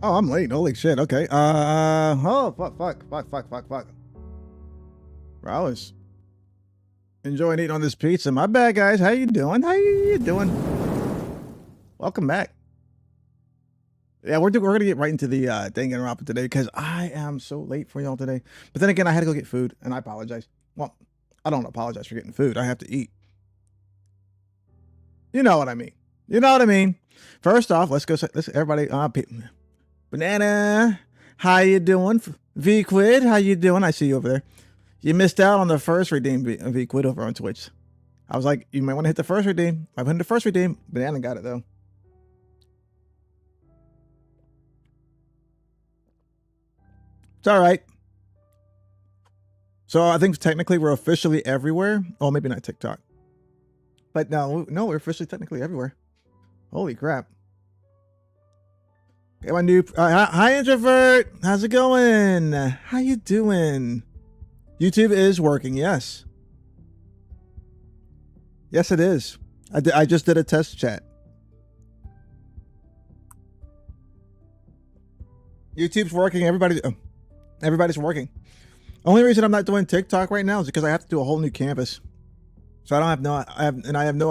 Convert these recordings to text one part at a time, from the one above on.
Oh, I'm late. Holy shit. Okay. Oh, fuck. Bro, I was enjoying eating on this pizza. My bad, guys. How you doing? How you doing? Welcome back. Yeah, we're gonna get right into the Danga'd Rompa today because I am so late for y'all today. But then again, I had to go get food, and I apologize. Well, I don't apologize for getting food. I have to eat. You know what I mean. You know what I mean. First off, let's go. Let's everybody. Banana, how you doing? V Quid, how you doing? I see you over there. You missed out on the first redeem V Quid over on Twitch. I was like, you might want to hit the first redeem. I hit the first redeem. Banana got it though. It's all right. So I think technically we're officially everywhere. Oh, maybe not TikTok. But no, we're officially technically everywhere. Holy crap. Okay, my new hi introvert. How's it going? How you doing? YouTube is working, yes. Yes, it is. I just did a test chat. YouTube's working. Everybody's working. Only reason I'm not doing TikTok right now is because I have to do a whole new canvas. So I have no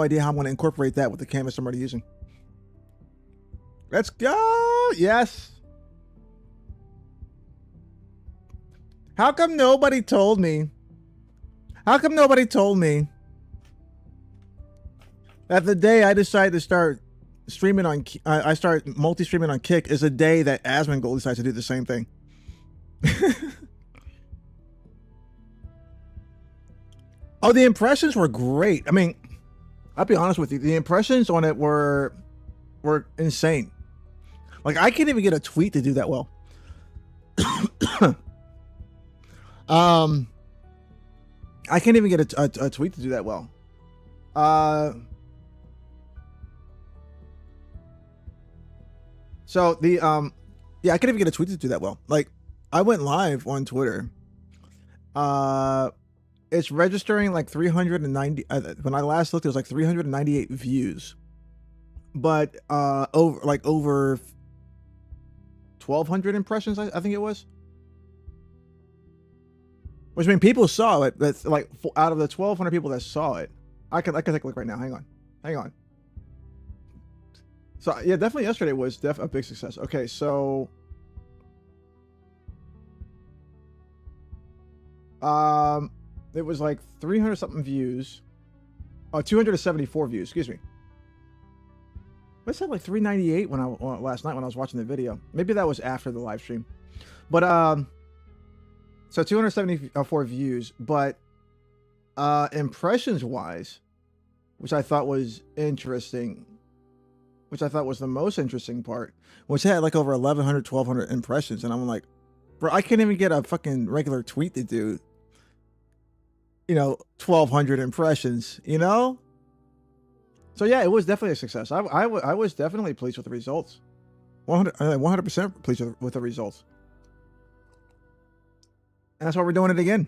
idea how I'm going to incorporate that with the canvas I'm already using. Let's go. Yes. How come nobody told me? How come nobody told me that the day I decided to start streaming on, I start multi-streaming on Kick is a day that Asmongold decides to do the same thing. Oh, the impressions were great. I mean, I'll be honest with you. The impressions on it were insane. Like, I can't even get a tweet to do that well. I can't even get a tweet to do that well. So the yeah, I can't even get a tweet to do that well. Like, I went live on Twitter. It's registering like 390. When I last looked, it was like 398 views, but over 1,200 impressions. I think it was. Which means people saw it. That's like out of the 1,200 people that saw it, I can take a look right now. Hang on. So yeah, definitely yesterday was a big success. Okay, so it was like 300 something views. Oh, 274 views. Excuse me. I said like 398 when last night when I was watching the video. Maybe that was after the live stream. But so 274 views, but impressions wise, which I thought was interesting, which I thought was the most interesting part, which had like over 1,100, 1,200 impressions, and I'm like, bro, I can't even get a fucking regular tweet to do, 1,200 impressions, So yeah, it was definitely a success. I was definitely pleased with the results. 100% pleased with the results. And that's why we're doing it again.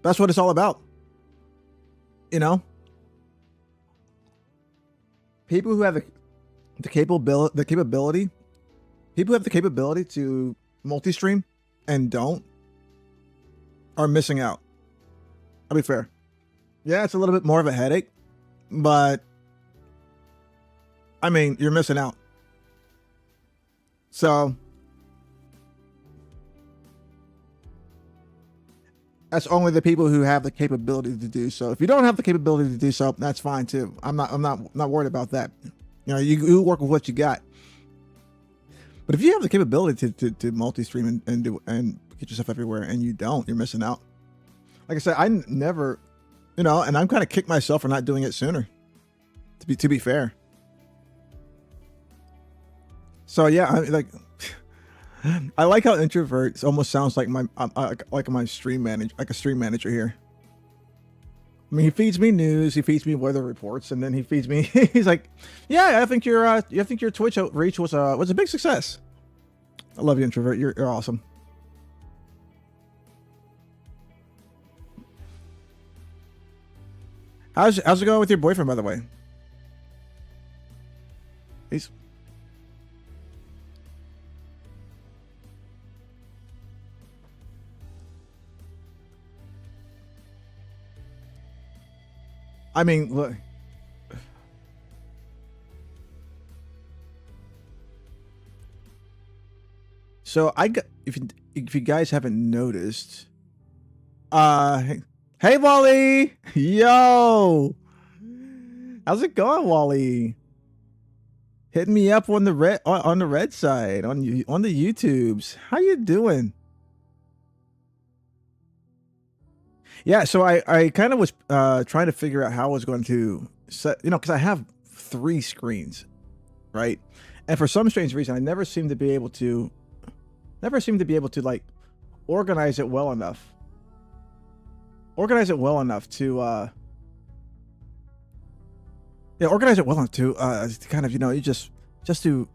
That's what it's all about. People who have the capability, people who have the capability to multi-stream and don't are missing out. I'll be fair. Yeah, it's a little bit more of a headache, but I mean, you're missing out. So that's only the people who have the capability to do so. If you don't have the capability to do so, that's fine too. I'm not worried about that. You work with what you got. But if you have the capability to multi-stream and get yourself everywhere and you don't, you're missing out. Like I said, I never, and I'm kind of kicked myself for not doing it sooner. To be fair. So yeah, I like how introvert almost sounds like my stream manager, like a stream manager here. I mean, he feeds me news, he feeds me weather reports, and then he feeds me. He's like, "Yeah, I think your Twitch outreach was a big success." I love you, introvert. You're awesome. How's it going with your boyfriend, by the way? I mean, look. So I got, if you guys haven't noticed, hey Wally, yo, how's it going, Wally? Hit me up on the red side on the YouTubes. How you doing? Yeah, so I kind of was trying to figure out how I was going to set, because I have 3 screens, right? And for some strange reason, I never seem to be able to like organize it well enough. Organize it well enough to kind of, you just to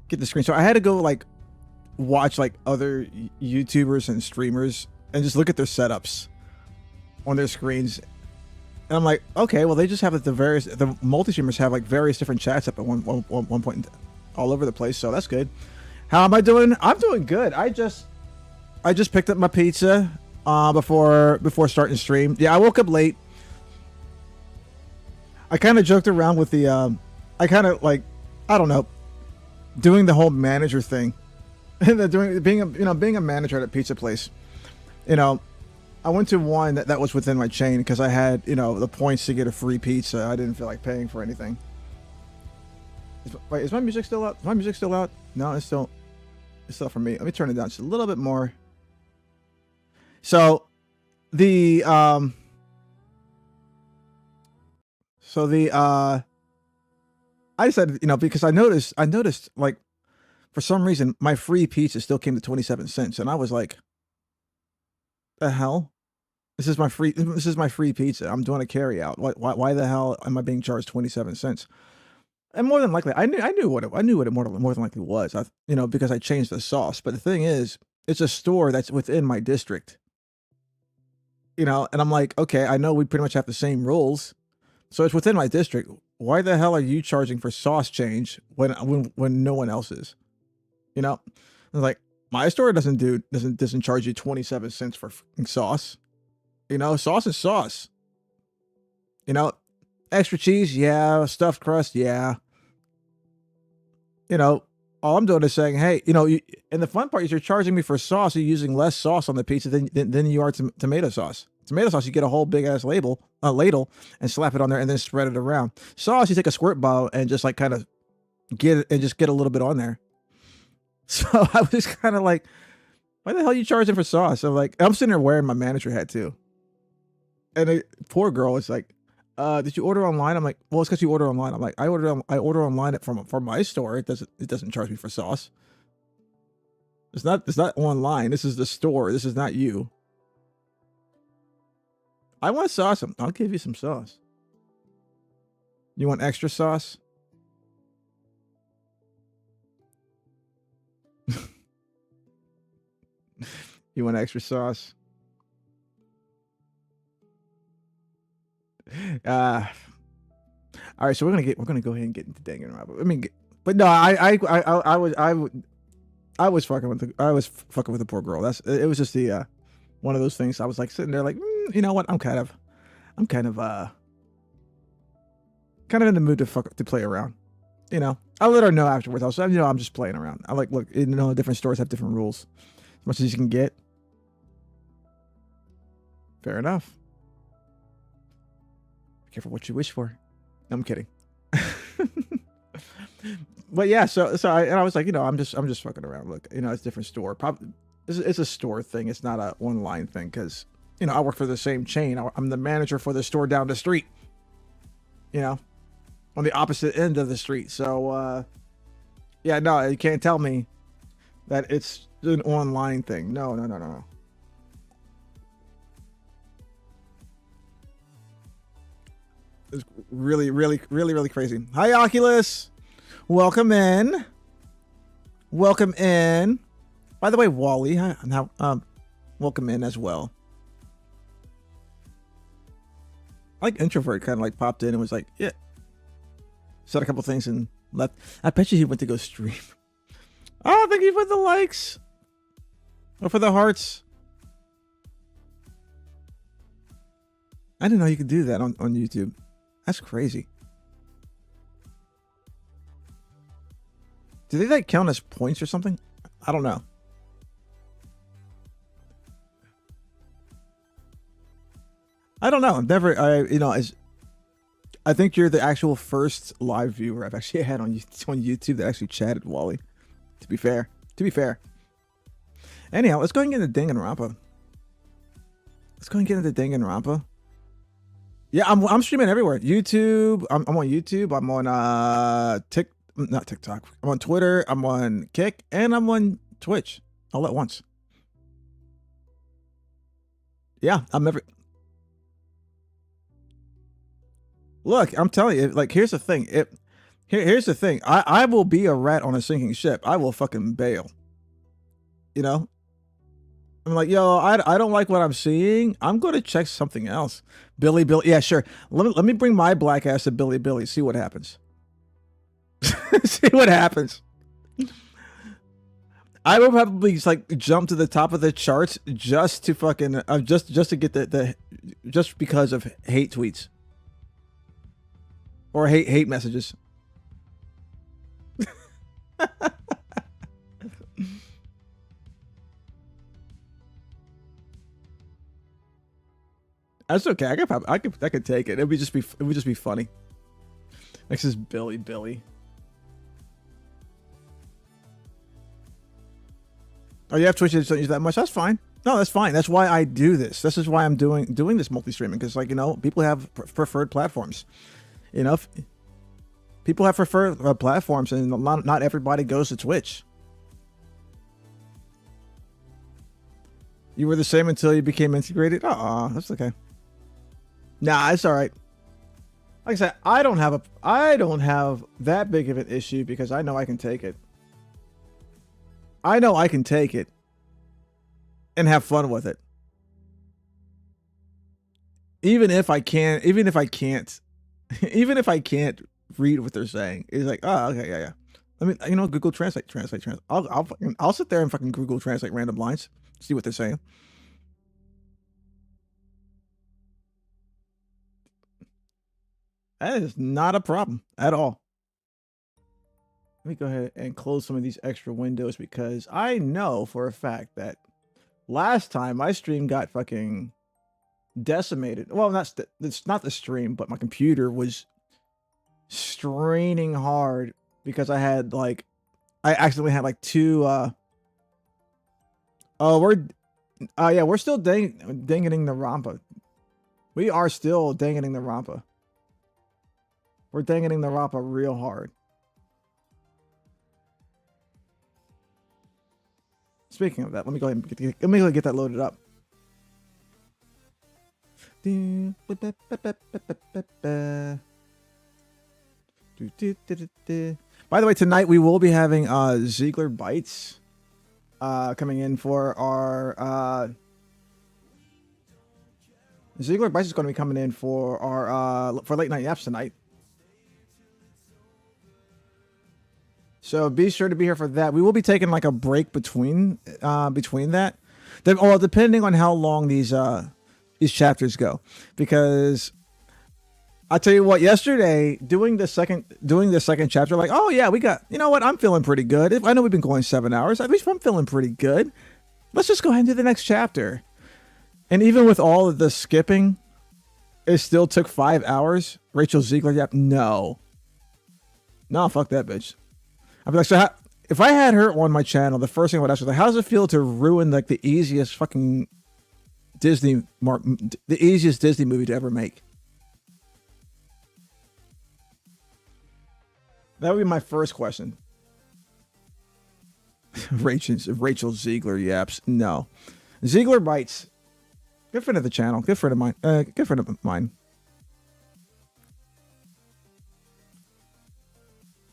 get the screen. So I had to go like watch like other YouTubers and streamers and just look at their setups on their screens. And I'm like, okay, well, they just have the multi-streamers have like various different chats up at one point all over the place. So that's good. How am I doing? I'm doing good. I just picked up my pizza before starting the stream. Yeah, I woke up late. I kind of joked around with the I kind of like, I don't know, doing the whole manager thing. being a manager at a pizza place. I went to one that was within my chain because I had, the points to get a free pizza. I didn't feel like paying for anything. Wait, is my music still out? Is my music still out? No, it's still for me. Let me turn it down just a little bit more. So the I said, because I noticed like for some reason my free pizza still came to 27 cents, and I was like, the hell? This is my free pizza. I'm doing a carry out. Why the hell am I being charged 27 cents? And more than likely, I knew what it more than likely was. Because I changed the sauce. But the thing is, it's a store that's within my district. And I'm like, okay, I know we pretty much have the same rules, so it's within my district. Why the hell are you charging for sauce change when no one else is? I'm like, my store doesn't charge you 27 cents for sauce. Sauce is sauce. Extra cheese, yeah. Stuffed crust, yeah. All I'm doing is saying, hey, and the fun part is you're charging me for sauce. You're using less sauce on the pizza than you are tomato sauce. Tomato sauce, you get a whole big ass ladle and slap it on there and then spread it around. Sauce, you take a squirt bottle and just like kind of get a little bit on there. So I was kind of like, why the hell are you charging for sauce? I'm sitting there wearing my manager hat too. And the poor girl is like, did you order online? I'm like, well, it's because you order online. I'm like, I order online from my store. It doesn't charge me for sauce. It's not online. This is the store. This is not you. I want sauce. I'll give you some sauce. You want extra sauce? You want extra sauce? All right, so we're gonna go ahead and get into Danga'd and Rompa. I mean, but no, I was fucking with the poor girl. It was just the one of those things. I was like sitting there like, you know what? I'm kind of in the mood to play around. I let her know afterwards. I was, I'm just playing around. I like, look, different stores have different rules. As much as you can get. Fair enough. Be careful what you wish for. No, I'm kidding. But yeah, so I was like, I'm just fucking around. Look, it's a different store. Probably it's a store thing. It's not a online thing because I work for the same chain. I'm the manager for the store down the street. On the opposite end of the street. So yeah, no, you can't tell me that it's an online thing. No. It's really crazy. Hi, Oculus. Welcome in. By the way, Wally, welcome in as well. Like Introvert kind of like popped in and was like, yeah. Said a couple things and left. I bet you he went to go stream. Oh, thank you for the likes. Or for the hearts. I didn't know you could do that on YouTube. That's crazy. Do they like count as points or something? I don't know. I don't know. I've never, I think you're the actual first live viewer I've actually had on YouTube that actually chatted Wally. To be fair. Anyhow, let's go and get into Danga'd and Rompa. Yeah, I'm streaming everywhere. YouTube. I'm on YouTube. I'm on not TikTok. I'm on Twitter. I'm on Kick, and I'm on Twitch all at once. Yeah, I'm every. Look, I'm telling you, like, here's the thing. Here's the thing. I will be a rat on a sinking ship. I will fucking bail. You know? I'm like, yo, I don't like what I'm seeing. I'm going to check something else. Billy. Yeah, sure. Let me bring my black ass to Billy. See what happens. See what happens. I will probably just like jump to the top of the charts just to fucking just to get just because of hate tweets or hate messages. That's okay. I could take it. It would just be funny. Next is Billy. Oh, you have Twitch that don't use that much? That's fine. No, that's fine. That's why I do this. This is why I'm doing this multi-streaming, because, like, people have preferred platforms. People have preferred platforms, and not everybody goes to Twitch. You were the same until you became integrated? That's okay. Nah, it's all right. Like I said, I don't have that big of an issue because I know I can take it. I know I can take it and have fun with it. Even if I can't read what they're saying. It's like, oh, okay, yeah. Let me, Google Translate. I'll sit there and fucking Google Translate random lines, see what they're saying. That is not a problem at all. Let me go ahead and close some of these extra windows because I know for a fact that last time my stream got fucking decimated. Well, it's not the stream, but my computer was straining hard because I accidentally had like two we're still danging the Rompa. We are still danging the Rompa. We're danging the Rompa real hard. Speaking of that, let me go ahead and get that loaded up. By the way, tonight we will be having Ziegler Bites coming in for our Ziegler Bites is going to be coming in for our for late night yaps tonight. So be sure to be here for that. We will be taking like a break between that. Well, depending on how long these chapters go, because I'll tell you what, yesterday doing the second chapter, like, oh yeah, we got, you know what, I'm feeling pretty good. I know we've been going 7 hours. At least I'm feeling pretty good. Let's just go ahead and do the next chapter. And even with all of the skipping, it still took 5 hours. Rachel Ziegler, yep, no, fuck that bitch. I'd be like, so if I had her on my channel, the first thing I would ask was like, how does it feel to ruin like the easiest fucking the easiest Disney movie to ever make? That would be my first question. Rachel Ziegler yaps. No. Ziegler Bites. Good friend of the channel. Good friend of mine. Good friend of mine.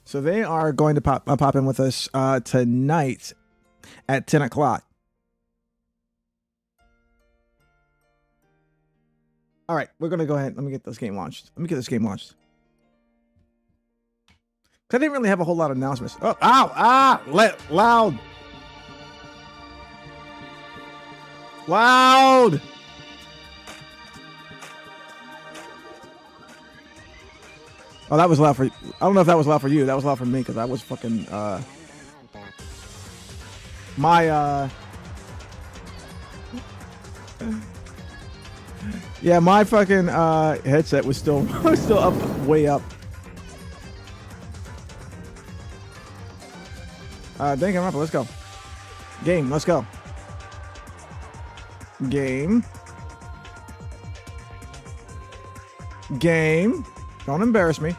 So they are going to pop in with us tonight at 10 o'clock. All right, we're going to go ahead. Let me get this game launched. I didn't really have a whole lot of announcements. Oh, ow, loud. Oh, that was loud for. I don't know if that was loud for you. That was loud for me because I was fucking. My yeah, my fucking headset was still up, way up. Rompa, let's go. Game, let's go. Game. Don't embarrass me.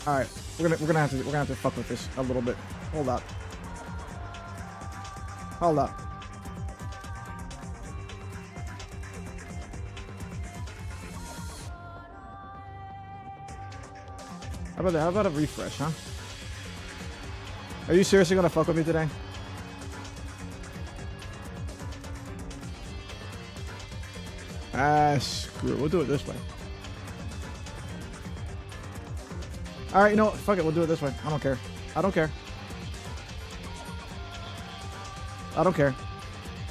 All right, we're gonna have to fuck with this a little bit. Hold up. How about a refresh, huh? Are you seriously gonna fuck with me today? Screw it. We'll do it this way. All right, you know what? Fuck it. We'll do it this way. I don't care.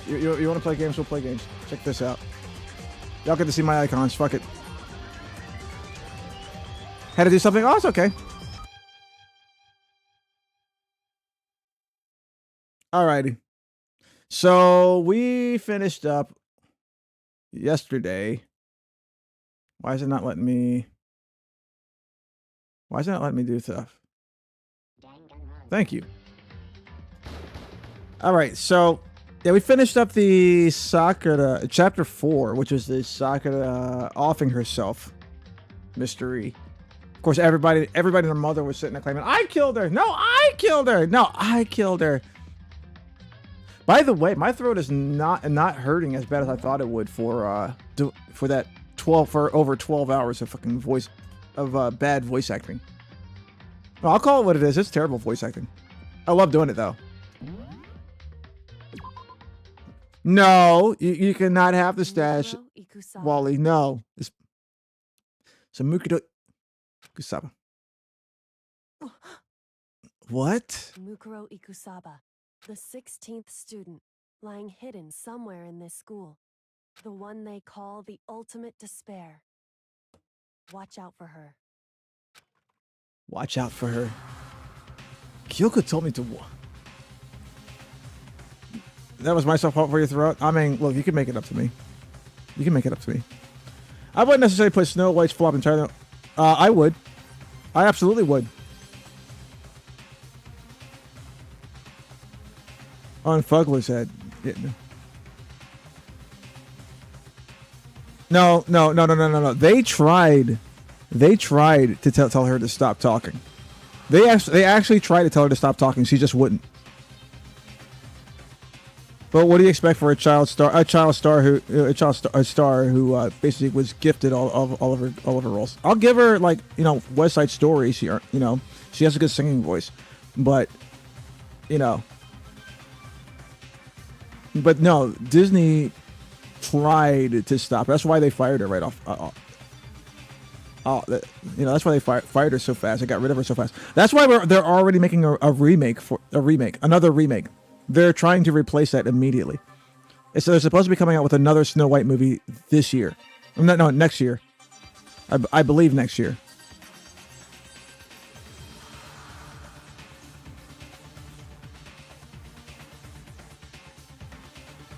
You want to play games? We'll play games. Check this out. Y'all get to see my icons. Fuck it. Had to do something. Oh, it's okay. Alrighty. So we finished up yesterday. Why is it not letting me do stuff? Thank you. All right, so yeah, we finished up the Sakura chapter 4, which is the Sakura offing herself mystery. Of course, everybody and their mother was sitting there claiming, "I killed her! No, I killed her! No, I killed her!" By the way, my throat is not hurting as bad as I thought it would for over 12 hours of fucking bad voice acting. Well, I'll call it what it is. It's terrible voice acting. I love doing it though. No, you cannot have the stash, Wally. No, it's Mukuro Ikusaba. What? Mukuro Ikusaba, the 16th student, lying hidden somewhere in this school. The one they call the ultimate despair. Watch out for her. Watch out for her. Kyoko told me to. That was my fault for your throat. I mean, look, you can make it up to me. I wouldn't necessarily put Snow White's flop entirely. I would. I absolutely would. On Fugler's head. Yeah, no. They tried to tell her to stop talking. They actually tried to tell her to stop talking. She just wouldn't. But what do you expect for a child star who basically was gifted all of her roles? I'll give her, like, West Side Story. She has a good singing voice, but no, Disney tried to stop her. That's why they fired her right off. That's why they fired her so fast. They got rid of her so fast. That's why they're already making another remake. They're trying to replace that immediately. So they're supposed to be coming out with another Snow White movie this year. No, next year. I believe next year.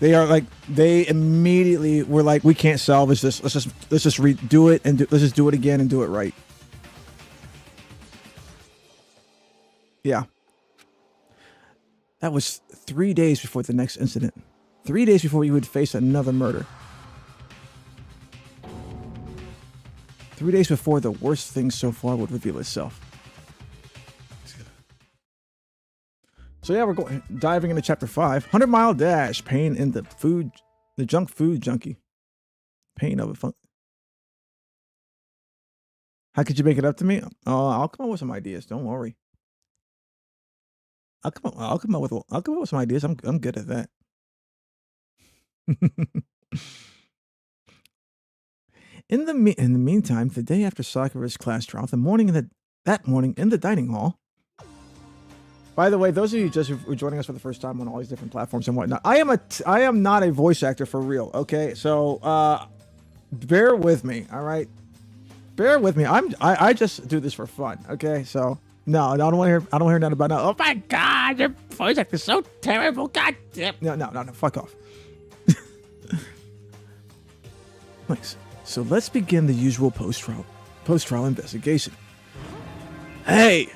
They immediately were like, we can't salvage this. Let's just redo it let's just do it again and do it right. Yeah. That was 3 days before the next incident. 3 days before you would face another murder. 3 days before the worst thing so far would reveal itself. So yeah, we're diving into chapter 5. 100-mile dash. Pain in the junk food junkie. Pain of a fun. How could you make it up to me? Oh, I'll come up with some ideas. Don't worry. I'll come up with some ideas. I'm good at that. In the meantime, the day after Sakura's class trial, that morning in the dining hall. By the way, those of you just who are joining us for the first time on all these different platforms and whatnot, I am not a voice actor for real. Okay, so bear with me, all right? Bear with me. I just do this for fun, okay? So no, I don't want to hear. I don't hear nothing about no. Oh my God, your voice acting is so terrible. God damn. No. Fuck off. Nice. So let's begin the usual post-trial investigation. Hey,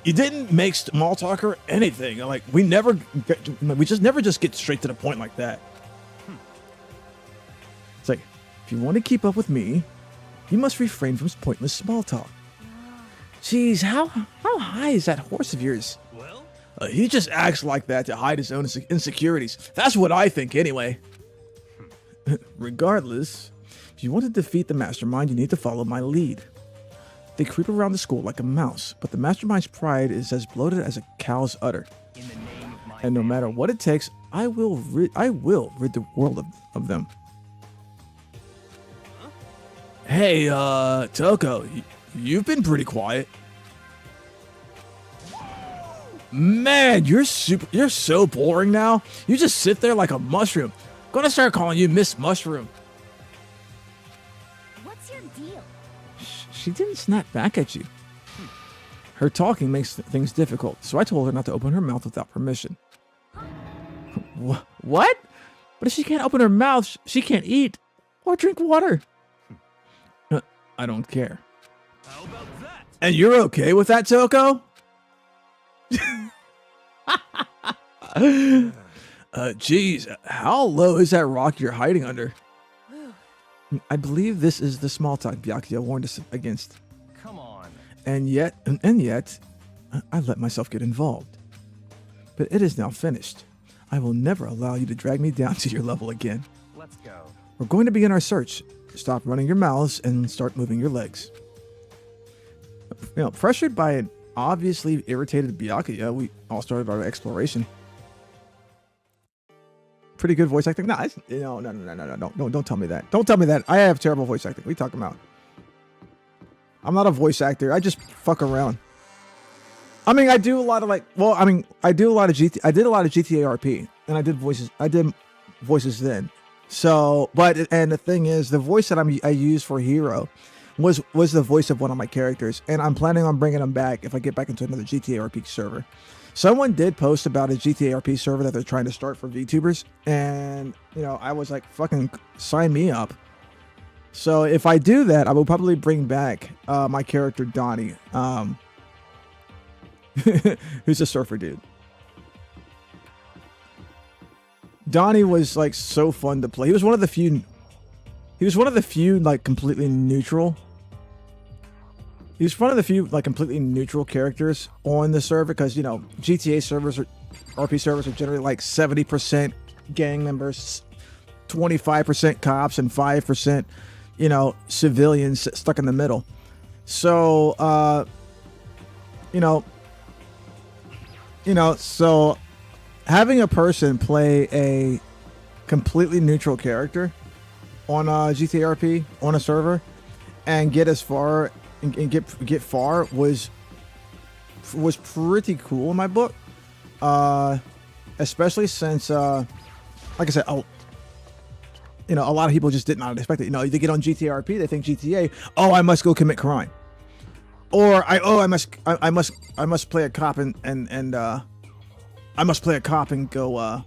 you didn't make small talk or anything. Like we just never get straight to the point like that. It's like, if you want to keep up with me, you must refrain from pointless small talk. Jeez, how high is that horse of yours? Well, He just acts like that to hide his own insecurities. That's what I think, anyway. Regardless, if you want to defeat the mastermind, you need to follow my lead. They creep around the school like a mouse, but the mastermind's pride is as bloated as a cow's udder. in the name of my And no matter what it takes, I will rid the world of them. Hey, Toko, you've been pretty quiet. Man, you're so boring now. You just sit there like a mushroom. Gonna start calling you Miss Mushroom. What's your deal? She didn't snap back at you. Her talking makes things difficult, so I told her not to open her mouth without permission. What? But if she can't open her mouth, she can't eat or drink water. I don't care. How about that? And you're okay with that, Toko? Geez, how low is that rock you're hiding under? I believe this is the small talk Byakuya warned us against. Come on. And yet, I let myself get involved. But it is now finished. I will never allow you to drag me down to your level again. Let's go. We're going to begin our search. Stop running your mouths and start moving your legs. Pressured by an obviously irritated Byakuya, we all started our exploration. Pretty good voice acting. No, don't tell me that. Don't tell me that. I have terrible voice acting. What are you talking about? I'm not a voice actor. I just fuck around. I mean, I do a lot of I did a lot of GTA RP, and I did voices then. So, and the thing is, the voice that I used for Hero was the voice of one of my characters, and I'm planning on bringing them back if I get back into another GTA RP server. Someone did post about a GTA RP server that they're trying to start for VTubers, and I was like, fucking sign me up. So if I do that, I will probably bring back my character Donnie, who's a surfer dude. Donnie was like so fun to play. He was one of the few like completely neutral. He was one of the few like completely neutral characters on the server, because GTA servers or RP servers are generally like 70% gang members, 25% cops, and 5% civilians stuck in the middle. So so having a person play a completely neutral character on GTA RP on a server and get as far and get far was pretty cool in my book, especially since like I said, a lot of people just did not expect it. They get on GTA RP, they think GTA, I must go commit crime, or I must play a cop and I must play a cop and go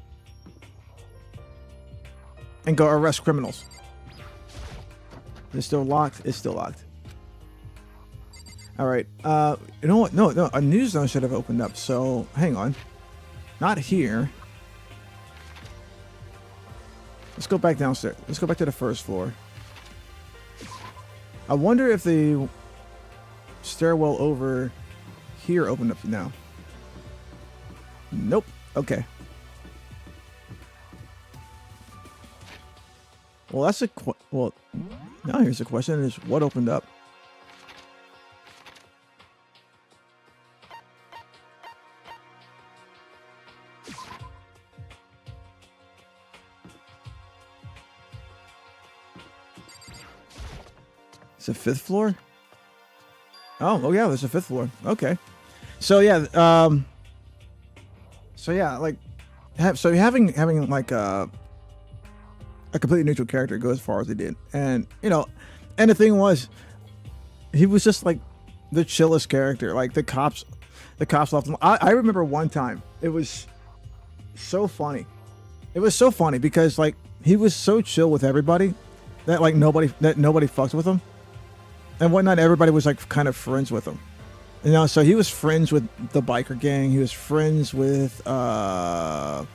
arrest criminals. It's still locked. It's still locked. All right. You know what? No. A news zone should have opened up. So hang on. Not here. Let's go back downstairs. Let's go back to the first floor. I wonder if the stairwell over here opened up now. Nope. Okay. Well, that's now here's the question: is what opened up? It's a fifth floor. Oh yeah, there's a fifth floor. Okay. So yeah, having like a completely neutral character go as far as he did. And you know, and the thing was, he was just like the chillest character. Like the cops loved him. I remember one time, it was so funny. It was so funny because like he was so chill with everybody that like nobody fucked with him, and whatnot. Everybody was like kind of friends with him. You know, so he was friends with the biker gang. He was friends with the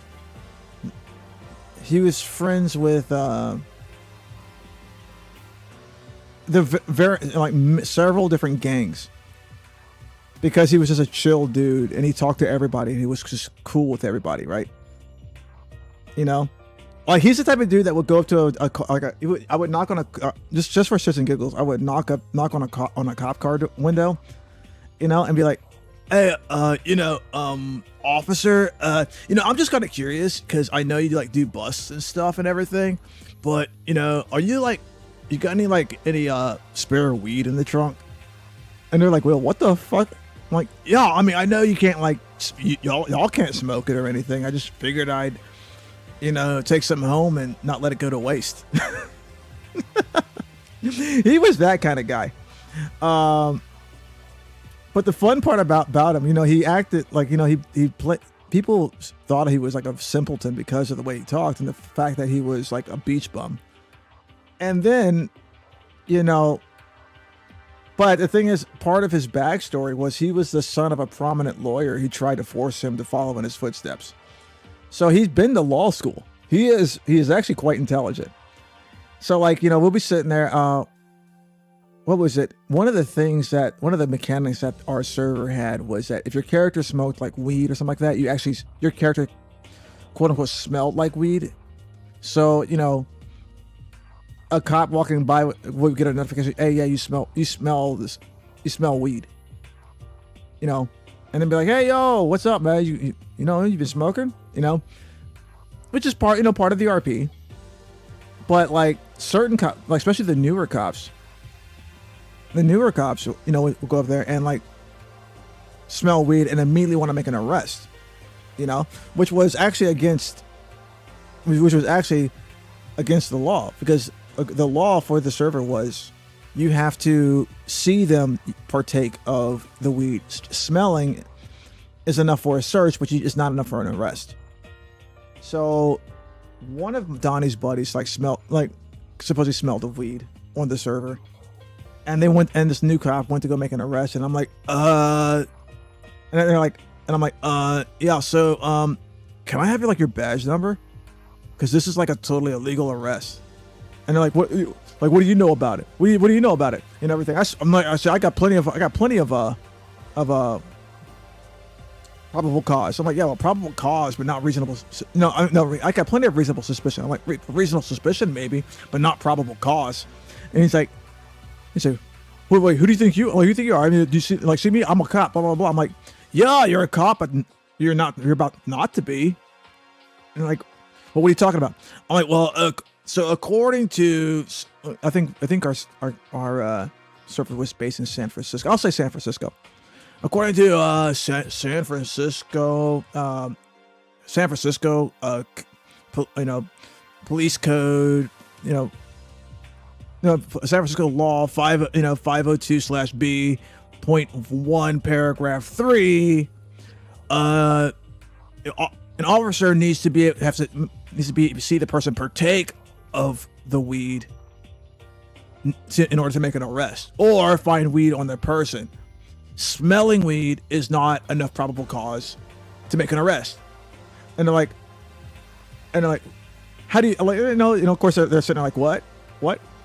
very like several different gangs, because he was just a chill dude and he talked to everybody and he was just cool with everybody, right? You know, like he's the type of dude that would go up to I would knock on a just for shits and giggles. I would knock on a cop car window, you know, and be like, hey, officer, I'm just kind of curious because I know you like do busts and stuff and everything, but are you like, you got any spare weed in the trunk? And they're like, well, what the fuck? I'm like, yeah, I mean, I know you can't like, y'all can't smoke it or anything. I just figured I'd, take something home and not let it go to waste. He was that kind of guy. But the fun part about him, he acted like, he played, people thought he was like a simpleton because of the way he talked and the fact that he was like a beach bum. And then, but the thing is, part of his backstory was he was the son of a prominent lawyer who tried to force him to follow in his footsteps. So he's been to law school. He is actually quite intelligent. So like, we'll be sitting there, what was it? One of the mechanics that our server had was that if your character smoked like weed or something like that, your character quote unquote smelled like weed. So, a cop walking by would get a notification, hey, yeah, you smell weed. And then be like, hey, yo, what's up, man? You've been smoking? Which is part of the RP. But like certain cops, like especially the newer cops, will go up there and like smell weed and immediately want to make an arrest, which was actually against the law, because the law for the server was you have to see them partake of the weed. Smelling is enough for a search, but it's not enough for an arrest. So one of Donnie's buddies supposedly smelled of weed on the server. And this new cop went to go make an arrest, and I'm like, and I'm like, yeah, so, can I have your badge number? Cause this is like a totally illegal arrest. And they're like, what do you know about it? What do you know about it? And everything. I got plenty of probable cause. I'm like, yeah, well, probable cause, but not reasonable. No, I got plenty of reasonable suspicion. I'm like, reasonable suspicion maybe, but not probable cause. And he's like, wait, who do you think you are? I mean, do you see me? I'm a cop, blah, blah, blah. I'm like, yeah, you're a cop, but you're about not to be. And like, well, what are you talking about? I'm like, well, so according to, I think our server was based in San Francisco. I'll say San Francisco. According to San Francisco, police code, San Francisco law 502/B.1 paragraph 3. An officer needs to see the person partake of the weed in order to make an arrest or find weed on the person. Smelling weed is not enough probable cause to make an arrest. And they're like, how do you, of course they're sitting there like, what?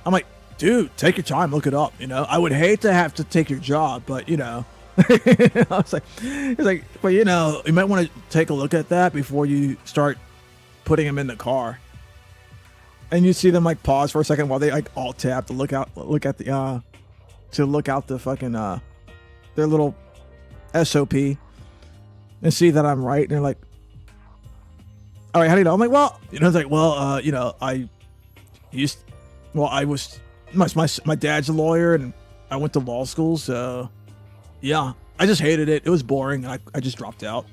I'm like, dude, take your time, look it up. I would hate to have to take your job, but I was like, it's like, well, you might want to take a look at that before you start putting him in the car. And you see them like pause for a second while they like alt tab to look out the fucking their little SOP and see that I'm right. And they're like, all right, how do you know? I'm like, well, it's like, well, my dad's a lawyer and I went to law school, so yeah, I just hated it. It was boring. I just dropped out.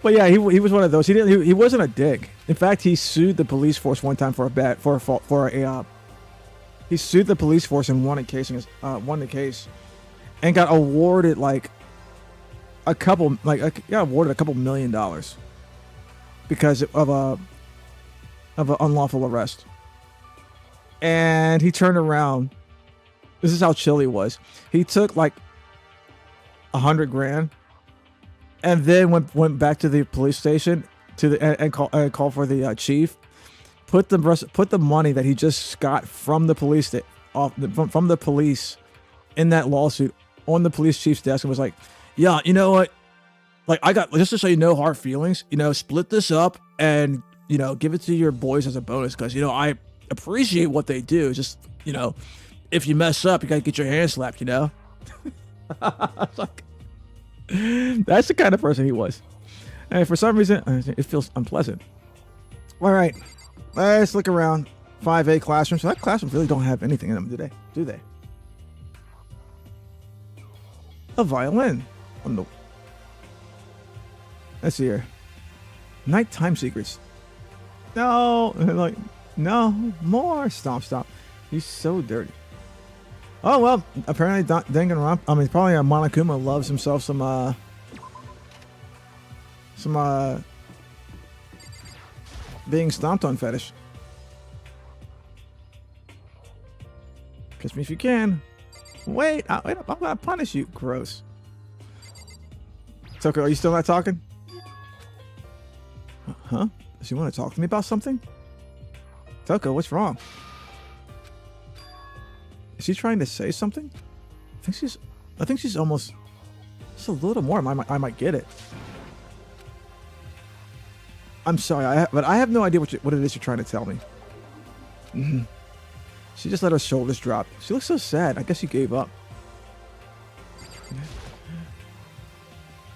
But yeah, he was one of those. He wasn't a dick. In fact, he sued the police force one time he sued the police force and won the case, and got awarded like awarded a couple $1 million because of an unlawful arrest. And he turned around. This is how chill he was. He took like $100,000 and then went back to the police station and called for the chief. Put the money that he just got from the police from the police in that lawsuit on the police chief's desk and was like, yeah, you know what? Like, I got, just to show you no hard feelings, split this up and, give it to your boys as a bonus. Cause, I appreciate what they do. Just, if you mess up, you got to get your hand slapped, Like, that's the kind of person he was. And for some reason, it feels unpleasant. All right. Let's look around. 5A classrooms. So that classroom really don't have anything in them, do they? A violin. Oh, no. Let's see here. Nighttime secrets. No. Like, no. More. Stop. He's so dirty. Oh, well. Apparently, Danga'd, probably Monokuma loves himself some being stomped on fetish. Kiss me if you can. Wait, I'm gonna punish you. Gross. Toko, are you still not talking? Huh? Does he want to talk to me about something? Toko, what's wrong? Is he trying to say something? I think she's almost just a little more. I might get it. I'm sorry, but I have no idea what it is you're trying to tell me. Mm-hmm. She just let her shoulders drop. She looks so sad. I guess she gave up.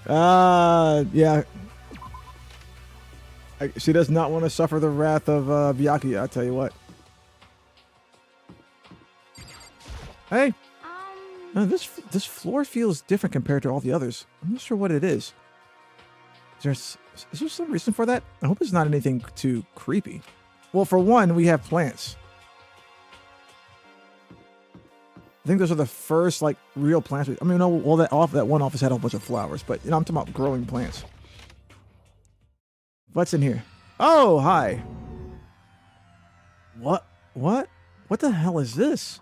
Yeah. She does not want to suffer the wrath of Byakuya, I'll tell you what. Hey. This floor feels different compared to all the others. I'm not sure what it is. Is there some reason for that? I hope it's not anything too creepy. Well, for one, we have plants. I think those are the first like real plants. I mean, no, well, that one office had a whole bunch of flowers, but I'm talking about growing plants. What's in here? Oh, hi. What the hell is this?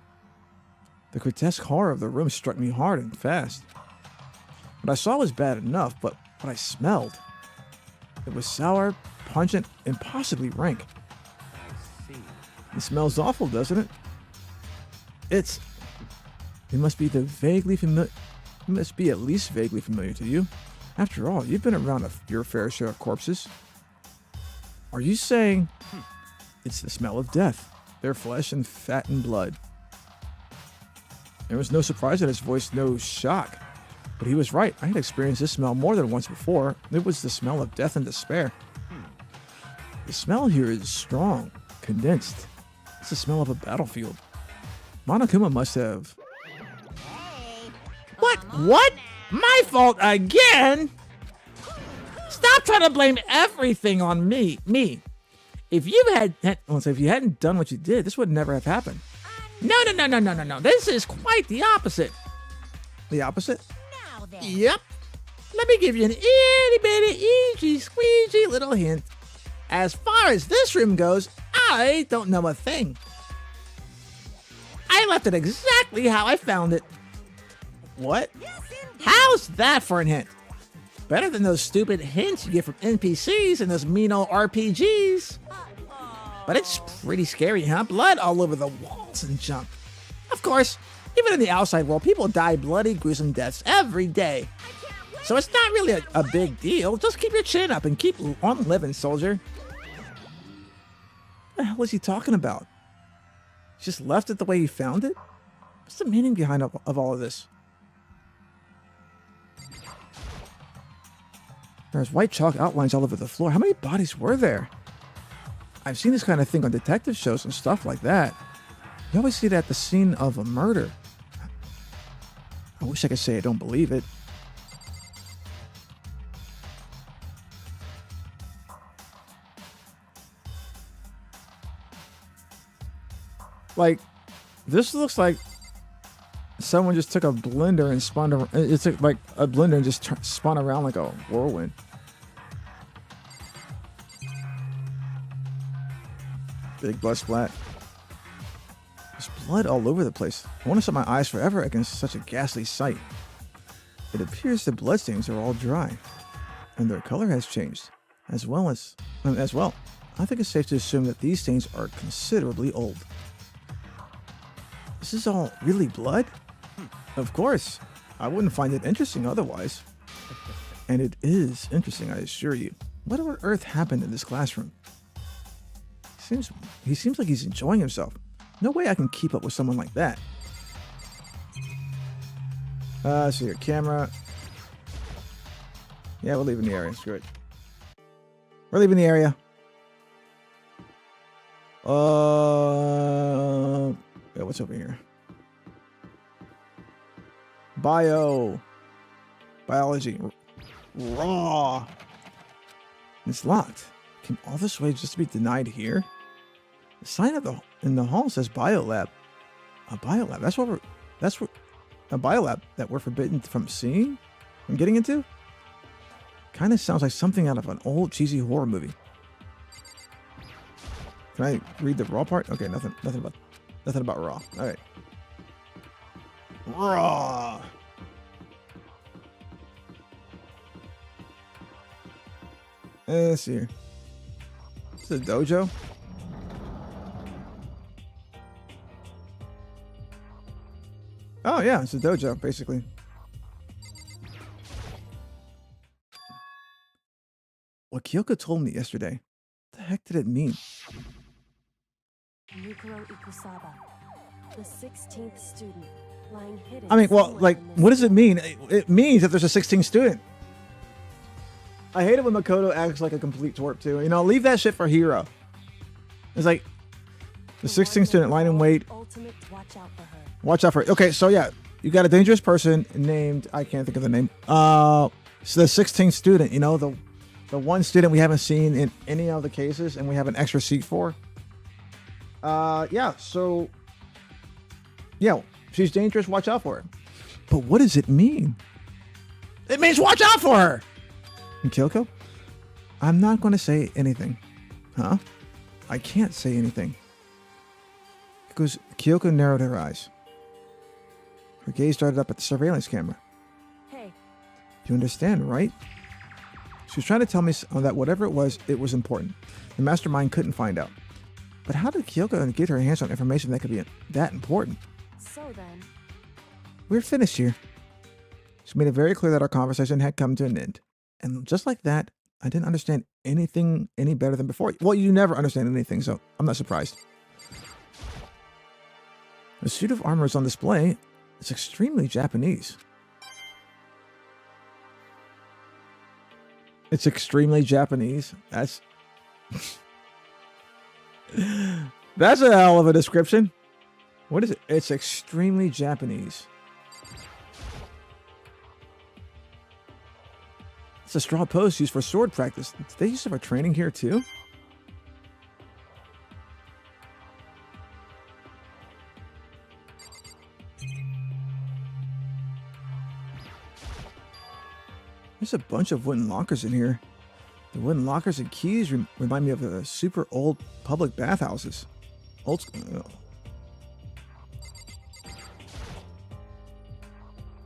The grotesque horror of the room struck me hard and fast. What I saw was bad enough, but what I smelled, it was sour, pungent, and possibly rank. It smells awful, doesn't it? It must be it must be at least vaguely familiar to you. After all, you've been around your fair share of corpses. Are you saying it's the smell of death, their flesh and fat and blood? There was no surprise in his voice, no shock. But he was right. I had experienced this smell more than once before. It was the smell of death and despair. The smell here is strong, condensed. It's the smell of a battlefield. Monokuma must have... What? My fault again? Stop trying to blame everything on me. If you hadn't done what you did, this would never have happened. No. This is quite the opposite. The opposite? Yep. Let me give you an itty bitty, easy squeezy little hint. As far as this room goes, I don't know a thing. I left it exactly how I found it. What? How's that for a hint? Better than those stupid hints you get from NPCs and those mean old RPGs. But it's pretty scary, huh? Blood all over the walls and junk. Of course, even in the outside world, people die bloody, gruesome deaths every day. So it's not really a big deal. Just keep your chin up and keep on living, soldier. What the hell is he talking about? He just left it the way he found it? What's the meaning behind of all of this? There's white chalk outlines all over the floor. How many bodies were there? I've seen this kind of thing on detective shows and stuff like that. You always see that at the scene of a murder. I wish I could say I don't believe it. like, this looks like someone just took a blender and spun around. It took like a blender and just spun around like a whirlwind. Big blood splat. There's blood all over the place. I want to shut my eyes forever against such a ghastly sight. It appears the bloodstains are all dry, and their color has changed, as well. I think it's safe to assume that these stains are considerably old. This is all really blood? Of course. I wouldn't find it interesting otherwise. And it is interesting, I assure you. What on earth happened in this classroom? He seems like he's enjoying himself. No way I can keep up with someone like that. So your camera. Yeah, we're leaving the area. Screw it. We're leaving the area. Yeah, what's over here? Biology. Raw. It's locked. Came all this way just to be denied here? The sign in the hall says biolab. A biolab. That's what a biolab that we're forbidden from getting into? Kind of sounds like something out of an old cheesy horror movie. Can I read the raw part? Okay, nothing about raw. All right. Raw. Let's see here. Is this a dojo? Oh yeah, it's a dojo, basically. What Kyoko told me yesterday. What the heck did it mean? Yukiro Ikusaba, the 16th student, lying hidden. I mean, well, like, what does it mean? It means that there's a 16th student. I hate it when Makoto acts like a complete twerp too. You know, leave that shit for Hiro. It's like the 16th student lying in wait. Ultimate, watch out for her. Watch out for it. Okay, so yeah, you got a dangerous person named, I can't think of the name. So the 16th student, you know, the one student we haven't seen in any of the cases and we have an extra seat for. Yeah, so yeah, she's dangerous, watch out for her. But what does it mean? It means watch out for her. And Kyoko? I'm not going to say anything. Huh? I can't say anything. Because Kyoko narrowed her eyes. Her gaze darted up at the surveillance camera. Hey. You understand, right? She was trying to tell me that whatever it was important. The mastermind couldn't find out. But how did Kyoko get her hands on information that could be that important? So then... We're finished here. She made it very clear that our conversation had come to an end. And just like that, I didn't understand anything any better than before. Well, you never understand anything, so I'm not surprised. The suit of armor is on display. It's extremely Japanese. It's extremely Japanese. That's that's a hell of a description. What is it? It's extremely Japanese. It's a straw post used for sword practice. Did they use it for training here too? There's a bunch of wooden lockers in here. The wooden lockers and keys remind me of the super old public bathhouses. Old school.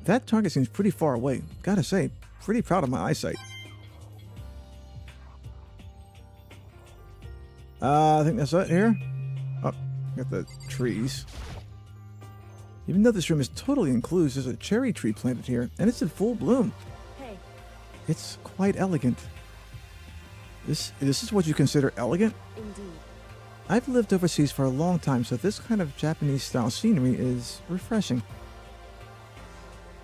That target seems pretty far away. Gotta say, pretty proud of my eyesight. I think that's it here. Oh, got the trees. Even though this room is totally enclosed, there's a cherry tree planted here, and it's in full bloom. Hey. It's quite elegant. This is what you consider elegant? Indeed. I've lived overseas for a long time, so this kind of Japanese-style scenery is refreshing.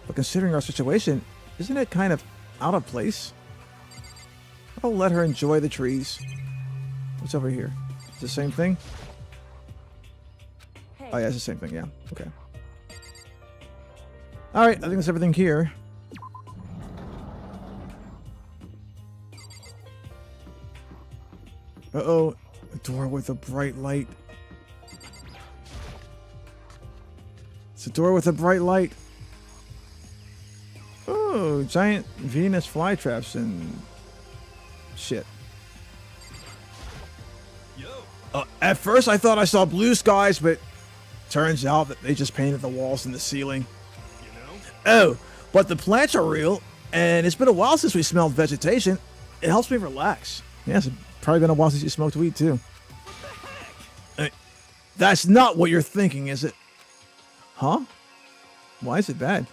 But considering our situation, isn't it kind of out of place? I'll let her enjoy the trees. What's over here? It's the same thing? Hey. Oh yeah, it's the same thing, yeah. Okay. Alright, I think that's everything here. Uh-oh. A door with a bright light. door with a bright light. Oh, giant Venus flytraps and shit. Yo. At first, I thought I saw blue skies, but turns out that they just painted the walls and the ceiling. You know? Oh, but the plants are real, and it's been a while since we smelled vegetation. It helps me relax. Yes, it's probably been a while since you smoked weed, too. That's not what you're thinking, is it? Huh? Why is it bad?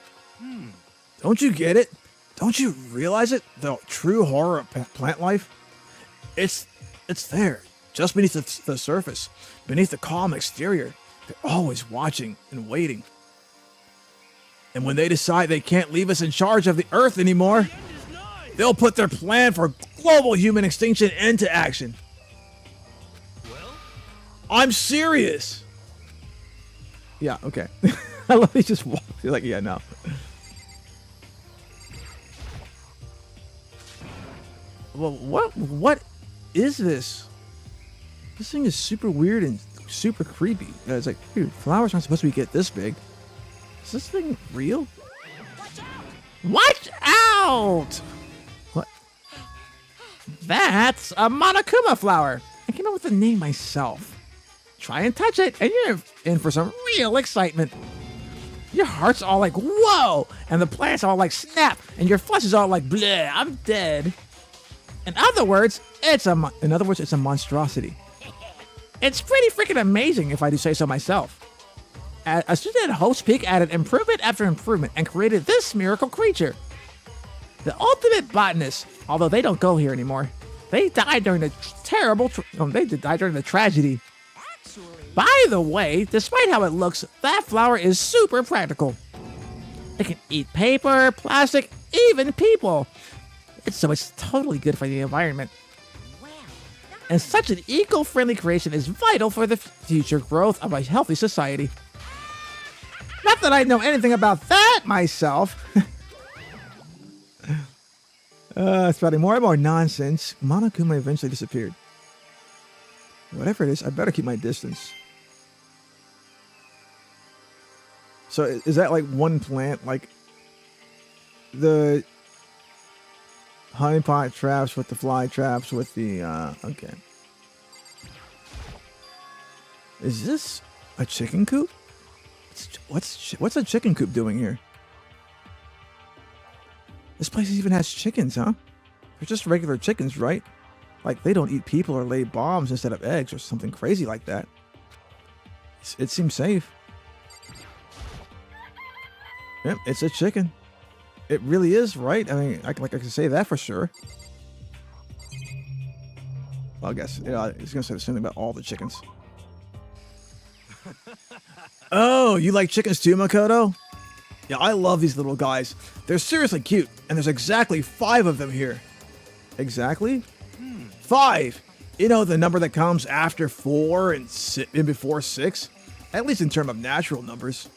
Don't you get it? Don't you realize it? The true horror of plant life? It's there, just beneath the surface, beneath the calm exterior. They're always watching and waiting. And when they decide they can't leave us in charge of the Earth anymore, they'll put their plan for global human extinction into action. Well, I'm serious. Yeah, okay. I love he just walks. He's like, yeah, no. Well, what is this? This thing is super weird and super creepy. It's like, dude, flowers aren't supposed to get this big. Is this thing real? Watch out! What? That's a Monokuma flower. I came up with the name myself. Try and touch it, and you're in for some real excitement. Your heart's all like, whoa! And the plant's all like, snap! And your flesh is all like, bleh, I'm dead. In other words, it's a monstrosity. It's pretty freaking amazing, if I do say so myself. A student at Hope's Peak added improvement after improvement and created this miracle creature. The ultimate botanist, although they don't go here anymore. They died during the tragedy. By the way, despite how it looks, that flower is super practical. It can eat paper, plastic, even people. It's totally good for the environment. And such an eco-friendly creation is vital for the future growth of a healthy society. Not that I know anything about that myself. Spouting more and more nonsense, Monokuma eventually disappeared. Whatever it is, I better keep my distance. So is that like one plant, like the honeypot traps with the fly traps with the, okay. Is this a chicken coop? What's a chicken coop doing here? This place even has chickens, huh? They're just regular chickens, right? Like they don't eat people or lay bombs instead of eggs or something crazy like that. It seems safe. Yep, it's a chicken. It really is, right? I mean, I can say that for sure. Well, I guess, you know, it's going to say the same thing about all the chickens. Oh, you like chickens too, Makoto? Yeah, I love these little guys. They're seriously cute, and there's exactly 5 of them here. Exactly? 5! You know, the number that comes after 4 and before 6? At least in terms of natural numbers.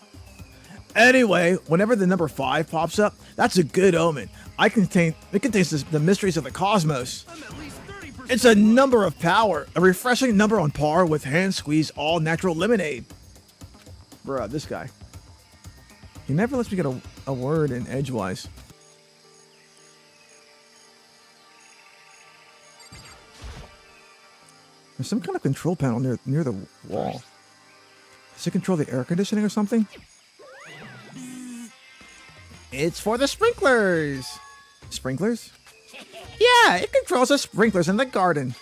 Anyway, whenever the number 5 pops up, that's a good omen. It contains the mysteries of the cosmos. It's a number of power, a refreshing number on par with hand-squeezed all-natural lemonade. Bruh, this guy. He never lets me get a word in edgewise. There's some kind of control panel near the wall. Does it control the air conditioning or something? It's for the sprinklers! Sprinklers? Yeah, it controls the sprinklers in the garden.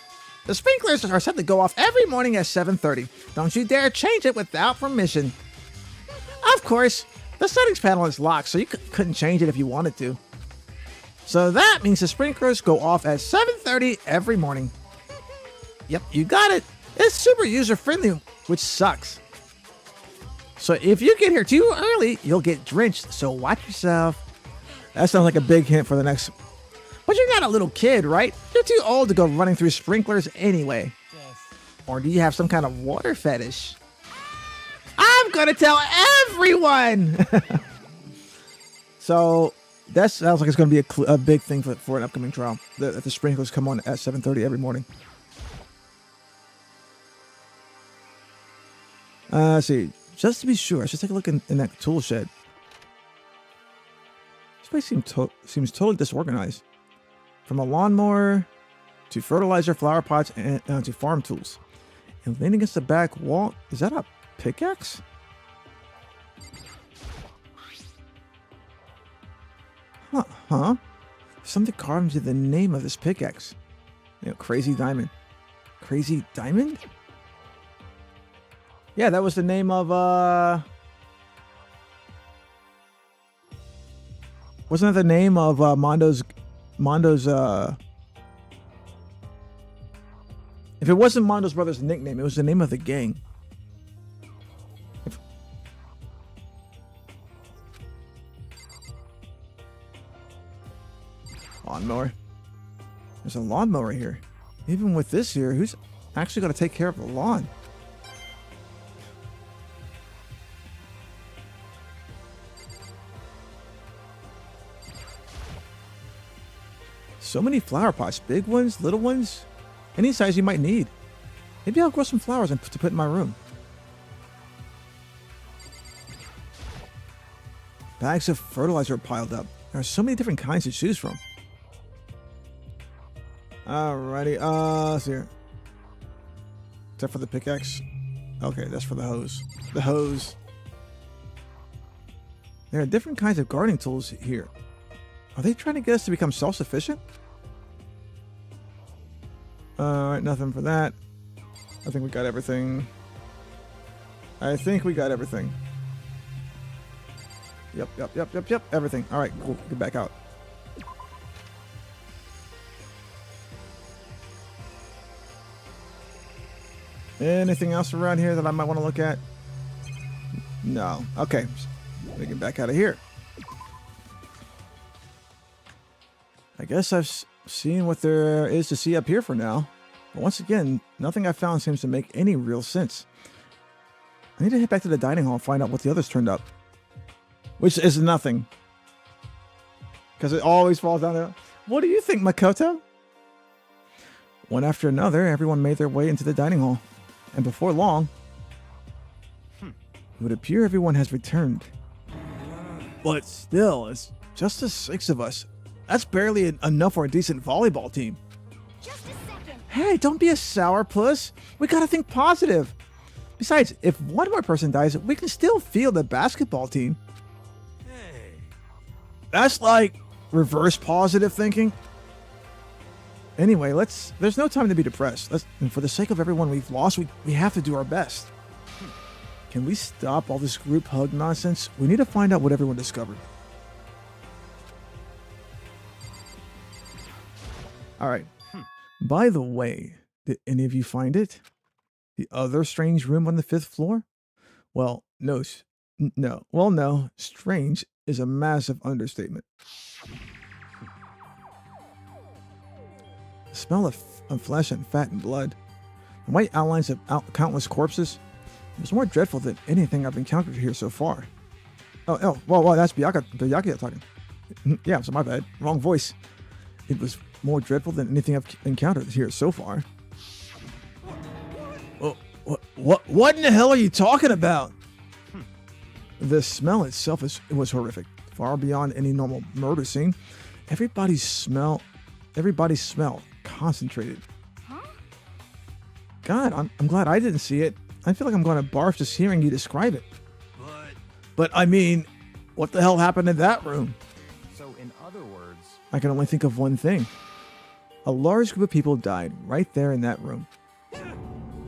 The sprinklers are set to go off every morning at 7:30. Don't you dare change it without permission. Of course, the settings panel is locked, so you couldn't change it if you wanted to. So that means the sprinklers go off at 7:30 every morning. Yep, you got it. It's super user-friendly, which sucks. So if you get here too early, you'll get drenched, so watch yourself. That sounds like a big hint for the next... But you're not a little kid, right? You're too old to go running through sprinklers anyway. Or do you have some kind of water fetish? I'm gonna tell everyone! So that sounds like it's gonna be a big thing for an upcoming trial. That the sprinklers come on at 7:30 every morning. Let's see. Just to be sure, I should take a look in that tool shed. This place seems totally disorganized. From a lawnmower to fertilizer, flower pots, and to farm tools. And leaning against the back wall, is that a pickaxe? Huh? Something carved into the name of this pickaxe. Crazy Diamond. Crazy Diamond? Yeah, that was the name of, wasn't that the name of, Mondo's, if it wasn't Mondo's brother's nickname, it was the name of the gang. Lawnmower. There's a lawnmower here. Even with this here, who's actually going to take care of the lawn? So many flower pots, big ones, little ones, any size you might need. Maybe I'll grow some flowers to put in my room. Bags of fertilizer are piled up. There are so many different kinds to choose from. Alrighty, let's see here. Is that for the pickaxe? Okay, that's for the hose. The hose. There are different kinds of gardening tools here. Are they trying to get us to become self-sufficient? Alright, nothing for that. I think we got everything. Yep, everything. Alright, cool. Get back out. Anything else around here that I might want to look at? No. Okay. Let me get back out of here. I guess I've seen what there is to see up here for now. But once again, nothing I found seems to make any real sense. I need to head back to the dining hall and find out what the others turned up. Which is nothing. Because it always falls down there. What do you think, Makoto? One after another, everyone made their way into the dining hall. And before long, it would appear everyone has returned. But still, it's just the 6 of us. That's barely enough for a decent volleyball team. Just a second. Hey, don't be a sourpuss. We gotta think positive. Besides, if one more person dies, we can still field the basketball team. Hey. That's like reverse positive thinking. Anyway, there's no time to be depressed. And for the sake of everyone we've lost, we have to do our best. Can we stop all this group hug nonsense? We need to find out what everyone discovered. All right. By the way, did any of you find it? The other strange room on the 5th floor? Well, no. Strange is a massive understatement. The smell of flesh and fat and blood. The white outlines of countless corpses. It was more dreadful than anything I've encountered here so far. Well, that's Byakuya talking. Yeah, so my bad. Wrong voice. It was more dreadful than anything I've encountered here so far. What in the hell are you talking about? The smell itself was horrific. Far beyond any normal murder scene. Everybody's smell concentrated. Huh? God, I'm glad I didn't see it. I feel like I'm going to barf just hearing you describe it. But I mean, what the hell happened in that room? So in other words, I can only think of one thing. A large group of people died right there in that room.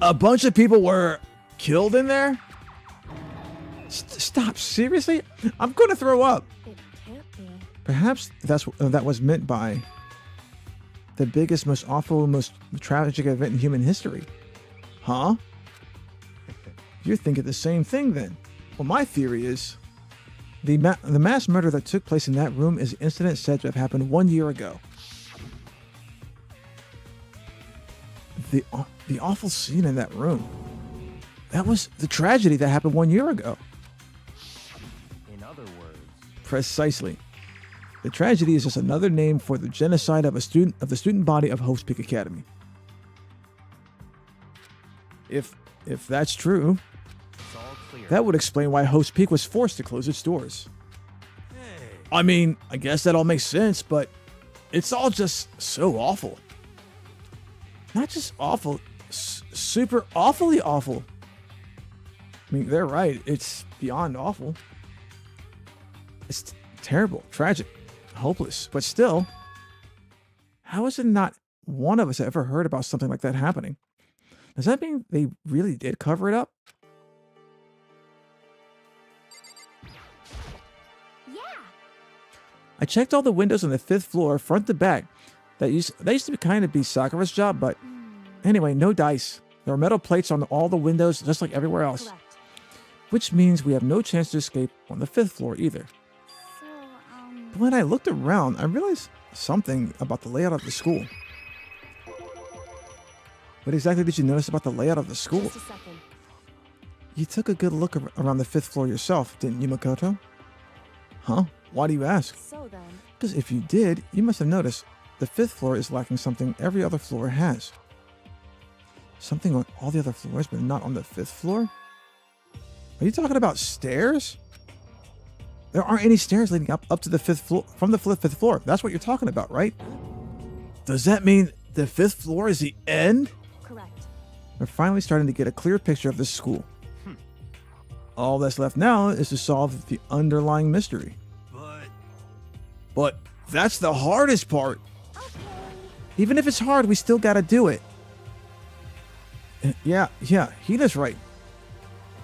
A bunch of people were killed in there? Stop, seriously? I'm going to throw up. It can't be. Perhaps that was meant by the biggest, most awful, most tragic event in human history. Huh? You're thinking the same thing then. Well, my theory is the mass murder that took place in that room is an incident said to have happened 1 year ago. The awful scene in that room. That was the tragedy that happened 1 year ago. in other words, Precisely. The tragedy is just another name for the genocide of the student body of Hope's Peak Academy. If that's true, it's all clear. That would explain why Host Peak was forced to close its doors. Hey. I mean, I guess that all makes sense, but it's all just so awful. Not just awful, super awfully awful. I mean, they're right. It's beyond awful. It's terrible, tragic, hopeless, but still, how is it not one of us ever heard about something like that happening? Does that mean they really did cover it up? Yeah. I checked all the windows on the 5th floor, front to back. That used to kind of be Sakura's job, but anyway, no dice. There are metal plates on all the windows, just like everywhere else. Correct. Which means we have no chance to escape on the 5th floor either. So, But when I looked around, I realized something about the layout of the school. What exactly did you notice about the layout of the school? Just a second. You took a good look around the 5th floor yourself, didn't you, Makoto? Huh? Why do you ask? So then, Because if you did, you must have noticed the 5th floor is lacking something every other floor has. Something on all the other floors, but not on the 5th floor? Are you talking about stairs? There aren't any stairs leading up to the 5th floor, from the 5th floor. That's what you're talking about, right? Does that mean the 5th floor is the end? correct. We're finally starting to get a clear picture of this school. All that's left now is to solve the underlying mystery. But that's the hardest part. okay. Even if it's hard, we still gotta do it. Yeah, Hina's right.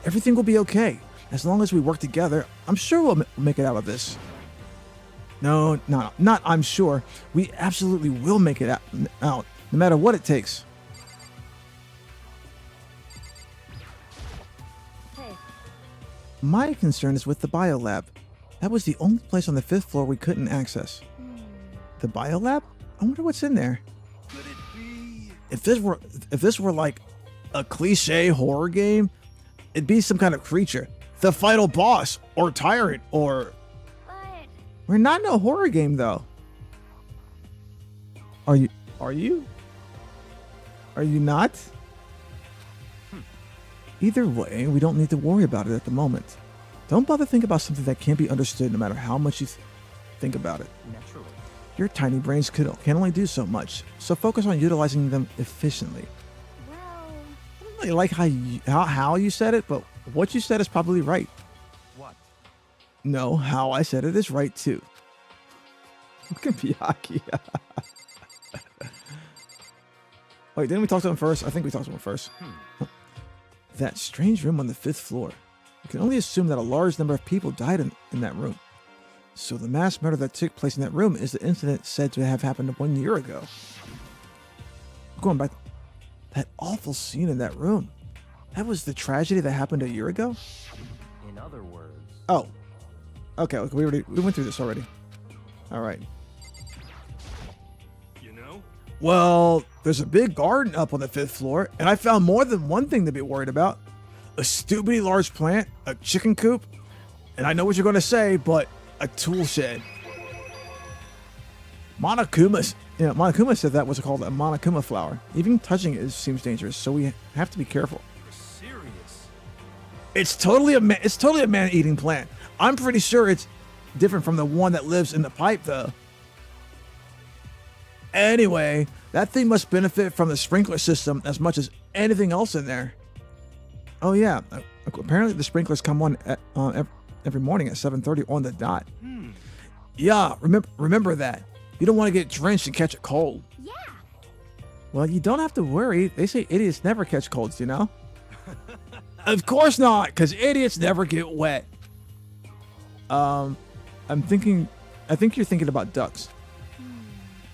Everything will be okay. As long as we work together, I'm sure we'll make it out of this. No, not I'm sure. We absolutely will make it out, no matter what it takes. Hey, My concern is with the biolab. That was the only place on the 5th floor we couldn't access. The biolab? I wonder what's in there. Could it be? If this were like a cliche horror game, it'd be some kind of creature, the final boss, or tyrant, or... But We're not in a horror game, though. Are you? Are you not? Either way, we don't need to worry about it at the moment. Don't bother thinking about something that can't be understood no matter how much you think about it. Naturally. Your tiny brains can only do so much, so focus on utilizing them efficiently. well, I don't really like how you said it, but what you said is probably right. What? No, how I said it is right too. Look at Miyaki. Wait, didn't we talk to him first? I think we talked to him first. That strange room on the 5th floor. You can only assume that a large number of people died in that room. So the mass murder that took place in that room is the incident said to have happened 1 year ago. Going back, that awful scene in that room. That was the tragedy that happened a year ago? In other words. Oh. Okay, we went through this already. All right. You know? Well, there's a big garden up on the 5th floor, and I found more than one thing to be worried about. A stupidly large plant, a chicken coop, and I know what you're going to say, but a tool shed. Monokuma said that was called a Monokuma flower. Even touching it seems dangerous, so we have to be careful. You're serious? It's totally a man-eating plant. I'm pretty sure it's different from the one that lives in the pipe, though. Anyway, that thing must benefit from the sprinkler system as much as anything else in there. Oh yeah, apparently the sprinklers come on every morning at 7:30 on the dot. Yeah, remember that. You don't want to get drenched and catch a cold. yeah. Well, you don't have to worry. They say idiots never catch colds, you know? Of course not, because idiots never get wet. I think you're thinking about ducks.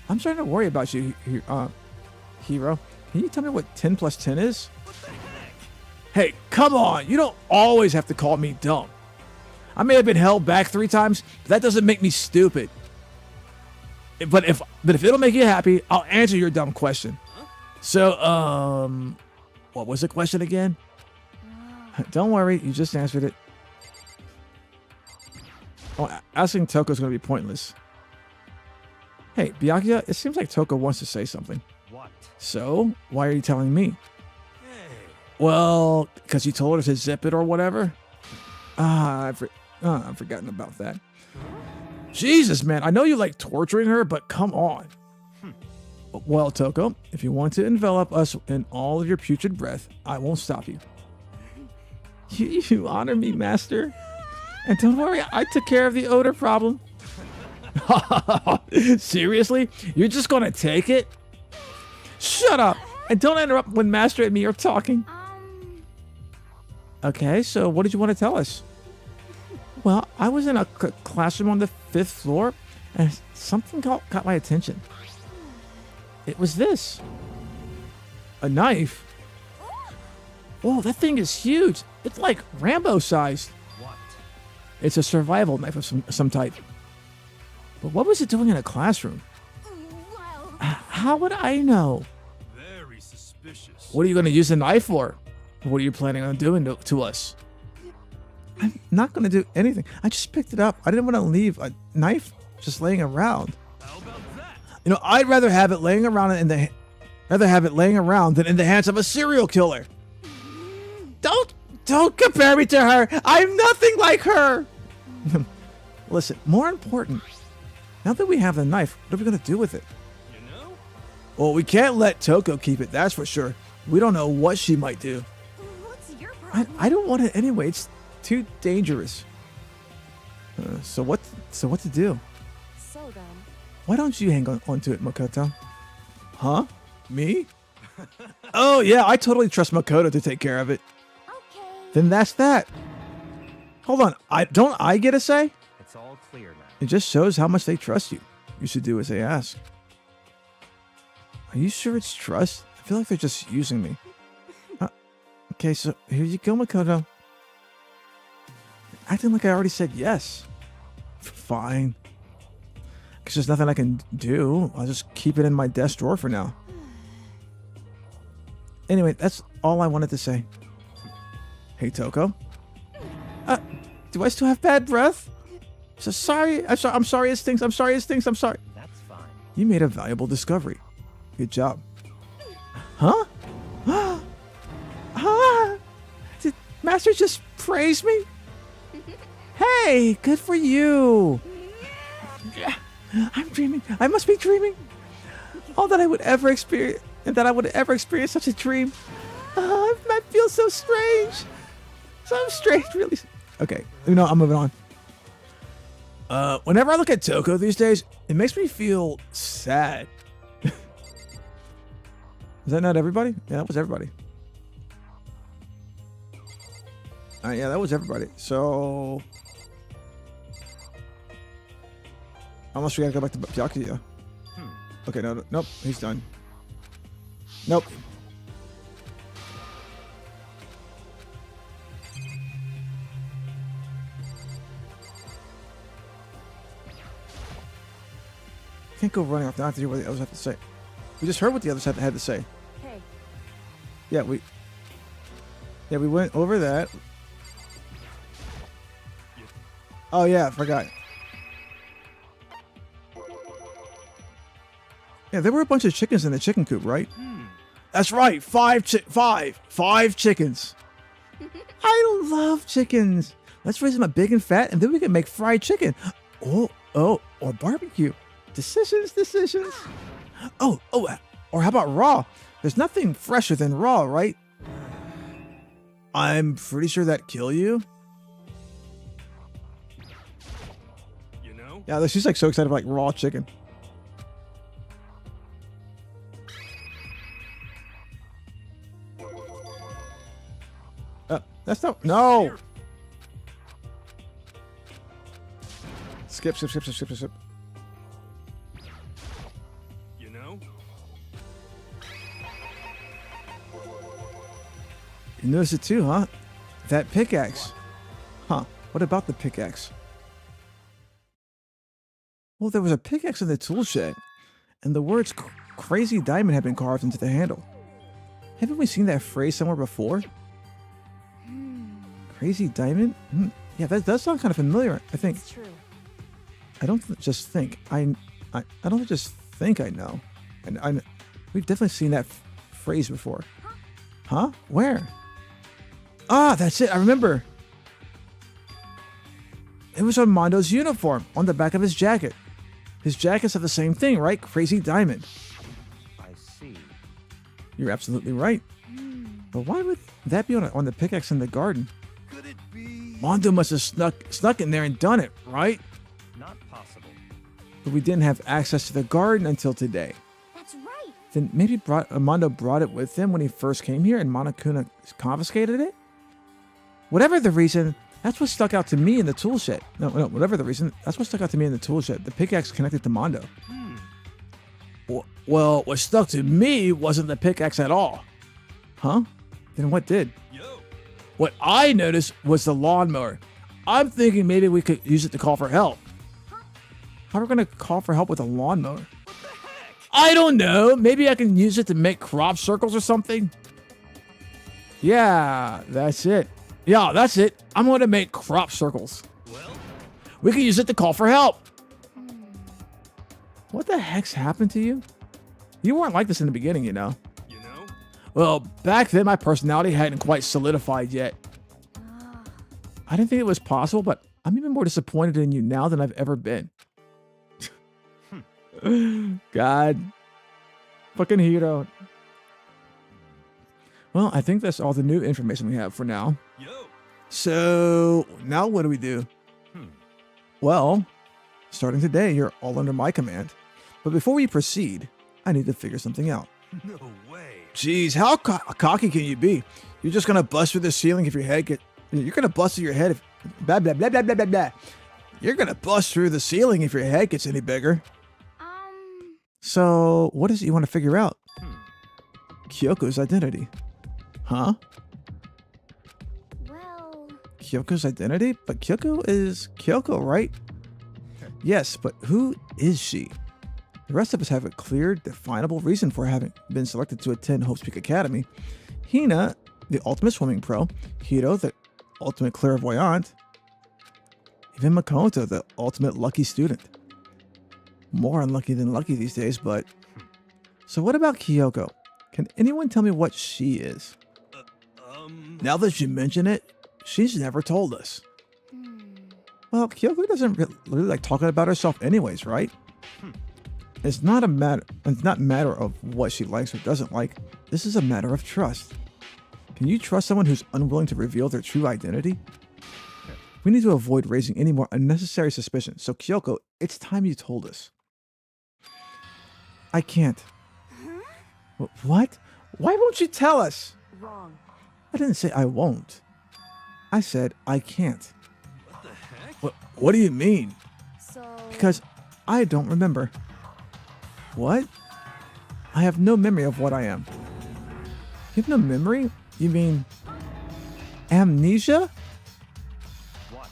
I'm starting to worry about you, Hero. Can you tell me what 10 plus 10 is? Hey, come on. You don't always have to call me dumb. I may have been held back 3 times, but that doesn't make me stupid. But if it'll make you happy, I'll answer your dumb question. So, what was the question again? Don't worry, you just answered it. Oh, asking Toko's going to be pointless. Hey, Byakuya, it seems like Toko wants to say something. What? So, why are you telling me? Hey. Well, because you told her to zip it or whatever? I've forgotten about that. Jesus, man. I know you like torturing her, but come on. Well, Toko, if you want to envelop us in all of your putrid breath, I won't stop you. You honor me, master. And don't worry, I took care of the odor problem. Seriously? You're just gonna take it? Shut up! And don't interrupt when Master and me are talking. Okay, so what did you want to tell us? Well, I was in a classroom on the 5th floor, and something caught my attention. It was this. A knife. Whoa, that thing is huge. It's like Rambo-sized. What? It's a survival knife of some type. But what was it doing in a classroom? Well, How would I know? Very suspicious. What are you going to use the knife for? What are you planning on doing to us? I'm not going to do anything. I just picked it up. I didn't want to leave a knife just laying around. How about that? You know, I'd rather have it laying around than in the hands of a serial killer. Don't compare me to her. I'm nothing like her. Listen, more important. Now that we have the knife, what are we going to do with it? You know? Well, we can't let Toko keep it, that's for sure. We don't know what she might do. what's your problem? I don't want it anyway. It's too dangerous. So what to do? So then, Why don't you hang onto it, Makoto? Huh? Me? Oh, yeah, I totally trust Makoto to take care of it. Okay. Then that's that. Hold on. Don't I get a say? It's all clear now. It just shows how much they trust you. You should do as they ask. Are you sure it's trust? I feel like they're just using me. Okay, so here you go, Makoto. Acting like I already said yes. Fine. Because there's nothing I can do. I'll just keep it in my desk drawer for now. Anyway, that's all I wanted to say. Hey, Toko. Do I still have bad breath? So sorry. I'm sorry it stinks. I'm sorry it stinks. I'm sorry. That's fine. You made a valuable discovery. Good job. Huh? Did Master just praise me? Hey, good for you. I'm dreaming. I must be dreaming. All that I would ever experience, and that I would ever experience such a dream. I feel so strange. So strange, really. Okay, I'm moving on. Whenever I look at Toko these days, it makes me feel sad. Is that not everybody? Yeah, that was everybody. Yeah, that was everybody. So, unless we gotta go back to Byakuya. Okay, nope, he's done. Nope. Can't go running off now to hear what the others have to say. We just heard what the others had to say. hey, Yeah, we went over that. Oh yeah, I forgot. Yeah, there were a bunch of chickens in the chicken coop, right? That's right, five chickens. I love chickens. Let's raise them up big and fat, and then we can make fried chicken. Oh, or barbecue. Decisions. Oh, or how about raw? There's nothing fresher than raw, right? I'm pretty sure that kill you. You know? Yeah, she's like so excited about like raw chicken. That's not no. Skip. You know? You notice it too, huh? That pickaxe. Huh. What about the pickaxe? Well, there was a pickaxe in the tool shed, and the words crazy diamond had been carved into the handle. Haven't we seen that phrase somewhere before? Crazy diamond? Yeah, that does sound kind of familiar, I think. it's true. I don't just think. I don't just think I know. And we've definitely seen that phrase before. Huh? Where? Ah, that's it. I remember. It was Armando's uniform on the back of his jacket. His jackets have the same thing, right? Crazy diamond. I see. You're absolutely right. But why would that be on the pickaxe in the garden? Could it be? Mondo must have snuck in there and done it, right? Not possible. But we didn't have access to the garden until today. That's right. Then maybe Armando brought it with him when he first came here and Monokuna confiscated it? Whatever the reason, that's what stuck out to me in the tool shed. No, whatever the reason, that's what stuck out to me in the tool shed. The pickaxe connected to Mondo. Well, what stuck to me wasn't the pickaxe at all. Huh? Then what did? Yo. What I noticed was the lawnmower. I'm thinking maybe we could use it to call for help. How are we going to call for help with a lawnmower? What the heck? I don't know. Maybe I can use it to make crop circles or something. Yeah, that's it. Yeah, that's it. I'm going to make crop circles. Well, We can use it to call for help. What the heck's happened to you? You weren't like this in the beginning, you know. you know? Well, back then my personality hadn't quite solidified yet. I didn't think it was possible, but I'm even more disappointed in you now than I've ever been. God. Fucking hero. Well, I think that's all the new information we have for now. Yo. So, now what do we do? Well, starting today, you're all under my command. But before we proceed, I need to figure something out. No way. Jeez, how cocky can you be? You're just gonna bust through the ceiling if your head get... You're gonna bust through your head if... Blah, blah, blah, blah, blah, blah, blah. You're gonna bust through the ceiling if your head gets any bigger. So, what is it you want to figure out? Kyoko's identity. Huh? Well, Kyoko's identity? But Kyoko is Kyoko, right? Yes, but who is she? The rest of us have a clear, definable reason for having been selected to attend Hope's Peak Academy. Hina, the ultimate swimming pro. Hiro, the ultimate clairvoyant. Even Makoto, the ultimate lucky student. More unlucky than lucky these days, but... So what about Kyoko? Can anyone tell me what she is? Now that you mention it, she's never told us. Well, Kyoko doesn't really like talking about herself anyways, right? It's not a matter of what she likes or doesn't like. This is a matter of trust. Can you trust someone who's unwilling to reveal their true identity? We need to avoid raising any more unnecessary suspicion. So Kyoko, it's time you told us. I can't. What? Why won't you tell us? Wrong. I didn't say I won't. I said I can't. What the heck? What do you mean? So... Because I don't remember. What? I have no memory of what I am. You have no memory? You mean amnesia? What?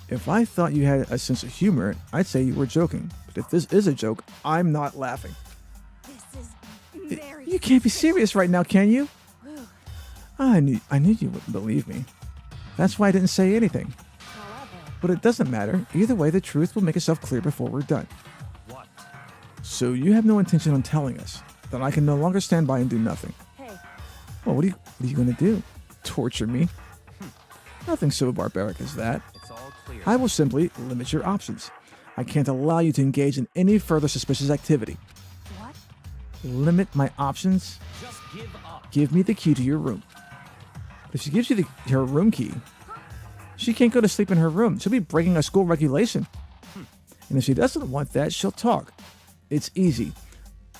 If I thought you had a sense of humor, I'd say you were joking. But if this is a joke, I'm not laughing. this is very... You can't be serious right now, can you? Whew. I knew you wouldn't believe me. That's why I didn't say anything. However, But it doesn't matter. Either way, the truth will make itself clear before we're done. What? So you have no intention on telling us. Then I can no longer stand by and do nothing. hey, Well, what are you going to do? Torture me? Nothing so barbaric as that. It's all clear. I will simply limit your options. I can't allow you to engage in any further suspicious activity. what? Limit my options? Just give up. Give me the key to your room. If she gives you her room key, she can't go to sleep in her room. She'll be breaking a school regulation. And if she doesn't want that, she'll talk. It's easy.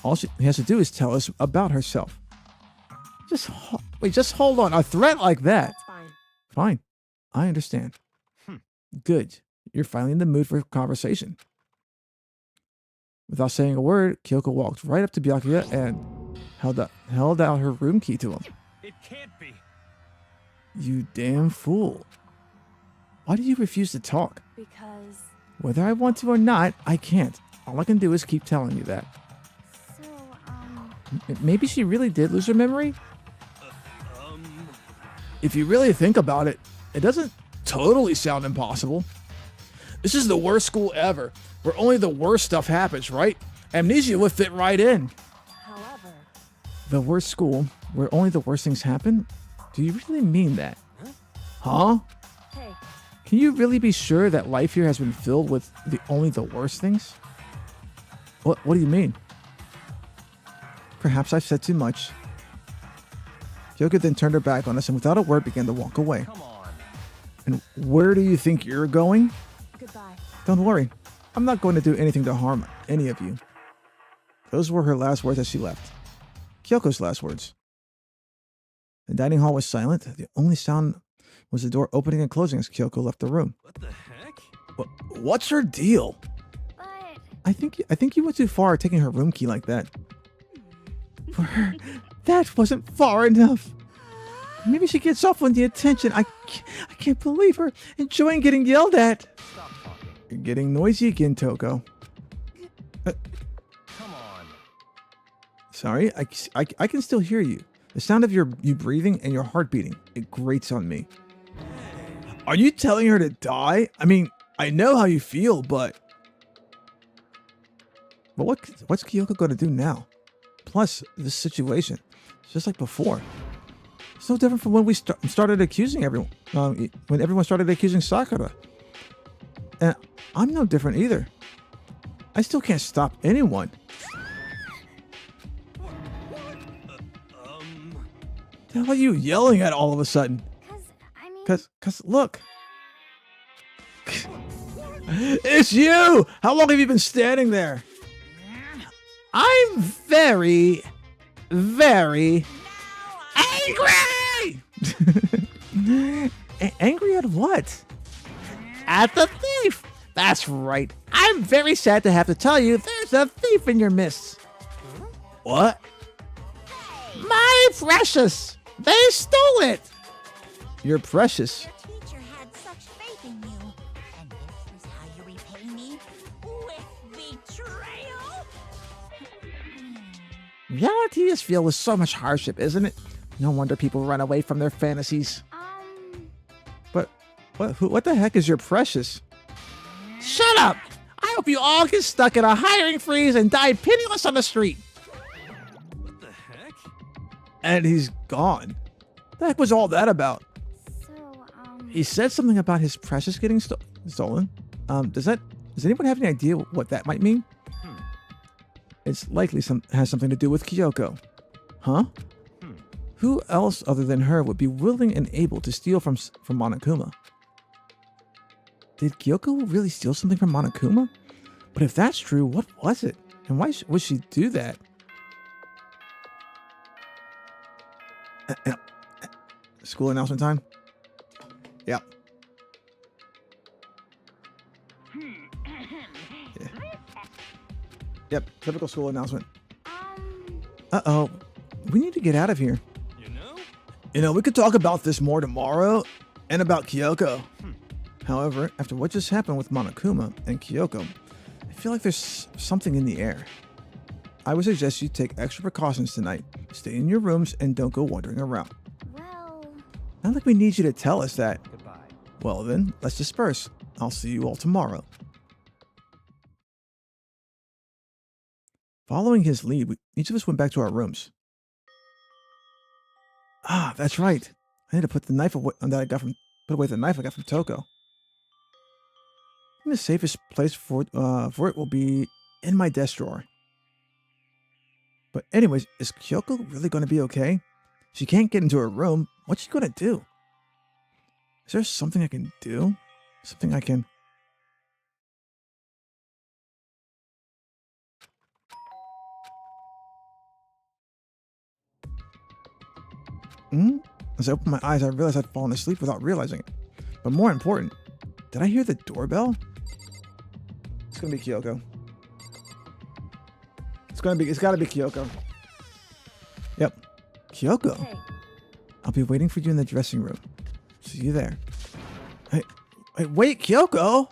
All she has to do is tell us about herself. Just hold on. A threat like that. That's fine. Fine. I understand. Good. You're finally in the mood for conversation. Without saying a word, Kyoko walked right up to Byakuya and held out her room key to him. It can't be. You damn fool. Why do you refuse to talk? Because... Whether I want to or not, I can't. All I can do is keep telling you that. So, Maybe she really did lose her memory? If you really think about it, it doesn't totally sound impossible. This is the worst school ever, where only the worst stuff happens, right? Amnesia would fit right in. However, The worst school, where only the worst things happen? Do you really mean that? Huh? hey, Can you really be sure that life here has been filled with only the worst things? What do you mean? Perhaps I've said too much. Kyoko then turned her back on us and without a word began to walk away. Come on. And where do you think you're going? Goodbye. Don't worry. I'm not going to do anything to harm any of you. Those were her last words as she left. Kyoko's last words. The dining hall was silent. The only sound was the door opening and closing as Kyoko left the room. What the heck? What's her deal? But I think you went too far taking her room key like that. For her, that wasn't far enough. Maybe she gets off on the attention. I can't believe her enjoying getting yelled at. Stop talking. You're getting noisy again, Toko. Come on. Sorry, I can still hear you. The sound of you breathing and your heart beating, it grates on me. Are you telling her to die? I mean, I know how you feel, but what's Kyoko going to do now? Plus, this situation, it's just like before. It's no different from when we started accusing everyone. When everyone started accusing Sakura. And I'm no different either. I still can't stop anyone. The hell are you yelling at all of a sudden? I mean, Cause look. It's you! How long have you been standing there? I'm very, very angry! Angry at what? At the thief! That's right. I'm very sad to have to tell you there's a thief in your midst. What? My precious! They stole it! You're precious. your teacher had such faith in you. And this is how you repay me? With betrayal? Reality is filled with so much hardship, isn't it? No wonder people run away from their fantasies. But what the heck is your precious? Shut up! I hope you all get stuck in a hiring freeze and die penniless on the street. What the heck? And he's gone. The heck was all that about? So, He said something about his precious getting stolen. Does anyone have any idea what that might mean? It's likely has something to do with Kyoko. Huh? Who else other than her would be willing and able to steal from Monokuma? Did Kyoko really steal something from Monokuma? But if that's true, what was it? And why would she do that? School announcement time? Yep. Yeah. Yep, typical school announcement. Uh-oh. We need to get out of here. You know, we could talk about this more tomorrow and about Kyoko. However, after what just happened with Monokuma and Kyoko, I feel like there's something in the air. I would suggest you take extra precautions tonight. Stay in your rooms and don't go wandering around. well, Not like we need you to tell us that. Goodbye. Well then, let's disperse. I'll see you all tomorrow. Following his lead, each of us went back to our rooms. Ah, that's right. I need to put the knife away put away the knife I got from Toko. I think the safest place for it will be in my desk drawer. But anyways, is Kyoko really going to be okay? She can't get into her room. What's she going to do? Is there something I can do? Something I can... As I opened my eyes, I realized I'd fallen asleep without realizing it. But more important, did I hear the doorbell? It's gonna be Kyoko. It's gotta be Kyoko. Yep. Kyoko. Hey, I'll be waiting for you in the dressing room. See you there. Hey, wait, Kyoko!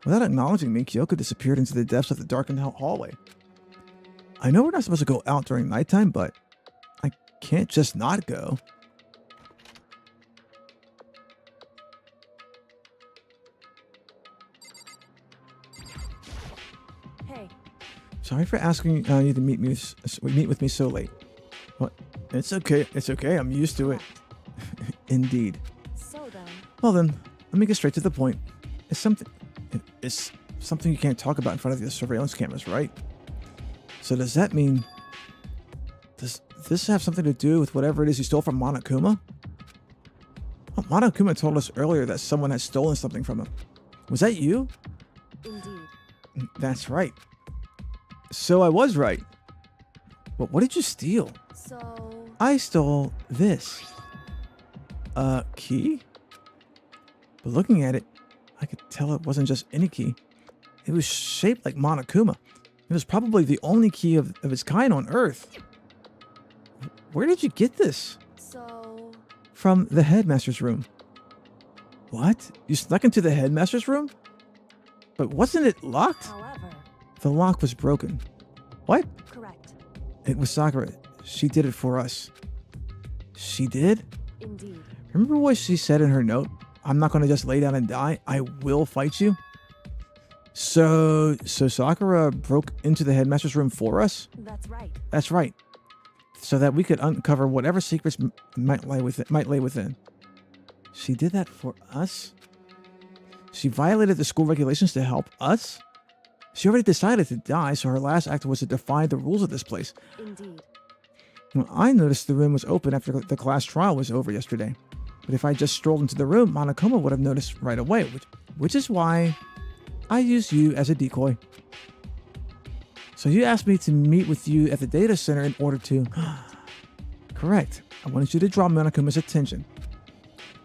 Without acknowledging me, Kyoko disappeared into the depths of the darkened hallway. I know we're not supposed to go out during nighttime, but I can't just not go. hey, Sorry for asking you to meet with me so late. What? It's okay. It's okay. I'm used to it. Indeed. so then, Well then, let me get straight to the point. It's something you can't talk about in front of the surveillance cameras, right? So does that mean, does this have something to do with whatever it is you stole from Monokuma? Well, Monokuma told us earlier that someone had stolen something from him. Was that you? Indeed. That's right. So I was right. But what did you steal? So, I stole this. A key? But looking at it, I could tell it wasn't just any key. It was shaped like Monokuma. It was probably the only key of its kind on Earth. Where did you get this? so, From the headmaster's room. What? You snuck into the headmaster's room? But wasn't it locked? however, The lock was broken. What? correct. It was Sakura. She did it for us. She did? Indeed. Remember what she said in her note? I'm not going to just lay down and die. I will fight you. So Sakura broke into the headmaster's room for us? That's right. That's right. So that we could uncover whatever secrets might lay within. She did that for us? She violated the school regulations to help us? She already decided to die, so her last act was to defy the rules of this place. Indeed. Well, I noticed the room was open after the class trial was over yesterday. But if I just strolled into the room, Monokuma would have noticed right away, which is why I used you as a decoy. So you asked me to meet with you at the data center in order to... Correct. I wanted you to draw Monokuma's attention.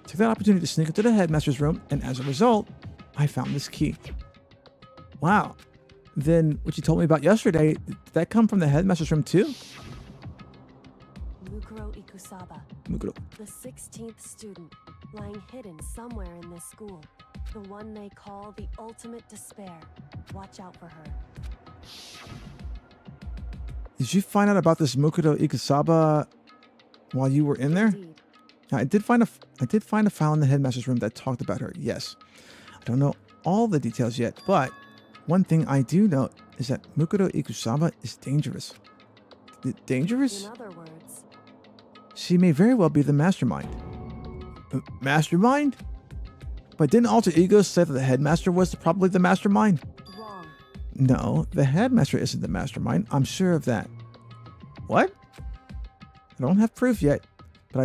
Took that opportunity to sneak into the headmaster's room, and as a result, I found this key. Wow. Then what you told me about yesterday, did that come from the headmaster's room too? Mukuro Ikusaba, Mukuro. the 16th student, lying hidden somewhere in this school. The one they call the ultimate despair. Watch out for her. Did you find out about this Mukuro Ikusaba while you were in there? Indeed. I did find a file in the headmaster's room that talked about her. Yes. I don't know all the details yet, but one thing I do know is that Mukuro Ikusaba is dangerous. Dangerous? In other words, She may very well be the mastermind. Mastermind? But didn't Alter Ego say that the headmaster was probably the mastermind? wrong. No, the headmaster isn't the mastermind. I'm sure of that. What? I don't have proof yet, but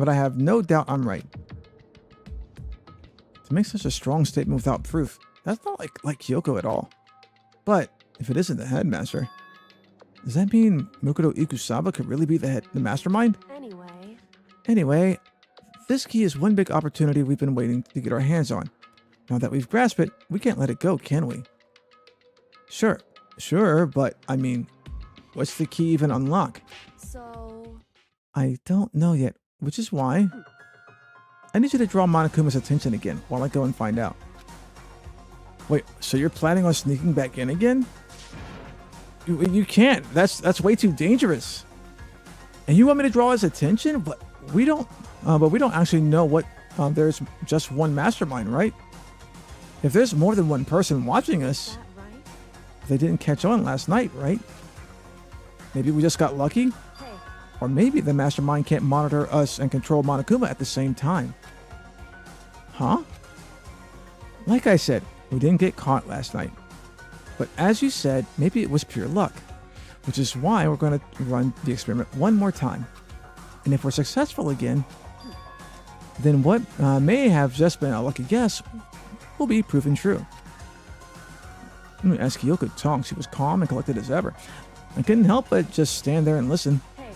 I have no doubt I'm right. To make such a strong statement without proof, that's not like Kyoko at all. But if it isn't the headmaster, does that mean Mukuro Ikusaba could really be the mastermind? Anyway, this key is one big opportunity we've been waiting to get our hands on. Now that we've grasped it, we can't let it go, can we? Sure, but I mean, what's the key even unlock? So, I don't know yet, which is why I need you to draw Monokuma's attention again while I go and find out. Wait, so you're planning on sneaking back in again? You can't. That's way too dangerous. And you want me to draw his attention? But we don't actually know what. There's just one mastermind, right? If there's more than one person watching us, that right? they didn't catch on last night, right? Maybe we just got lucky, Hey, or maybe the mastermind can't monitor us and control Monokuma at the same time. Huh? Like I said, we didn't get caught last night. But as you said, maybe it was pure luck, which is why we're going to run the experiment one more time. And if we're successful again, then what may have just been a lucky guess will be proven true. As Kyoko talked, she was calm and collected as ever. I couldn't help but just stand there and listen. hey,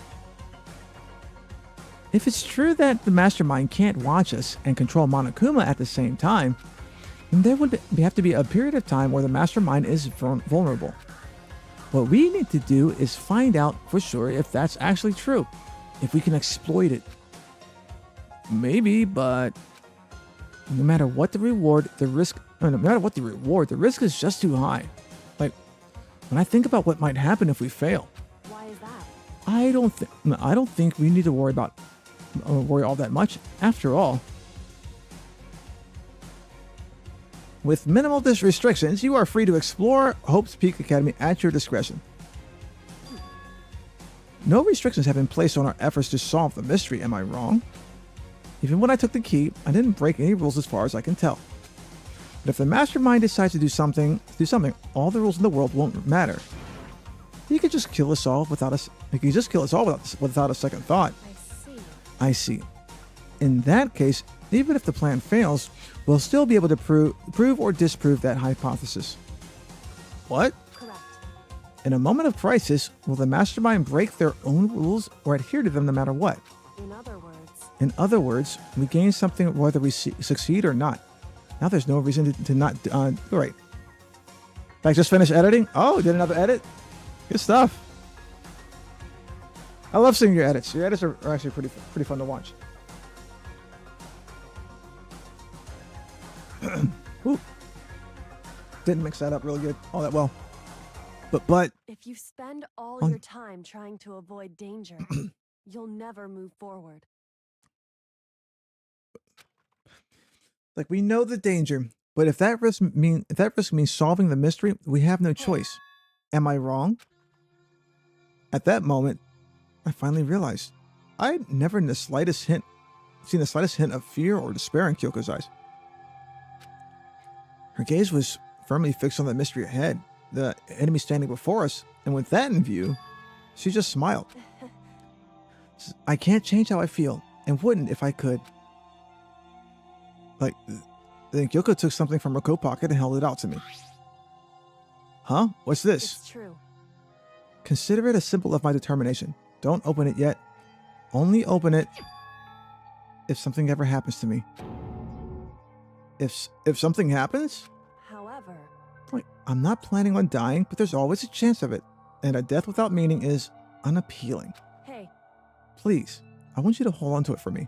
If it's true that the mastermind can't watch us and control Monokuma at the same time, then there would have to be a period of time where the mastermind is vulnerable. What we need to do is find out for sure if that's actually true, if we can exploit it. Maybe, but no matter what the reward, the risk is just too high. Like, when I think about what might happen if we fail, why is that? I don't think we need to worry all that much. After all, with minimal restrictions, you are free to explore Hope's Peak Academy at your discretion. No restrictions have been placed on our efforts to solve the mystery, am I wrong? Even when I took the key, I didn't break any rules as far as I can tell. But if the mastermind decides to do something, all the rules in the world won't matter. He could just kill us all without us. He could just kill us all without a second thought. I see. In that case, even if the plan fails, we'll still be able to prove or disprove that hypothesis. What? Correct. In a moment of crisis, will the mastermind break their own rules or adhere to them no matter what? In other words, we gain something whether we succeed or not. Now there's no reason to not. All right. I just finished editing. Oh, did another edit. Good stuff. I love seeing your edits. Your edits are actually pretty fun to watch. Ooh. Didn't mix that up really good, all that well. But if you spend all your time trying to avoid danger, you'll never move forward. Like, we know the danger, but if that risk means solving the mystery, we have no choice. Am I wrong? At that moment, I finally realized I'd never seen the slightest hint of fear or despair in Kyoko's eyes. Her gaze was firmly fixed on the mystery ahead, the enemy standing before us, and with that in view, she just smiled. I can't change how I feel, and wouldn't if I could. Like, then Kyoko took something from her coat pocket and held it out to me. Huh? What's this? It's true. Consider it a symbol of my determination. Don't open it yet. Only open it if something ever happens to me. If something happens? However, Like, I'm not planning on dying, but there's always a chance of it. And a death without meaning is unappealing. hey, Please, I want you to hold on to it for me.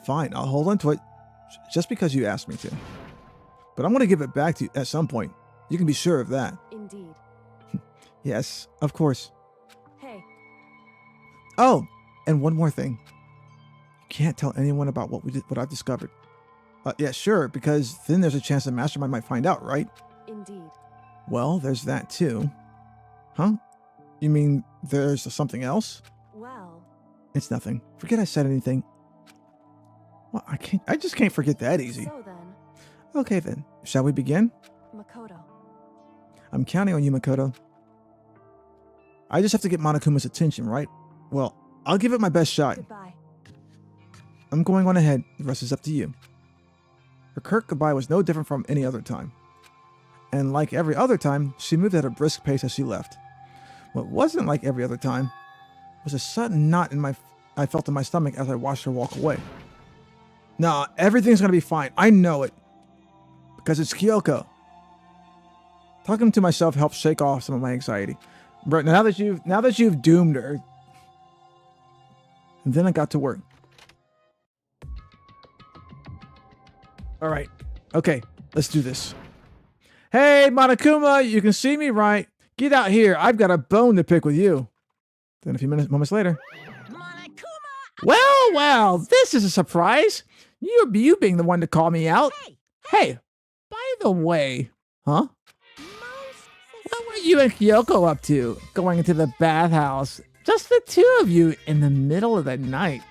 Fine, I'll hold on to it just because you asked me to. But I'm going to give it back to you at some point. You can be sure of that. indeed. Yes, of course. Hey, Oh, and one more thing. You can't tell anyone about what I've discovered. Yeah, sure, because then there's a chance the mastermind might find out, right? indeed. Well, there's that too. Huh? You mean there's something else? Well, It's nothing. Forget I said anything. Well, I just can't forget that easy. so then, Okay then, shall we begin? Makoto. I'm counting on you, Makoto. I just have to get Monokuma's attention, right? Well, I'll give it my best shot. Goodbye. I'm going on ahead. The rest is up to you. Her curt goodbye was no different from any other time. And like every other time, she moved at a brisk pace as she left. What wasn't like every other time was a sudden knot I felt in my stomach as I watched her walk away. Nah, everything's gonna be fine. I know it. Because it's Kyoko. Talking to myself helps shake off some of my anxiety. But now that you've doomed her. And then I got to work. All right. Okay, let's do this. Hey, Monokuma, you can see me, right? Get out here. I've got a bone to pick with you. Then a few moments later. Monokuma! Well, this is a surprise. You being the one to call me out. Hey, by the way, huh? What were you and Kyoko up to, going into the bathhouse? Just the two of you in the middle of the night.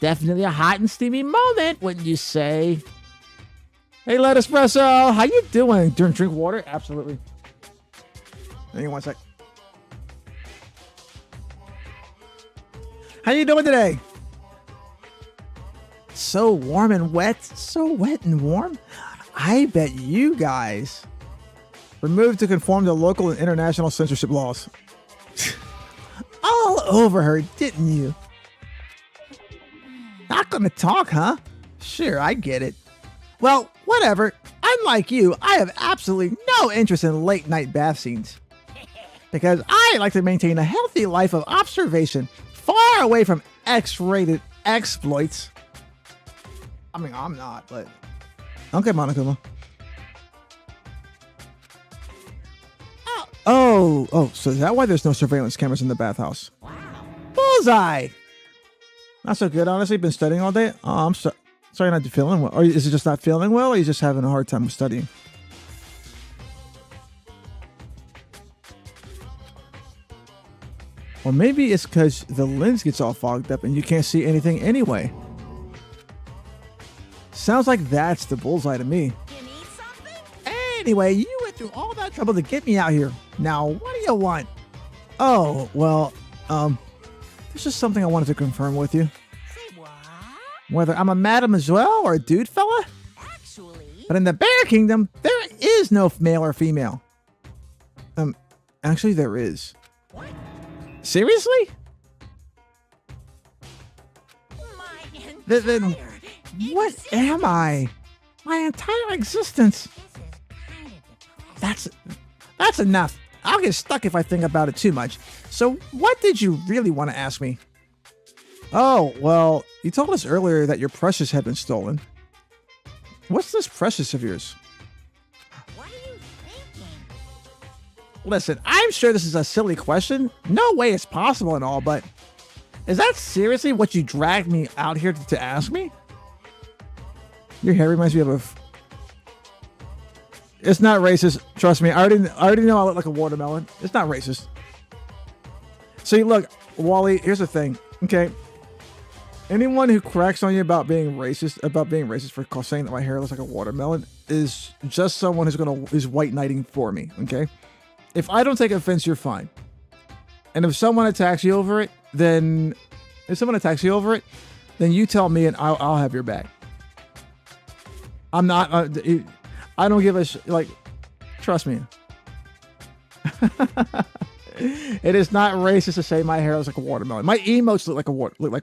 Definitely a hot and steamy moment, wouldn't you say? Hey, Let Espresso, how you doing? Drink water? Absolutely. Hang on one sec. How you doing today? So warm and wet. So wet and warm. I bet you guys were moved to conform to local and international censorship laws. All over her, didn't you? Not gonna talk, huh? Sure, I get it. Well, whatever. Unlike you, I have absolutely no interest in late night bath scenes. Because I like to maintain a healthy life of observation, far away from X-rated exploits. I mean, I'm not, but... Okay, Monokuma. Oh, so is that why there's no surveillance cameras in the bathhouse? Wow. Bullseye! Not so good, honestly. Been studying all day. Oh, I'm sorry not feeling well. Or is it just not feeling well, or are you just having a hard time with studying? Or maybe it's because the lens gets all fogged up and you can't see anything anyway. Sounds like that's the bullseye to me. You need something? Anyway, you went through all that trouble to get me out here. Now, what do you want? Oh, well, there's just something I wanted to confirm with you. Say what? Whether I'm a madam as well or a dude fella. Actually, But in the Bear Kingdom, there is no male or female. Actually, there is. what? Seriously? My Then entire what am I? My entire existence. This is kind of depressing. That's enough. I'll get stuck if I think about it too much. So what did you really want to ask me? Oh, well, you told us earlier that your precious had been stolen. What's this precious of yours? What are you thinking? Listen, I'm sure this is a silly question. No way it's possible and all, but is that seriously what you dragged me out here to ask me? Your hair reminds me of a... It's not racist. Trust me. I already know I look like a watermelon. It's not racist. See, look, Wally, here's the thing. Okay. Anyone who cracks on you about being racist for saying that my hair looks like a watermelon is just someone who's white knighting for me. Okay. If I don't take offense, you're fine. And if someone attacks you over it, then you tell me and I'll have your back. I'm not, I don't give a like, trust me. It is not racist to say my hair looks like a watermelon. My emotes look like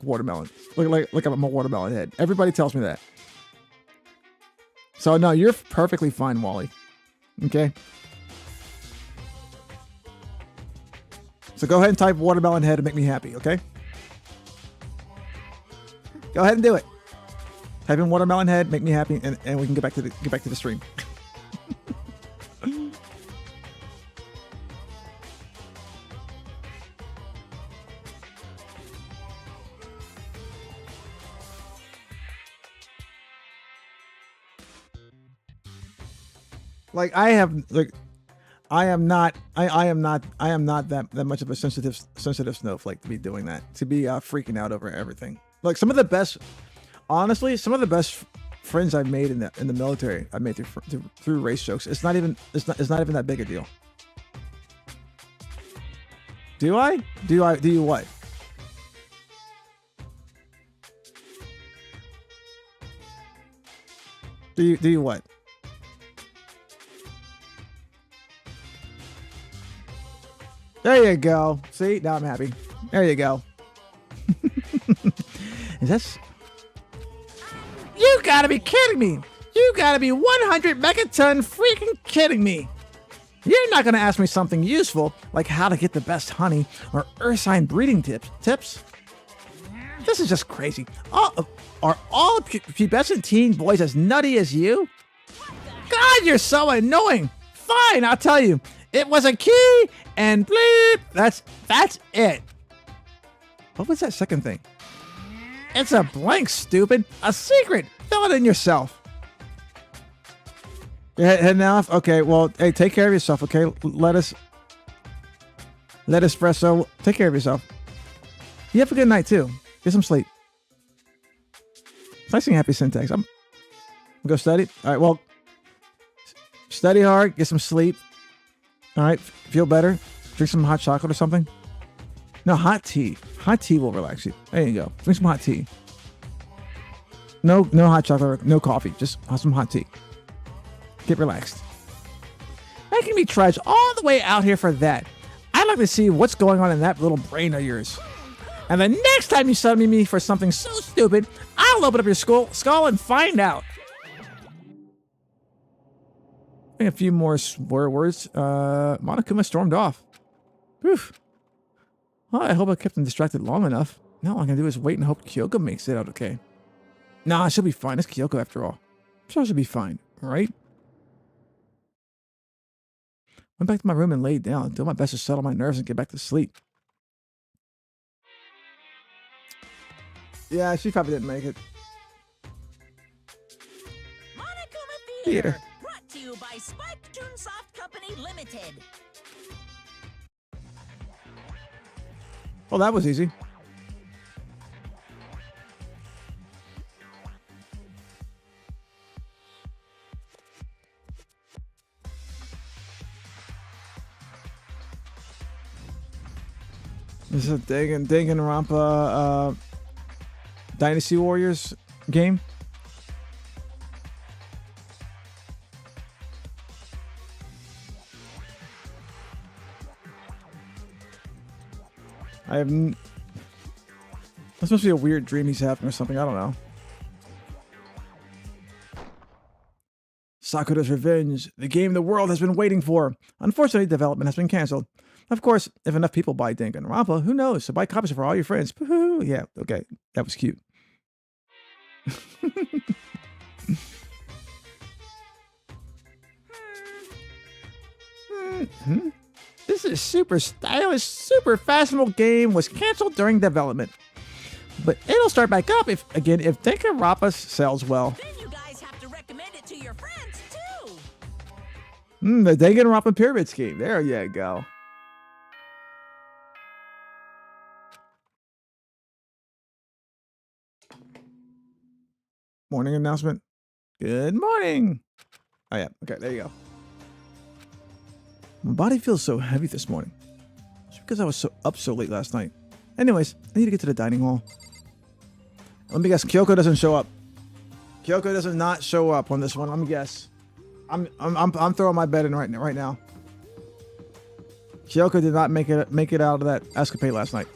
watermelon. Look like I'm a watermelon head. Everybody tells me that. So no, you're perfectly fine, Wally. Okay. So go ahead and type watermelon head and make me happy, okay? Go ahead and do it. Type in watermelon head, make me happy, and we can get back to the stream. Like I am not that much of a sensitive snowflake to be doing that, to be freaking out over everything. Like some of the best friends I've made in the military, I made through race jokes. It's not even that big a deal. Do you what? Do you what? There you go. See, now I'm happy. There you go. Is this? You gotta be kidding me. You gotta be 100 megaton freaking kidding me. You're not gonna ask me something useful like how to get the best honey or ursine breeding tips. This is just crazy. Are all pubescent teen boys as nutty as you? God, you're so annoying. Fine, I'll tell you. It was a key and bleep. That's it. What was that second thing? It's a blank, stupid. A secret. Fill it in yourself. You're heading off? Okay, well, hey, take care of yourself, okay? Let espresso. Take care of yourself. You have a good night, too. Get some sleep. Nice and happy syntax. I'm go study. All right, well, study hard. Get some sleep. All right, feel better. Drink some hot chocolate or something. No, hot tea. Hot tea will relax you. There you go. Drink some hot tea. No hot chocolate, no coffee. Just some hot tea. Get relaxed. Making me trudge all the way out here for that. I'd like to see what's going on in that little brain of yours. And the next time you summon me for something so stupid, I'll open up your skull and find out. A few more swear words. Monokuma stormed off. Whew. Well, I hope I kept him distracted long enough. Now all I can do is wait and hope Kyoko makes it out okay. Nah, she'll be fine. It's Kyoko after all. I'm sure she'll be fine, right? Went back to my room and laid down, doing my best to settle my nerves and get back to sleep. Yeah, she probably didn't make it. Monokuma Theater. Brought to you by Spike Toonsoft Company Limited. Well, that was easy. This is a Danganronpa Dynasty Warriors game. That's supposed to be a weird dream he's having or something. I don't know. Sakura's Revenge, the game the world has been waiting for. Unfortunately, development has been canceled. Of course, if enough people buy Danganronpa, who knows? So buy copies for all your friends. Woo-hoo. Yeah, okay. That was cute. This is super stylish, super fashionable game was canceled during development. But it'll start back up if Danganronpa sells well. Then you guys have to recommend it to your friends, too. The Danganronpa Pyramid Scheme. There you go. Morning announcement. Good morning. Oh, yeah. Okay, there you go. My body feels so heavy this morning. It's because I was up so late last night. Anyways, I need to get to the dining hall. Let me guess. Kyoko doesn't show up. Kyoko does not show up on this one. Let me guess. I'm throwing my bet in right now. Kyoko did not make it out of that escapade last night.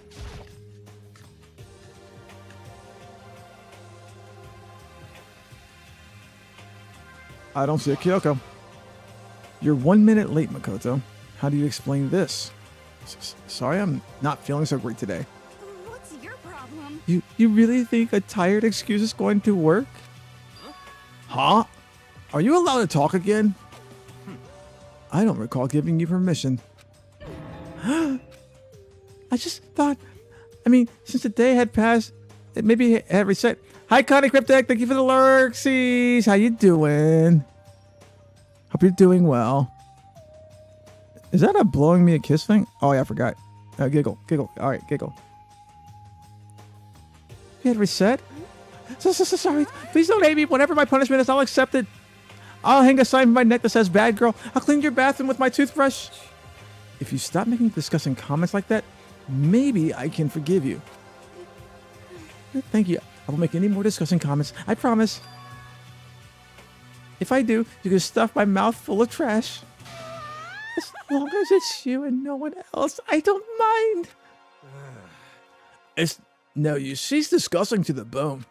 I don't see a Kyoko. You're 1 minute late, Makoto. How do you explain this? Sorry, I'm not feeling so great today. What's your problem? You really think a tired excuse is going to work? Huh? Are you allowed to talk again? I don't recall giving you permission. I just thought, since the day had passed, it maybe had reset. Hi, Connie Cryptic. Thank you for the lurksies. How you doing? Hope you're doing well. Is that a blowing me a kiss thing? Oh, yeah, I forgot. Giggle. All right, giggle. You had reset? Sorry. Please don't hate me. Whatever my punishment is, I'll accept it. I'll hang a sign on my neck that says bad girl. I'll clean your bathroom with my toothbrush. If you stop making disgusting comments like that, maybe I can forgive you. Thank you. I won't make any more disgusting comments. I promise. If I do, you can stuff my mouth full of trash. As long as it's you and no one else, I don't mind. It's no use. She's disgusting to the bone.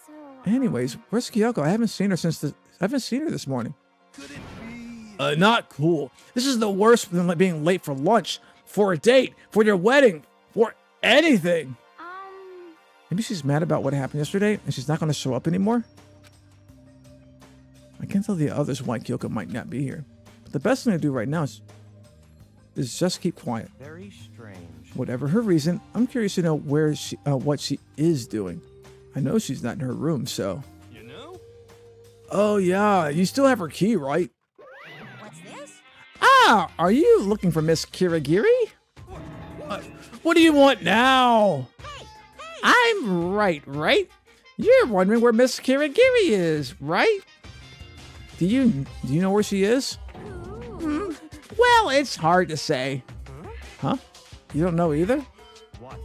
So, Anyways, where's Kyoko? I haven't seen her this morning. Not cool. This is the worst than being late for lunch, for a date, for your wedding, for anything. Maybe she's mad about what happened yesterday and she's not going to show up anymore. I can't tell the others why Kyoko might not be here. But the best thing to do right now is just keep quiet. Very strange. Whatever her reason, I'm curious to know what she is doing. I know she's not in her room, so. You know? Oh yeah, you still have her key, right? what's this? Ah, are you looking for Miss Kirigiri? What do you want now? Hey! I'm right? You're wondering where Miss Kirigiri is, right? Do you know where she is? Ooh. Well, it's hard to say. Huh? You don't know either? What?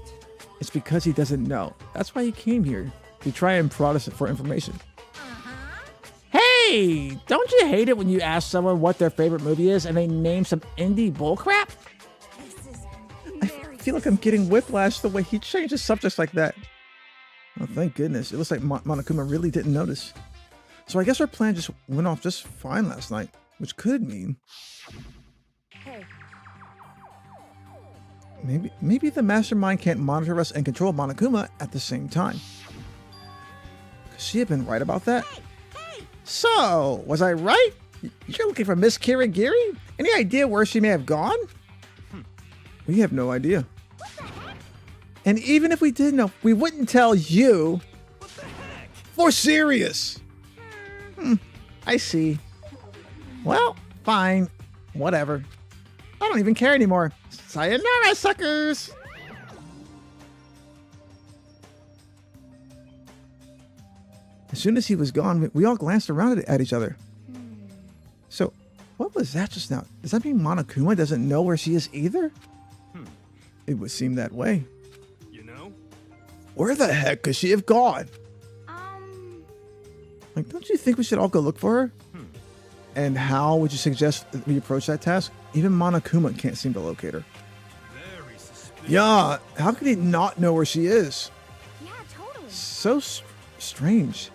It's because he doesn't know. That's why he came here, to try and prod us for information. Hey, don't you hate it when you ask someone what their favorite movie is and they name some indie bullcrap? This is I very feel like I'm getting whiplash the way he changes subjects like that. Oh, thank goodness. It looks like Monokuma really didn't notice. So I guess our plan just went off just fine last night, which could mean Hey, maybe the mastermind can't monitor us and control Monokuma at the same time. Could she have been right about that? Hey! So, was I right? You're looking for Miss Kirigiri? Any idea where she may have gone? We have no idea. And even if we did know, we wouldn't tell you. What the heck? For serious. I see. Well, fine. Whatever. I don't even care anymore. Sayonara, suckers! As soon as he was gone, we all glanced around at each other. So, what was that just now? Does that mean Monokuma doesn't know where she is either? It would seem that way. You know? Where the heck could she have gone? Like, don't you think we should all go look for her? And how would you suggest that we approach that task? Even Monokuma can't seem to locate her. Very suspicious. Yeah, how could he not know where she is? Yeah, totally. So strange.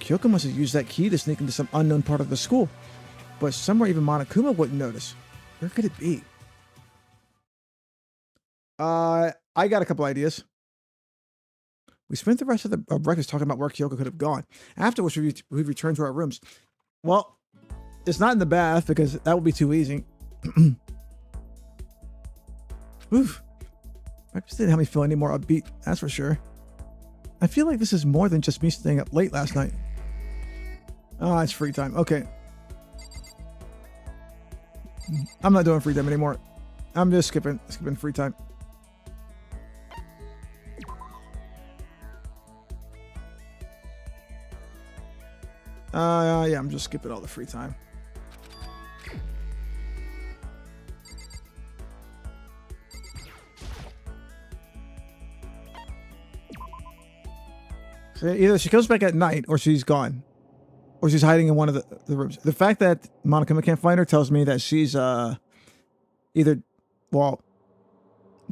Kyoko must have used that key to sneak into some unknown part of the school. But somewhere even Monokuma wouldn't notice. Where could it be? I got a couple ideas. We spent the rest of the breakfast talking about where Kyoko could have gone. Afterwards, we returned to our rooms. Well, it's not in the bath because that would be too easy. Oof. Breakfast didn't have me feel any more upbeat, that's for sure. I feel like this is more than just me staying up late last night. Oh, it's free time. Okay. I'm not doing free time anymore. I'm just skipping free time. Yeah, I'm just skipping all the free time. So either she comes back at night or she's gone. Or she's hiding in one of the rooms. The fact that Monokuma can't find her tells me that she's either, well,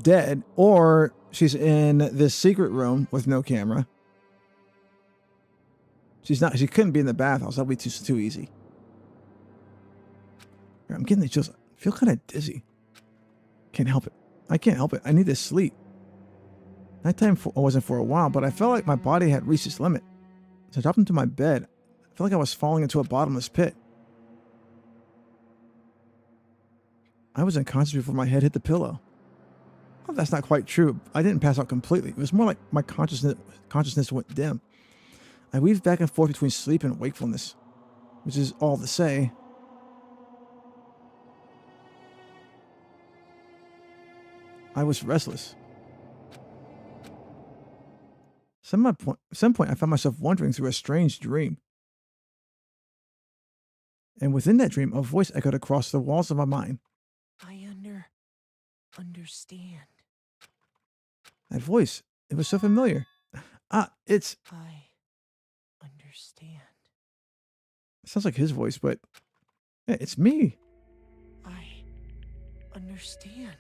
dead or she's in this secret room with no camera. She couldn't be in the bathhouse. That would be too easy. I'm getting the chills. I feel kind of dizzy. Can't help it. I can't help it. I need to sleep. Nighttime wasn't for a while, but I felt like my body had reached its limit. So I dropped into my bed. I felt like I was falling into a bottomless pit. I was unconscious before my head hit the pillow. Well, that's not quite true. I didn't pass out completely. It was more like my consciousness went dim. I weaved back and forth between sleep and wakefulness, which is all to say, I was restless. At some point, I found myself wandering through a strange dream. And within that dream, a voice echoed across the walls of my mind. I understand. That voice, it was so familiar. It's... I understand. It sounds like his voice, but yeah, it's me. I understand.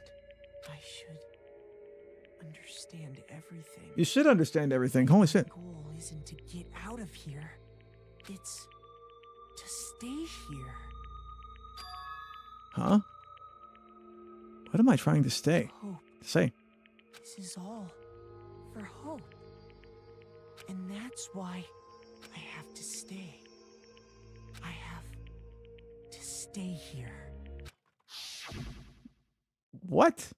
I should understand everything. You should understand everything. Holy shit. The goal isn't to get out of here. It's to stay here. Huh? What am I trying to say? Hope. This is all for hope. And that's why I have to stay. I have to stay here. What?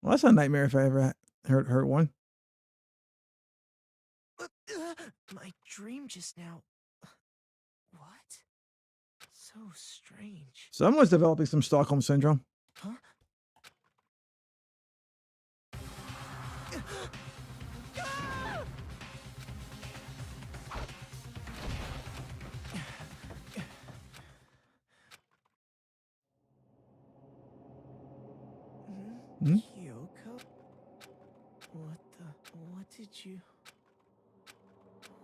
Well, that's a nightmare if I ever heard one. My dream just now. What? So strange. Someone's developing some Stockholm Syndrome. Huh? Hmm? Kyoko?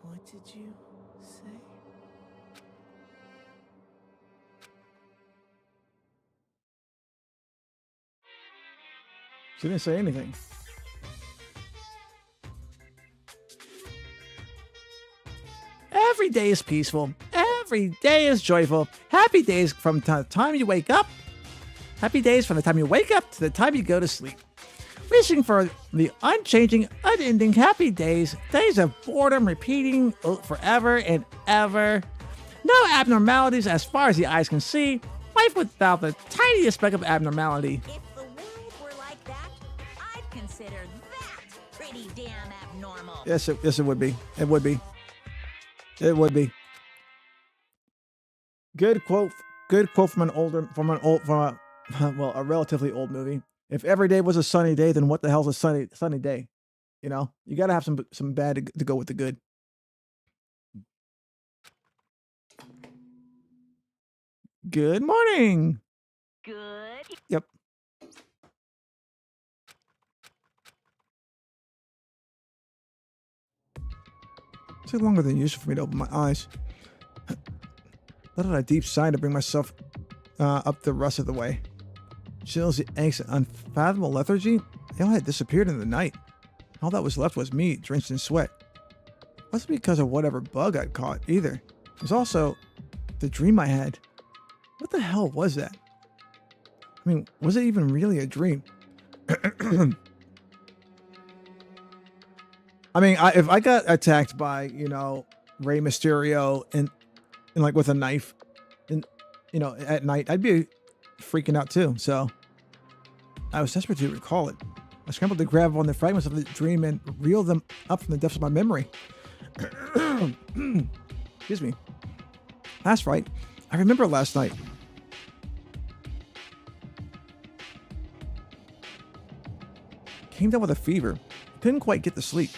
What did you say? She didn't say anything. Every day is peaceful. Every day is joyful. Happy days from the time you wake up. Happy days from the time you wake up to the time you go to sleep. Wishing for the unchanging, unending happy days. Days of boredom repeating forever and ever. No abnormalities as far as the eyes can see. Life without the tiniest speck of abnormality. If the world were like that, I'd consider that pretty damn abnormal. Yes, it would be. It would be. It would be. Good quote from a relatively old movie. If every day was a sunny day, then what the hell's a sunny day? You know, you got to have some bad to go with the good. Good morning. good. Yep. It took longer than usual for me to open my eyes. Let out a deep sigh to bring myself up the rest of the way. Chills, the angst, and unfathomable lethargy, they all had disappeared in the night. All that was left was me, drenched in sweat. It wasn't because of whatever bug I'd caught, either. It was also the dream I had. What the hell was that? I mean, was it even really a dream? I mean, if I got attacked by, you know, Rey Mysterio and like with a knife, and you know, at night, I'd be freaking out too. So I was desperate to recall it. I scrambled to grab on the fragments of the dream and reel them up from the depths of my memory. Excuse me. That's right. I remember last night. Came down with a fever. Couldn't quite get to sleep.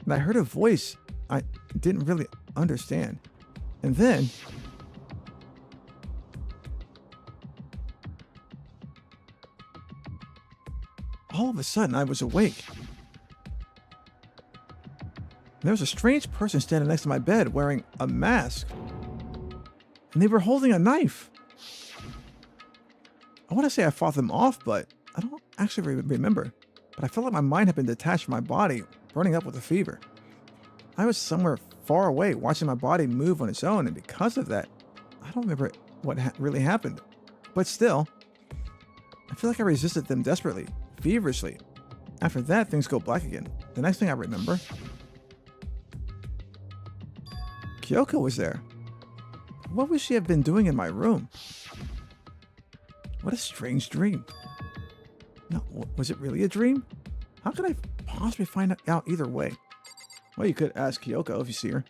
And I heard a voice I didn't really understand. And then all of a sudden I was awake. There was a strange person standing next to my bed wearing a mask. And they were holding a knife. I want to say I fought them off, but I don't actually remember. But I felt like my mind had been detached from my body, burning up with a fever. I was somewhere far away, watching my body move on its own, and because of that, I don't remember what really happened. But still, I feel like I resisted them desperately, feverishly. After that, things go black again. The next thing I remember, Kyoko was there. What would she have been doing in my room? What a strange dream. No, was it really a dream? How could I possibly find out either way? Well, you could ask Kyoko if you see her.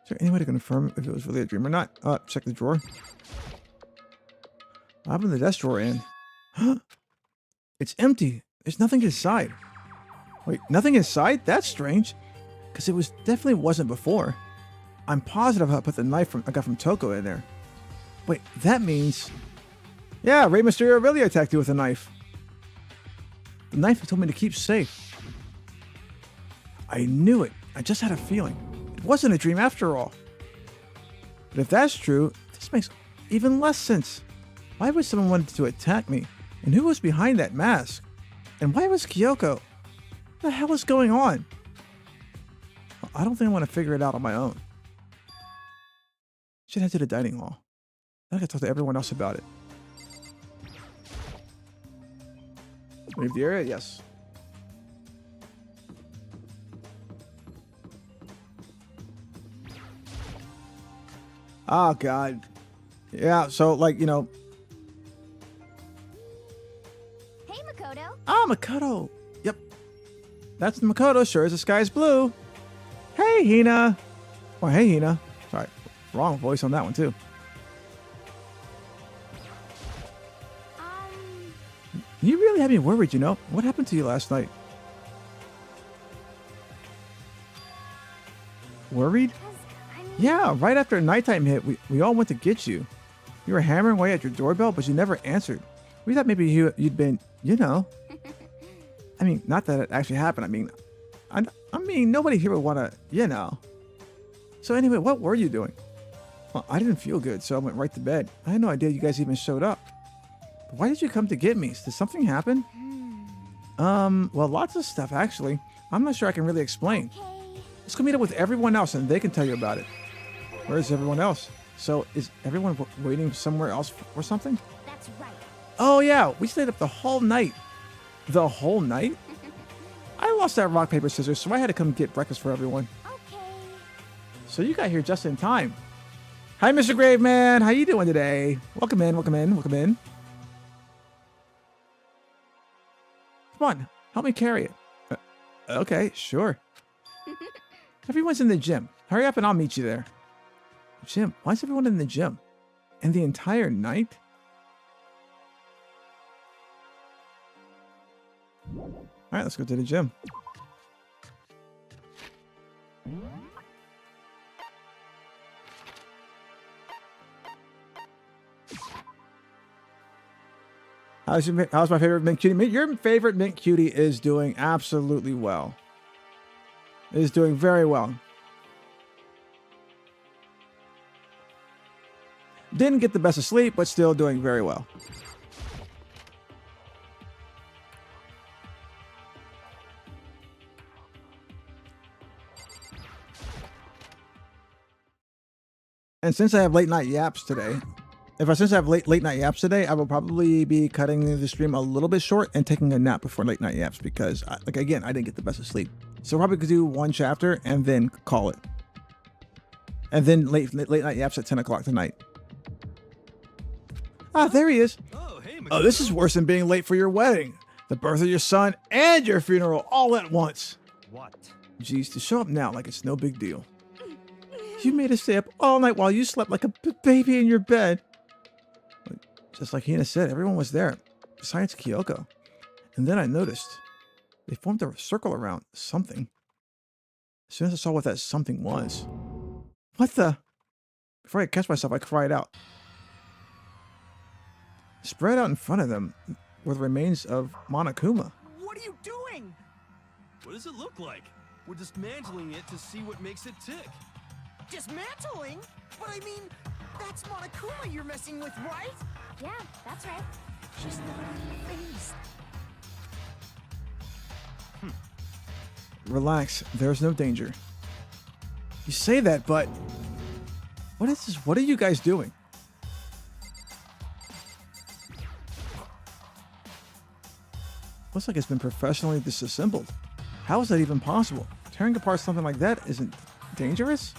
Is there any way to confirm if it was really a dream or not? Check the drawer. I opened the desk drawer and it's empty. There's nothing inside. Wait, nothing inside? That's strange. Because it definitely wasn't before. I'm positive I put the knife I got from Toko in there. Wait, that means... Yeah, Rey Mysterio really attacked you with a knife. The knife he told me to keep safe. I knew it. I just had a feeling. It wasn't a dream after all. But if that's true, this makes even less sense. Why would someone want to attack me? And who was behind that mask? And why was Kyoko? What the hell is going on? Well, I don't think I want to figure it out on my own. Should head to the dining hall. I gotta talk to everyone else about it. Leave the area? Yes. Oh, God. Yeah, so, like, you know... Hey, Makoto. Ah, Makoto. Yep. That's Makoto. Sure as the sky's blue. Hey, Hina. Oh, hey, Hina. Sorry. Wrong voice on that one, too. You really had me worried, you know? What happened to you last night? Worried? Yeah, right after nighttime hit, we all went to get you. You were hammering away at your doorbell, but you never answered. We thought maybe you'd been, you know. I mean, not that it actually happened. I mean, nobody here would want to, you know. So anyway, what were you doing? Well, I didn't feel good, so I went right to bed. I had no idea you guys even showed up. But why did you come to get me? Did something happen? Well, lots of stuff, actually. I'm not sure I can really explain. Let's go meet up with everyone else and they can tell you about it. Where's everyone else? So, is everyone waiting somewhere else for something? That's right. Oh, yeah. We stayed up the whole night. The whole night? I lost that rock, paper, scissors, so I had to come get breakfast for everyone. Okay. So you got here just in time. Hi, Mr. Graveman. How you doing today? Welcome in, welcome in, welcome in. Come on, help me carry it. Okay, sure. Everyone's in the gym. Hurry up and I'll meet you there. Gym? Why is everyone in the gym? And the entire night? Alright, let's go to the gym. How's my favorite mint cutie? Your favorite mint cutie is doing absolutely well. It is doing very well. Didn't get the best of sleep, but still doing very well. And since I have late night yaps today, since I have late night yaps today, I will probably be cutting the stream a little bit short and taking a nap before late night yaps because, again, I didn't get the best of sleep. So probably could do one chapter and then call it, and then late night yaps at 10 o'clock tonight. Ah, there he is. Oh, hey, Oh, this is worse than being late for your wedding, the birth of your son, and your funeral all at once. What? Geez, to show up now like it's no big deal. You made us stay up all night while you slept like a baby in your bed. Just like Hina said, everyone was there, besides Kyoko. And then I noticed they formed a circle around something. As soon as I saw what that something was. What the? Before I could catch myself, I cried out. Spread out in front of them were the remains of Monokuma. What are you doing? What does it look like? We're dismantling it to see what makes it tick. Dismantling? But I mean, that's Monokuma you're messing with, right? Yeah, that's right. She's not even phased. Relax, there's no danger. You say that, but what is this? What are you guys doing? Looks like it's been professionally disassembled. How is that even possible? Tearing apart something like that isn't dangerous?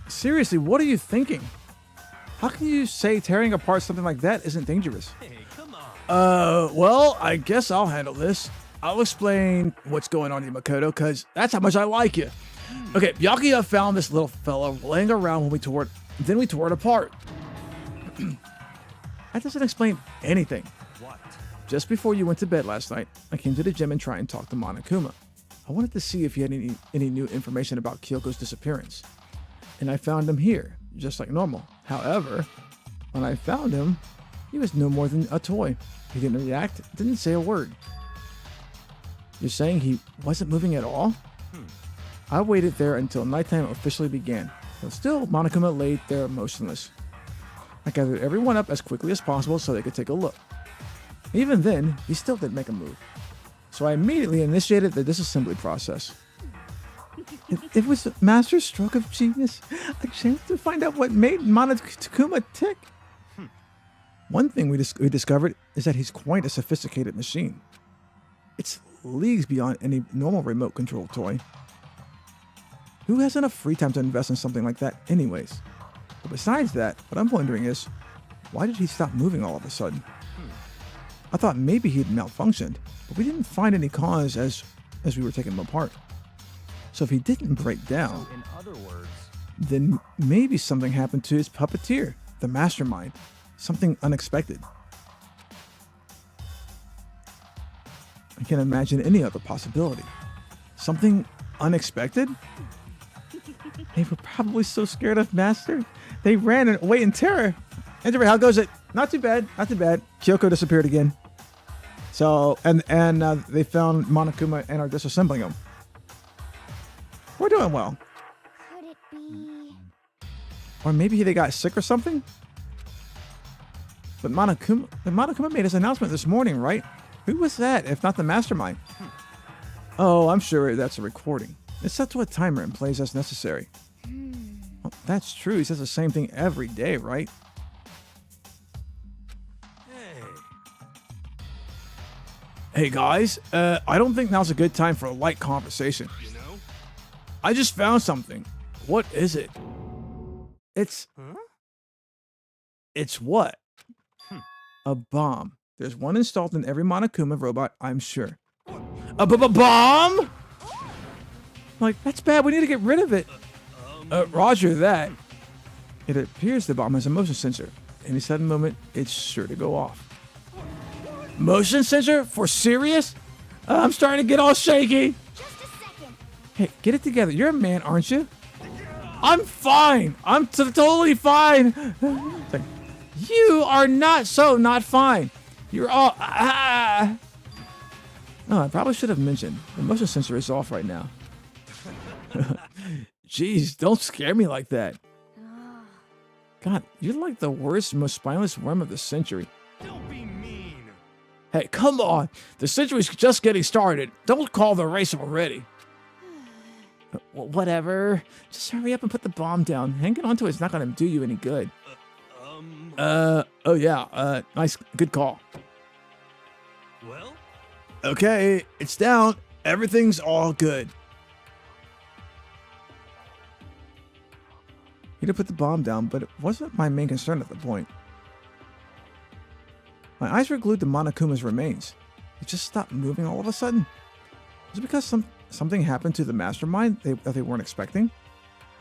Seriously, what are you thinking? How can you say tearing apart something like that isn't dangerous? Hey, come on. Well, I guess I'll handle this. I'll explain what's going on, Makoto, because that's how much I like you. Okay, Byakuya found this little fella laying around when we tore it, then we tore it apart. That doesn't explain anything. What? Just before you went to bed last night, I came to the gym and tried and talk to Monokuma. I wanted to see if he had any new information about Kyoko's disappearance. And I found him here, just like normal. However, when I found him, he was no more than a toy. He didn't react, didn't say a word. You're saying he wasn't moving at all? I waited there until nighttime officially began, but still Monokuma laid there motionless. I gathered everyone up as quickly as possible so they could take a look. Even then, he still didn't make a move. So I immediately initiated the disassembly process. It was a master stroke of genius, a chance to find out what made Monokuma tick. One thing we discovered is that he's quite a sophisticated machine. It's leagues beyond any normal remote control toy. Who has enough free time to invest in something like that anyways? But besides that, what I'm wondering is, why did he stop moving all of a sudden? I thought maybe he'd malfunctioned, but we didn't find any cause as we were taking him apart. So if he didn't break down, In other words, then maybe something happened to his puppeteer, the mastermind. Something unexpected. I can't imagine any other possibility. Something unexpected? They were probably so scared of Master, they ran away in terror. Anyway, how goes it? Not too bad, not too bad. Kyoko disappeared again. So, and they found Monokuma and are disassembling him. We're doing well. Could it be? Or maybe they got sick or something? But Monokuma made his announcement this morning, right? Who was that, if not the mastermind? Oh, I'm sure that's a recording. It's set to a timer and plays as necessary. Well, that's true. He says the same thing every day, right? Hey. Hey, guys. I don't think now's a good time for a light conversation. You know? I just found something. What is it? It's what? A bomb. There's one installed in every Monokuma robot, I'm sure. A bomb? Like, that's bad. We need to get rid of it. Roger that. It appears the bomb has a motion sensor. Any sudden moment, it's sure to go off. Motion sensor? For serious? I'm starting to get all shaky. Just a second. Hey, get it together. You're a man, aren't you? I'm fine. I'm totally fine. It's like, you are not fine. You're all. Oh, I probably should have mentioned the motion sensor is off right now. Jeez, don't scare me like that. God, you're like the worst, most spineless worm of the century. Don't be mean. Hey, come on. The century's just getting started. Don't call the race already. Whatever. Just hurry up and put the bomb down. Hanging onto it's not going to do you any good. Oh yeah. Nice. Good call. Well? Okay, it's down. Everything's all good. He did put the bomb down, but it wasn't my main concern at the point. My eyes were glued to Monokuma's remains. He just stopped moving all of a sudden. Was it because something happened to the mastermind that they weren't expecting?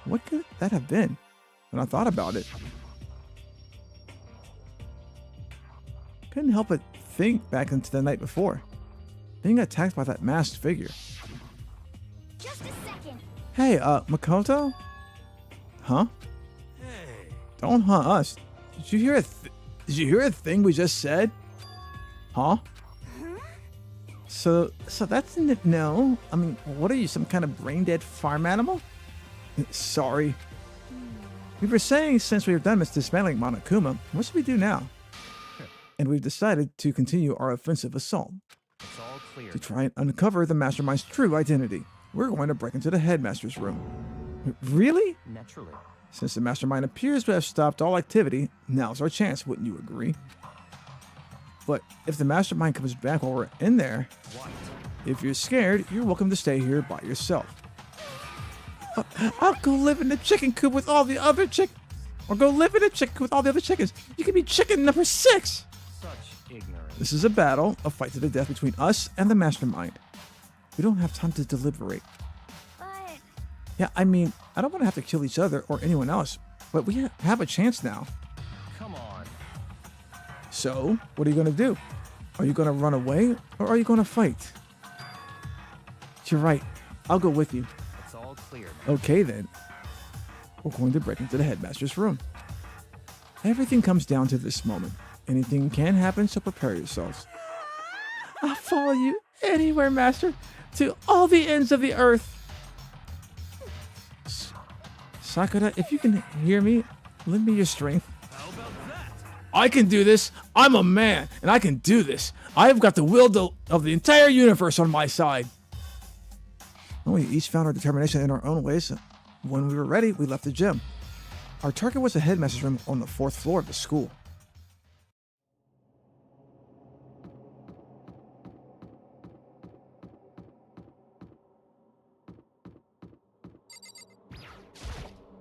What could that have been? When I thought about it, couldn't help but think back into the night before, being attacked by that masked figure. Just a second. Hey, Makoto? Huh? Hey. Don't huh us. Did you hear Did you hear a thing we just said? Huh? So that's no. I mean, what are you, some kind of brain dead farm animal? Sorry. We were saying since we were done with dismantling Monokuma, what should we do now? And we've decided to continue our offensive assault. It's all clear. To try and uncover the mastermind's true identity. We're going to break into the headmaster's room. Really? Naturally. Since the mastermind appears to have stopped all activity, now's our chance, wouldn't you agree? But if the mastermind comes back while we're in there, What? if you're scared, you're welcome to stay here by yourself. I'll go live in the chicken coop with all the other or go live in the chicken coop with all the other chickens. You can be chicken number 6. Such ignorance. This is a battle, a fight to the death between us and the mastermind. We don't have time to deliberate. But Yeah, I mean, I don't want to have to kill each other or anyone else, but we have a chance now. Come on. So, what are you going to do? Are you going to run away or are you going to fight? You're right. I'll go with you. It's all clear now. Okay, then. We're going to break into the headmaster's room. Everything comes down to this moment. Anything can happen, so prepare yourselves. I'll follow you anywhere, master, to all the ends of the earth. Sakura, if you can hear me, lend me your strength. How about that? I can do this. I'm a man, and I can do this. I've got the will of the entire universe on my side. Well, we each found our determination in our own ways. When we were ready, we left the gym. Our target was the headmaster's room on the 4th floor of the school.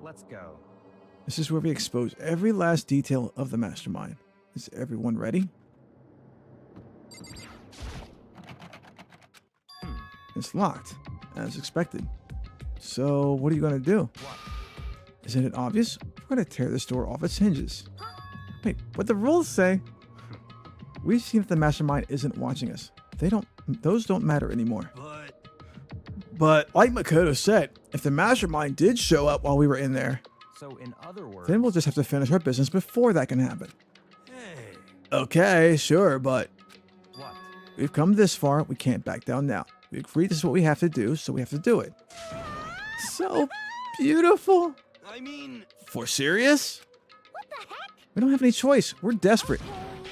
Let's go. This is where we expose every last detail of the mastermind. Is everyone ready? It's locked, as expected. So, what are you going to do? What? Isn't it obvious? We're going to tear this door off its hinges. Wait, what the rules say? We've seen that the mastermind isn't watching us. Those don't matter anymore. But like Makoto said, if the mastermind did show up while we were in there, So in other words, then we'll just have to finish our business before that can happen. Hey. Okay, sure, but what? we've come this far. We can't back down now. We agreed this is what we have to do, so we have to do it. So beautiful. I mean, For serious? what the heck? We don't have any choice. We're desperate.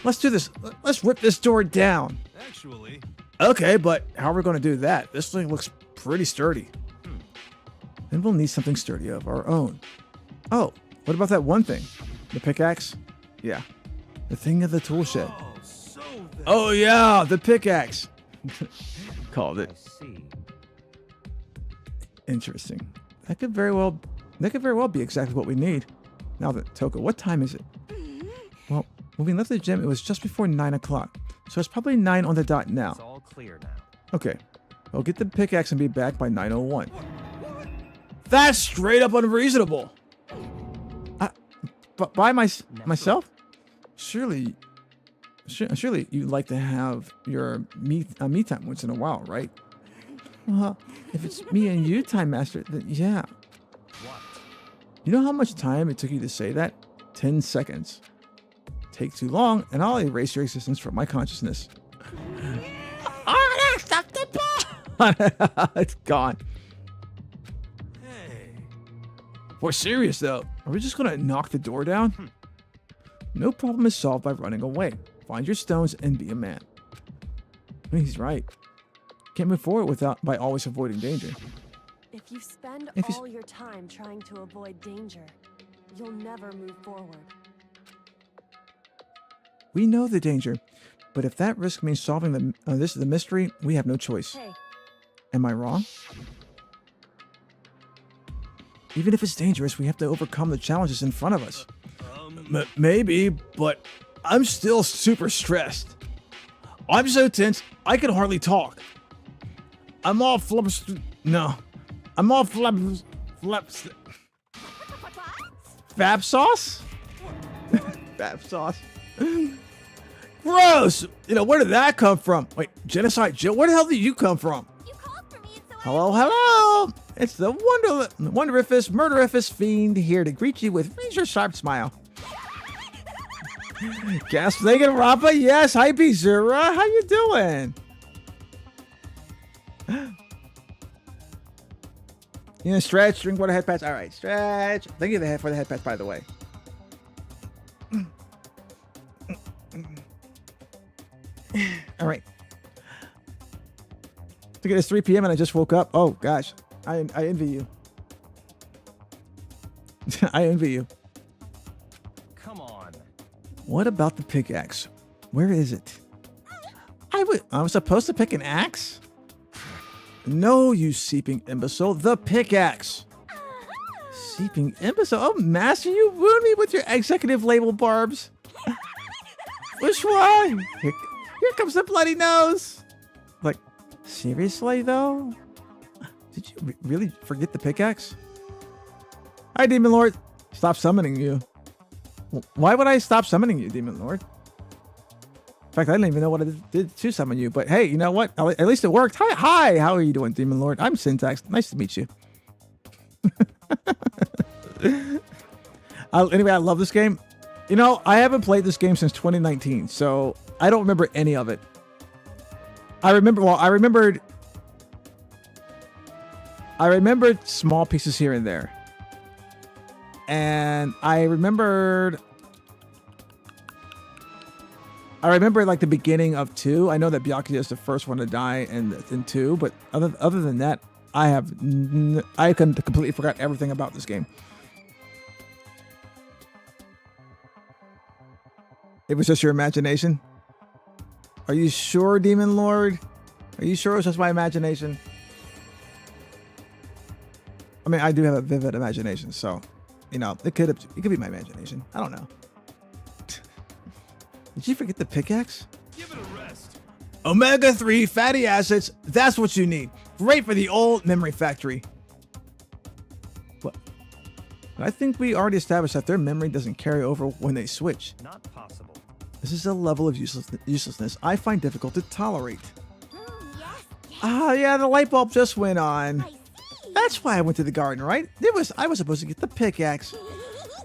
Let's do this. Let's rip this door down. actually, Okay, but how are we going to do that? This thing looks pretty sturdy. Then we'll need something sturdy of our own. Oh, what about that one thing? The pickaxe? Yeah. The thing in the tool shed. oh, so then. Oh yeah, the pickaxe. Called I it. see. Interesting. That could very well be exactly what we need. Now that Toko, what time is it? Well, when we left the gym, it was just before 9 o'clock. So it's probably 9 on the dot now. It's all clear now. Okay. I'll get the pickaxe and be back by 9:01. That's straight up unreasonable. But by myself? Surely you'd like to have your me time once in a while, right? Well, if it's me and you, Time Master, then yeah. What? You know how much time it took you to say that? 10 seconds. Take too long, and I'll erase your existence from my consciousness. It's gone. Hey. We're serious, though. Are we just gonna knock the door down? No problem is solved by running away. Find your stones and be a man. I mean, he's right. Can't move forward by always avoiding danger. If you spend If you all your time trying to avoid danger, you'll never move forward. We know the danger, but if that risk means solving the mystery, we have no choice. Hey, Am I wrong? Even if it's dangerous, we have to overcome the challenges in front of us. Maybe, but I'm still super stressed. I'm so tense, I can hardly talk. I'm all flaps. No. I'm all flaps. Fab sauce? Fab sauce. Gross! You know, where did that come from? Wait, Genocide Joe, where the hell did you come from? You called for me, and so Hello, hello! It's the wonderific, murderific fiend here to greet you with razor sharp smile. Gas Megan Rompa, yes, hi Bizura, how you doing? You know, stretch, drink water, head patch. All right, stretch. Thank you for the head patch, by the way. All right. I think it is 3 p.m. and I just woke up. Oh gosh, I envy you. I envy you. Come on. What about the pickaxe? Where is it? I was supposed to pick an axe? No, you seeping imbecile. The pickaxe. Seeping imbecile. Oh, master, you ruined me with your executive label barbs. Which one? Here comes the bloody nose. Like, seriously though? Did you really forget the pickaxe? Hi, Demon Lord. Stop summoning you. Why would I stop summoning you, Demon Lord? In fact, I didn't even know what I did to summon you. But hey, you know what? At least it worked. Hi. How are you doing, Demon Lord? I'm Syntax. Nice to meet you. Anyway, I love this game. You know, I haven't played this game since 2019, so I don't remember any of it. I remembered small pieces here and there. And I remember like the beginning of 2. I know that Byakuya is the first one to die in 2, but other than that, I completely forgot everything about this game. It was just your imagination? Are you sure, Demon Lord? Are you sure it was just my imagination? I mean, I do have a vivid imagination, so, you know, it could be my imagination. I don't know. Did you forget the pickaxe? Give it a rest. Omega-3 fatty acids, that's what you need. Great for the old memory factory. What? I think we already established that their memory doesn't carry over when they switch. Not possible. This is a level of uselessness I find difficult to tolerate. yes. Ah, yeah, the light bulb just went on. I see. That's why I went to the garden, right? I was supposed to get the pickaxe.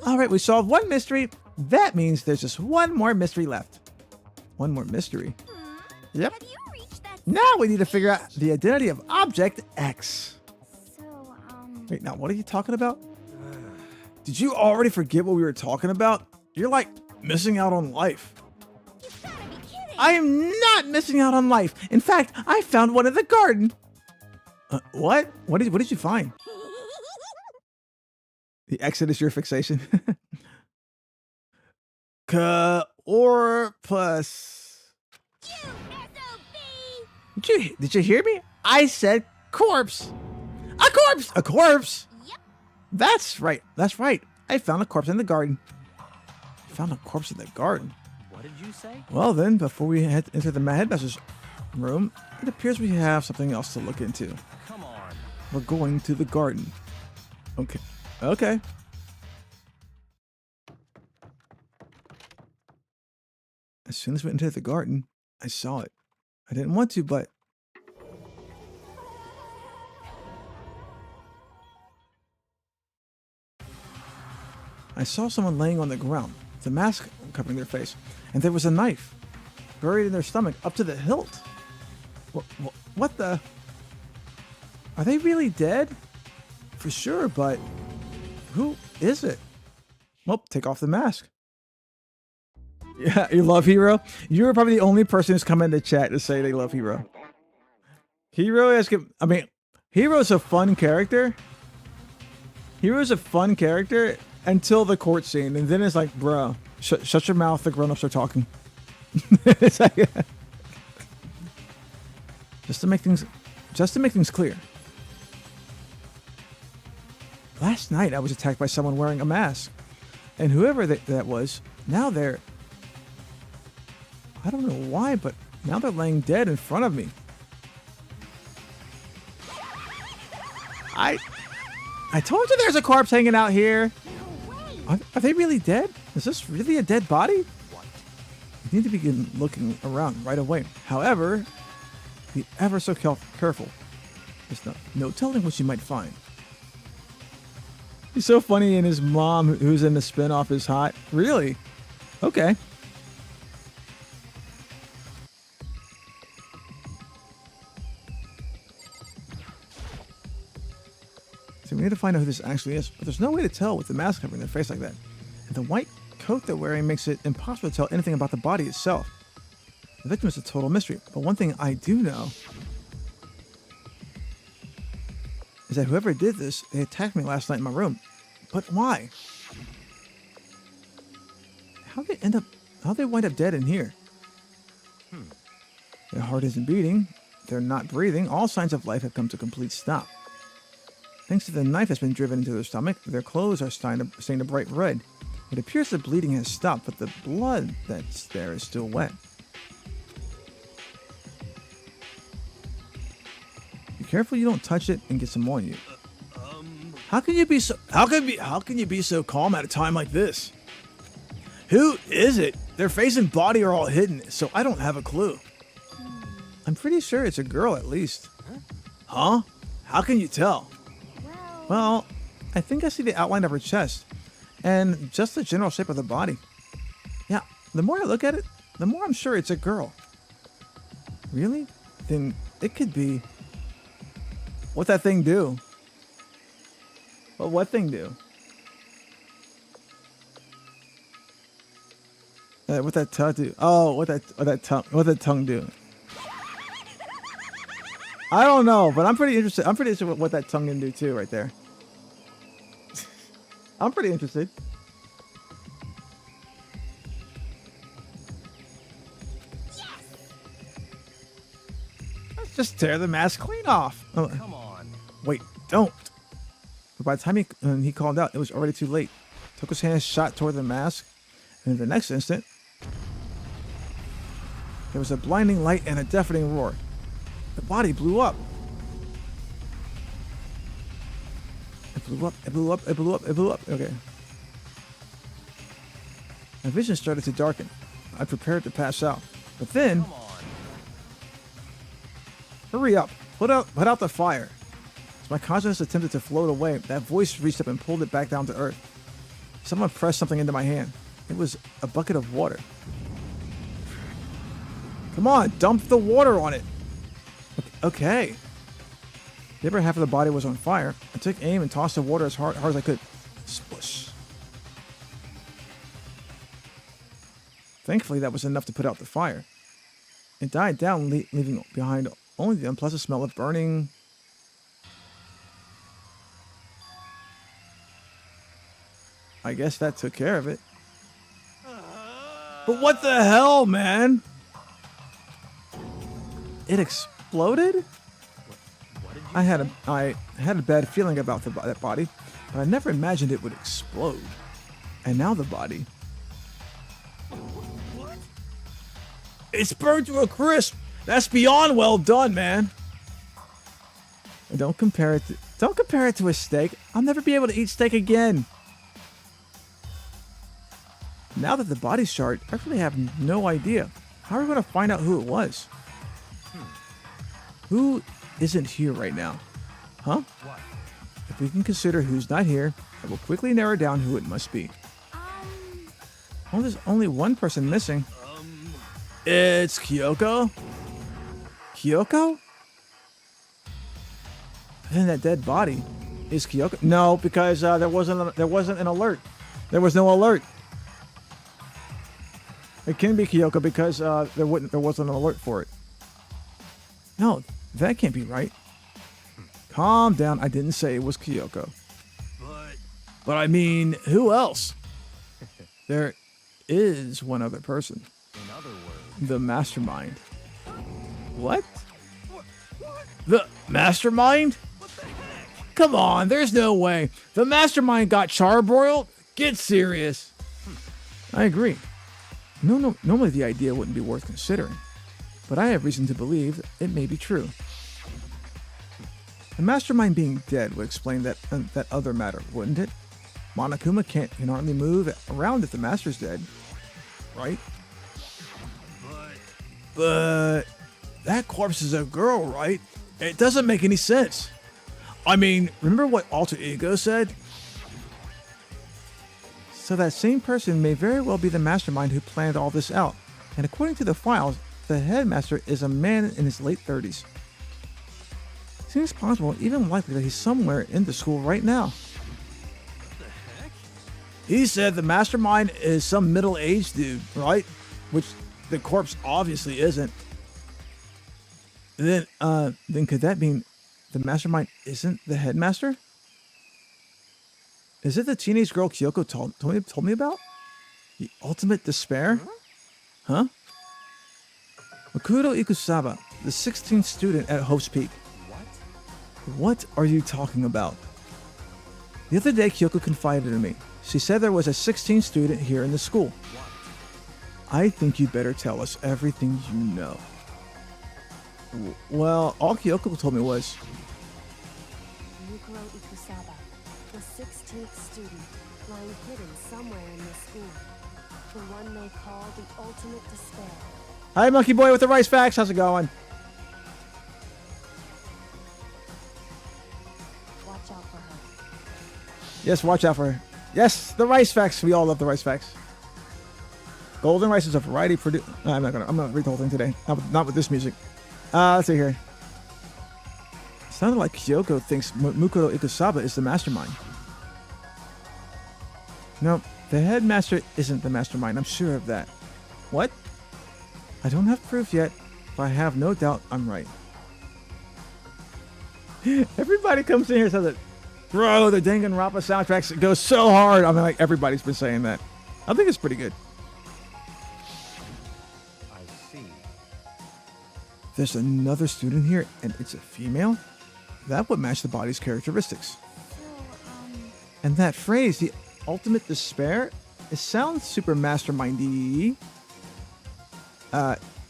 All right, we solved one mystery. That means there's just one more mystery left. One more mystery. Yep. Have you reached that? Now we need to figure out the identity of Object X. So, Wait, now what are you talking about? Did you already forget what we were talking about? You're like missing out on life. you gotta be kidding. I am not missing out on life. In fact, I found one in the garden. What? What did you find? The exit is your fixation. Corpus. You SOB. Did you hear me? I said corpse. A corpse. A corpse. Yep. That's right. That's right. I found a corpse in the garden. I found a corpse in the garden. What did you say? Well then, before we head into the headmaster's room, it appears we have something else to look into. Come on. We're going to the garden. Okay. Okay. As soon as we entered the garden, I saw it. I didn't want to, but... I saw someone laying on the ground, the mask covering their face, and there was a knife buried in their stomach up to the hilt. What the? Are they really dead? For sure, but who is it? Well, take off the mask. Yeah, you love Hero? You're probably the only person who's come in the chat to say they love Hero. Hero is, I mean, Hero's a fun character. Hero's a fun character until the court scene, and then it's like, bro, shut your mouth. The grown-ups are talking. It's like, just to make things clear. Last night, I was attacked by someone wearing a mask, and whoever that was, now they're, I don't know why, but now they're laying dead in front of me. I told you there's a corpse hanging out here. Are they really dead? Is this really a dead body? You need to begin looking around right away. However, be ever so careful. There's no telling what you might find. He's so funny, and his mom, who's in the spinoff, is hot. Really? Okay. So we need to find out who this actually is, but there's no way to tell with the mask covering their face like that. And the white coat they're wearing makes it impossible to tell anything about the body itself. The victim is a total mystery, but one thing I do know is that whoever did this, they attacked me last night in my room. But why? How'd they wind up dead in here? Their heart isn't beating, they're not breathing, all signs of life have come to a complete stop. Thanks to the knife that's been driven into their stomach, their clothes are stained a bright red. It appears the bleeding has stopped, but the blood that's there is still wet. Be careful you don't touch it and get some on you. How can you be so calm at a time like this? Who is it? Their face and body are all hidden, so I don't have a clue. I'm pretty sure it's a girl at least. Huh? How can you tell? Well, I think I see the outline of her chest and just the general shape of the body. Yeah, the more I look at it, the more I'm sure it's a girl. Really? Then it could be. What'd that thing do? Well, what thing do? What that tongue do? Oh, what that tongue do? I don't know, but I'm pretty interested. I'm pretty interested what that tongue can do too, right there. I'm pretty interested. Yes! Let's just tear the mask clean off. Oh, Come on. wait, don't. But by the time he called out, it was already too late. Toko's hand shot toward the mask, and in the next instant, there was a blinding light and a deafening roar. The body blew up. It blew up, it blew up, it blew up, it blew up. Okay. My vision started to darken. I prepared to pass out. But then, Come on. hurry up, put out the fire. As my consciousness attempted to float away, that voice reached up and pulled it back down to earth. Someone pressed something into my hand. It was a bucket of water. Come on, dump the water on it. Okay. The upper half of the body was on fire. I took aim and tossed the water as hard as I could. Splish. Thankfully, that was enough to put out the fire. It died down, leaving behind only the unpleasant smell of burning. I guess that took care of it. But what the hell, man? It exploded? What did you I had a bad feeling about that body, but I never imagined it would explode. And now the body. What? It's burned to a crisp. That's beyond well done, man. And don't compare it to a steak. I'll never be able to eat steak again. Now that the body's charred, I really have no idea. How are we going to find out who it was? Who isn't here right now? Huh? What? If we can consider who's not here, I will quickly narrow down who it must be. Oh, there's only one person missing. It's Kyoko. Kyoko? Then that dead body is Kyoko. No, because there wasn't an alert. There was no alert. It can be Kyoko because there wasn't an alert for it. No, that can't be right. Calm down. I didn't say it was Kyoko. But I mean, who else? There is one other person. In other words, The mastermind. What? The mastermind? Come on, there's no way. The mastermind got charbroiled? Get serious. I agree. No, normally the idea wouldn't be worth considering, but I have reason to believe it may be true. The mastermind being dead would explain that other matter, wouldn't it? Monokuma can hardly move around if the master's dead, right? But that corpse is a girl, right? It doesn't make any sense. I mean, remember what Alter Ego said? So that same person may very well be the mastermind who planned all this out. And according to the files, the headmaster is a man in his late 30s. Seems possible, even likely, that he's somewhere in the school right now. He said the mastermind is some middle-aged dude, right? Which the corpse obviously isn't. Then could that mean the mastermind isn't the headmaster? Is it the teenage girl Kyoko told me about? The ultimate despair? Huh? Makoto Ikusaba, the 16th student at Hope's Peak. What are you talking about? The other day, Kyoko confided in me. She said there was a 16th student here in the school. I think you'd better tell us everything you know. Well, all Kyoko told me was... Makoto Ikusaba, the 16th student, lying hidden somewhere in this school. The one they call the ultimate despair. Hi, Monkey Boy with the rice facts. How's it going? Watch out for her. Yes, watch out for her. Yes, the rice facts. We all love the rice facts. Golden rice is a variety produced. I'm gonna read the whole thing today. Not with this music. Let's see here. It sounded like Kyoko thinks Makoto Ikusaba is the mastermind. No, the headmaster isn't the mastermind. I'm sure of that. What? I don't have proof yet, but I have no doubt I'm right. Everybody comes in here and says that, bro, the Danga'd Rompa soundtracks go so hard. I mean, like, everybody's been saying that. I think it's pretty good. I see. There's another student here, and it's a female? That would match the body's characteristics. And that phrase, the ultimate despair, it sounds super mastermindy.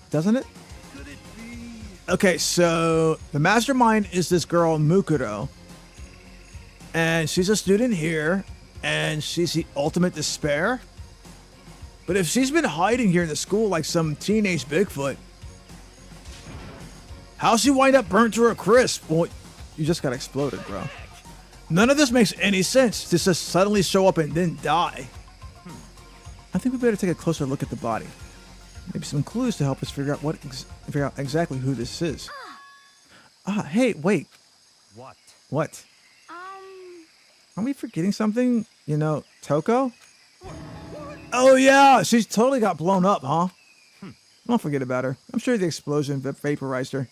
Doesn't it? Could it be? Okay, so the mastermind is this girl, Mukuro. And she's a student here, and she's the ultimate despair. But if she's been hiding here in the school like some teenage Bigfoot, how'd she wind up burnt to a crisp? Well, you just got exploded, bro. None of this makes any sense. To just suddenly show up and then die. I think we better take a closer look at the body. Maybe some clues to help us figure out exactly who this is. Hey, wait. What? What? Are we forgetting something? You know, Toko? Oh yeah, she's totally got blown up, huh? Don't forget about her. I'm sure the explosion vaporized her.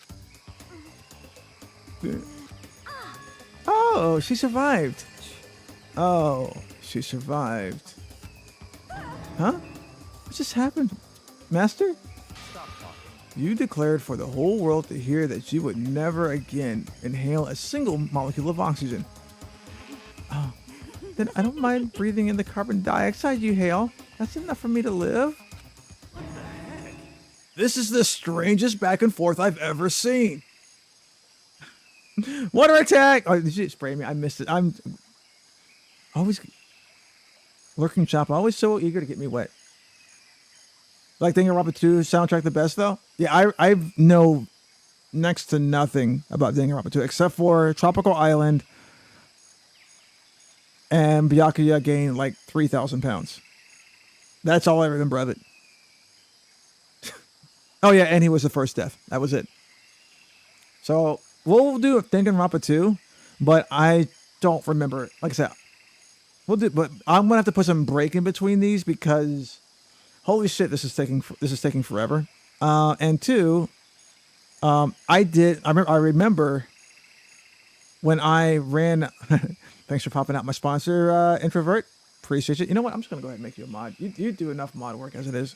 Oh, she survived. Oh, she survived. Huh? What just happened, Master? Stop talking. You declared for the whole world to hear that you would never again inhale a single molecule of oxygen. Oh, then I don't mind breathing in the carbon dioxide you hail. That's enough for me to live. What the heck? This is the strangest back and forth I've ever seen. Water attack! Oh, did you spray me? I missed it. I'm always lurking chop. Always so eager to get me wet. Like Danganronpa 2 soundtrack the best though? Yeah, I know next to nothing about Danganronpa 2 except for Tropical Island and Byakuya gained like 3,000 pounds. That's all I remember of it. Oh yeah, and he was the first death. That was it. So we'll do Danganronpa 2, but I don't remember it. Like I said, we'll do. But I'm gonna have to put some break in between these because holy shit, this is taking forever. And two, I remember when I ran. Thanks for popping out my sponsor, Introvert. Appreciate it. You know what? I'm just gonna go ahead and make you a mod. You do enough mod work as it is.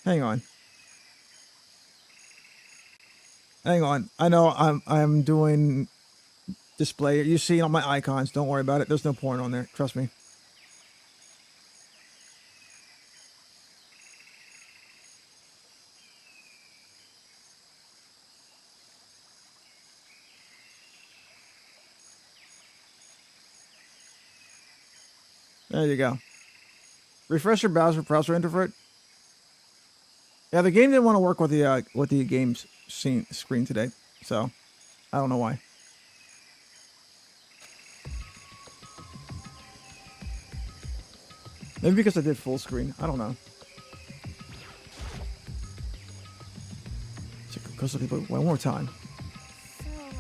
Hang on. Hang on. I know I'm doing display. You see all my icons. Don't worry about it. There's no porn on there. Trust me. There you go. Refresh your browser Introvert. Yeah, the game didn't want to work with the game's screen today, so I don't know why. Maybe because I did full screen. I don't know. Go look at it one more time.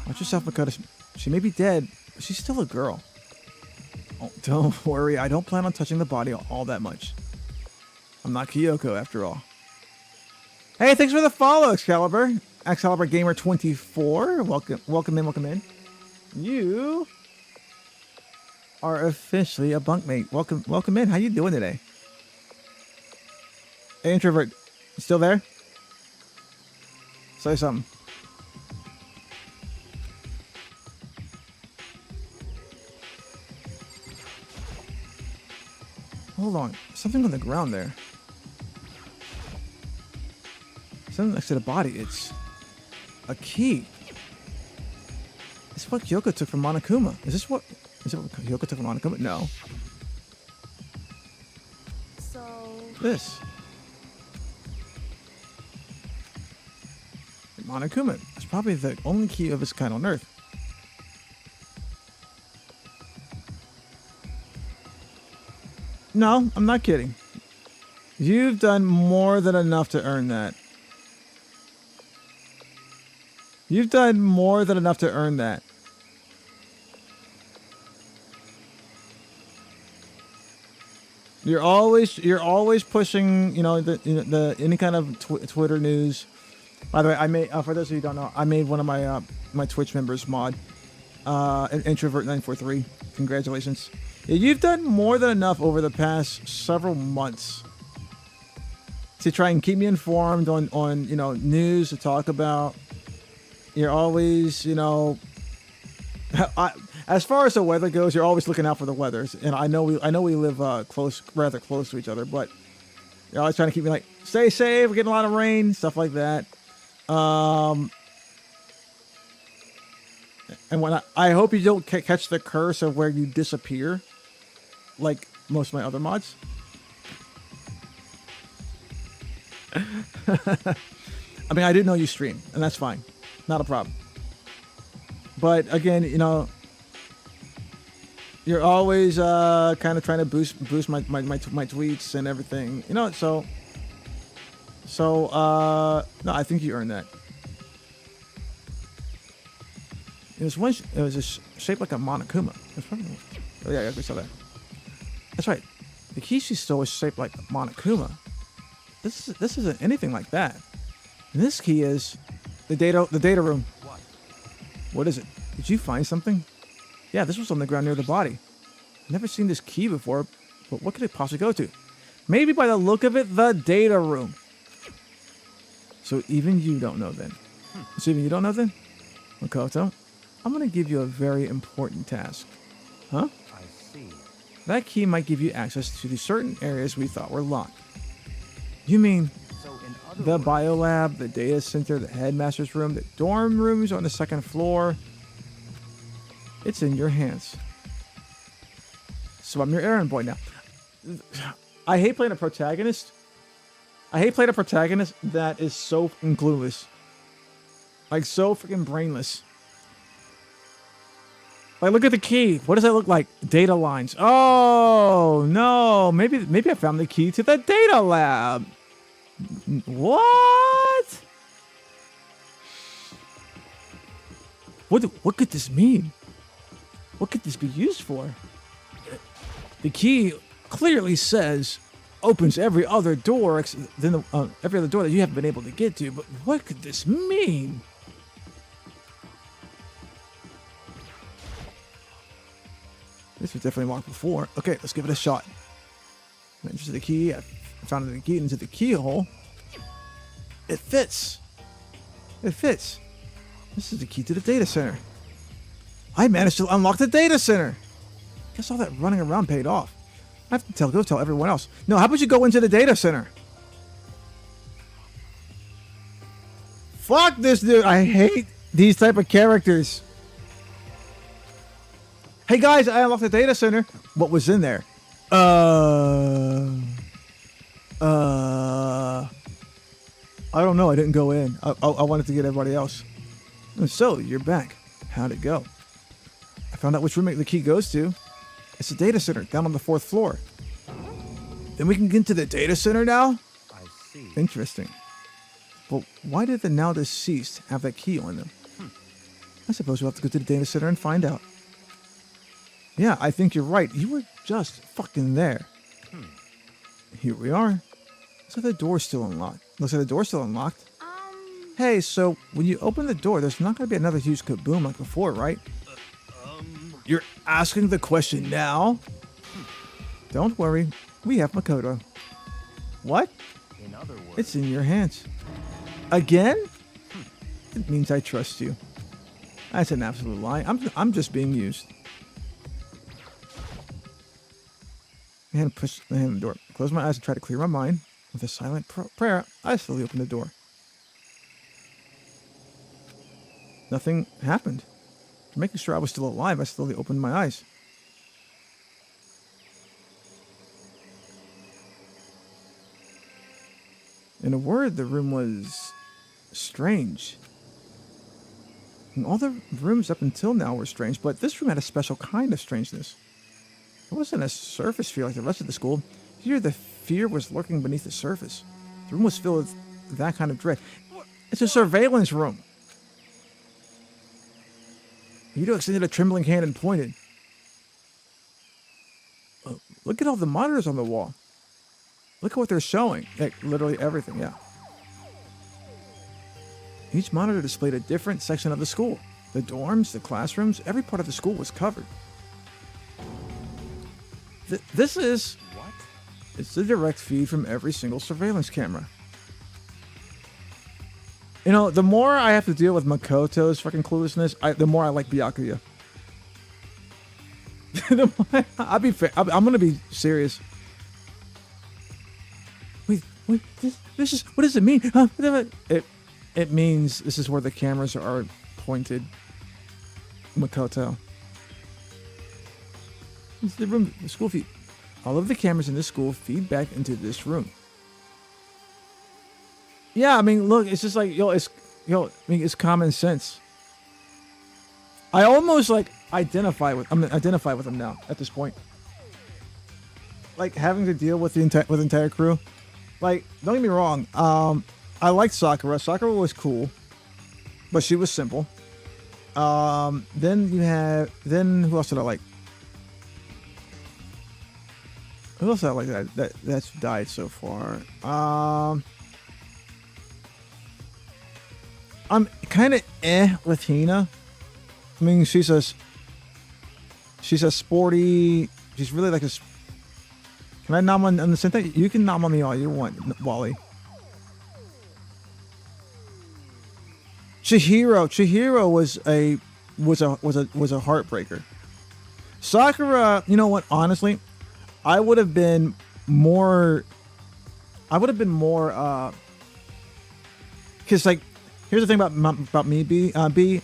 Watch yourself, Makoto. She may be dead, but she's still a girl. Oh, don't worry. I don't plan on touching the body all that much. I'm not Kyoko after all. Hey, thanks for the follow, Excalibur. Excalibur Gamer 24. Welcome in. You are officially a bunkmate. Welcome in. How you doing today? Hey, Introvert. You still there? Say something. Hold on. Something on the ground there. Something next to the body. It's a key. It's what Kyoko took from Monokuma. Is it what Kyoko took from Monokuma? No. So, This. Monokuma. It's probably the only key of its kind on Earth. No, I'm not kidding. You've done more than enough to earn that. You've done more than enough to earn that. You're always pushing, the any kind of Twitter news. By the way, I made for those of you who don't know, I made one of my my Twitch members mod, Introvert 943. Congratulations. Yeah, you've done more than enough over the past several months to try and keep me informed on news to talk about. You're always, as far as the weather goes, you're always looking out for the weathers. And I know we live rather close to each other, but you're always trying to keep me like, stay safe. We're getting a lot of rain, stuff like that. And when I hope you don't catch the curse of where you disappear, like most of my other mods. I mean, I didn't know you stream, and that's fine. Not a problem. But again, you're always kind of trying to boost my tweets and everything. So no, I think you earned that. It was just shaped like a Monokuma. Oh yeah, we saw that. That's right. The key she stole was shaped like a Monokuma. This isn't anything like that. And this key is the data room. What is it? Did you find something? Yeah, this was on the ground near the body. I've never seen this key before, but what could it possibly go to? Maybe by the look of it, the data room. So even you don't know then. So even you don't know then? Makoto, I'm going to give you a very important task. Huh? I see. That key might give you access to the certain areas we thought were locked. You mean So in other the words, biolab, the data center, the headmaster's room, the dorm rooms on the second floor? It's in your hands. So I'm your errand boy now. I hate playing a protagonist. I hate playing a protagonist that is so fucking clueless. Like, so freaking brainless. Like, look at the key. What does that look like? Data lines. Oh, no. Maybe I found the key to the data lab. What? What could this mean? What could this be used for? The key clearly says opens every other door than every other door that you haven't been able to get to. But what could this mean? This was definitely locked before. Okay, let's give it a shot. Enter the key. I found the key into the keyhole. It fits. It fits. This is the key to the data center. I managed to unlock the data center. Guess all that running around paid off. I have to go tell everyone else. No, how about you go into the data center? Fuck this dude. I hate these type of characters. Hey guys, I unlocked the data center. What was in there? I don't know. I didn't go in. I wanted to get everybody else. So, you're back. How'd it go? I found out which room the key goes to. It's the data center down on the 4th floor. Then we can get into the data center now? I see. Interesting. Well, why did the now deceased have that key on them? I suppose we'll have to go to the data center and find out. Yeah, I think you're right. You were just fucking there. Here we are. So the door's still unlocked. Looks like the door's still unlocked. Hey, so when you open the door, there's not going to be another huge kaboom like before, right? You're asking the question now? Don't worry. We have Makoto. What? In other words, It's in your hands. Again? It means I trust you. That's an absolute lie. I'm just being used. My hand pushed the hand on the door. Close my eyes and try to clear my mind. With a silent prayer, I slowly opened the door. Nothing happened. Making sure I was still alive, I slowly opened my eyes. In a word, the room was strange. And all the rooms up until now were strange, but this room had a special kind of strangeness. It wasn't a surface fear like the rest of the school. Here, the fear was lurking beneath the surface. The room was filled with that kind of dread. It's a surveillance room. Ito extended a trembling hand and pointed. Look at all the monitors on the wall. Look at what they're showing. Like, literally everything, yeah. Each monitor displayed a different section of the school. The dorms, the classrooms, every part of the school was covered. This is... what? It's the direct feed from every single surveillance camera. You know, the more I have to deal with Makoto's fucking cluelessness, the more I like Byakuya. I'll be fair. I'm gonna be serious. Wait, this is, what does it mean? It means this is where the cameras are pointed. Makoto. It's the room, the school feed. All of the cameras in this school feed back into this room. Yeah, I mean, look, it's just like, it's common sense. I almost like identify with them now at this point. Like having to deal with the entire crew. Like, don't get me wrong. I liked Sakura. Sakura was cool, but she was simple. Then who else did I like? Who else did I like that's died so far? I'm kind of with Hina. I mean, she's a sporty. She's really like a. Can I nom on the same thing? You can nom on me all you want, Wally. Chihiro was a heartbreaker. Sakura, you know what? Honestly, I would have been more. Because like, here's the thing about me. B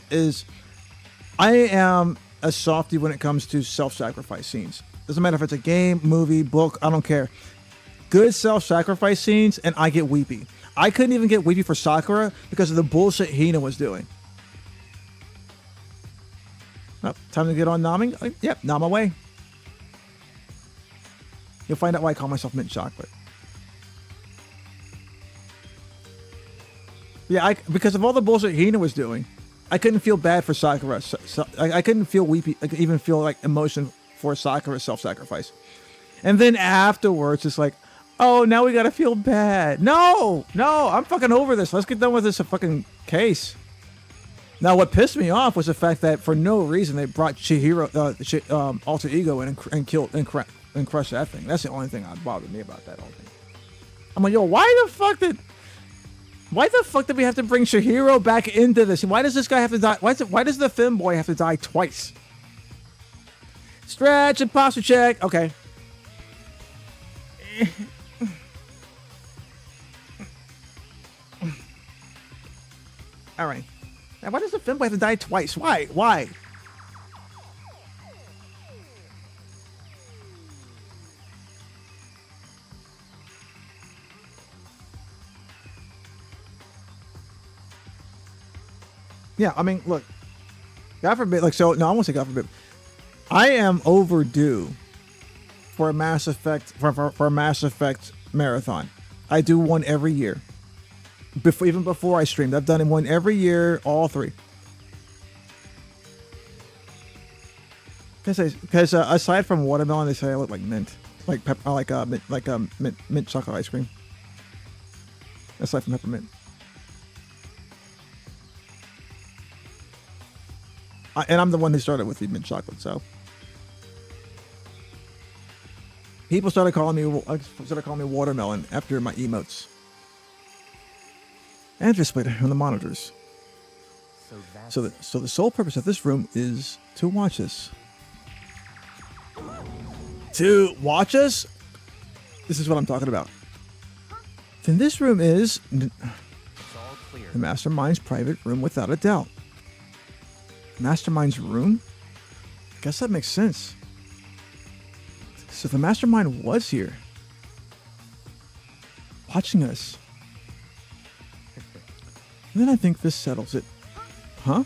is, I am a softie when it comes to self-sacrifice scenes. Doesn't matter if it's a game, movie, book. I don't care. Good self-sacrifice scenes, and I get weepy. I couldn't even get weepy for Sakura because of the bullshit Hina was doing. Oh, time to get on nomming? Yep, nom away. You'll find out why I call myself mint chocolate. Yeah, because of all the bullshit Hina was doing, I couldn't feel bad for Sakura. I couldn't feel weepy. I could even feel like emotion for Sakura's self-sacrifice. And then afterwards, it's like, oh, now we gotta feel bad. No, I'm fucking over this. Let's get done with this fucking case. Now, what pissed me off was the fact that for no reason they brought Chihiro, Alter Ego in and killed and crushed that thing. That's the only thing that bothered me about that whole thing. I'm like, yo, why the fuck did we have to bring Chihiro back into this? Why does this guy have to die? Why does the femboy have to die twice? Stretch and posture check. Okay. All right. Now, why does the femboy have to die twice? Why? Yeah, I mean, look, God forbid, like, so, no, I won't say God forbid. I am overdue for a Mass Effect, for a Mass Effect marathon. I do one every year. Even before I streamed, I've done one every year, all three. Because aside from watermelon, they say I look like mint, like mint chocolate ice cream. Aside from peppermint. And I'm the one who started with the mint chocolate, so people started calling me watermelon after my emotes. And displayed on the monitors. So the sole purpose of this room is to watch us. To watch us? This is what I'm talking about. Then this room is the Mastermind's private room, without a doubt. Mastermind's room? I guess that makes sense. So the Mastermind was here, watching us. And then I think this settles it. Huh?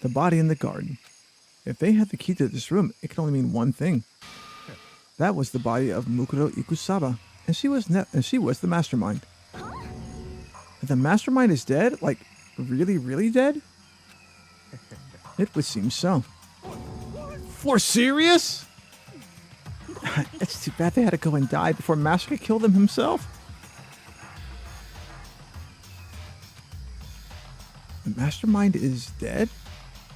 The body in the garden. If they had the key to this room, it could only mean one thing. That was the body of Mukuro Ikusaba, and she was the Mastermind. And the Mastermind is dead? Like, really, really dead? It would seem so. For serious? It's too bad they had to go and die before Master killed him himself. The Mastermind is dead?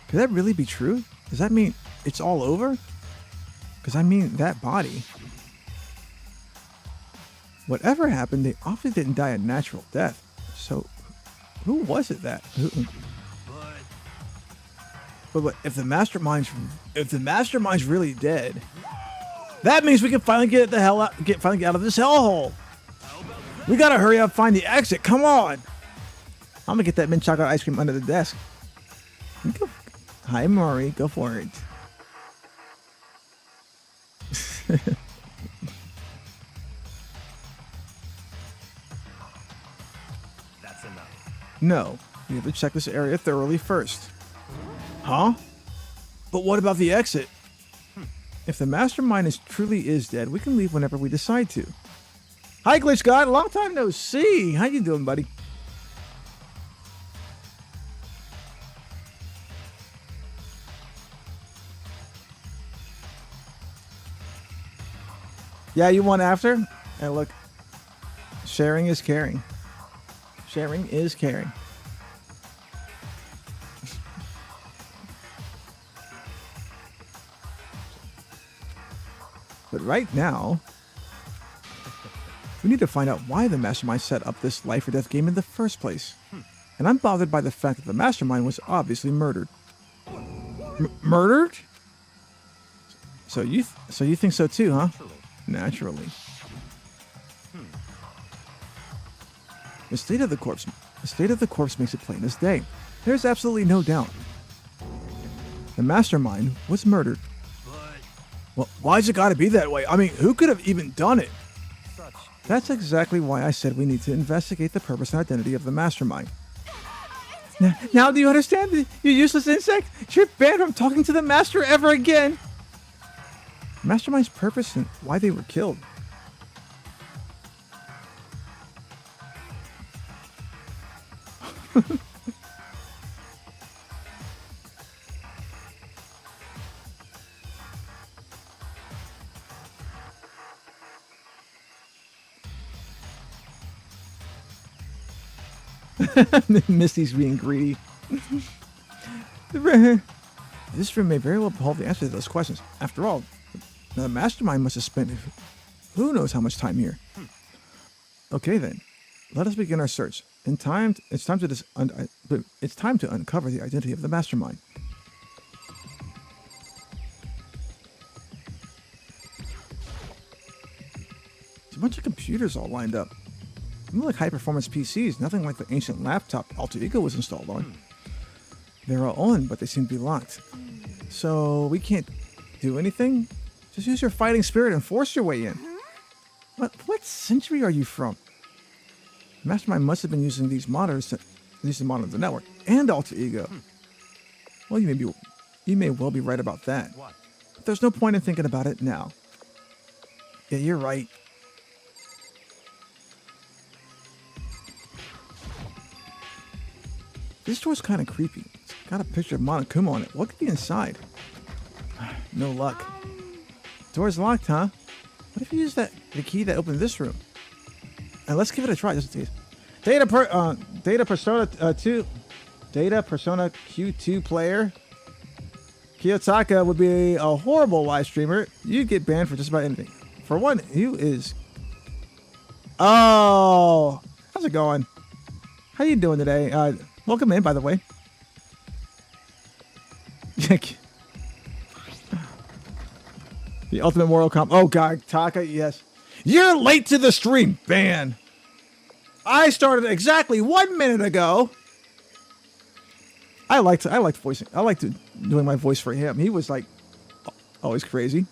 Could that really be true? Does that mean it's all over? Because I mean, that body. Whatever happened, they obviously didn't die a natural death. So, who was it that? But if the Mastermind's really dead, that means we can finally get out of this hellhole. We gotta hurry up, find the exit. Come on. I'm gonna get that mint chocolate ice cream under the desk. Hi, Maury. Go for it. That's enough. No, we have to check this area thoroughly first. Huh? But what about the exit? If the Mastermind truly is dead, we can leave whenever we decide to. Hi, Glitch God. Long time no see. How you doing, buddy? Yeah, you want after? And look, sharing is caring. Sharing is caring. But right now, we need to find out why the Mastermind set up this life or death game in the first place. And I'm bothered by the fact that the Mastermind was obviously murdered. Murdered? So you think so too, huh? Naturally. The state of the corpse makes it plain as day. There's absolutely no doubt. The Mastermind was murdered. Well, why's it gotta be that way? I mean, who could have even done it? That's exactly why I said we need to investigate the purpose and identity of the Mastermind. Now do you understand, you useless insect? You're banned from talking to the master ever again. Mastermind's purpose and why they were killed. Misty's being greedy. This room may very well hold the answer to those questions. After all, the mastermind must have spent who knows how much time here. Okay then, let us begin our search. It's time to uncover the identity of the mastermind. There's a bunch of computers all lined up. They look like high-performance PCs, nothing like the ancient laptop Alter Ego was installed on. They're all on, but they seem to be locked. So we can't do anything? Just use your fighting spirit and force your way in. What century are you from? The Mastermind must have been using these monitors to monitor the network and Alter Ego. Well, you may well be right about that. What? But there's no point in thinking about it now. Yeah, you're right. This door's kind of creepy. It's got a picture of Monokuma on it. What could be inside? No luck. Door's locked, huh? What if you use the key that opened this room? And let's give it a try just in case. Data Persona Q2 player. Kiyotaka would be a horrible live streamer. You'd get banned for just about anything. For one, who is... Oh! How's it going? How you doing today? Welcome in, by the way. The ultimate Mortal Kombat. Oh, God. Taka, yes. You're late to the stream, ban. I started exactly 1 minute ago. I liked voicing. I liked doing my voice for him. He was like always crazy.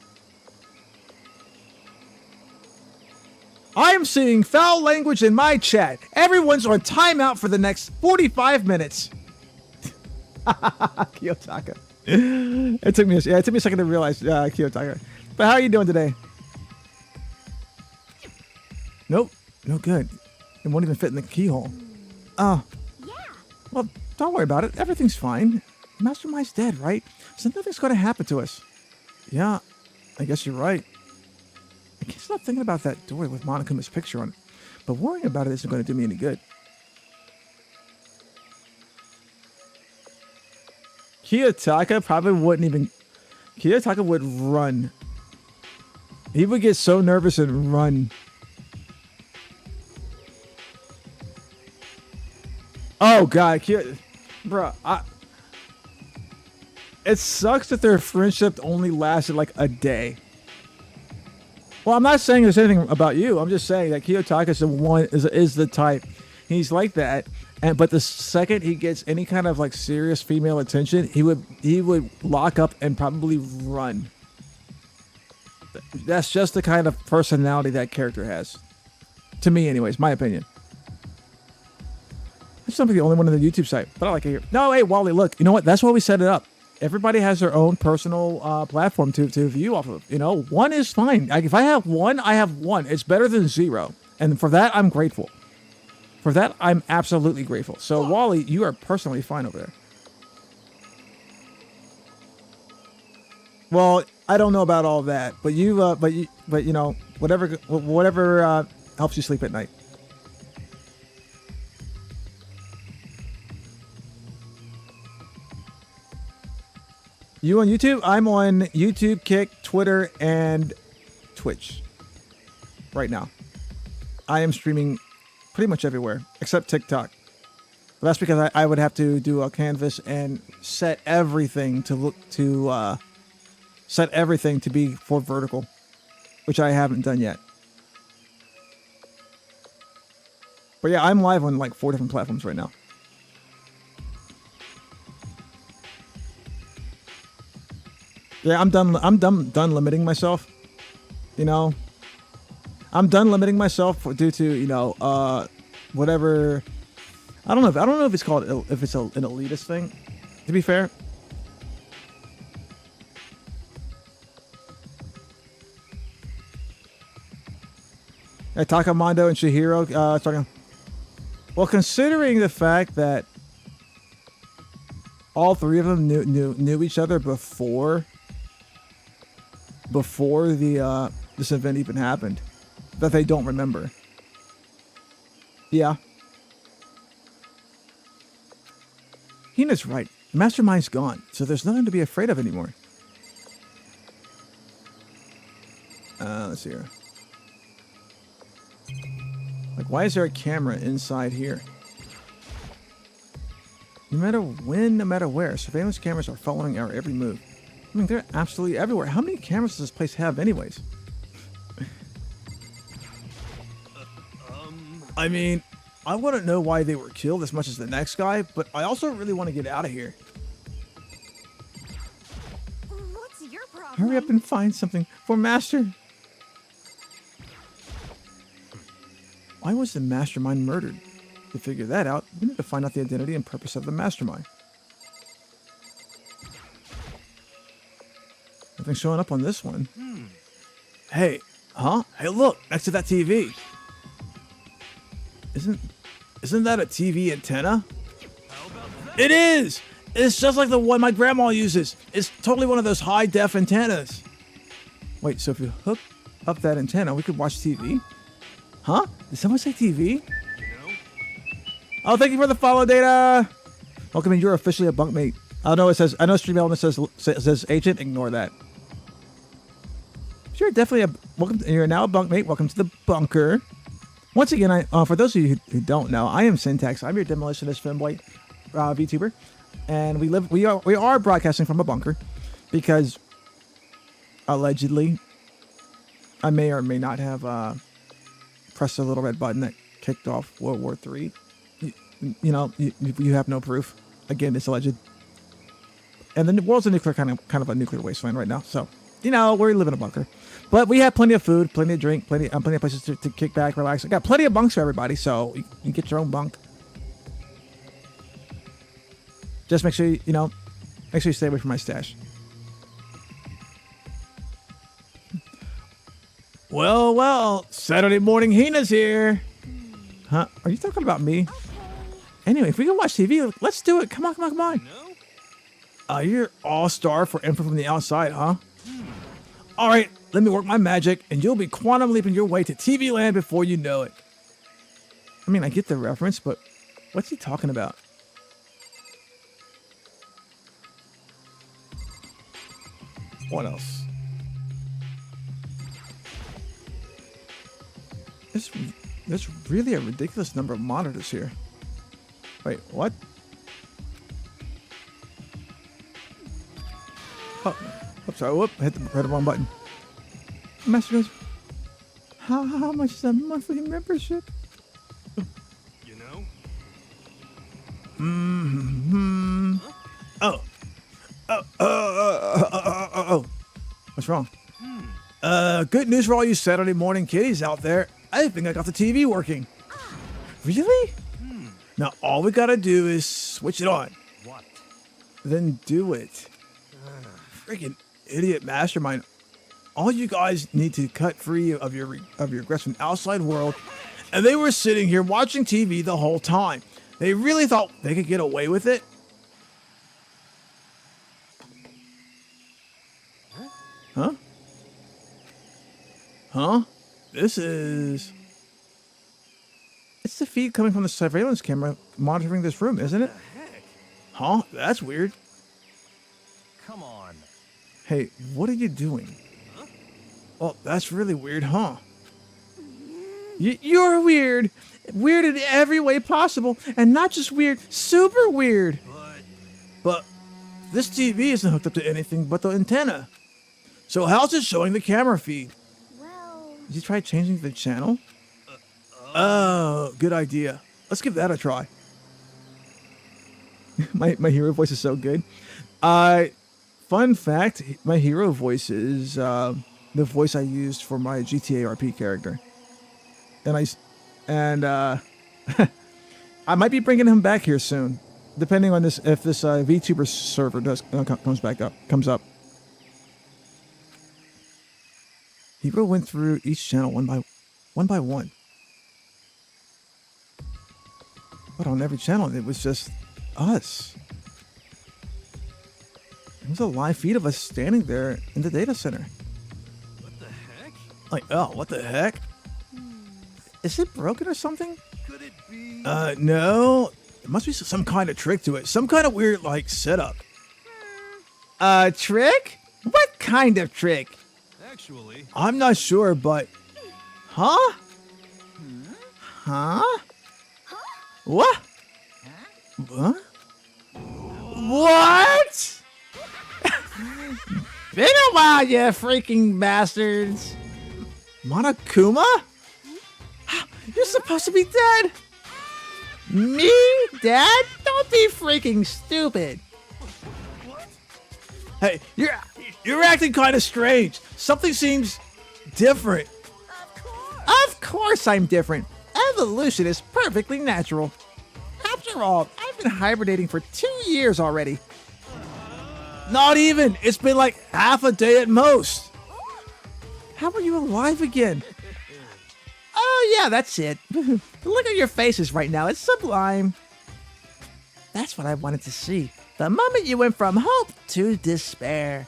I'm seeing foul language in my chat. Everyone's on timeout for the next 45 minutes. Kiyotaka. It took me a second to realize Kiyotaka. But how are you doing today? Nope. No good. It won't even fit in the keyhole. Oh. Yeah. Well, don't worry about it. Everything's fine. Mastermind's dead, right? So nothing's going to happen to us. Yeah, I guess you're right. I can't stop thinking about that door with Monokuma's picture on it. But worrying about it isn't going to do me any good. Kiyotaka probably wouldn't even... Kiyotaka would run. He would get so nervous and run. Oh, God. Bro, it sucks that their friendship only lasted like a day. Well, I'm not saying there's anything about you. I'm just saying that Kiyotaka is the type. He's like that. But the second he gets any kind of like serious female attention, he would lock up and probably run. That's just the kind of personality that character has. To me, anyways, my opinion. I'm not the only one on the YouTube site, but I like it here. No, hey, Wally, look, you know what? That's why we set it up. Everybody has their own personal platform to view off of. You know, one is fine. Like, if I have one, I have one. It's better than zero. And for that, I'm grateful. For that, I'm absolutely grateful. So, Wally, you are personally fine over there. Well, I don't know about all that, but you know, whatever helps you sleep at night. You on YouTube? I'm on YouTube, Kick, Twitter, and Twitch right now. I am streaming pretty much everywhere except TikTok. But that's because I would have to do a canvas and set everything to be for vertical, which I haven't done yet. But yeah, I'm live on like 4 different platforms right now. Yeah, I'm done limiting myself. You know, I'm done limiting myself due to, you know, whatever. I don't know if it's called if it's an elitist thing. To be fair. Takamondo and Chihiro starting. Well, considering the fact that all three of them knew each other before the this event even happened, that they don't remember. Yeah. Hina's right. The mastermind's gone, so there's nothing to be afraid of anymore. Let's see here. Like, why is there a camera inside here? No matter when, no matter where, surveillance cameras are following our every move. I mean, they're absolutely everywhere. How many cameras does this place have anyways? I mean, I wouldn't know why they were killed as much as the next guy, but I also really want to get out of here. What's your problem? Hurry up and find something for Master. Why was the mastermind murdered? To figure that out, we need to find out the identity and purpose of the mastermind. Nothing showing up on this one. Hey, huh? Hey, look, next to that TV. Isn't that a TV antenna? It is! It's just like the one my grandma uses. It's totally one of those high-def antennas. Wait, so if you hook up that antenna, we could watch TV? Huh? Did someone say TV? Oh, thank you for the follow, Data. Welcome in. You're officially a bunkmate. I know it says. I know Stream Element says agent. Ignore that. You're definitely a welcome. You're now a bunkmate. Welcome to the bunker. Once again, for those of you who don't know, I am Syntax. I'm your demolitionist fanboy VTuber, and we are broadcasting from a bunker because allegedly I may or may not have pressed the little red button that kicked off World War III. You know, you have no proof. Again, it's alleged. And the world's a nuclear kind of a nuclear wasteland right now. So, you know, we live in a bunker. But we have plenty of food, plenty of drink, plenty of places to kick back, relax. I got plenty of bunks for everybody, so you can get your own bunk. Just make sure you stay away from my stash. Well, Saturday morning Hina's here. Huh? Are you talking about me? Anyway, if we can watch TV, let's do it. Come on. No? You're all-star for info from the outside, huh? All right, let me work my magic, and you'll be quantum leaping your way to TV land before you know it. I mean, I get the reference, but what's he talking about? What else? There's really a ridiculous number of monitors here. Wait, what? Oh, oops, sorry. Whoop, hit the wrong button. Master goes, how much is a monthly membership? You know? Oh. What's wrong? Good news for all you Saturday morning kiddies out there. I think I got the TV working. Really? Now all we gotta do is switch it on. What? Then do it. Freaking idiot mastermind. All you guys need to cut free of your regrets from the outside world. And they were sitting here watching TV the whole time. They really thought they could get away with it? Huh? It's the feed coming from the surveillance camera monitoring this room, isn't it? Huh? That's weird. Come on. Hey, what are you doing? Oh, that's really weird, huh? You're weird. Weird in every way possible. And not just weird, super weird. But this TV isn't hooked up to anything but the antenna. So how's it showing the camera feed? Well, Did you try changing the channel? Oh, good idea. Let's give that a try. my hero voice is so good. Fun fact, my hero voice is the voice I used for my GTA RP character. And I might be bringing him back here soon, depending on this if this VTuber server comes up. Hero went through each channel one by one. But on every channel, it was just us. It was a live feed of us standing there in the data center. What the heck? Like, oh, what the heck? Is it broken or something? Could it be? No. There must be some kind of trick to it. Some kind of weird, like, setup. Trick? What kind of trick? Actually, I'm not sure, but... Huh? Huh? What? Huh? What? Been a while, you freaking bastards. Monokuma? You're supposed to be dead. Me? Dad? Don't be freaking stupid. Hey, you're acting kind of strange. Something seems different. Of course I'm different. Evolution is perfectly natural. After all, I've been hibernating for 2 years already. Not even. It's been like half a day at most. How are you alive again? Oh, yeah, that's it. Look at your faces right now. It's sublime. That's what I wanted to see. The moment you went from hope to despair.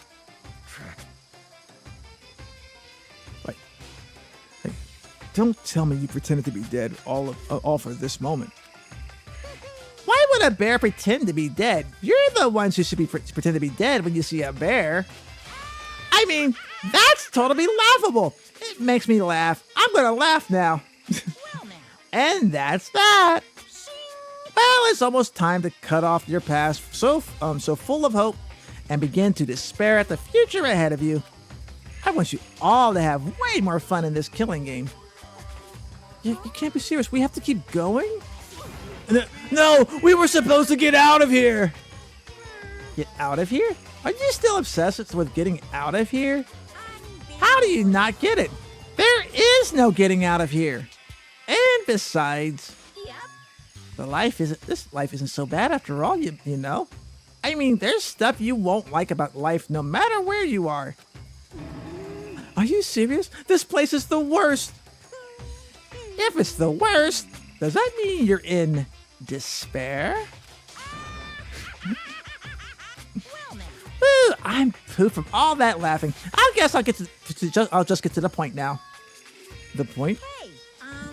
Wait. Hey, don't tell me you pretended to be dead all for this moment. Why would a bear pretend to be dead? You're the ones who should be pretend to be dead when you see a bear. I mean, that's totally laughable. It makes me laugh. I'm gonna laugh now. And that's that. Well, it's almost time to cut off your past so full of hope and begin to despair at the future ahead of you. I want you all to have way more fun in this killing game. You can't be serious. We have to keep going? No, we were supposed to get out of here. Get out of here? Are you still obsessed with getting out of here? How do you not get it? There is no getting out of here. And besides, this life isn't so bad after all, you know? I mean, there's stuff you won't like about life no matter where you are. Are you serious? This place is the worst. If it's the worst, does that mean you're in despair? Woo, I'm pooped from all that laughing. I guess I'll just get to the point now. The point?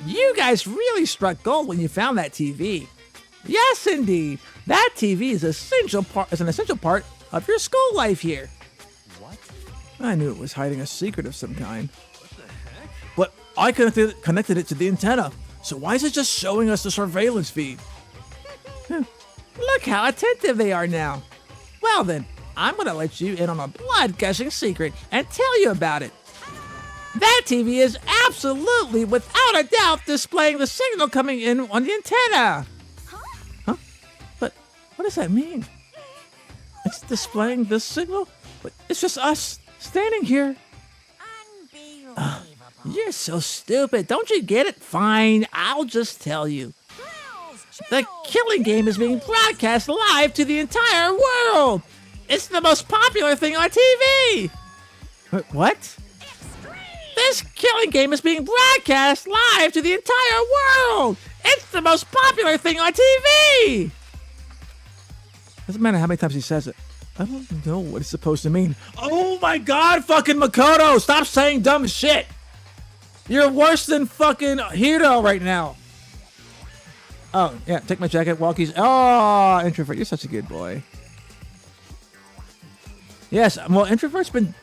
You guys really struck gold when you found that TV. Yes, indeed. That TV is an essential part of your school life here. What? I knew it was hiding a secret of some kind. What the heck? But I connected it to the antenna. So why is it just showing us the surveillance feed? Look how attentive they are now. Well then, I'm going to let you in on a blood-gushing secret and tell you about it. That TV is absolutely, without a doubt, displaying the signal coming in on the antenna. Huh? But what does that mean? It's displaying the signal? But it's just us standing here. You're so stupid. Don't you get it? Fine, I'll just tell you. The killing game is being broadcast live to the entire world. It's the most popular thing on TV. What? This killing game is being broadcast live to the entire world. It's the most popular thing on TV. Doesn't matter how many times he says it. I don't know what it's supposed to mean. Oh my God, fucking Makoto. Stop saying dumb shit. You're worse than fucking Hiro right now. Oh, yeah, take my jacket, walkies. Oh, introvert, you're such a good boy. Yes, well, introvert's been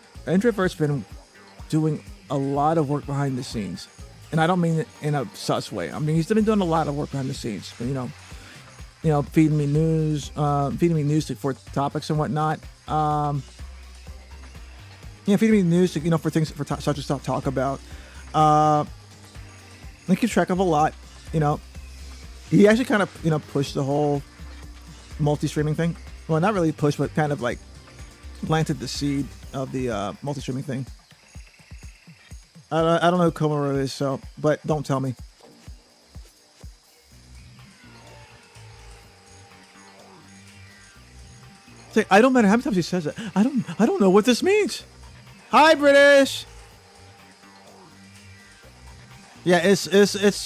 doing a lot of work behind the scenes. And I don't mean it in a sus way. I mean, he's been doing a lot of work behind the scenes. But, you know, feeding me news for topics and whatnot. Feeding me news to, for things such as talk about. I keep track of a lot, He actually kind of, pushed the whole multi-streaming thing. Well, not really pushed, but kind of like planted the seed of the multi-streaming thing. I don't know who Komuro is, but don't tell me. Say, I don't matter how many times he says it. I don't know what this means. Hi, British. Yeah, it's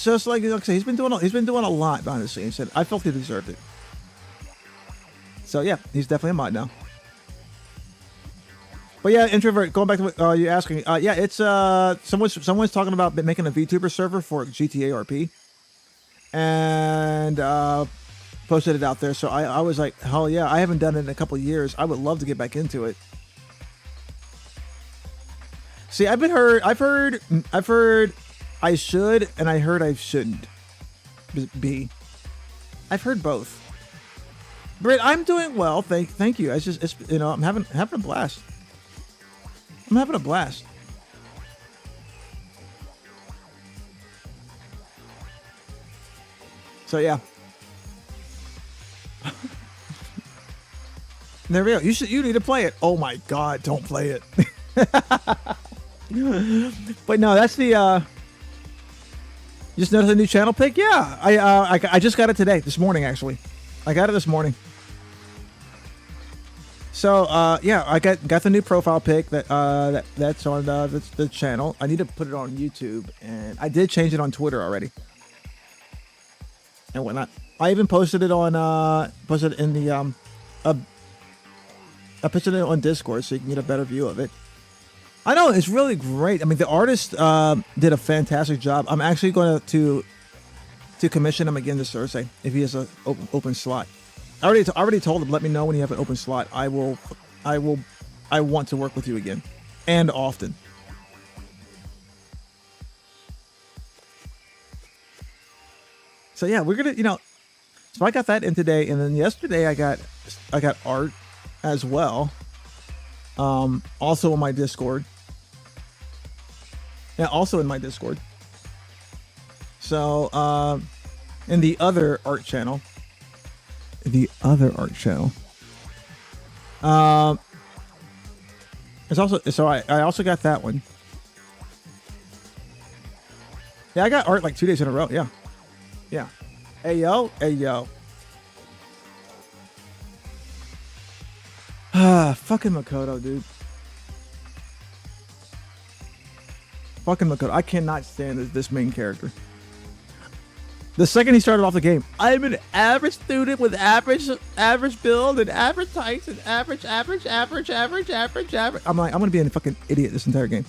just like I say, he's been doing a lot behind the scenes, and I felt he deserved it. So yeah, he's definitely a mod now. But yeah, introvert. Going back to what you asking, yeah, it's someone's talking about making a VTuber server for GTA RP, and posted it out there. So I was like, hell yeah, I haven't done it in a couple of years. I would love to get back into it. See, I've heard I should, and I heard I shouldn't be. I've heard both. Britt, I'm doing well. Thank you. It's I'm having a blast. I'm having a blast. So yeah. There we go. You need to play it. Oh my god, don't play it. But no, that's the you just noticed a new channel pick? Yeah. I just got it this morning actually. I got it this morning. So yeah, I got the new profile pic that's on the channel. I need to put it on YouTube, and I did change it on Twitter already and whatnot. I even posted it on posted it in the I posted it on Discord so you can get a better view of it. I know it's really great. I mean, the artist did a fantastic job. I'm actually going to commission him again this Thursday if he has an open slot. I already told him, let me know when you have an open slot. I want to work with you again, and often. So yeah, we're gonna, so I got that in today, and then yesterday I got art as well. Also on my Discord. Yeah, also in my Discord. So in the other art channel. There's also, so I also got that one. Yeah, I got art like 2 days in a row. Yeah. Hey yo. Fucking Makoto, dude. Fucking Makoto. I cannot stand this main character. The second he started off the game, I'm an average student with average build and average height and average. I'm like, I'm gonna be a fucking idiot this entire game.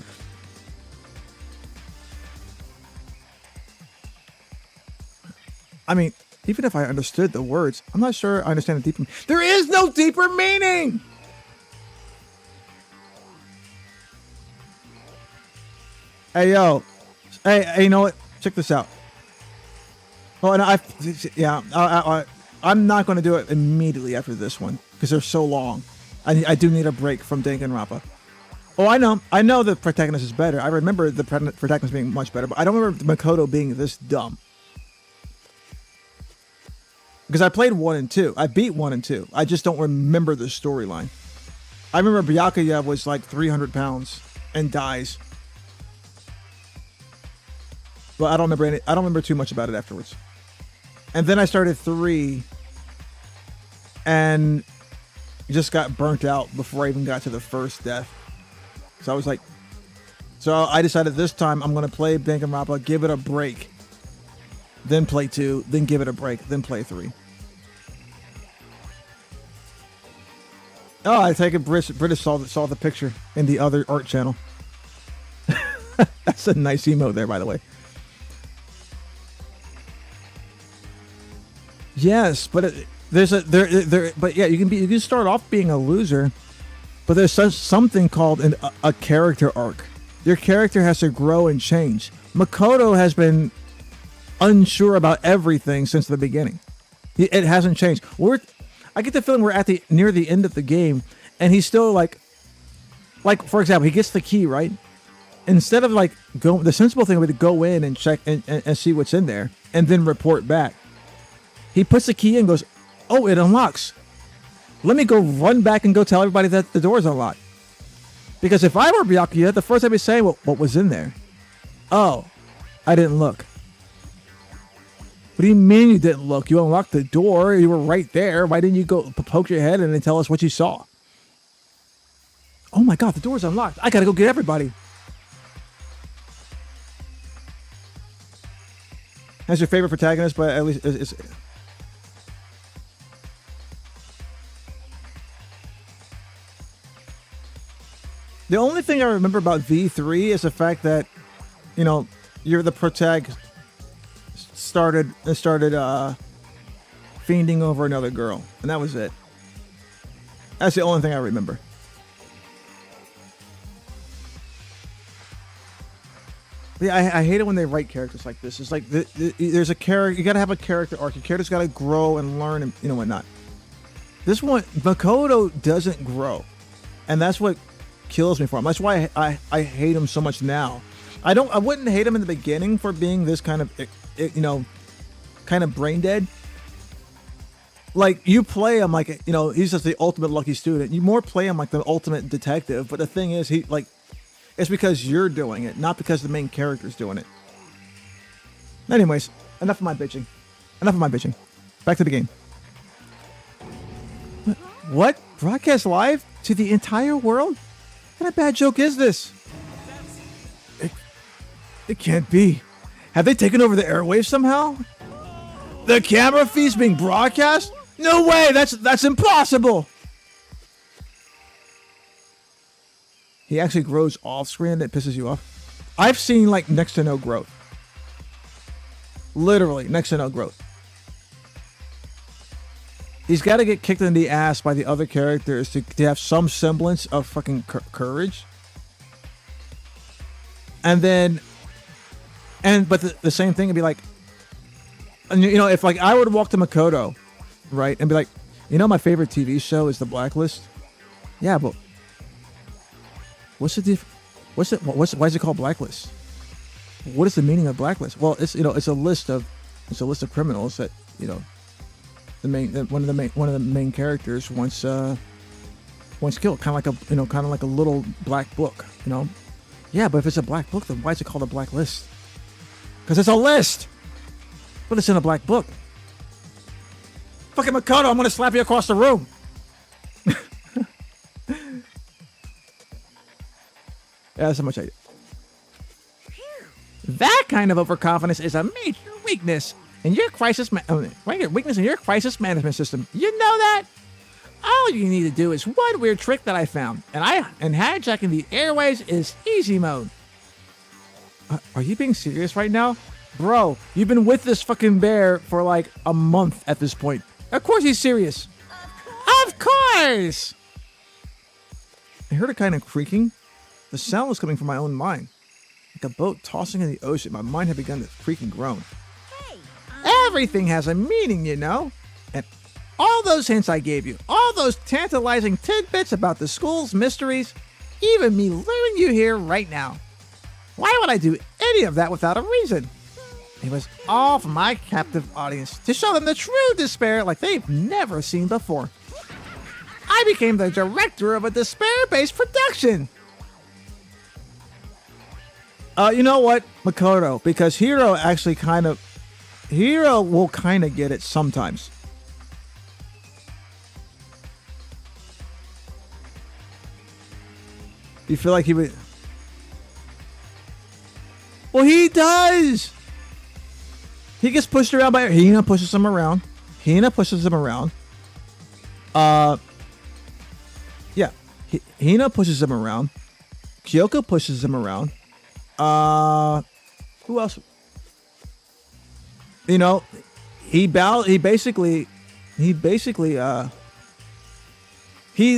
I mean, even if I understood the words, I'm not sure I understand the deeper. There is no deeper meaning. Hey yo, hey, you know what? Check this out. Oh, and I'm not going to do it immediately after this one because they're so long. I do need a break from Danga'd and Rompa. Oh, I know the protagonist is better. I remember the protagonist being much better, but I don't remember Makoto being this dumb. Because I played 1 and 2. I beat 1 and 2. I just don't remember the storyline. I remember Byakuya was like 300 pounds and dies. But I don't remember too much about it afterwards. And then I started 3 and just got burnt out before I even got to the first death. So I was like, so I decided this time I'm going to play Danga'd and Rompa, give it a break. Then play 2, then give it a break, then play 3. Oh, I take it British saw the picture in the other art channel. That's a nice emote there, by the way. Yes, but but yeah, you can start off being a loser, but there's something called a character arc. Your character has to grow and change. Makoto has been unsure about everything since the beginning. It hasn't changed. I get the feeling we're near the end of the game, and he's still like for example, he gets the key right. Instead of the sensible thing would be to go in and check and see what's in there, and then report back. He puts the key in and goes, oh, it unlocks. Let me go run back and go tell everybody that the door's unlocked. Because if I were Byakuya, the first I'd be saying, well, what was in there? Oh, I didn't look. What do you mean you didn't look? You unlocked the door. You were right there. Why didn't you go poke your head in and tell us what you saw? Oh my God, the door's unlocked. I gotta go get everybody. That's your favorite protagonist, but at least it's the only thing I remember about V3 is the fact that, you know, you're the protag started fiending over another girl, and that was it. That's the only thing I remember. Yeah, I hate it when they write characters like this. It's like there's a character, you gotta have a character arc. Your character's gotta grow and learn and you know whatnot. This one, Makoto doesn't grow, and that's what kills me for him. That's why I hate him so much now. I wouldn't hate him in the beginning for being this kind of, you know, kind of brain dead. Like you play him like, you know, he's just the ultimate lucky student. You more play him like the ultimate detective. But the thing is, it's because you're doing it, not because the main character's doing it. Anyways, enough of my bitching. Back to the game. What? Broadcast live to the entire world? What kind of bad joke is this? It can't be. Have they taken over the airwaves somehow? The camera feed's being broadcast? No way! That's impossible! He actually grows off screen. That pisses you off. I've seen like next to no growth. Literally next to no growth. He's got to get kicked in the ass by the other characters to have some semblance of fucking courage. And then, but the same thing would be like, you know, if like I were to walk to Makoto, right, and be like, you know, my favorite TV show is The Blacklist. Yeah, but what's the why is it called Blacklist? What is the meaning of Blacklist? Well, it's, you know, it's a list of criminals that, you know, one of the main characters once killed, kind of like a little black book, you know. Yeah, but if it's a black book, then why is it called a blacklist? Because it's a list, but it's in a black book. Fucking Makoto, I'm gonna slap you across the room. Yeah, that's how much I do. That kind of overconfidence is a major weakness in your crisis management system. You know that? All you need to do is one weird trick that I found, and hijacking the airways is easy mode. Are you being serious right now? Bro, you've been with this fucking bear for like a month at this point. Of course he's serious. Of course! I heard a kind of creaking. The sound was coming from my own mind. Like a boat tossing in the ocean, my mind had begun to creak and groan. Everything has a meaning, you know? And all those hints I gave you, all those tantalizing tidbits about the school's mysteries, even me luring you here right now. Why would I do any of that without a reason? It was all for my captive audience, to show them the true despair like they've never seen before. I became the director of a despair-based production. You know what, Makoto? Because Hiro will kind of get it sometimes. You feel like he would... Well, he does! He gets pushed around by... Hina pushes him around. Yeah. Hina pushes him around. Kyoko pushes him around. Who else? You know, he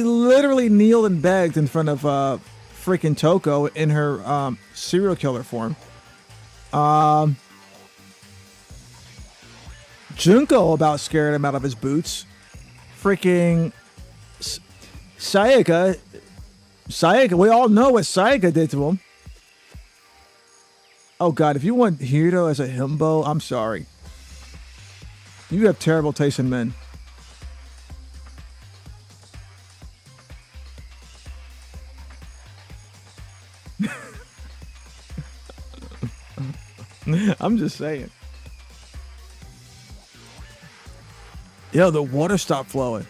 literally kneeled and begged in front of freaking Toko in her serial killer form. Junko about scared him out of his boots. Freaking Sayaka, we all know what Sayaka did to him. Oh God, if you want Hiro as a himbo, I'm sorry. You have terrible taste in men. I'm just saying. Yo, the water stopped flowing.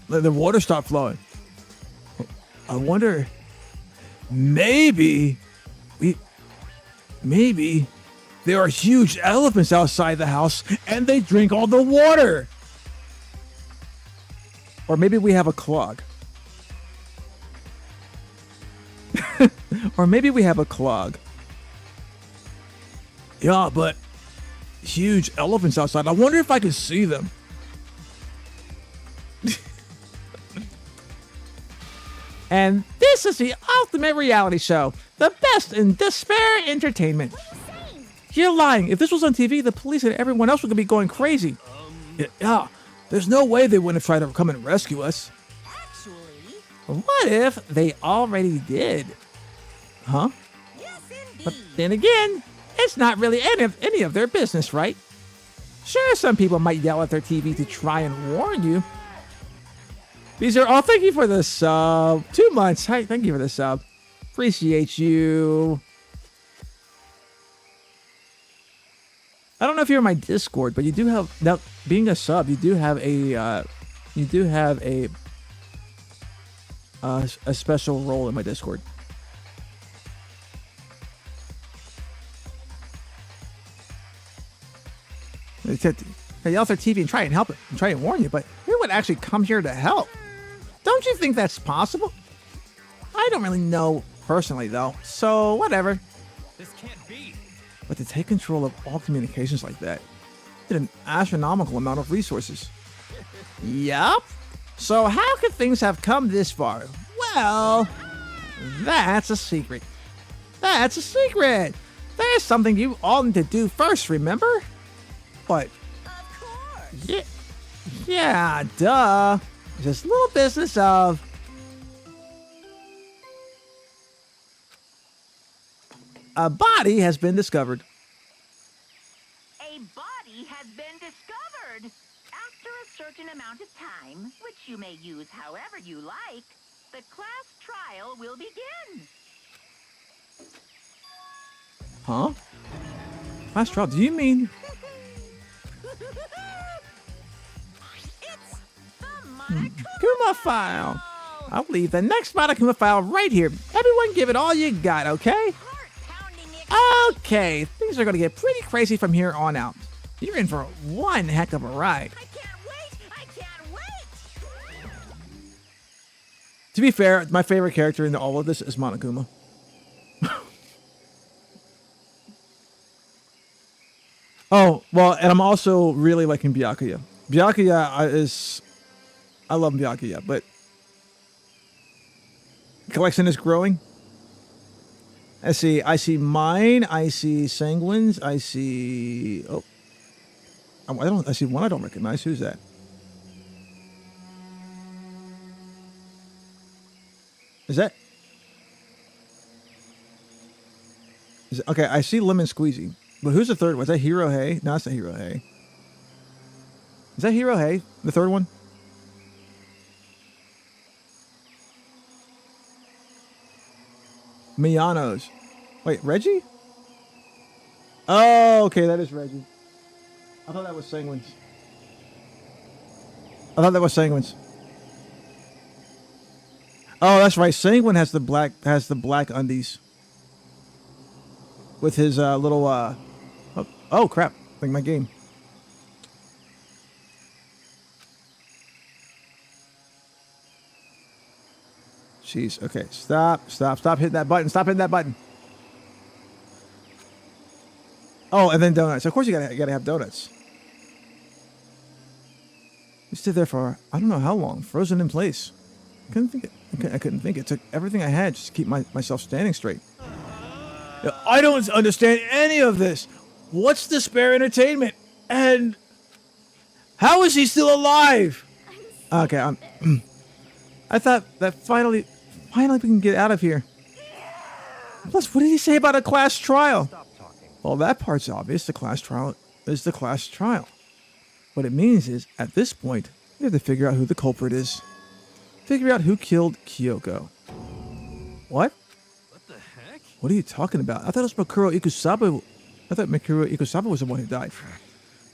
The water stopped flowing. I wonder, maybe there are huge elephants outside the house and they drink all the water. Or maybe we have a clog. Or maybe we have a clog. Yeah, but huge elephants outside. I wonder if I can see them. And this is the ultimate reality show. The best in despair entertainment. You're lying. If this was on TV, the police and everyone else would be going crazy. Yeah, there's no way they wouldn't try to come and rescue us. Actually, What if they already did? Huh? yes, indeed. But then again, it's not really any of their business, right? Sure, some people might yell at their TV to try and warn you. These are all. Thank you for the sub. 2 months. Hi, thank you for the sub. Appreciate you. I don't know if you're in my Discord, but you do have now. Being a sub, you do have a a special role in my Discord. They yell at their TV and try and help it and try and warn you, but who would actually come here to help? Don't you think that's possible? I don't really know personally, though, so whatever. This can't be. But to take control of all communications like that, did an astronomical amount of resources. Yup. So how could things have come this far? Well, that's a secret. That's a secret. There's something you all need to do first, remember? What? Of course. Yeah, duh. Just little business of... A body has been discovered. A body has been discovered. After a certain amount of time, which you may use however you like, the class trial will begin. Huh? Class trial? Do you mean... It's the Monokuma Kuma file? I'll leave the next Monokuma file right here. Everyone give it all you got, okay? heart-pounding Okay, things are going to get pretty crazy from here on out. You're in for one heck of a ride. I can't wait! I can't wait! To be fair, my favorite character in all of this is Monokuma. Oh, well, and I'm also really liking Byakuya. Byakuya is... I love Byakuya, but... Collection is growing. I see mine, I see Sanguine's, I see... Oh. I see one I don't recognize. Who's that? Is that... Okay, I see Lemon Squeezy. But who's the third one? Is that Hiro Hey? No, that's not Hiro Hey. Is that Hiro Hey? The third one? Miyano's. Wait, Reggie? Oh, okay, that is Reggie. I thought that was Sanguine's. Oh, that's right. Sanguine has the black undies. With his little oh crap. I think my game. Jeez, okay. Stop hitting that button. Oh, and then donuts. Of course you gotta have donuts. We stood there for I don't know how long, frozen in place. I couldn't think. It took everything I had just to keep myself standing straight. I don't understand any of this. What's Despair Entertainment? And how is he still alive? Okay, I thought that finally we can get out of here. Plus, what did he say about a class trial? Well, that part's obvious. The class trial is the class trial. What it means is, at this point, we have to figure out who the culprit is. Figure out who killed Kyoko. What? What the heck? What are you talking about? I thought it was Mikuro Ikusaba. I thought Mikuro Ikusaba was the one who died.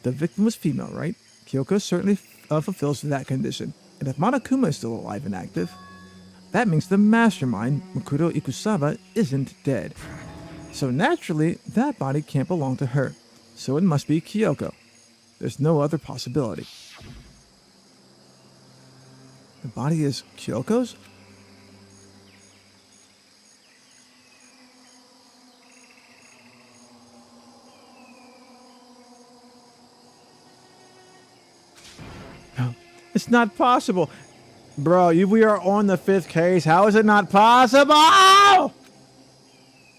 the victim was female, right? Kyoko certainly fulfills that condition. And if Monokuma is still alive and active, that means the mastermind, Makoto Ikusawa, isn't dead. So naturally, that body can't belong to her. So it must be Kyoko. There's no other possibility. The body is Kyoko's? It's not possible. Bro, we are on the 5th case. How is it not possible?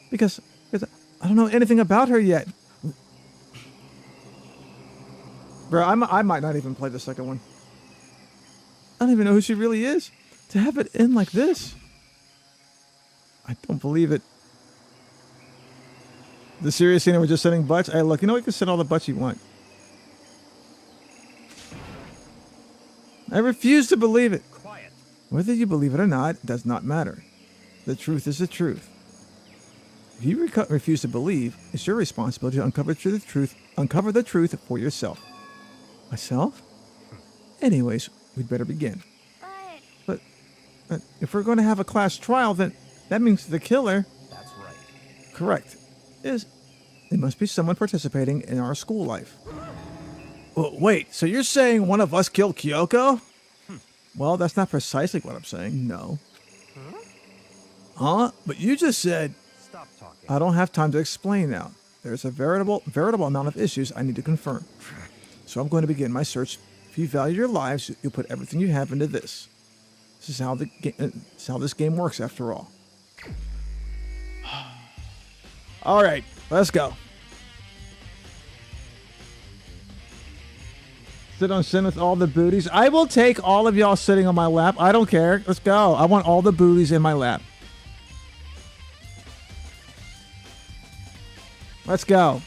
Because I don't know anything about her yet. Bro, I might not even play the second one. I don't even know who she really is. To have it end like this. I don't believe it. The serious scene, we're just sending butts. Hey, look, you know, we can send all the butts you want. I refuse to believe it. Quiet. Whether you believe it or not does not matter. The truth is the truth. If you refuse to believe, it's your responsibility to uncover the truth for yourself. Myself? Anyways, we'd better begin. But if we're going to have a class trial, then that means the killer... That's right. Correct. It must be someone participating in our school life. Well, wait, so you're saying one of us killed Kyoko? Well, that's not precisely what I'm saying, no. Huh? But you just said... Stop talking. I don't have time to explain now. There's a veritable amount of issues I need to confirm. So I'm going to begin my search. If you value your lives, you'll put everything you have into this. This is how this game works, after all. All right, let's go. Sit on sin with all the booties. I will take all of y'all sitting on my lap. I don't care. Let's go. I want all the booties in my lap. Let's go.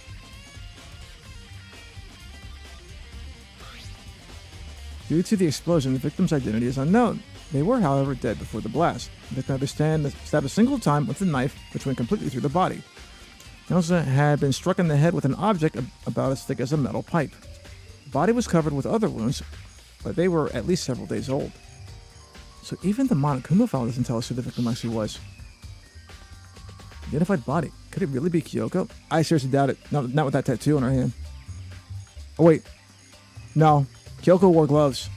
Due to the explosion, the victim's identity is unknown. They were, however, dead before the blast. The victim had stabbed a single time with a knife, which went completely through the body. He also had been struck in the head with an object about as thick as a metal pipe. The body was covered with other wounds, but they were at least several days old. So even the Monokuma file doesn't tell us who the victim actually was. Identified body. Could it really be Kyoko? I seriously doubt it. Not with that tattoo on her hand. Oh, wait. No. Kyoko wore gloves.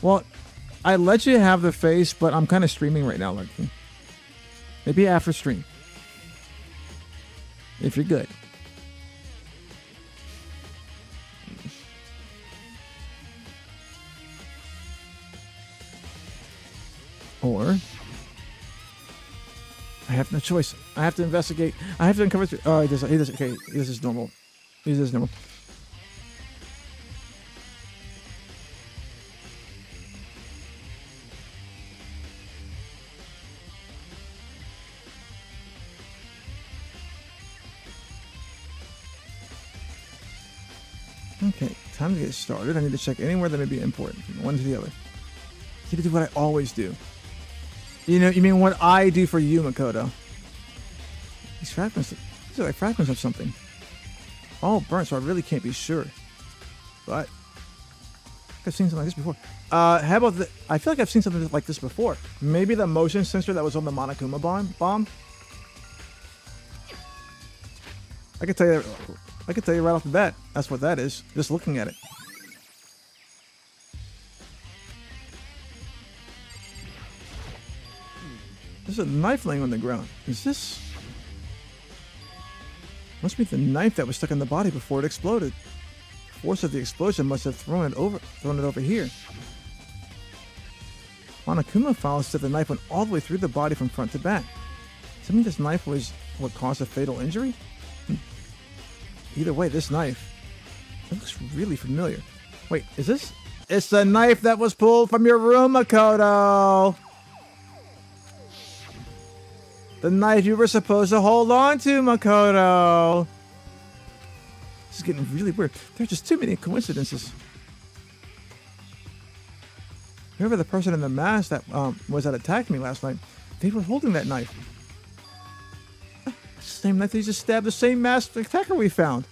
Well, I let you have the face, but I'm kind of streaming right now, Lurky. Maybe after stream. If you're good. Or I have no choice. I have to investigate. I have to uncover. Oh, he does. Okay, this is normal. This is normal. Okay, time to get started. I need to check anywhere that may be important from one to the other. I need to do what I always do. You mean what I do for you, Makoto? These are like fragments of something. All burnt, so I really can't be sure. But I've seen something like this before. How about I feel like I've seen something like this before. Maybe the motion sensor that was on the Monokuma bomb. I could tell you right off the bat. That's what that is. Just looking at it. There's a knife laying on the ground. Is this? Must be the knife that was stuck in the body before it exploded. The force of the explosion must have thrown it over here. Monokuma files said the knife went all the way through the body from front to back. Does that mean this knife was what caused a fatal injury? Either way, this knife, it looks really familiar. Wait, is this? It's the knife that was pulled from your room, Makoto! The knife you were supposed to hold on to, Makoto! This is getting really weird. There are just too many coincidences. Whoever the person in the mask that attacked me last night, they were holding that knife. same knife that he just stabbed the same masked attacker we found.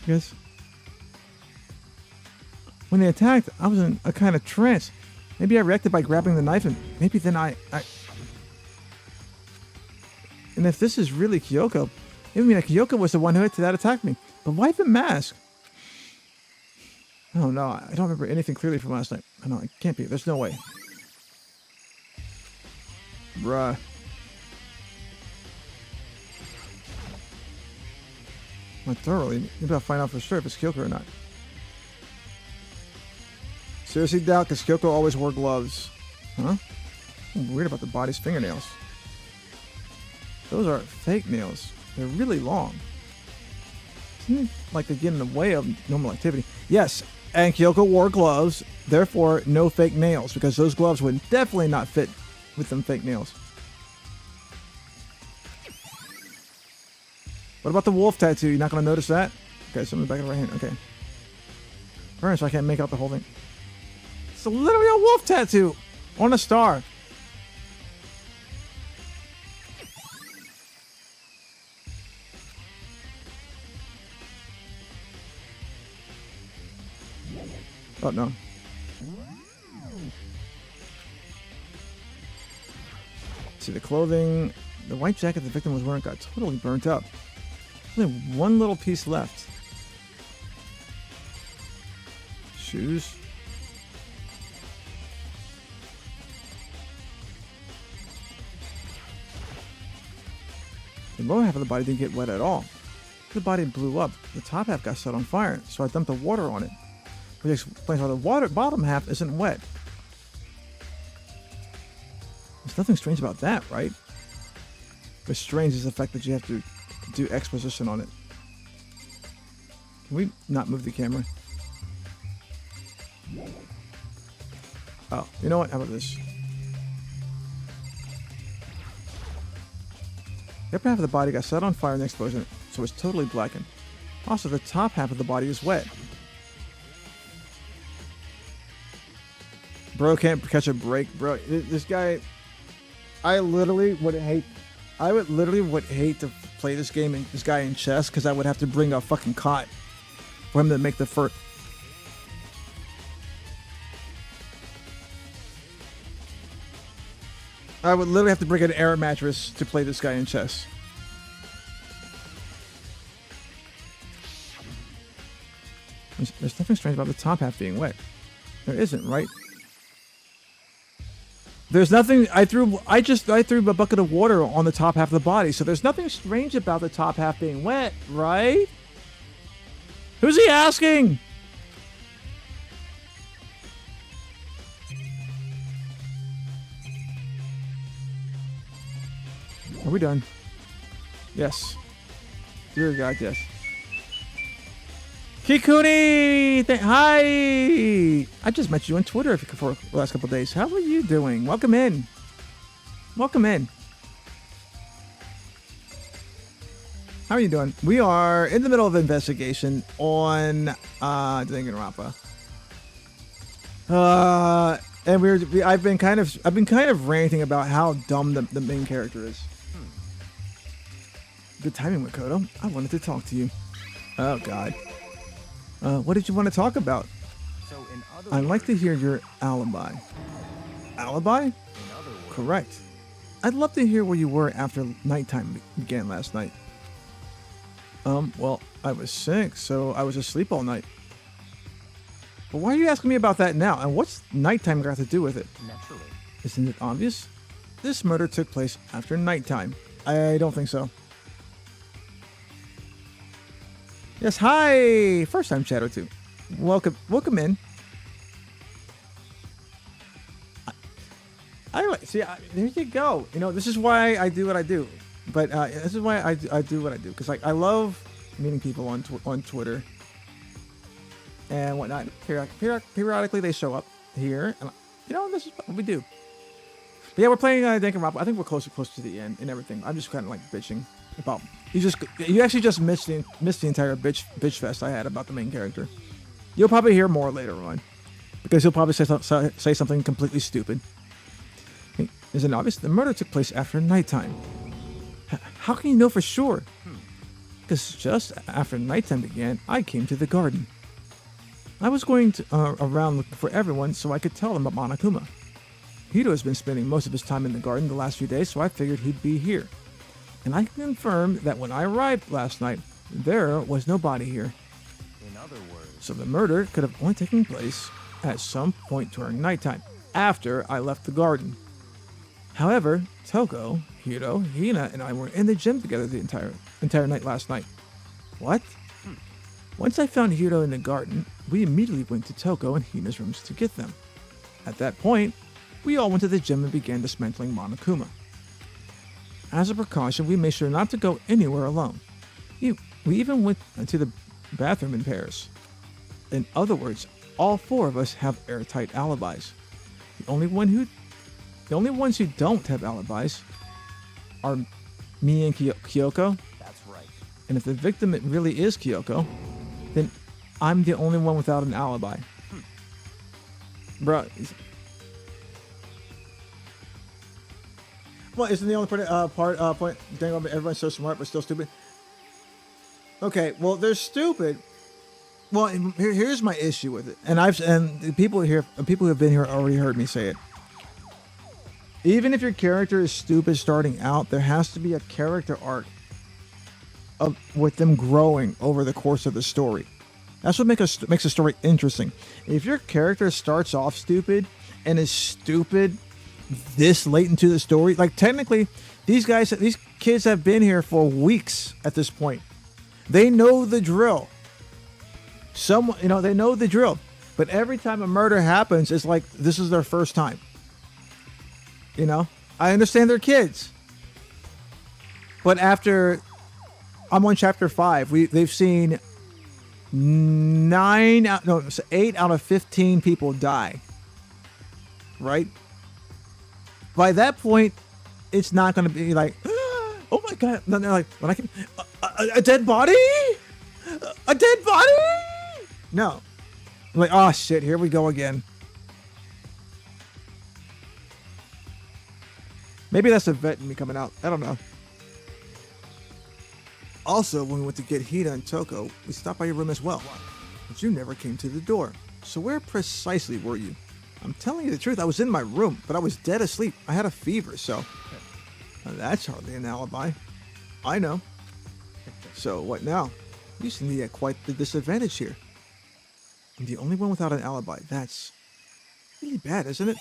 Yes. When they attacked, I was in a kind of trance. Maybe I reacted by grabbing the knife, and maybe then I... And if this is really Kyoko, it would mean that Kyoko was the one who that attacked me. But why the mask? Oh no, I don't remember anything clearly from last night. I know, it can't be. There's no way. Bruh. Not thoroughly. Maybe I'll find out for sure if it's Kyoko or not. Seriously doubt, because Kyoko always wore gloves. Huh? I'm weird about the body's fingernails. Those are fake nails. They're really long. Isn't it like they get in the way of normal activity? Yes, and Kyoko wore gloves, therefore no fake nails, because those gloves would definitely not fit with them fake nails. What about the wolf tattoo? You're not going to notice that? Okay, something in the back of the right hand. Okay. Burn, so I can't make out the whole thing. It's literally a wolf tattoo on a star. Oh, no. See, the clothing, the white jacket the victim was wearing got totally burnt up. Only one little piece left. Shoes. The lower half of the body didn't get wet at all. The body blew up. The top half got set on fire, so I dumped the water on it. Which explains why the bottom half isn't wet. There's nothing strange about that, right? What's strange is the fact that you have to do exposition on it. Can we not move the camera? Oh, you know what? How about this? The upper half of the body got set on fire in the explosion, so it's totally blackened. Also, the top half of the body is wet. Bro can't catch a break, bro. This guy, I would literally would hate to play this game and this guy in chess, because I would have to bring a fucking cot for him to make the first. I would literally have to bring an air mattress to play this guy in chess. There's nothing strange about the top half being wet. There isn't, right? There's nothing. I threw a bucket of water on the top half of the body, so there's nothing strange about the top half being wet, right? Who's he asking? Are we done? Yes. Dear God, yes. Kikuni! Hi! I just met you on Twitter for the last couple of days. How are you doing? Welcome in. Welcome in. How are you doing? We are in the middle of investigation on Danga'd Rompa. And I've been kind of ranting about how dumb the main character is. Good timing, Makoto. I wanted to talk to you. Oh God. What did you want to talk about? So I'd like to hear your alibi. Alibi? Correct. I'd love to hear where you were after nighttime began last night. Well, I was sick, so I was asleep all night. But why are you asking me about that now? And what's nighttime got to do with it? Naturally. Isn't it obvious? This murder took place after nighttime. I don't think so. Yes, hi! First time chatter too. Welcome in. There you go. You know, this is why I do what I do. But this is why I do what I do, because like I love meeting people on Twitter and whatnot. Periodically they show up here, and you know, this is what we do. But yeah, we're playing Danga'd Rompa. I think we're close to the end and everything. I'm just kind of like bitching about. You actually just missed the entire bitch fest I had about the main character. You'll probably hear more later on. because he'll probably say something completely stupid. Isn't it obvious? The murder took place after nighttime. How can you know for sure? Because just after nighttime began, I came to the garden. I was going around looking for everyone so I could tell them about Monokuma. Hiro has been spending most of his time in the garden the last few days, so I figured he'd be here. And I can confirm that when I arrived last night, there was no body here. In other words, So the murder could have only taken place at some point during nighttime, after I left the garden. However, Toko, Hiro, Hina, and I were in the gym together the entire night last night. What? Once I found Hiro in the garden, we immediately went to Toko and Hina's rooms to get them. At that point, we all went to the gym and began dismantling Monokuma. As a precaution, we made sure not to go anywhere alone. We even went to the bathroom in pairs. In other words, all four of us have airtight alibis. The only ones who don't have alibis are me and Kyoko. that's right. And if the victim really is Kyoko, then I'm the only one without an alibi. Bruh. Well, isn't the only point? Dang, everyone's so smart but still stupid. Okay, well, they're stupid. Well, here's my issue with it, and the people who have been here already heard me say it. Even if your character is stupid starting out, there has to be a character arc with them growing over the course of the story. That's what makes a story interesting. If your character starts off stupid and is stupid this late into the story, like technically, these kids have been here for weeks at this point. They know the drill. They know the drill. But every time a murder happens, it's like this is their first time. I understand they're kids. But after I'm on chapter 5, they've seen 8 out of 15 people die. Right? By that point, it's not going to be like, oh my god, no, they're like, when I can, a dead body? A dead body? No. I'm like, oh shit, here we go again. Maybe that's a vet in me coming out. I don't know. Also, when we went to get Hina and Toko, we stopped by your room as well. But you never came to the door. So where precisely were you? I'm telling you the truth, I was in my room, but I was dead asleep. I had a fever, so... that's hardly an alibi. I know. So what now? You seem to be at quite the disadvantage here. I'm the only one without an alibi. That's really bad, isn't it?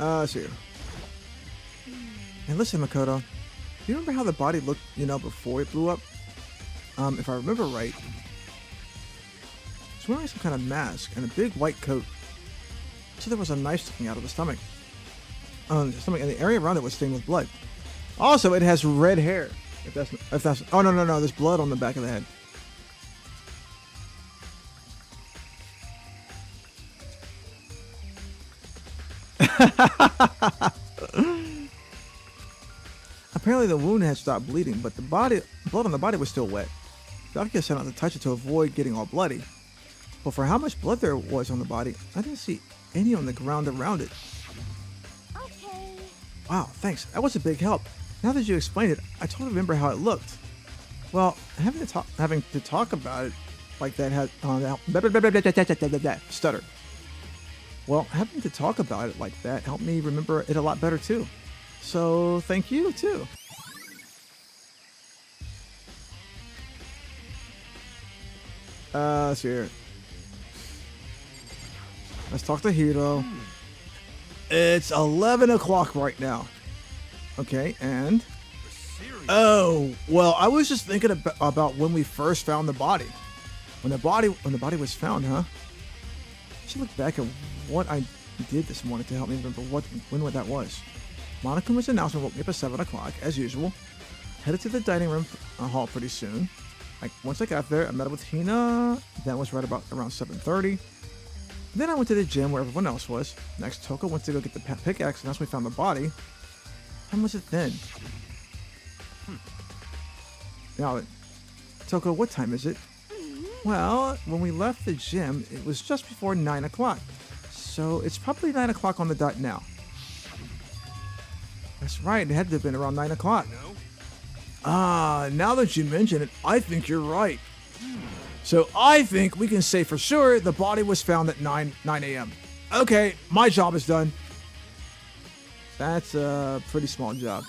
Let's see here. And listen, Makoto. Do you remember how the body looked, before it blew up? If I remember right, it's wearing some kind of mask and a big white coat. So there was a knife sticking out of the stomach. And the area around it was stained with blood. Also, it has red hair. If that's oh no, there's blood on the back of the head. Apparently the wound had stopped bleeding, but the blood on the body was still wet. The doctor sent out to touch it to avoid getting all bloody. But for how much blood there was on the body, I didn't see any on the ground around it. Okay. Wow, thanks. That was a big help. Now that you explained it, I totally remember how it looked. Well, having to talk about it like that had stutter. Well, having to talk about it like that helped me remember it a lot better too. So thank you too. Let's see here. Let's talk to Hiro. It's 11 o'clock right now. Okay, and oh, well, I was just thinking about when we first found the body. When the body was found, huh? I should look back at what I did this morning to help me remember when that was. Monokuma's announcement woke me up at 7 o'clock, as usual. Headed to the dining room hall pretty soon. Once I got there, I met up with Hina. That was right about around 7:30. Then I went to the gym where everyone else was. Next, Toko went to go get the pickaxe, and that's when we found the body. When was it then? Now, Toko, what time is it? Well, when we left the gym, it was just before 9 o'clock. So it's probably 9 o'clock on the dot now. That's right, it had to have been around 9 o'clock. No? Ah, now that you mention it, I think you're right. So I think we can say for sure the body was found at 9 a.m. Okay, my job is done. That's a pretty small job.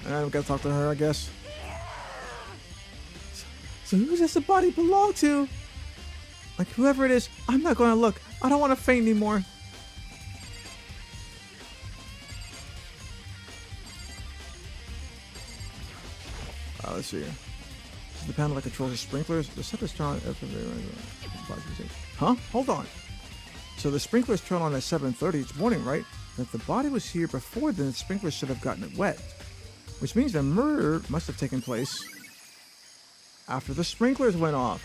We gotta talk to her, I guess. So who does the body belong to? Like, whoever it is, I'm not gonna look. I don't want to faint anymore. Let's see here. This is the panel that controls the sprinklers. The separate turn on. Huh? Hold on. So the sprinklers turn on at 7:30 each morning, right? And if the body was here before then, the sprinklers should have gotten it wet. Which means the murder must have taken place after the sprinklers went off.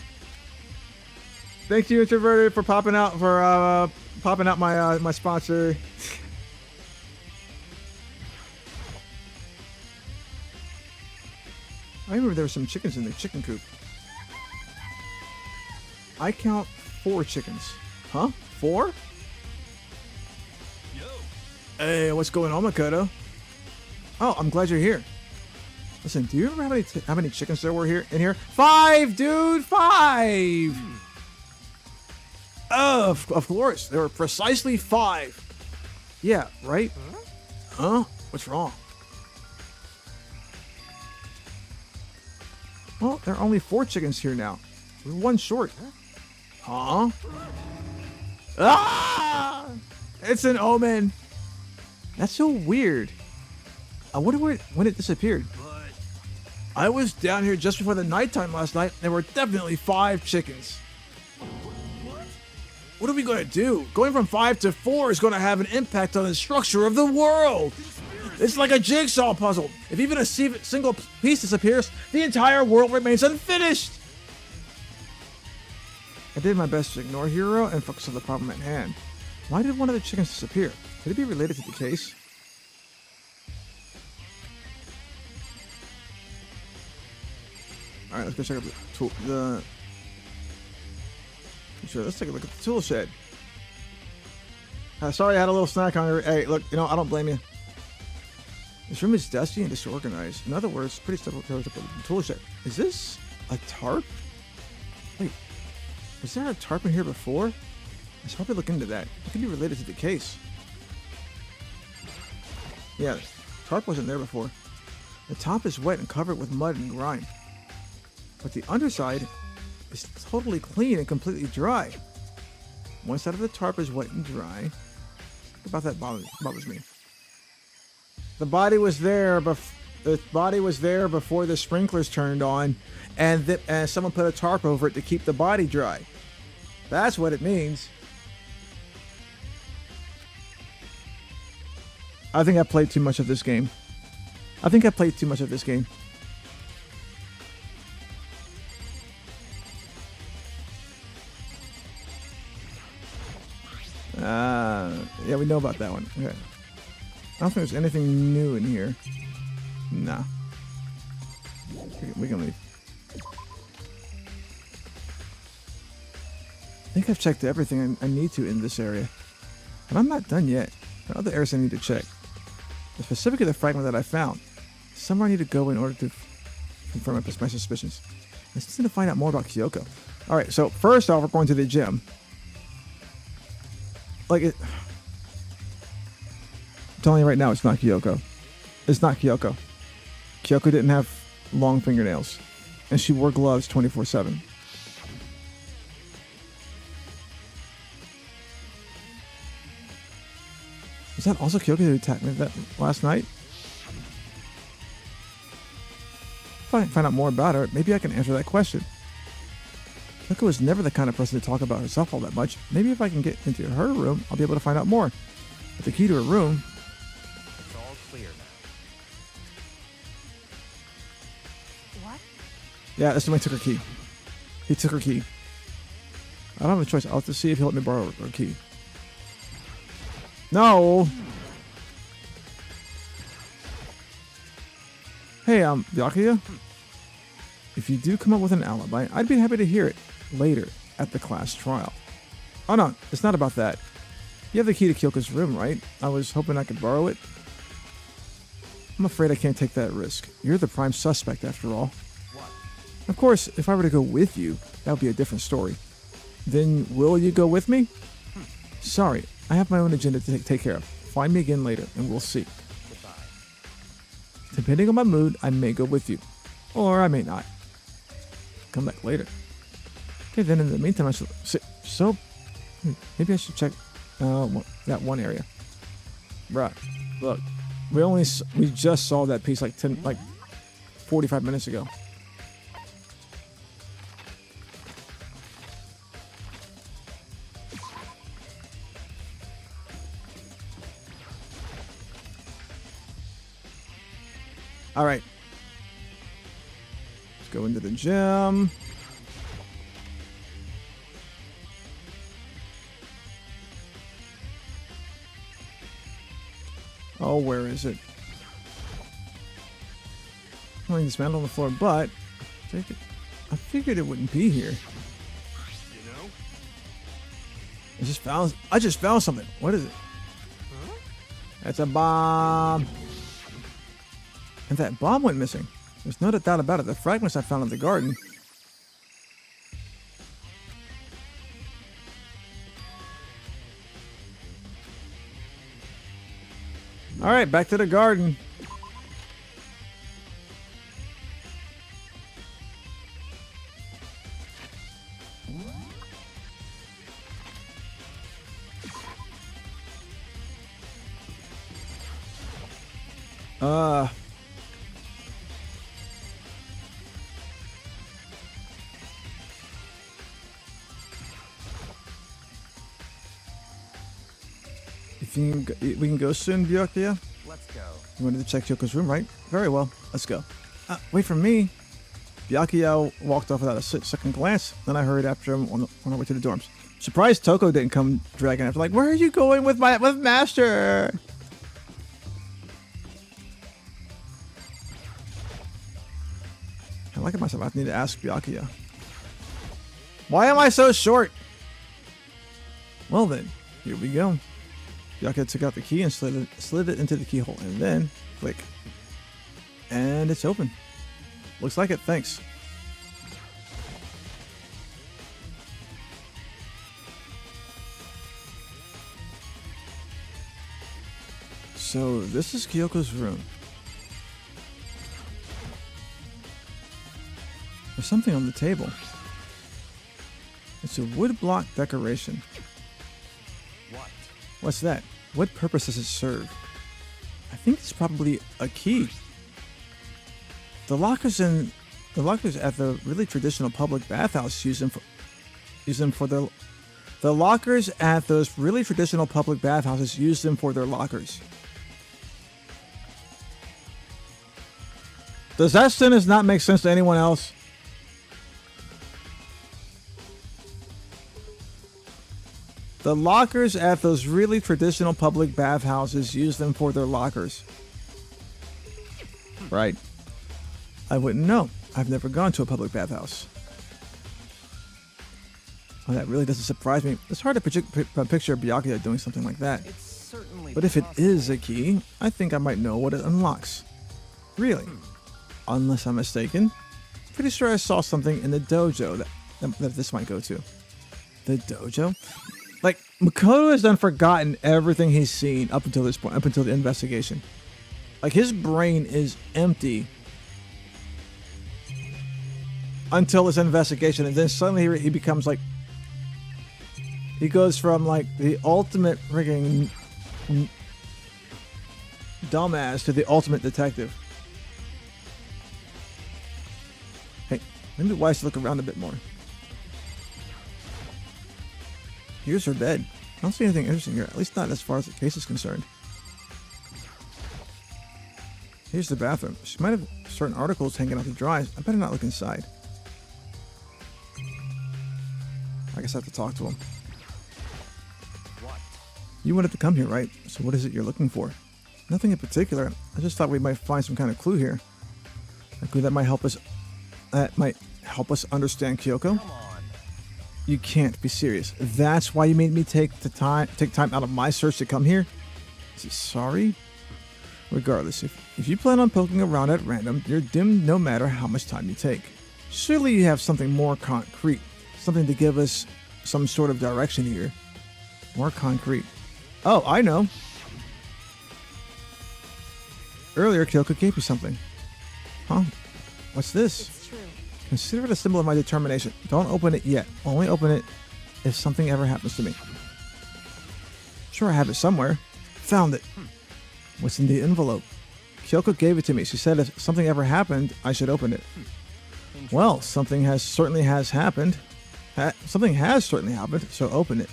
Thank you, Introverted, for popping out my sponsor. I remember there were some chickens in the chicken coop. I count 4 chickens. Huh? 4? Yo. Hey, what's going on, Makoto? Oh, I'm glad you're here. Listen, do you remember how many chickens there were in here? 5, dude! 5! Oh, of course. There were precisely 5. Yeah, right? Huh? What's wrong? Well, there are only 4 chickens here now. We're 1 short. Huh? Ah! It's an omen. That's so weird. I wonder when it disappeared. But I was down here just before the nighttime last night. There were definitely 5 chickens. What are we going to do? Going from 5 to 4 is going to have an impact on the structure of the world. It's like a jigsaw puzzle. If even a single piece disappears, the entire world remains unfinished. I did my best to ignore Hero and focus on the problem at hand. Why did one of the chickens disappear? Could it be related to the case? Alright, let's go check out the tool. Sure, let's take a look at the tool shed. Sorry, I had a little snack hunger. Hey, look, I don't blame you. This room is dusty and disorganized. In other words, pretty stereotypical tool shed. Is this a tarp? Wait, was there a tarp in here before? I should probably look into that. It could be related to the case. Yeah, tarp wasn't there before. The top is wet and covered with mud and grime. But the underside is totally clean and completely dry. One side of the tarp is wet and dry. What about that bothers me. The body was there before the sprinklers turned on, and someone put a tarp over it to keep the body dry. That's what it means. I think I played too much of this game. Yeah, we know about that one. Okay. I don't think there's anything new in here. Nah. We can leave. I think I've checked everything I need to in this area. But I'm not done yet. There are other areas I need to check. Specifically the fragment that I found. Somewhere I need to go in order to confirm my suspicions. I just need to find out more about Kyoko. Alright, so first off, we're going to the gym. I'm telling you right now, it's not Kyoko. It's not Kyoko. Kyoko didn't have long fingernails. And she wore gloves 24/7. Was that also Kyoko who attacked me last night? If I find out more about her, maybe I can answer that question. Kyoko was never the kind of person to talk about herself all that much. Maybe if I can get into her room, I'll be able to find out more. But the key to her room... It's all clear now. What? Yeah, that's when he took her key. He took her key. I don't have a choice. I'll have to see if he'll let me borrow her key. No. Hey, Byakuya. If you do come up with an alibi, I'd be happy to hear it later at the class trial. Oh no, it's not about that. You have the key to Kyoko's room, right? I was hoping I could borrow it. I'm afraid I can't take that risk. You're the prime suspect after all. What? Of course, if I were to go with you, that would be a different story. Then will you go with me? Sorry, I have my own agenda to take care of. Find me again later, and we'll see. Goodbye. Depending on my mood, I may go with you. Or I may not. Come back later. Okay, then in the meantime, I should... maybe I should check that one area. Bruh, look. We just saw that piece like 45 minutes ago. All right. Let's go into the gym. Oh, where is it? Well, it's found on the floor, but I figured it wouldn't be here. You know? I just found something. What is it? Huh? It's a bomb. And that bomb went missing. There's no doubt about it. The fragments I found in the garden. All right, back to the garden. We can go soon, Byakuya? Let's go. You wanted to check Kyoko's room, right? Very well. Let's go. Wait for me. Byakuya walked off without a second glance. Then I hurried after him on our way to the dorms. Surprised Toko didn't come dragging after. Like, where are you going with Master? I like it myself. I need to ask Byakuya. Why am I so short? Well then, here we go. Byakuya took out the key and slid it into the keyhole, and then click. And it's open. Looks like it, thanks. So this is Kyoko's room. There's something on the table. It's a wood block decoration. What? What's that? What purpose does it serve? I think it's probably a key. The lockers at the really traditional public bathhouse use them for their the lockers at those really traditional public bathhouses use them for their lockers. Does that sentence not make sense to anyone else? The lockers at those really traditional public bathhouses use them for their lockers. Right. I wouldn't know. I've never gone to a public bathhouse. Oh, that really doesn't surprise me. It's hard to picture Byakuya doing something like that. It's certainly But if it possible. is a key, I think I might know what it unlocks. Really? Unless I'm mistaken. Pretty sure I saw something in the dojo that this might go to. The dojo? Like, Makoto has done forgotten everything he's seen up until this point, up until the investigation. Like, his brain is empty until this investigation, and then suddenly he becomes like, he goes from like the ultimate freaking dumbass to the ultimate detective. Hey, maybe wise to look around a bit more. Here's her bed. I don't see anything interesting here, at least not as far as the case is concerned. Here's the bathroom. She might have certain articles hanging out to dry. I better not look inside. I guess I have to talk to him. What? You wanted to come here, right? So what is it you're looking for? Nothing in particular. I just thought we might find some kind of clue here. A clue that might help us. That might help us understand Kyoko. Come on. You can't be serious. That's why you made me take time out of my search to come here? Sorry? Regardless, if you plan on poking around at random, you're dimmed no matter how much time you take. Surely you have something more concrete. Something to give us some sort of direction here. More concrete. Oh, I know. Earlier, Kyoko gave me something. Huh? What's this? It's true. Consider it a symbol of my determination. Don't open it yet. Only open it if something ever happens to me. Sure, I have it somewhere. Found it. What's in the envelope? Kyoko gave it to me. She said if something ever happened, I should open it. Well, something certainly has happened. Something has certainly happened, so open it.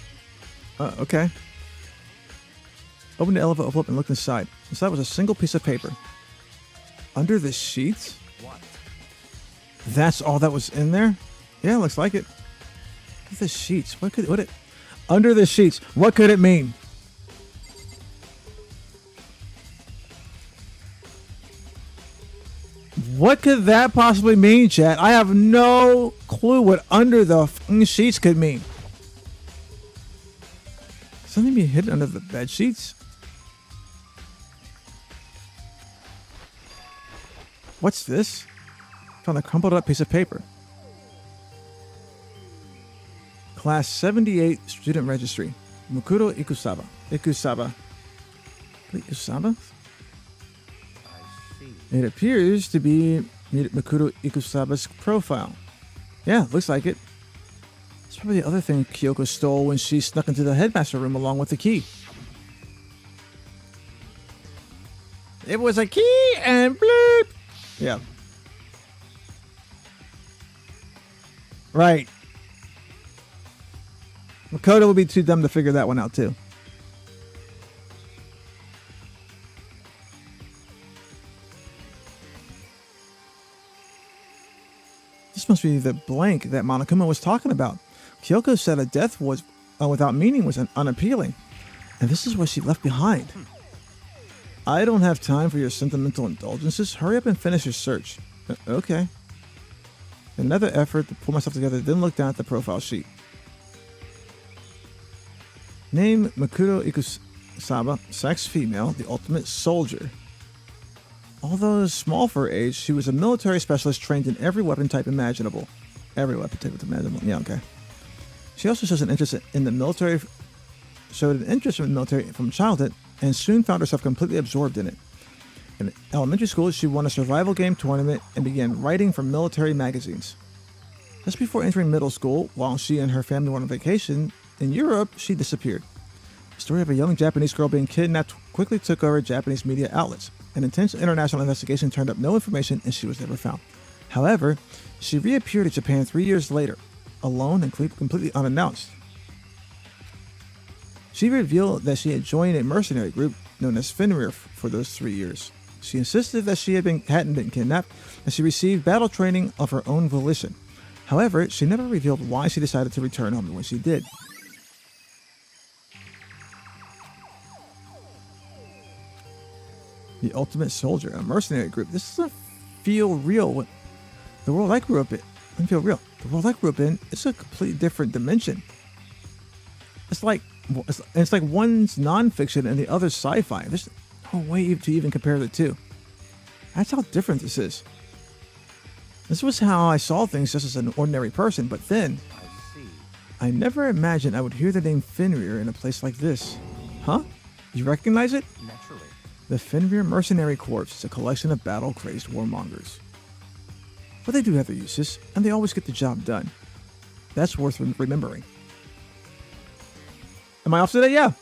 Okay. Open the envelope and looked inside. Inside was a single piece of paper. Under the sheets? What? That's all that was in there? Yeah, looks like it. Look at the sheets. Under the sheets. What could it mean? What could that possibly mean, chat? I have no clue what under the sheets could mean. Something being hidden under the bed sheets? What's this? Found a crumpled up piece of paper. Class 78 student registry. Mukuro Ikusaba. Ikusaba? I see. It appears to be Mukuro Ikusaba's profile. Yeah, looks like it. It's probably the other thing Kyoko stole when she snuck into the headmaster room along with the key. It was a key and bleep. Yeah. Right. Makoto would be too dumb to figure that one out too. This must be the blank that Monokuma was talking about. Kyoko said a death was without meaning was unappealing, and this is what she left behind. I don't have time for your sentimental indulgences. Hurry up and finish your search. Okay. Another effort to pull myself together, then look down at the profile sheet. Name Makuro Ikusaba, sex female, the ultimate soldier. Although small for her age, she was a military specialist trained in every weapon type imaginable. Every weapon type imaginable. Yeah, okay. She also shows an interest in the military, from childhood, and soon found herself completely absorbed in it. In elementary school, she won a survival game tournament and began writing for military magazines. Just before entering middle school, while she and her family were on vacation in Europe, she disappeared. The story of a young Japanese girl being kidnapped quickly took over Japanese media outlets. An intense international investigation turned up no information and she was never found. However, she reappeared in Japan 3 years later, alone and completely unannounced. She revealed that she had joined a mercenary group known as Fenrir for those 3 years. She insisted that she hadn't been kidnapped and she received battle training of her own volition. However, she never revealed why she decided to return home when she did. The Ultimate Soldier, a mercenary group. This doesn't feel real. The world I grew up in doesn't feel real. The world I grew up in, it's a completely different dimension. It's like one's nonfiction and the other's sci-fi. There's no way to even compare the two. That's how different this is. This was how I saw things just as an ordinary person, but then I see. I never imagined I would hear the name Fenrir in a place like this. Huh? You recognize it? Naturally. The Fenrir Mercenary Corps is a collection of battle-crazed warmongers. But they do have their uses, and they always get the job done. That's worth remembering. Am I off today? Yeah.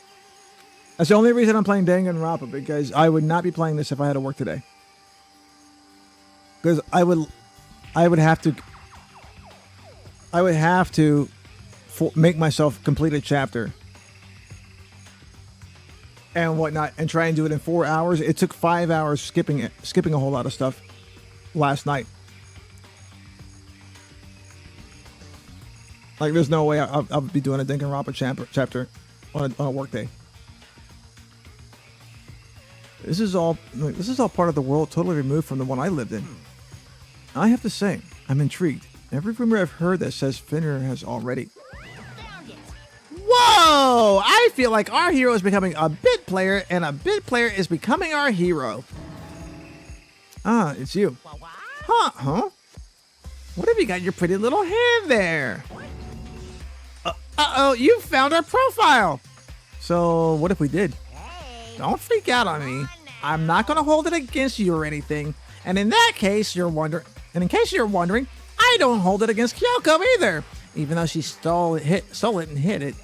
That's the only reason I'm playing Danga'd Rompa, because I would not be playing this if I had to work today. Because I would have to make myself complete a chapter and whatnot, and try and do it in 4 hours. It took 5 hours skipping a whole lot of stuff last night. Like, there's no way I'll be doing a Danga'd Rompa chapter on a work day. This is all part of the world totally removed from the one I lived in. I have to say, I'm intrigued. Every rumor I've heard that says Finner has already. Found it. Whoa! I feel like our hero is becoming a bit player, and a bit player is becoming our hero. Ah, it's you. What? Huh? What have you got in your pretty little hand there? Uh-oh, you found our profile. So, what if we did? Hey. Don't freak out on me. I'm not going to hold it against you or anything. And in case you're wondering, I don't hold it against Kyoko either, even though she stole it and hid it.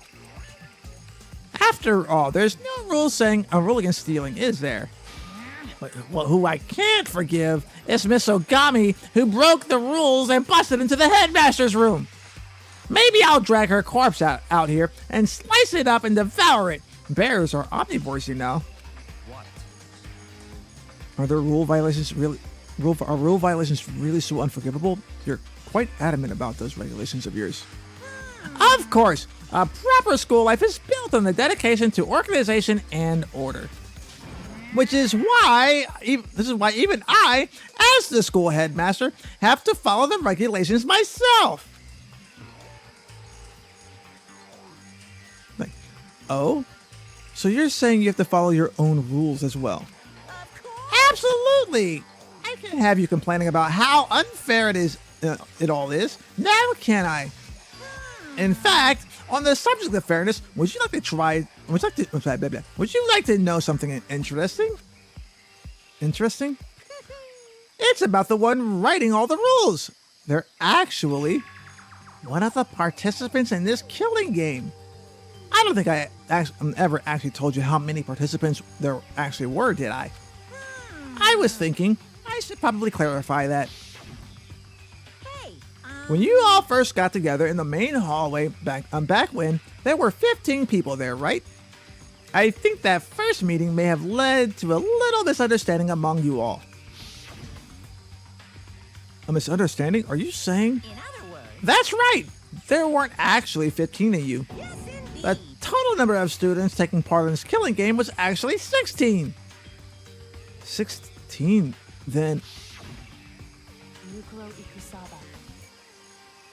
After all, there's no rule saying a rule against stealing, is there? But who I can't forgive is Miss Ogami, who broke the rules and busted into the headmaster's room. Maybe I'll drag her corpse out here and slice it up and devour it. Bears are omnivores, you know. What? Are there rule violations really so unforgivable? You're quite adamant about those regulations of yours. Of course, a proper school life is built on the dedication to organization and order. Which is why, even I, as the school headmaster, have to follow the regulations myself. Oh? So you're saying you have to follow your own rules as well? Of course. Absolutely! I can't have you complaining about how unfair it all is. Now can I? In fact, on the subject of fairness, would you like to know something interesting? Interesting? It's about the one writing all the rules. They're actually one of the participants in this killing game. I don't think I ever actually told you how many participants there actually were, did I? I was thinking I should probably clarify that. Hey. When you all first got together in the main hallway back when, there were 15 people there, right? I think that first meeting may have led to a little misunderstanding among you all. A misunderstanding? Are you saying? In other words. That's right! There weren't actually 15 of you. Yes, indeed. The total number of students taking part in this killing game was actually 16. 16, then. Yukiro Ikusaba.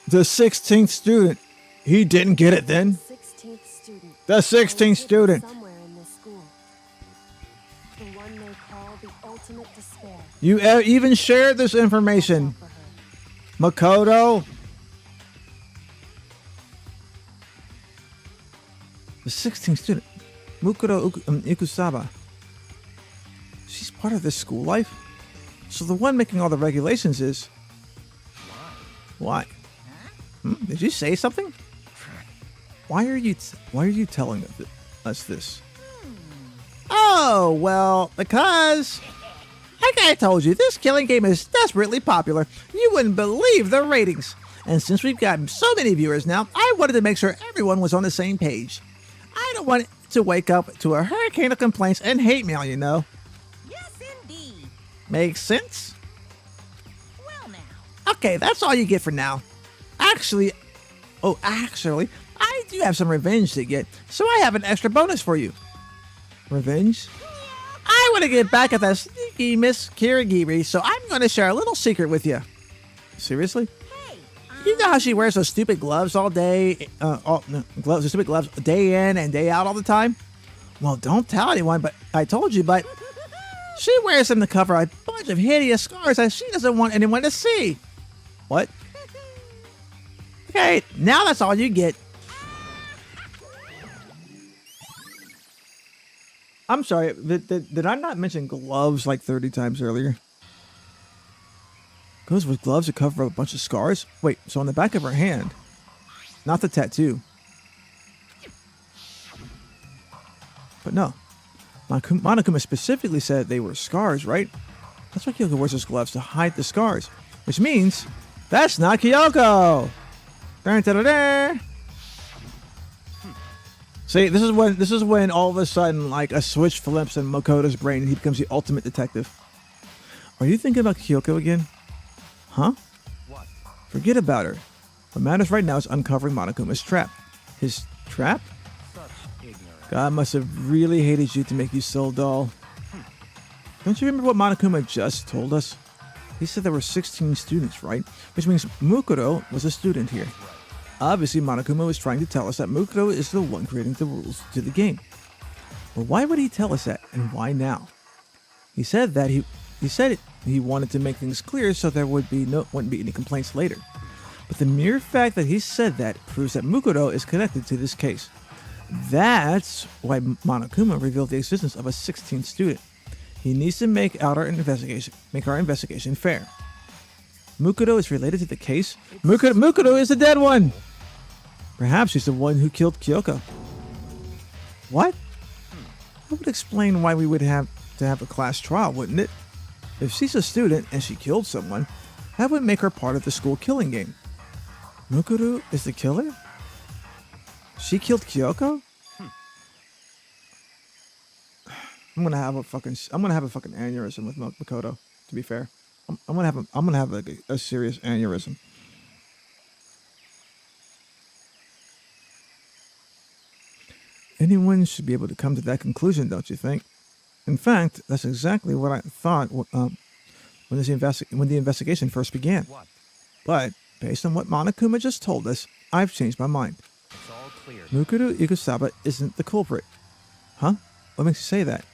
The 16th student. He didn't get it then. 16th student. The 16th student. Somewhere in this school. The one they call the ultimate despair. You even shared this information. For her. Makoto. The 16th student. Mukuro Ikusaba. She's part of this school life? So the one making all the regulations is... Why? Did you say something? Why are you telling us this? Oh, well, because... Like I told you, this killing game is desperately popular. You wouldn't believe the ratings. And since we've got so many viewers now, I wanted to make sure everyone was on the same page. I don't want to wake up to a hurricane of complaints and hate mail, you know. Yes, indeed. Makes sense? Well, now. Okay, that's all you get for now. Actually, I do have some revenge to get, so I have an extra bonus for you. Revenge? I want to get back at that sneaky Miss Kirigiri, so I'm going to share a little secret with you. Seriously? Hey. You know how she wears those stupid gloves all day, stupid gloves day in and day out all the time? Well, don't tell anyone, but I told you, but she wears them to cover a bunch of hideous scars that she doesn't want anyone to see. What? Okay, now that's all you get. I'm sorry, did I not mention gloves like 30 times earlier? Goes with gloves to cover up a bunch of scars? Wait, so on the back of her hand, not the tattoo. But no, Monokuma specifically said they were scars, right? That's why Kyoko wears those gloves, to hide the scars. Which means, that's not Kyoko! Da-da-da-da. See, this is when all of a sudden, like, a switch flips in Makoto's brain and he becomes the ultimate detective. Are you thinking about Kyoko again? Huh? What? Forget about her. What matters right now is uncovering Monokuma's trap. His trap? Such ignorance. God must have really hated you to make you so dull. Don't you remember what Monokuma just told us? He said there were 16 students, right? Which means Mukuro was a student here. Obviously, Monokuma was trying to tell us that Mukuro is the one creating the rules to the game. But why would he tell us that, and why now? He said that he wanted to make things clear so there wouldn't be any complaints later. But the mere fact that he said that proves that Mukuro is connected to this case. That's why Monokuma revealed the existence of a 16th student. He needs to make our investigation fair. Mukuro is related to the case. Mukuro is the dead one. Perhaps she's the one who killed Kyoko. What? That would explain why we would have to have a class trial, wouldn't it? If she's a student and she killed someone, that would make her part of the school killing game. Mukuro is the killer? She killed Kyoko? I'm gonna have a fucking aneurysm with Makoto. To be fair, I'm gonna have a serious aneurysm. Anyone should be able to come to that conclusion, don't you think? In fact, that's exactly what I thought when the investigation first began. What? But based on what Monokuma just told us, I've changed my mind. It's all clear. Mukuro Ikusaba isn't the culprit. Huh? What makes you say that?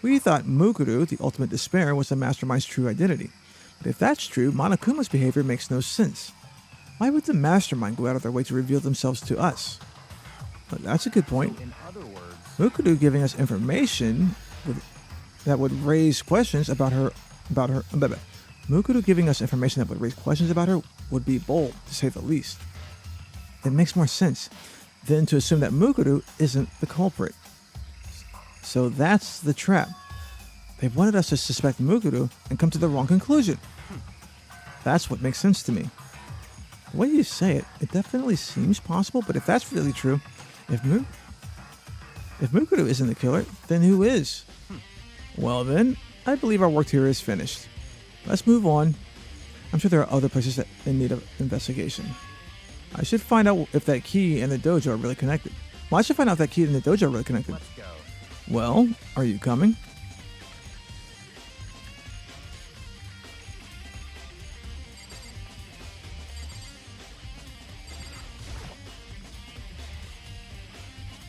We thought Mukuro, the ultimate despair, was the mastermind's true identity. But if that's true, Monokuma's behavior makes no sense. Why would the mastermind go out of their way to reveal themselves to us? Well, that's a good point. In other words, Mukuro giving us information that would raise questions about her. Mukuro giving us information that would raise questions about her would be bold, to say the least. It makes more sense than to assume that Mukuro isn't the culprit. So that's the trap. They wanted us to suspect Mukuro and come to the wrong conclusion. That's what makes sense to me. The way you say it, it definitely seems possible, but if that's really true, if Mukuro isn't the killer, then who is? Well then, I believe our work here is finished. Let's move on. I'm sure there are other places that in need of investigation. I should find out if that key and the dojo are really connected. Well, I should find out if that key and the dojo are really connected. let's go. Well, are you coming?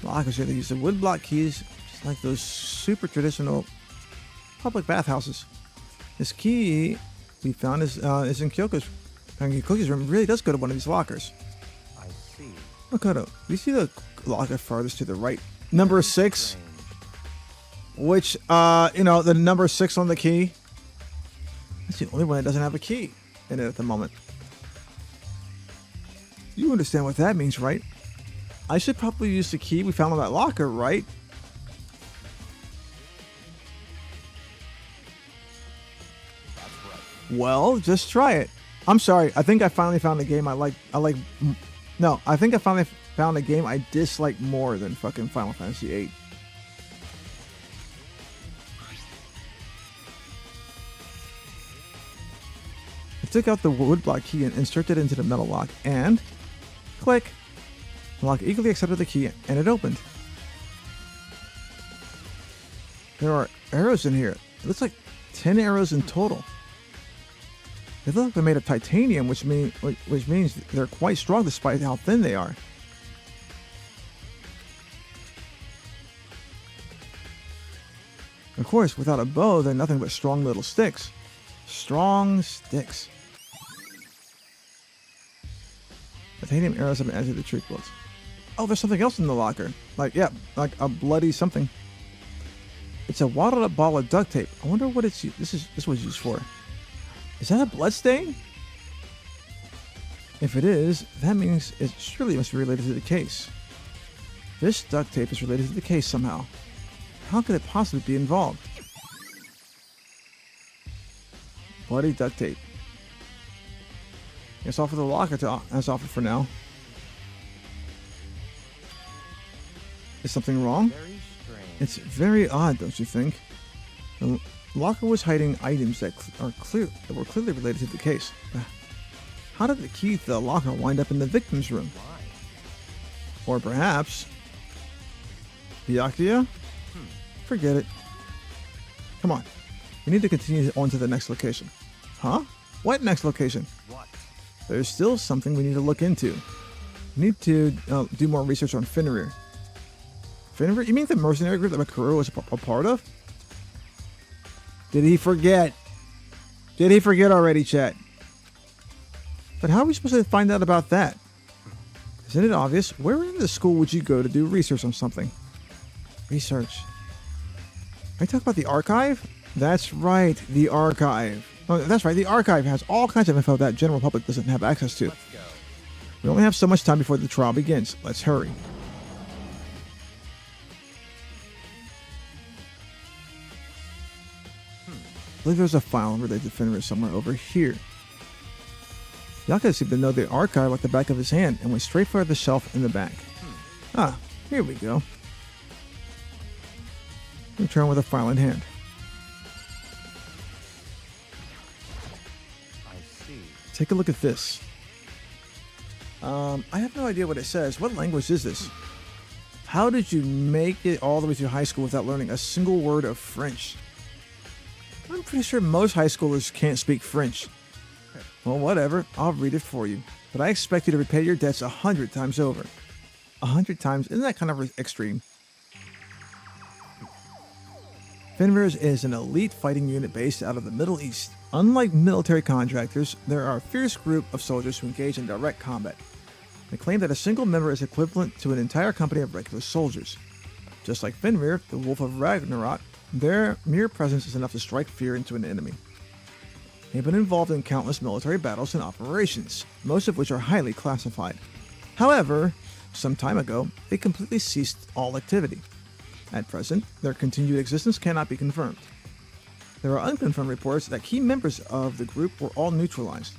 Lockers here, they use the wood block keys, just like those super traditional public bathhouses. This key we found is in Kyoko's room. It really does go to one of these lockers. I see. Makoto, do you see the locker farthest to the right? Number 6. Strange. Which, the number 6 on the key. That's the only one that doesn't have a key in it at the moment. You understand what that means, right? I should probably use the key we found on that locker, right? That's right. Well, just try it. I'm sorry. I think I finally found a game I think I finally found a game I dislike more than fucking Final Fantasy VIII. I took out the woodblock key and inserted it into the metal lock, and click. The lock eagerly accepted the key, and it opened. There are arrows in here. It looks like 10 arrows in total. They look like they're made of titanium, which means they're quite strong despite how thin they are. Of course, without a bow, they're nothing but strong little sticks. Strong sticks. Titanium arrows have been added to the trick bullets. Oh, there's something else in the locker. Like a bloody something. It's a wadded up ball of duct tape. I wonder what this was used for. Is that a blood stain? If it is, that means it surely must be related to the case. This duct tape is related to the case somehow. How could it possibly be involved? Bloody duct tape. It's off of the locker as offered for now. Is something wrong? Very strange. It's very odd, don't you think? The locker was hiding items that were clearly related to the case. How did the key to the locker wind up in the victim's room? Why? Or perhaps Byakuya? Forget it. Come on. We need to continue on to the next location. Huh? What next location? What? There's still something we need to look into. We need to do more research on Fenrir. Fenrir? You mean the mercenary group that Makuro was a part of? Did he forget? Did he forget already, chat? But how are we supposed to find out about that? Isn't it obvious? Where in the school would you go to do research on something? Research. Are you talking about the archive? That's right, the archive. Oh, that's right, the archive has all kinds of info that general public doesn't have access to. Let's go. We only have so much time before the trial begins. Let's hurry. I believe there's a file related to Fenrir somewhere over here. Yaka seemed to know the archive like the back of his hand and went straight for the shelf in the back. Ah, here we go. Return with a file in hand. I see. Take a look at this. I have no idea what it says. What language is this? How did you make it all the way through high school without learning a single word of French? I'm pretty sure most high schoolers can't speak French. Well, whatever. I'll read it for you. But I expect you to repay your debts 100 times over. 100 times? Isn't that kind of extreme? Fenrir is an elite fighting unit based out of the Middle East. Unlike military contractors, there are a fierce group of soldiers who engage in direct combat. They claim that a single member is equivalent to an entire company of regular soldiers. Just like Fenrir, the Wolf of Ragnarok, their mere presence is enough to strike fear into an enemy. They've been involved in countless military battles and operations, most of which are highly classified. However, some time ago, they completely ceased all activity. At present, their continued existence cannot be confirmed. There are unconfirmed reports that key members of the group were all neutralized.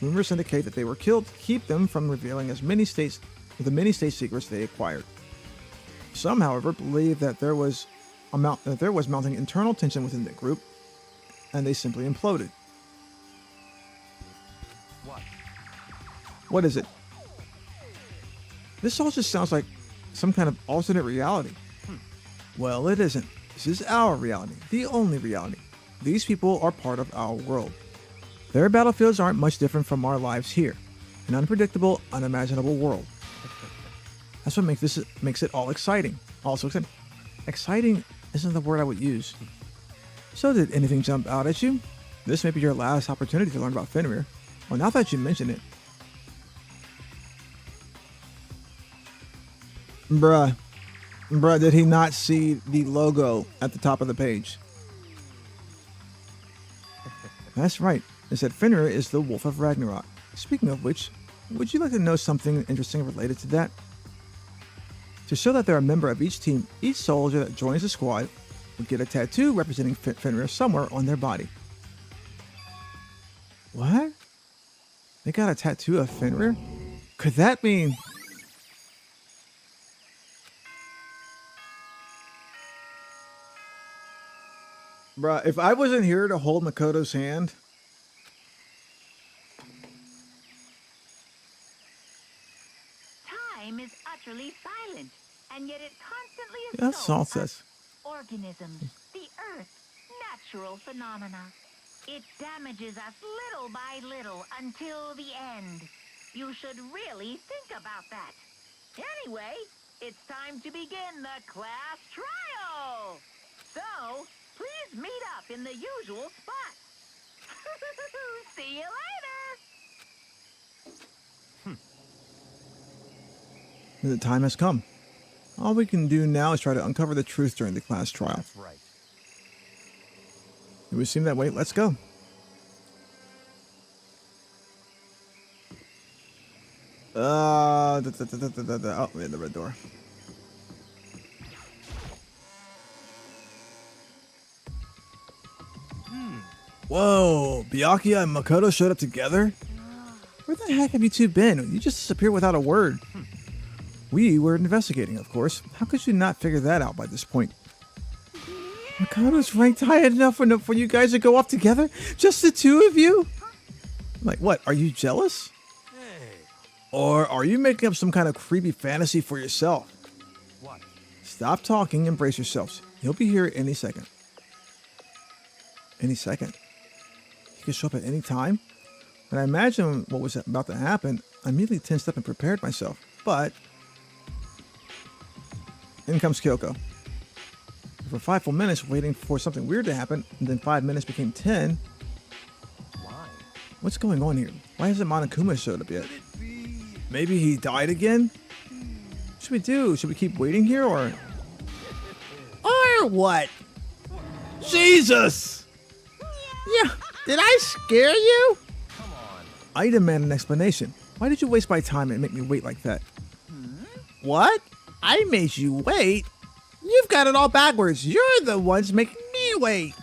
Rumors indicate that they were killed to keep them from revealing the many state secrets they acquired. Some, however, believe that there was mounting internal tension within the group, and they simply imploded. What? What is it? This all just sounds like some kind of alternate reality. Well, it isn't. This is our reality, the only reality. These people are part of our world. Their battlefields aren't much different from our lives here. An unpredictable, unimaginable world. That's what makes it all exciting. Also exciting. Exciting isn't the word I would use. So did anything jump out at you? This may be your last opportunity to learn about Fenrir. Well, now that you mention it. Bruh, did he not see the logo at the top of the page? That's right. It said Fenrir is the Wolf of Ragnarok. Speaking of which, would you like to know something interesting related to that? To show that they're a member of each team, each soldier that joins the squad would get a tattoo representing Fenrir somewhere on their body. What? They got a tattoo of Fenrir? Could that mean... Bruh, if I wasn't here to hold Makoto's hand... Time is utterly silent, and yet it constantly That's all it assaults says. organisms, the earth, natural phenomena. It damages us little by little until the end. You should really think about that. Anyway, it's time to begin the class trial. So, please meet up in the usual spot. See you later. The time has come. All we can do now is try to uncover the truth during the class trial. That's right. It would seem that way. Let's go. Oh, we had the red door. Whoa, Byakuya and Makoto showed up together? Where the heck have you two been? You just disappeared without a word. We were investigating, of course. How could you not figure that out by this point? Makoto's ranked high enough for you guys to go off together? Just the two of you? Like, what, are you jealous? Hey. Or are you making up some kind of creepy fantasy for yourself? What? Stop talking and brace yourselves. He'll be here any second. any second. He could show up at any time. When I imagined what was about to happen, I immediately tensed up and prepared myself. But in comes Kyoko. For 5 full minutes waiting for something weird to happen, and then 5 minutes became 10. Why? What's going on here? Why hasn't Monokuma showed up yet? Maybe he died again? What should we do? Should we keep waiting here or what? Jesus! Yeah, did I scare you? Come on. I demand an explanation. Why did you waste my time and make me wait like that? What? I made you wait? You've got it all backwards. You're the ones making me wait.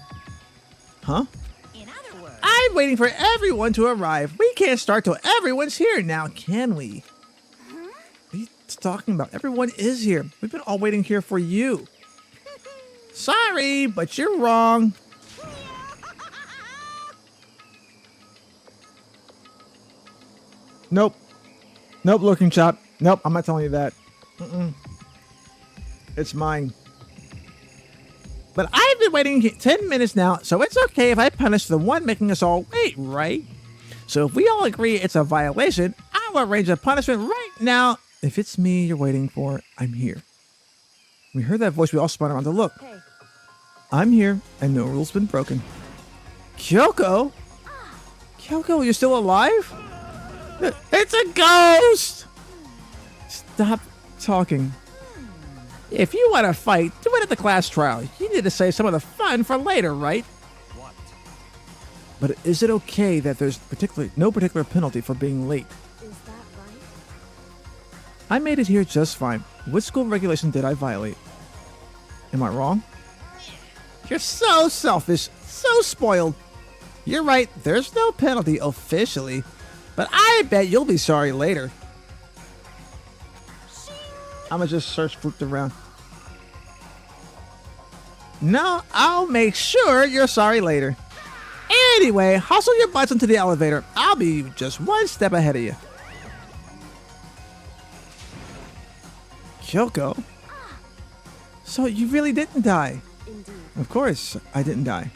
Huh? In other words, I'm waiting for everyone to arrive. We can't start till everyone's here now, can we? What are you talking about? Everyone is here. We've been all waiting here for you. Sorry, but you're wrong. Nope. Nope, looking chop. Nope, I'm not telling you that. It's mine. But I've been waiting 10 minutes now, so it's okay if I punish the one making us all wait, right? So if we all agree it's a violation, I'll arrange a punishment right now. If it's me you're waiting for, I'm here. When we heard that voice, we all spun around to look. Hey, I'm here, and no rule's been broken. Kyoko? Kyoko, you're still alive? It's a ghost! Stop talking. If you want to fight, do it at the class trial. You need to save some of the fun for later, right? What? But is it okay that there's no particular penalty for being late? is that right? I made it here just fine. What school regulation did I violate? Am I wrong? You're so selfish, so spoiled. You're right, there's no penalty officially, but I bet you'll be sorry later. I'ma just search flipped around. No, I'll make sure you're sorry later. Anyway, hustle your butts into the elevator. I'll be just one step ahead of you. Kyoko? So you really didn't die? Indeed. Of course, I didn't die.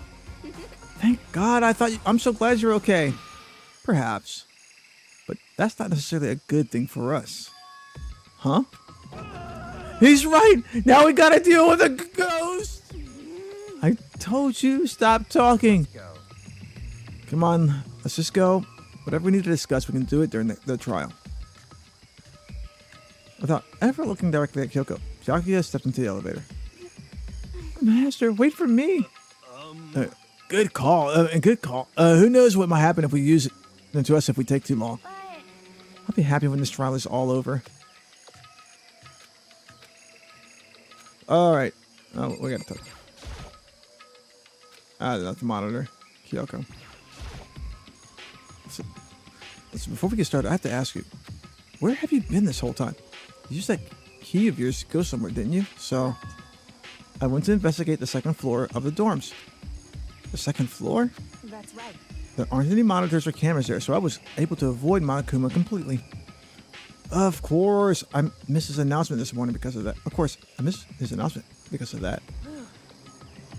Thank God, I'm so glad you're okay. Perhaps. But that's not necessarily a good thing for us. Huh? He's right! Now we gotta deal with a ghost! I told you, stop talking. Go. Come on, let's just go. Whatever we need to discuss, we can do it during the trial. Without ever looking directly at Kyoko, Byakuya stepped into the elevator. Master, wait for me. Good call. Good call. Who knows what might happen if we use it to us if we take too long. I'll be happy when this trial is all over. All right. Oh, we gotta talk. That's the monitor. Kyoko. So, before we get started, I have to ask you, where have you been this whole time? You used that key of yours to go somewhere, didn't you? So, I went to investigate the second floor of the dorms. The second floor? That's right. There aren't any monitors or cameras there, so I was able to avoid Monokuma completely. Of course, I missed his announcement this morning because of that. Of course, I missed his announcement because of that.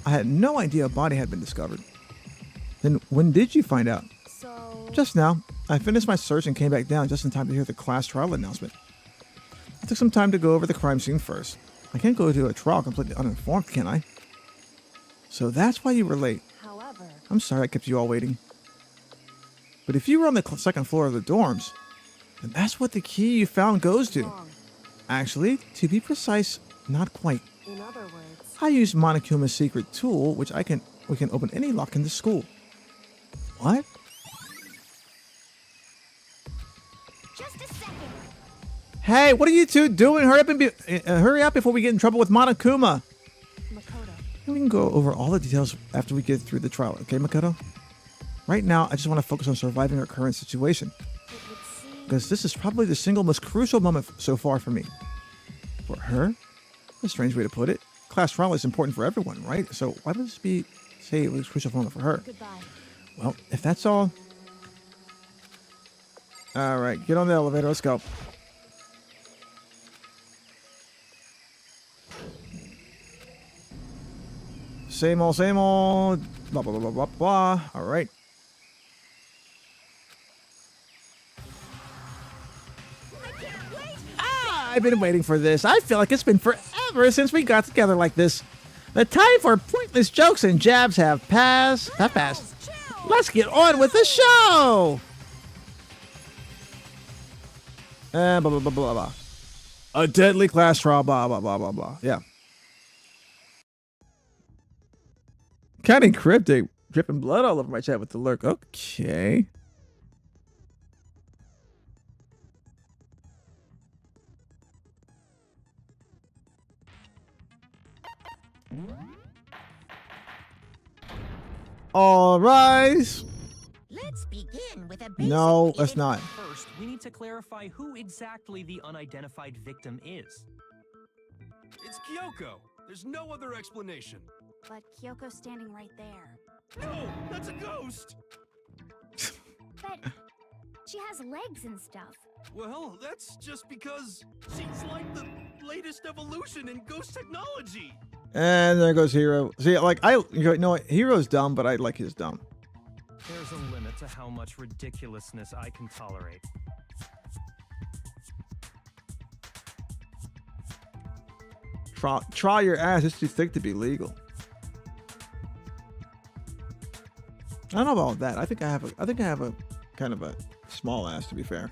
I had no idea a body had been discovered. Then when did you find out? So, Just now. I finished my search and came back down just in time to hear the class trial announcement. I took some time to go over the crime scene first. I can't go to a trial completely uninformed, can I? So that's why you were late. however, I'm sorry I kept you all waiting. But if you were on the second floor of the dorms, then that's what the key you found goes to. wrong. Actually, to be precise, not quite. In other words, I used Monokuma's secret tool, which we can open any lock in the school. What? just a second. Hey, what are you two doing? Hurry up hurry up before we get in trouble with Monokuma. Makoto, And we can go over all the details after we get through the trial, okay, Makoto? Right now, I just want to focus on surviving our current situation, it would seem because this is probably the single most crucial moment so far for me. For her? A strange way to put it. Class trial is important for everyone, right? So why would this say it was a crucial moment for her? goodbye. Well, if that's all... All right, get on the elevator. Let's go. Same old, same old. Blah, blah, blah, blah, blah, blah. All right. I've been waiting for this. I feel like it's been forever since we got together like this. The time for pointless jokes and jabs have passed. Let's get on with the show. Blah, blah, blah, blah, blah. A deadly class trial, blah, blah, blah, blah, blah. Yeah. Kind of cryptic. Dripping blood all over my chat with the lurk. Okay. All rise. Let's begin with a basic No, let's not. First, we need to clarify who exactly the unidentified victim is. It's Kyoko. There's no other explanation. But Kyoko's standing right there. No, that's a ghost. But she has legs and stuff. Well, that's just because she's like the latest evolution in ghost technology. And there goes Hero. See, like, you know what? Hero's dumb, but I like his dumb. There's a limit to how much ridiculousness I can tolerate. Try your ass. It's too thick to be legal. I don't know about that. I think I have a kind of a small ass, to be fair.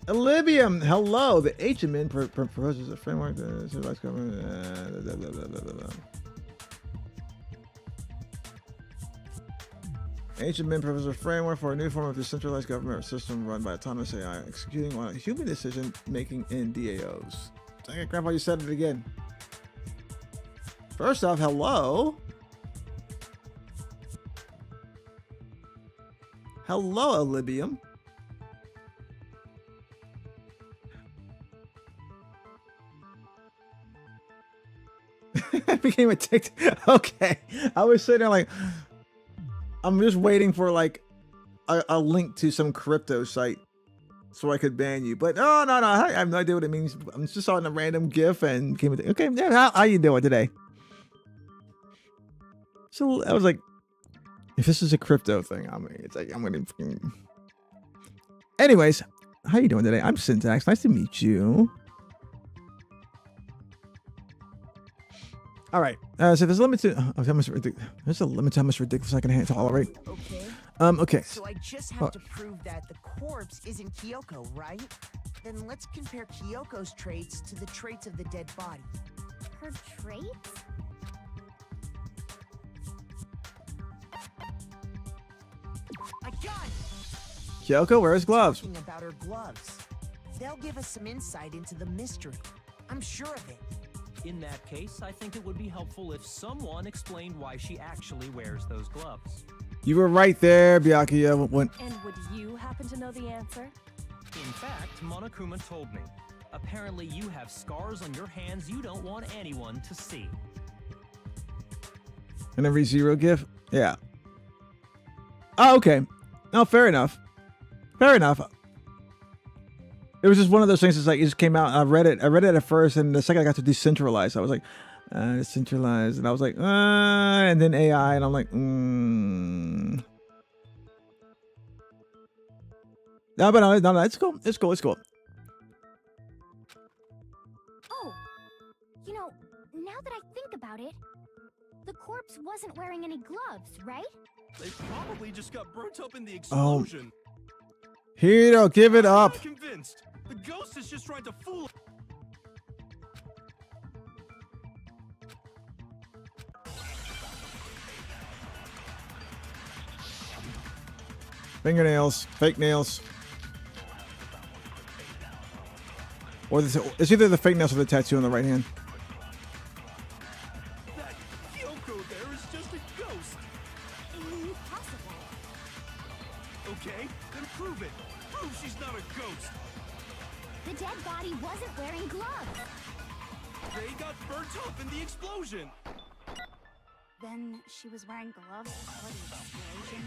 Olivium, hello. The HMN proposes a framework that survives government. HMN proposes a framework for a new form of decentralized government system run by autonomous AI, executing on human decision making in DAOs. Dang it, Grandpa, you said it again. First off, hello. Hello, Olivium. I became a TikTok. Okay. I was sitting there like, I'm just waiting for like a link to some crypto site so I could ban you. But no. I have no idea what it means. I'm just on a random GIF and came with it. Okay, yeah, how you doing today? So I was like, if this is a crypto thing, I'm gonna. Anyways, how you doing today? I'm Syntax. Nice to meet you. All right. So there's a limit to there's a limit to how much ridiculous I can tolerate. Okay. Okay. So I just have to prove that the corpse isn't Kyoko, right? Then let's compare Kyoko's traits to the traits of the dead body. Her traits? I got it! Kyoko wears gloves. Talking about her gloves. They'll give us some insight into the mystery. I'm sure of it. In that case, I think it would be helpful if someone explained why she actually wears those gloves. You were right there, Byakuya. And would you happen to know the answer? In fact, Monokuma told me. Apparently you have scars on your hands you don't want anyone to see. And every zero GIF? Yeah. Oh, okay. No, fair enough. Fair enough. It was just one of those things. It's like it just came out. And I read it at first, and the second I got to decentralize, I was like, decentralized, and I was like, and then AI, and I'm like, No, but no, it's cool. It's cool. It's cool. Oh, you know, now that I think about it, the corpse wasn't wearing any gloves, right? They probably just got burnt up in the explosion. Hiro, give it up. I'm not convinced. The ghost is just trying to fool. Fingernails, fake nails. Or it's either the fake nails or the tattoo on the right hand. That Kyoko there is just a ghost. Impossible. Okay, then prove it. Prove she's not a ghost. The dead body wasn't wearing gloves. They got burnt up in the explosion. Then she was wearing gloves before the explosion.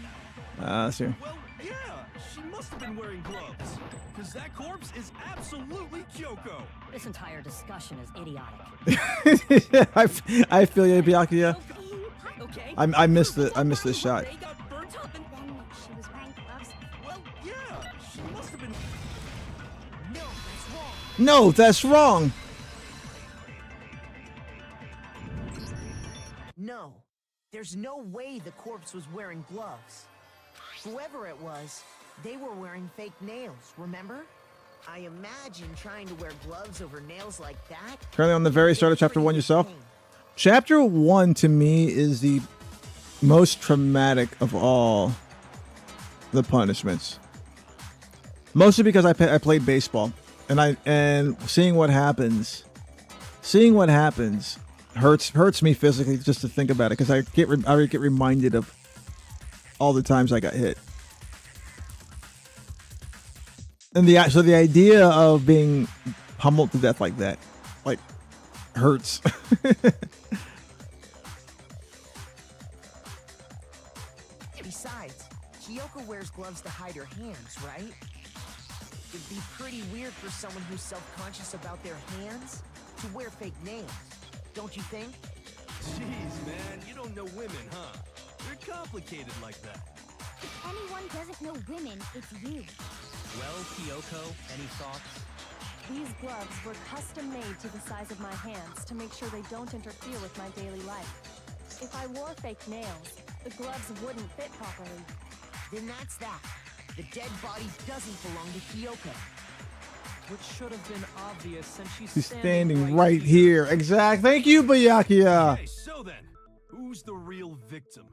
Let's see. Well, yeah, she must have been wearing gloves. Because that corpse is absolutely Kyoko. This entire discussion is idiotic. I feel you, Byakuya. Okay. I missed this shot. They got burnt up and... Then she was wearing gloves. Well, yeah, she must have been... No, that's wrong. No, that's wrong. No, there's no way the corpse was wearing gloves. Whoever it was, they were wearing fake nails, remember? I imagine trying to wear gloves over nails like that. Currently on the very start of chapter 1 yourself. Chapter 1 to me is the most traumatic of all the punishments. Mostly because I played baseball, and seeing what happens hurts me physically just to think about it, because I get reminded of all the times I got hit. And the idea of being pummeled to death like that, like, hurts. Besides, Kyoko wears gloves to hide her hands, right? It'd be pretty weird for someone who's self-conscious about their hands to wear fake nails, don't you think? Jeez, man, you don't know women, huh? They're complicated like that. If anyone doesn't know women, it's you. Well, Kyoko, any thoughts? These gloves were custom made to the size of my hands to make sure they don't interfere with my daily life. If I wore fake nails, the gloves wouldn't fit properly. Then that's that. The dead body doesn't belong to Kyoko. Which should have been obvious since she's He's standing right here. Exact. Thank you, Byakuya. Okay, so then, who's the real victim?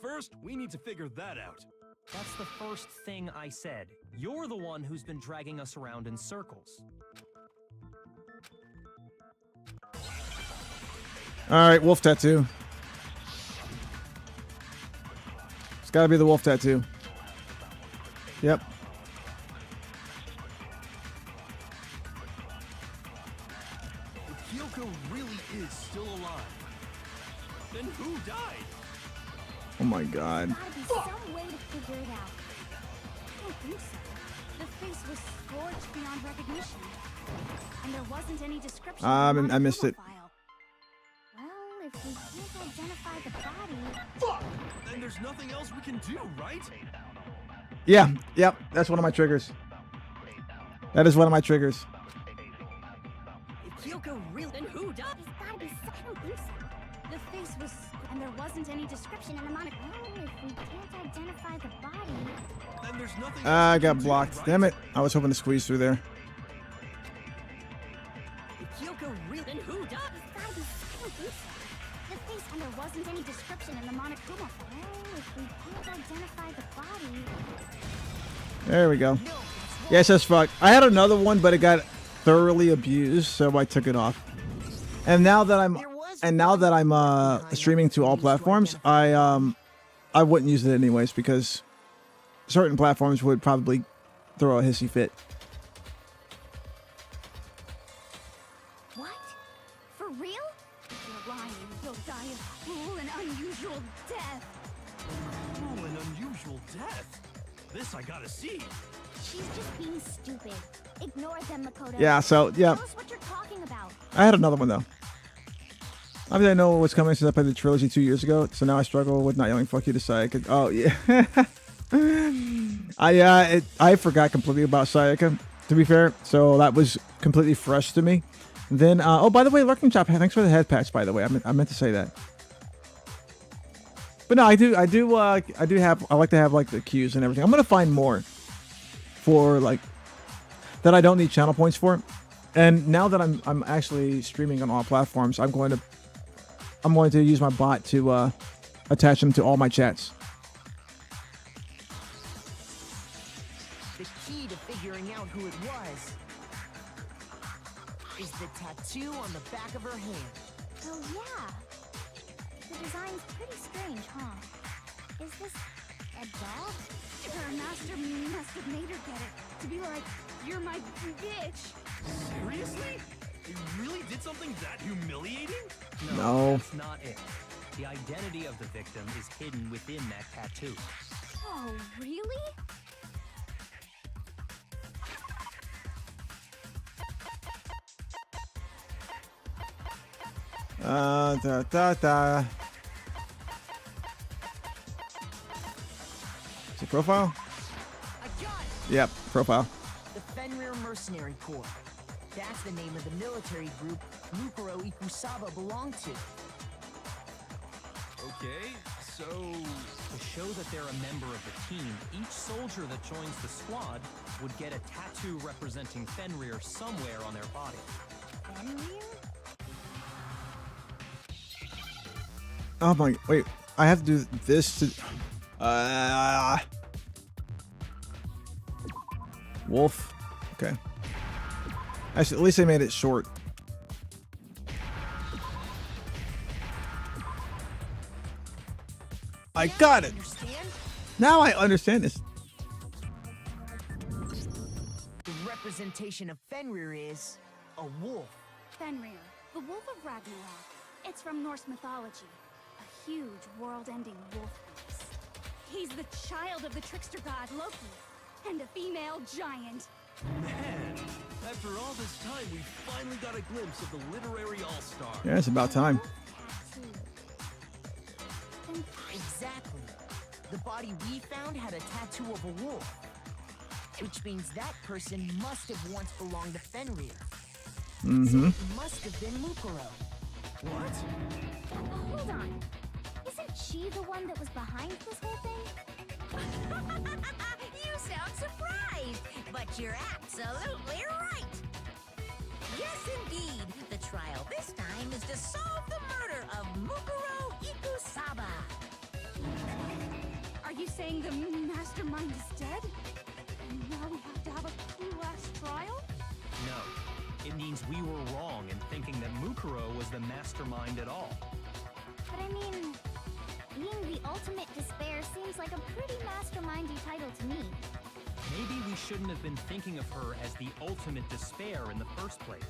First, we need to figure that out. That's the first thing I said. You're the one who's been dragging us around in circles. All right, wolf tattoo. It's got to be the wolf tattoo. Yep. If Kyoko really is still alive, then who died? Oh my God. Gotta be some way to figure it out. I don't think so. The face was scorched beyond recognition. And there wasn't any description. I on the missed it. file. Well, if we can't identify the body... Fuck! Then there's nothing else we can do, right? Yeah. Yep. That's one of my triggers. That is one of my triggers. If Kyoko really... Then who died? There's gotta be some... I don't think so. The face was... And there wasn't any description in the monitor. Well, if we can't identify the body... Then there's nothing I else we got can do, blocked. right? Damn it. I was hoping to squeeze through there. If Kyoko really... Then who died? There's gotta be... I don't think so. The face... And there wasn't any description in the monochroma file. Well, if we can't identify the body... There we go. Yes, that's fuck. I had another one, but it got thoroughly abused, so I took it off. And now that I'm streaming to all platforms, I wouldn't use it anyways, because certain platforms would probably throw a hissy fit. What? For real? If you're lying, you'll die a cruel and unusual death. Cruel and unusual death. This I gotta see. She's just being stupid. Ignore them, Makoto. Yeah, so, yeah. Tell us what you're talking about. I had another one, though. Obviously, I know what's coming since I played the trilogy 2 years ago, so now I struggle with not yelling "fuck you" to Sayaka. Oh yeah, I forgot completely about Sayaka, to be fair. So that was completely fresh to me. Then, oh, by the way, Lurking Chop, thanks for the head patch. By the way, I meant to say that. But no, I like to have like the cues and everything. I'm gonna find more for like that I don't need channel points for. And now that I'm actually streaming on all platforms, I'm going to use my bot to attach them to all my chats. The key to figuring out who it was is the tattoo on the back of her hand. Oh yeah. The design's pretty strange, huh? Is this a dog? Her master must have made her get it to be like, "You're my bitch." Seriously? You really did something that humiliating? No. That's not it. The identity of the victim is hidden within that tattoo. Oh, really? Da. Is it profile? I got it! Yep, profile. The Fenrir Mercenary Corps. That's the name of the military group Mukuro Ikusaba belonged to. Okay, so To show that they're a member of the team, each soldier that joins the squad would get a tattoo representing Fenrir somewhere on their body. Fenrir? Oh my, wait, I have to do this to, wolf, okay. Actually, at least they made it short. I got it. Understand? Now I understand this. The representation of Fenrir is a wolf. Fenrir, the wolf of Ragnarok. It's from Norse mythology. A huge world-ending wolf beast. He's the child of the trickster god Loki, and a female giant. man, after all this time, we finally got a glimpse of the literary all-star. Yeah, it's about time. Exactly. The body we found had a tattoo of a wolf. Which means that person must have once belonged to Fenrir. Mm-hmm. It must have been Mukuro. What? Hold on. Isn't she the one that was behind this whole thing? You sound surprised, but you're absolutely right. Yes, indeed. The trial this time is to solve the murder of Mukuro Ikusaba. Are you saying the mastermind is dead? And now we have to have a clue-less trial? No, it means we were wrong in thinking that Mukuro was the mastermind at all. But I mean, being the ultimate despair seems like a pretty mastermindy title to me. Maybe we shouldn't have been thinking of her as the ultimate despair in the first place.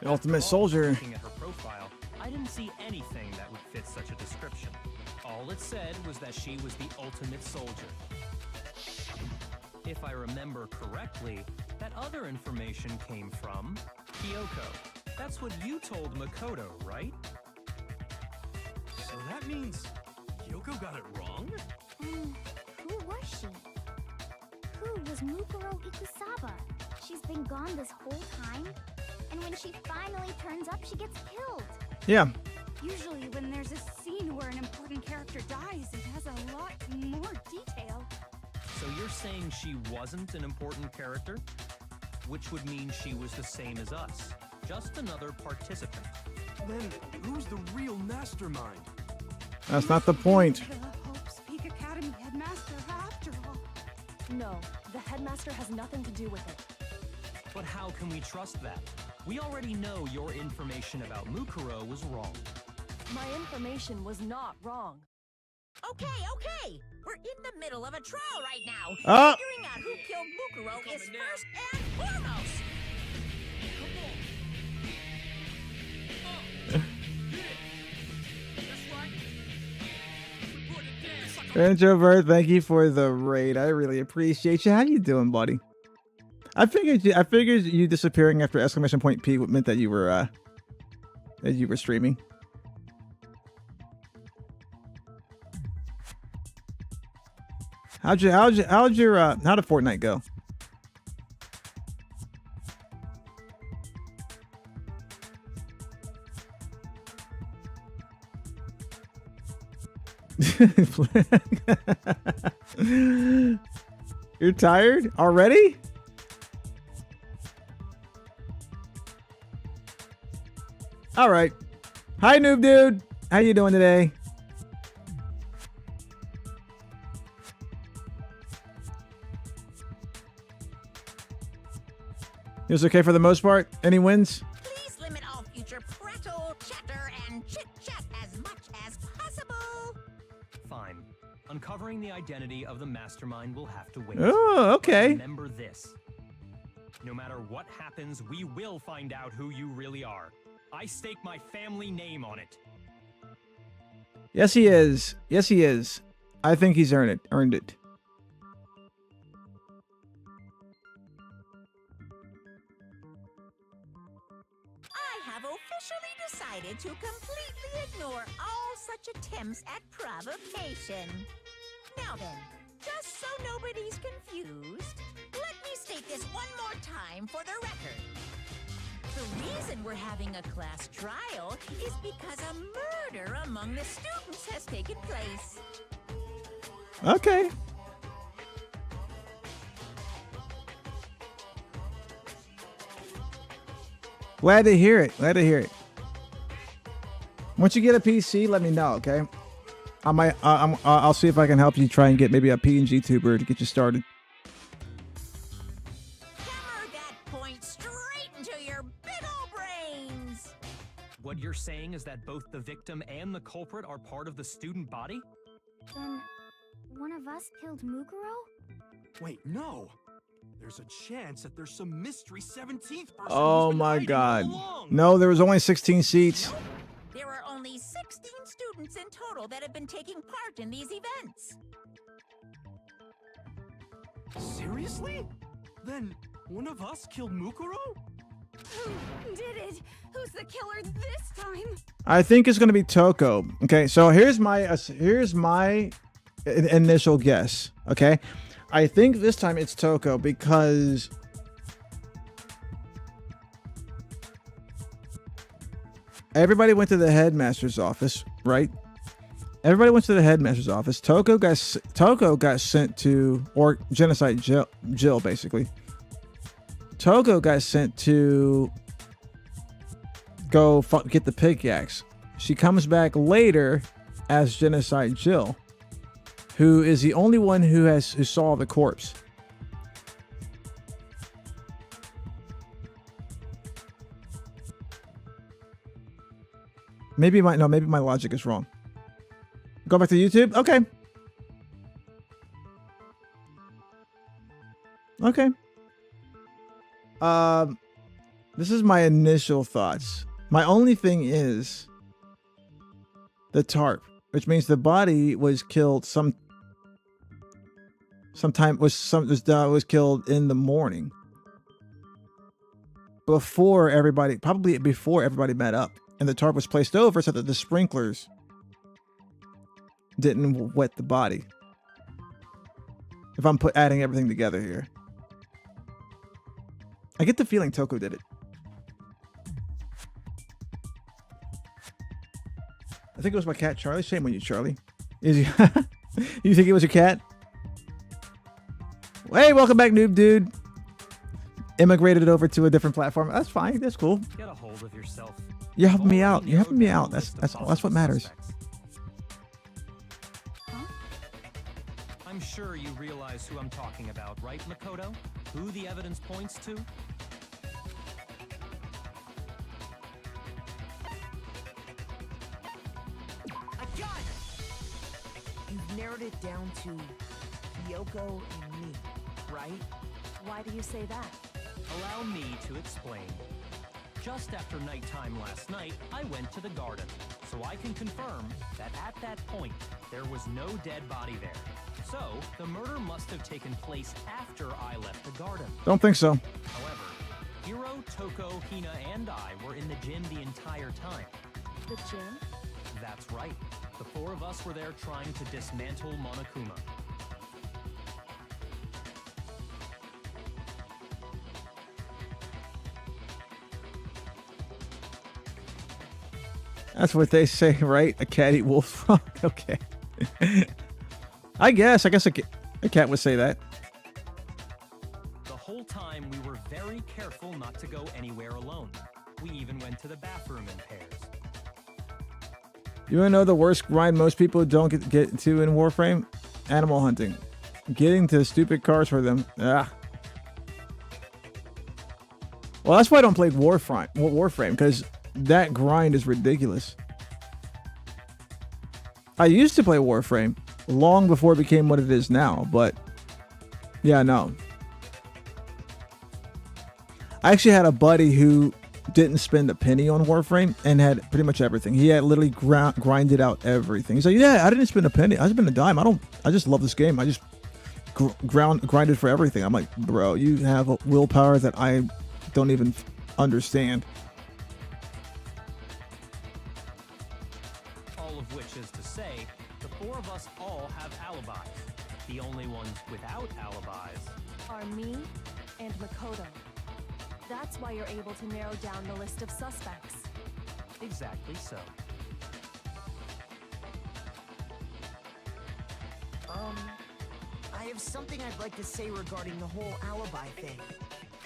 The ultimate soldier. Looking at her profile, I didn't see anything that would fit such a description. All it said was that she was the ultimate soldier. If I remember correctly, that other information came from Kyoko. That's what you told Makoto, right? So that means Kyoko got it wrong? And who was she? Who was Mukuro Ikusaba? She's been gone this whole time? And when she finally turns up, she gets killed. Yeah. Usually when there's a scene where an important character dies, it has a lot more detail. So you're saying she wasn't an important character? Which would mean she was the same as us. Just another participant. Then who's the real mastermind? That's not the point. The Hope's Peak Academy headmaster, after all. No, the headmaster has nothing to do with it. But how can we trust that? We already know your information about Mukuro was wrong. My information was not wrong. Okay. We're in the middle of a trial right now. Ah! Figuring out who killed Mukuro is first and foremost. Introvert, thank you for the raid. I really appreciate you. How you doing, buddy? I figured you disappearing after exclamation point P meant that you were streaming. How'd did Fortnite go? You're tired already? All right. Hi, noob dude. How you doing today? It was okay for the most part. Any wins? Please limit all future prattle, chatter, and chit-chat as much as possible. Fine. Uncovering the identity of the mastermind will have to wait. Oh, okay. But remember this. No matter what happens, we will find out who you really are. I stake my family name on it. Yes, he is. Yes, he is. I think he's earned it. I have officially decided to completely ignore all such attempts at provocation. Now then, just so nobody's confused, let me state this one more time for the record. The reason we're having a class trial is because a murder among the students has taken place. Okay. Glad to hear it. Glad to hear it. Once you get a PC, let me know, okay? I'll see if I can help you try and get maybe a PNG tuber to get you started. Hammer that point straight into your big ol' brains! What you're saying is that both the victim and the culprit are part of the student body? Then, one of us killed Mukuro? Wait, no. There's a chance that there's some mystery 17th person. Oh who's been my hiding god. all along. No, there was only 16 seats. Nope. There are only 16 students in total that have been taking part in these events. Seriously? Then one of us killed Mukuro? Who did it? Who's the killer this time? I think it's going to be Toko. Okay, so here's my initial guess, okay? I think this time it's Toko because everybody went to the headmaster's office, right? Everybody went to the headmaster's office. Toko got sent to, or Genocide Jill, basically. Toko got sent to go get the pickaxe. She comes back later as Genocide Jill, who is the only one who saw the corpse. Maybe my logic is wrong. Go back to YouTube? Okay. Okay. This is my initial thoughts. My only thing is the tarp, which means the body was killed was killed in the morning. Before everybody met up. And the tarp was placed over so that the sprinklers didn't wet the body. If I'm adding everything together here. I get the feeling Toko did it. I think it was my cat, Charlie. Shame on you, Charlie. You think it was your cat? Hey, welcome back, noob dude. Immigrated over to a different platform. That's fine. That's cool. Get a hold of yourself. You're helping me out. You're helping me out. That's what matters. I'm sure you realize who I'm talking about, right, Makoto? Who the evidence points to? I got it! You've narrowed it down to Yoko and me, right? Why do you say that? Allow me to explain. Just after nighttime last night, I went to the garden, so I can confirm that at that point, there was no dead body there. So, the murder must have taken place after I left the garden. Don't think so. However, Hiro, Toko, Hina, and I were in the gym the entire time. The gym? That's right. The four of us were there trying to dismantle Monokuma. That's what they say, right? A cat eat wolf. Okay. I guess a cat would say that. The whole time we were very careful not to go anywhere alone. We even went to the bathroom in pairs. You wanna know the worst grind most people don't get to in Warframe? Animal hunting. Getting to stupid cars for them. Ah. Well, that's why I don't play Warframe, because that grind is ridiculous. I used to play Warframe long before it became what it is now, but yeah, no. I actually had a buddy who didn't spend a penny on Warframe and had pretty much everything. He had literally grinded out everything. He's like, yeah, I didn't spend a penny. I spent a dime. I just love this game. I just grinded for everything. I'm like, bro, you have a willpower that I don't even understand. All of which is to say, the four of us all have alibis. The only ones without alibis Are me and Makoto. That's why you're able to narrow down the list of suspects. exactly so. I have something I'd like to say regarding the whole alibi thing.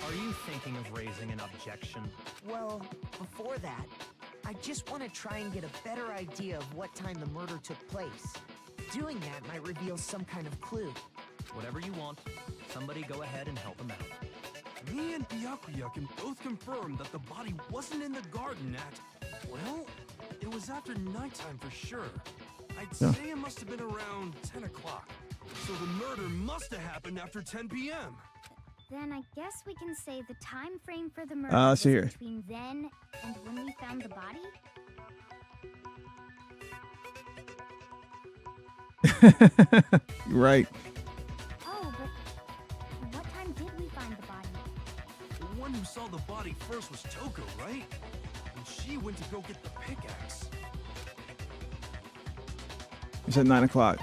Are you thinking of raising an objection? Well, before that, I just want to try and get a better idea of what time the murder took place. Doing that might reveal some kind of clue. Whatever you want. Somebody go ahead and help him out. Me and Byakuya can both confirm that the body wasn't in the garden at, well, it was after nighttime for sure. I'd say it must have been around 10 o'clock. So the murder must have happened after 10 p.m. Then I guess we can say the time frame for the murder let's was see here. between then and when we found the body? Right. Oh, but what time did we find the body? The one who saw the body first was Toko, right? And she went to go get the pickaxe. It's at 9 o'clock.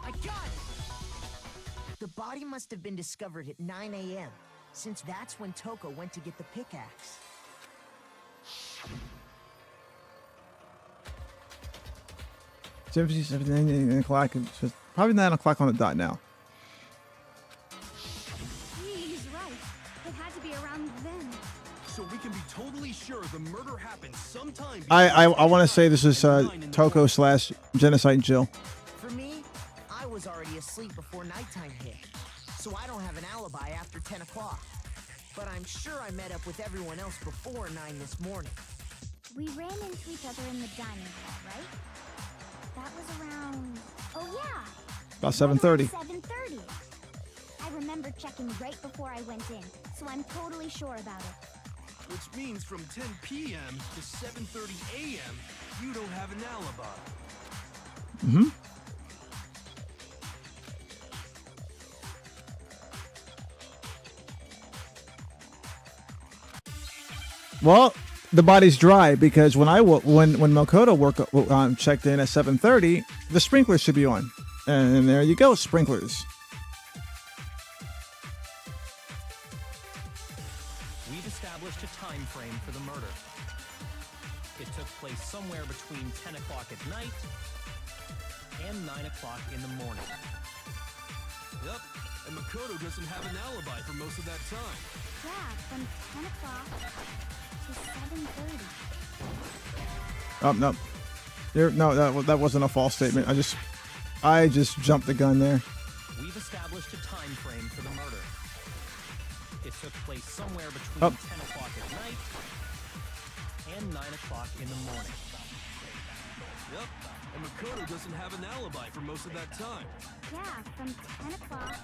I got it! The body must have been discovered at 9 a.m., since that's when Toko went to get the pickaxe. It's 9 o'clock. It's probably 9 o'clock on the dot now. He's right. It had to be around then. So we can be totally sure the murder happened sometime. I want to say this is Toko / Genocide Jill. For me, I was already asleep before nighttime hit, so I don't have an alibi after 10 o'clock. But I'm sure I met up with everyone else before 9 this morning. We ran into each other in the dining hall, right? That was around... Oh, yeah! About 7:30. 7:30. I remember checking right before I went in, so I'm totally sure about it. Which means from 10 p.m. to 7:30 a.m., you don't have an alibi. Mm-hmm. Well, the body's dry because when when Makoto checked in at 7:30, the sprinklers should be on, and there you go, sprinklers. We've established a time frame for the murder. It took place somewhere between 10 o'clock at night and 9 o'clock in the morning. Yep, and Makoto doesn't have an alibi for most of that time. Yeah, from 10 o'clock to 7:30. Oh no, no, that wasn't a false statement. I just jumped the gun there. We've established a time frame for the murder. It took place somewhere between 10 o'clock at night and 9 o'clock in the morning. Yep, and Makoto doesn't have an alibi for most of that time. Yeah, from 10 o'clock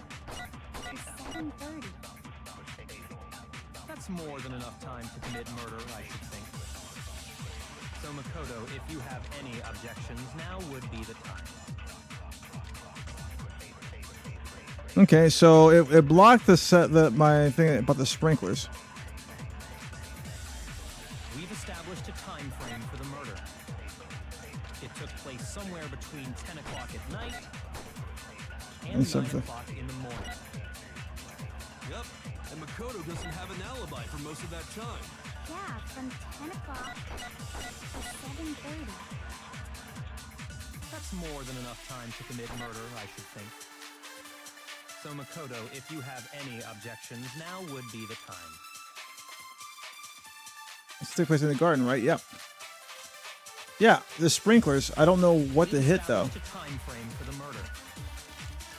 to 7:30. That's more than enough time to commit murder, I should think. So Makoto, if you have any objections, now would be the time. Okay, so it blocked my thing about the sprinklers. We've established a time frame for the murder. It took place somewhere between 10 o'clock at night and 9 o'clock in the morning. Yep, and Makoto doesn't have an alibi for most of that time. Yeah, from 10 o'clock to 7:30. That's more than enough time to commit murder, I should think. So Makoto, if you have any objections, now would be the time. It took place in the garden, right? Yep. Yeah, the sprinklers. I don't know what to hit though. A time frame for the murder.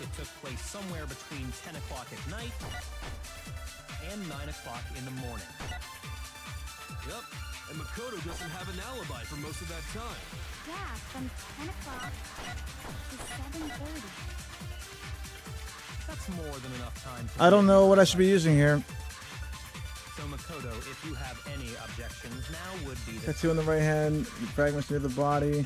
It took place somewhere between 10 o'clock at night and 9 o'clock in the morning. Yep, and Makoto doesn't have an alibi for most of that time. Yeah, from 10 o'clock to 7:30. That's more than enough time. I don't know what I should be using here. So Makoto, Toto, if you have any objections, now would be the Tattoo on the right hand, fragments near the body.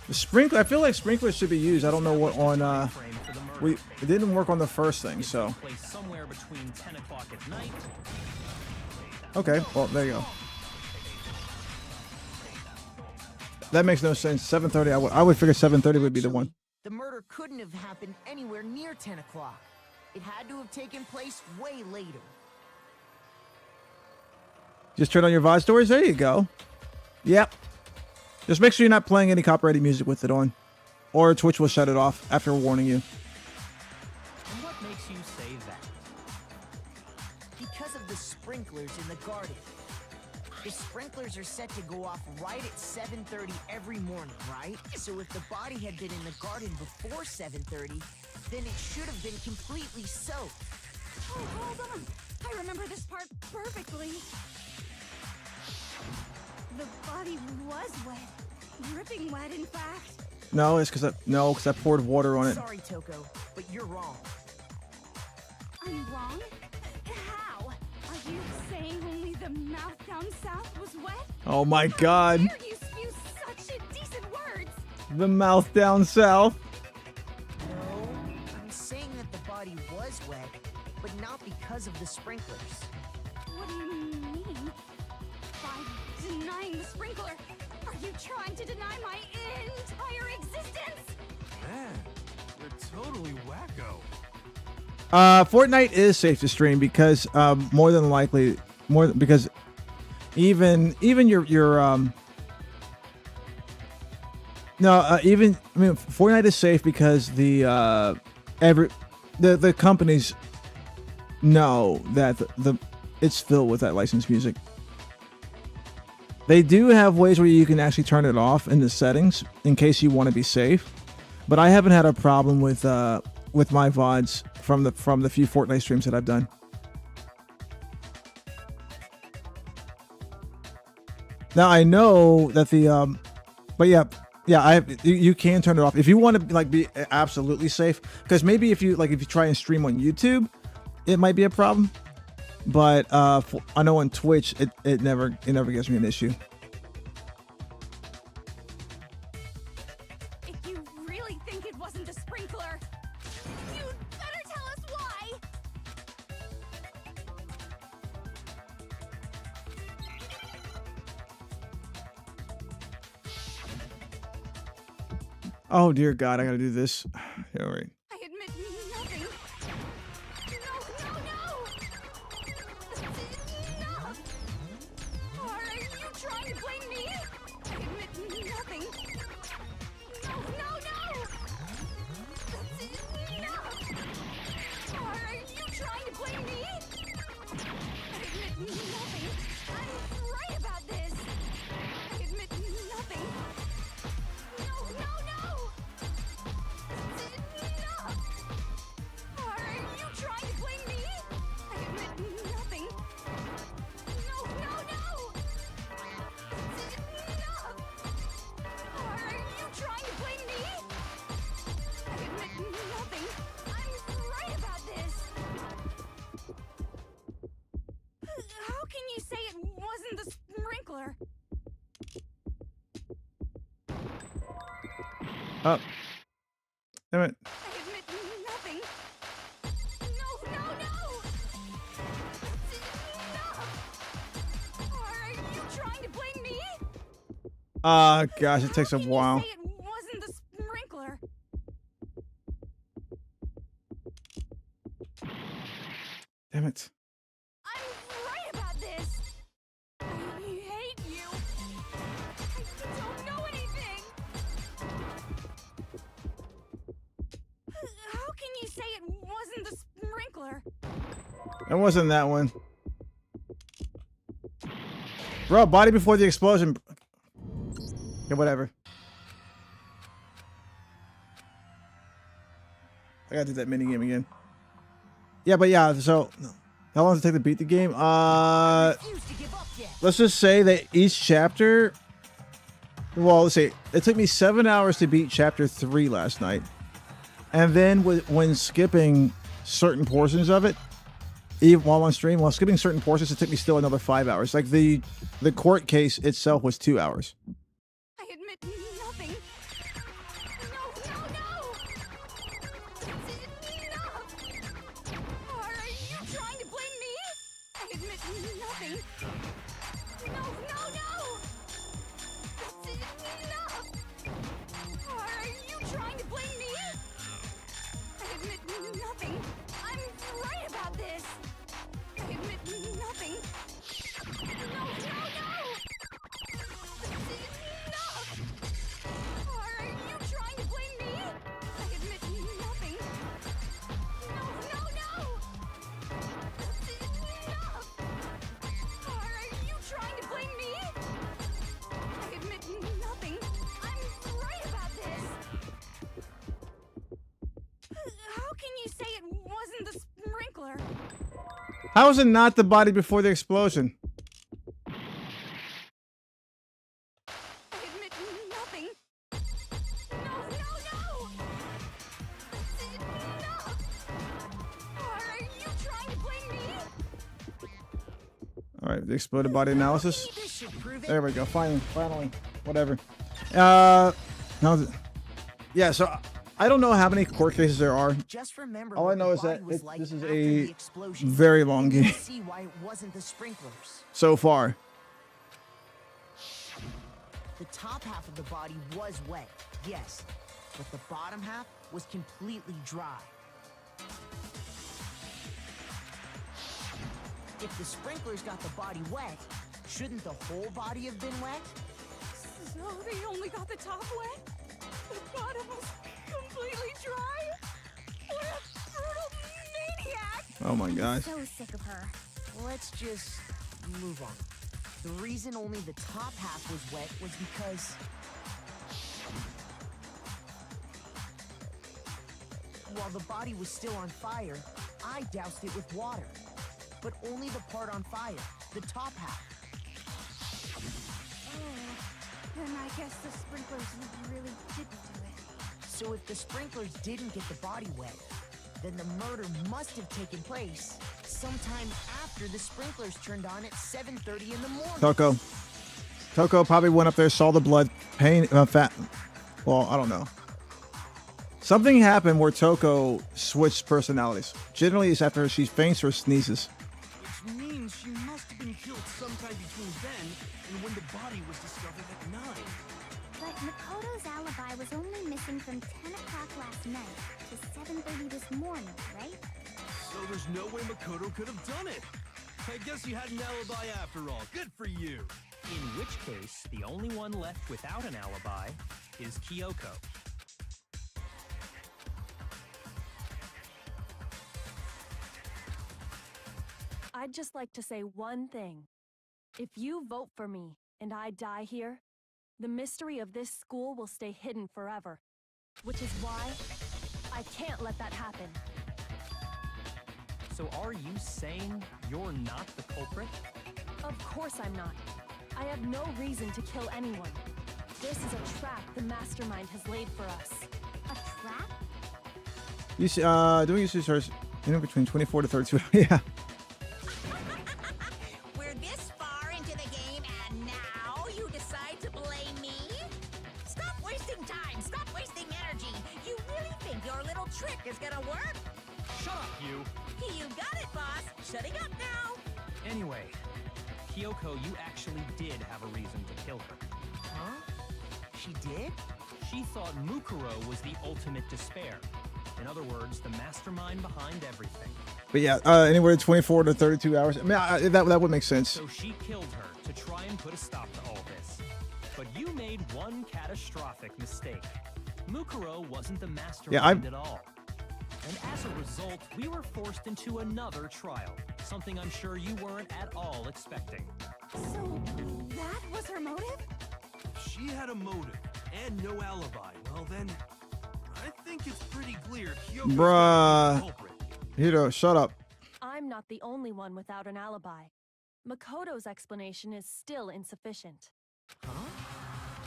The sprinkler, I feel like sprinklers should be used. I don't know what on frame for the murder. it didn't work on the first thing, so Took place somewhere between 10 o'clock at night. okay, well there you go. That makes no sense. 7:30. I would figure 7:30 would be the one. The murder couldn't have happened anywhere near 10 o'clock. It had to have taken place way later. Just turn on your VOD stories. There you go. Yep. Just make sure you're not playing any copyrighted music with it on, or Twitch will shut it off after warning you. And what makes you say that? Because of the sprinklers in the garden. The sprinklers are set to go off right at 7:30 every morning, right? So if the body had been in the garden before 7:30, then it should have been completely soaked. Oh, hold on. I remember this part perfectly. The body was wet. Dripping wet, in fact. No, it's because I poured water on it. Sorry, Toko, but you're wrong. I'm wrong? How? Are you saying only the mouth down south was wet? Oh my God. How dare you spew such indecent words? The mouth down south. No, I'm saying that the body was wet, but not because of the sprinklers. What do you mean? By denying the sprinkler, are you trying to deny my entire existence? Man, you're totally wacko. Fortnite is safe to stream because more than likely because even your Fortnite is safe because the companies know that it's filled with that licensed music. They do have ways where you can actually turn it off in the settings in case you want to be safe, but I haven't had a problem with my VODs from the few Fortnite streams that I've done. Now I know that but you can turn it off if you want to be absolutely safe. Because maybe if you try and stream on YouTube, it might be a problem. But I know on Twitch it never gives me an issue. If you really think it wasn't the sprinkler, you'd better tell us why. Oh dear God, I gotta do this. All right. I admit nothing. No. Enough. Are you trying to blame me? I admit nothing. No. Enough. Are you trying to blame me? I admit nothing. I'm right about this. I admit nothing. No. Enough. Are you trying to blame me? I admit nothing. No. Enough. Are you trying to blame me? I admit nothing. I'm right about this. How can you say it wasn't the sprinkler? Oh. Damn it. I admit nothing. No. Enough. Are you trying to blame me? Gosh, it takes a while. How can you say it wasn't the sprinkler? Damn it. I'm right about this. I hate you. I don't know anything. How can you say it wasn't the sprinkler? It wasn't that one. Bro, body before the explosion. Okay, whatever. I gotta do that mini game again. Yeah, but yeah, so how long does it take to beat the game? Let's just say that each chapter, well, let's see, it took me 7 hours to beat chapter 3 last night. And then when skipping certain portions of it, even while on stream, while skipping certain portions, it took me still another 5 hours. Like the court case itself was 2 hours. I admit nothing. No, no, no! Enough! Are you trying to blame me? I admit nothing. No, no, no! Enough! Are you trying to blame me? I admit nothing. I'm right about this. I admit nothing. No, no, no! Enough! Are you trying to blame me? I admit nothing. No, no, no! Enough! Are you trying to blame me? I admit nothing. I'm right about this. How can you say it wasn't the sprinkler? How is it not the body before the explosion? I admit nothing. No, no, no! Enough! Are you trying to blame me? All right, the exploded body analysis. This should prove it. There we go. Finally, whatever. Now, yeah. So I don't know how many court cases there are. Just remember All I what know the is that body was it- like this is after a the explosion. very long And you'll game see why it wasn't the sprinklers. so far. The top half of the body was wet, yes, but the bottom half was completely dry. If the sprinklers got the body wet, shouldn't the whole body have been wet? So they only got the top wet? The bottom was completely dry? What a brutal maniac! Oh my gosh. So sick of her. Let's just move on. The reason only the top half was wet was because while the body was still on fire, I doused it with water. But only the part on fire, the top half. Oh, then I guess the sprinklers really didn't do it. So if the sprinklers didn't get the body wet, then the murder must have taken place sometime after the sprinklers turned on at 7:30 in the morning. Toko probably went up there, saw the blood, fat. Well, I don't know. Something happened where Toko switched personalities. Generally, it's after she faints or sneezes. Which means she must have been killed sometime between then and when the body was discovered at 9. But Makoto's alibi was only missing from 10 o'clock last night to 7:30 this morning, right? So there's no way Makoto could have done it. I guess you had an alibi after all. Good for you. In which case, the only one left without an alibi is Kyoko. I'd just like to say one thing. If you vote for me and I die here, the mystery of this school will stay hidden forever. Which is why I can't let that happen. So are you saying you're not the culprit? Of course I'm not. I have no reason to kill anyone. This is a trap the mastermind has laid for us. A trap? You see, doing usage starts between 24 to 32. Yeah. We're this far into the game and now you decide to blame me? Stop wasting time! Stop wasting energy! You really think your little trick is gonna work? Shut up, you! You got it, boss! Shutting up now! Anyway, Kyoko, you actually did have a reason to kill her. Huh? She did? She thought Mukuro was the ultimate despair. In other words, the mastermind behind everything. But yeah, anywhere 24 to 32 hours. I mean, that would make sense. So she killed her to try and put a stop to all this. But you made one catastrophic mistake. Mukuro wasn't the mastermind at all. And as a result, we were forced into another trial. Something I'm sure you weren't at all expecting. So that was her motive? If she had a motive and no alibi, well then, I think it's pretty clear Kyoko's Bruh. the culprit. Hiro, shut up. I'm not the only one without an alibi. Makoto's explanation is still insufficient. Huh?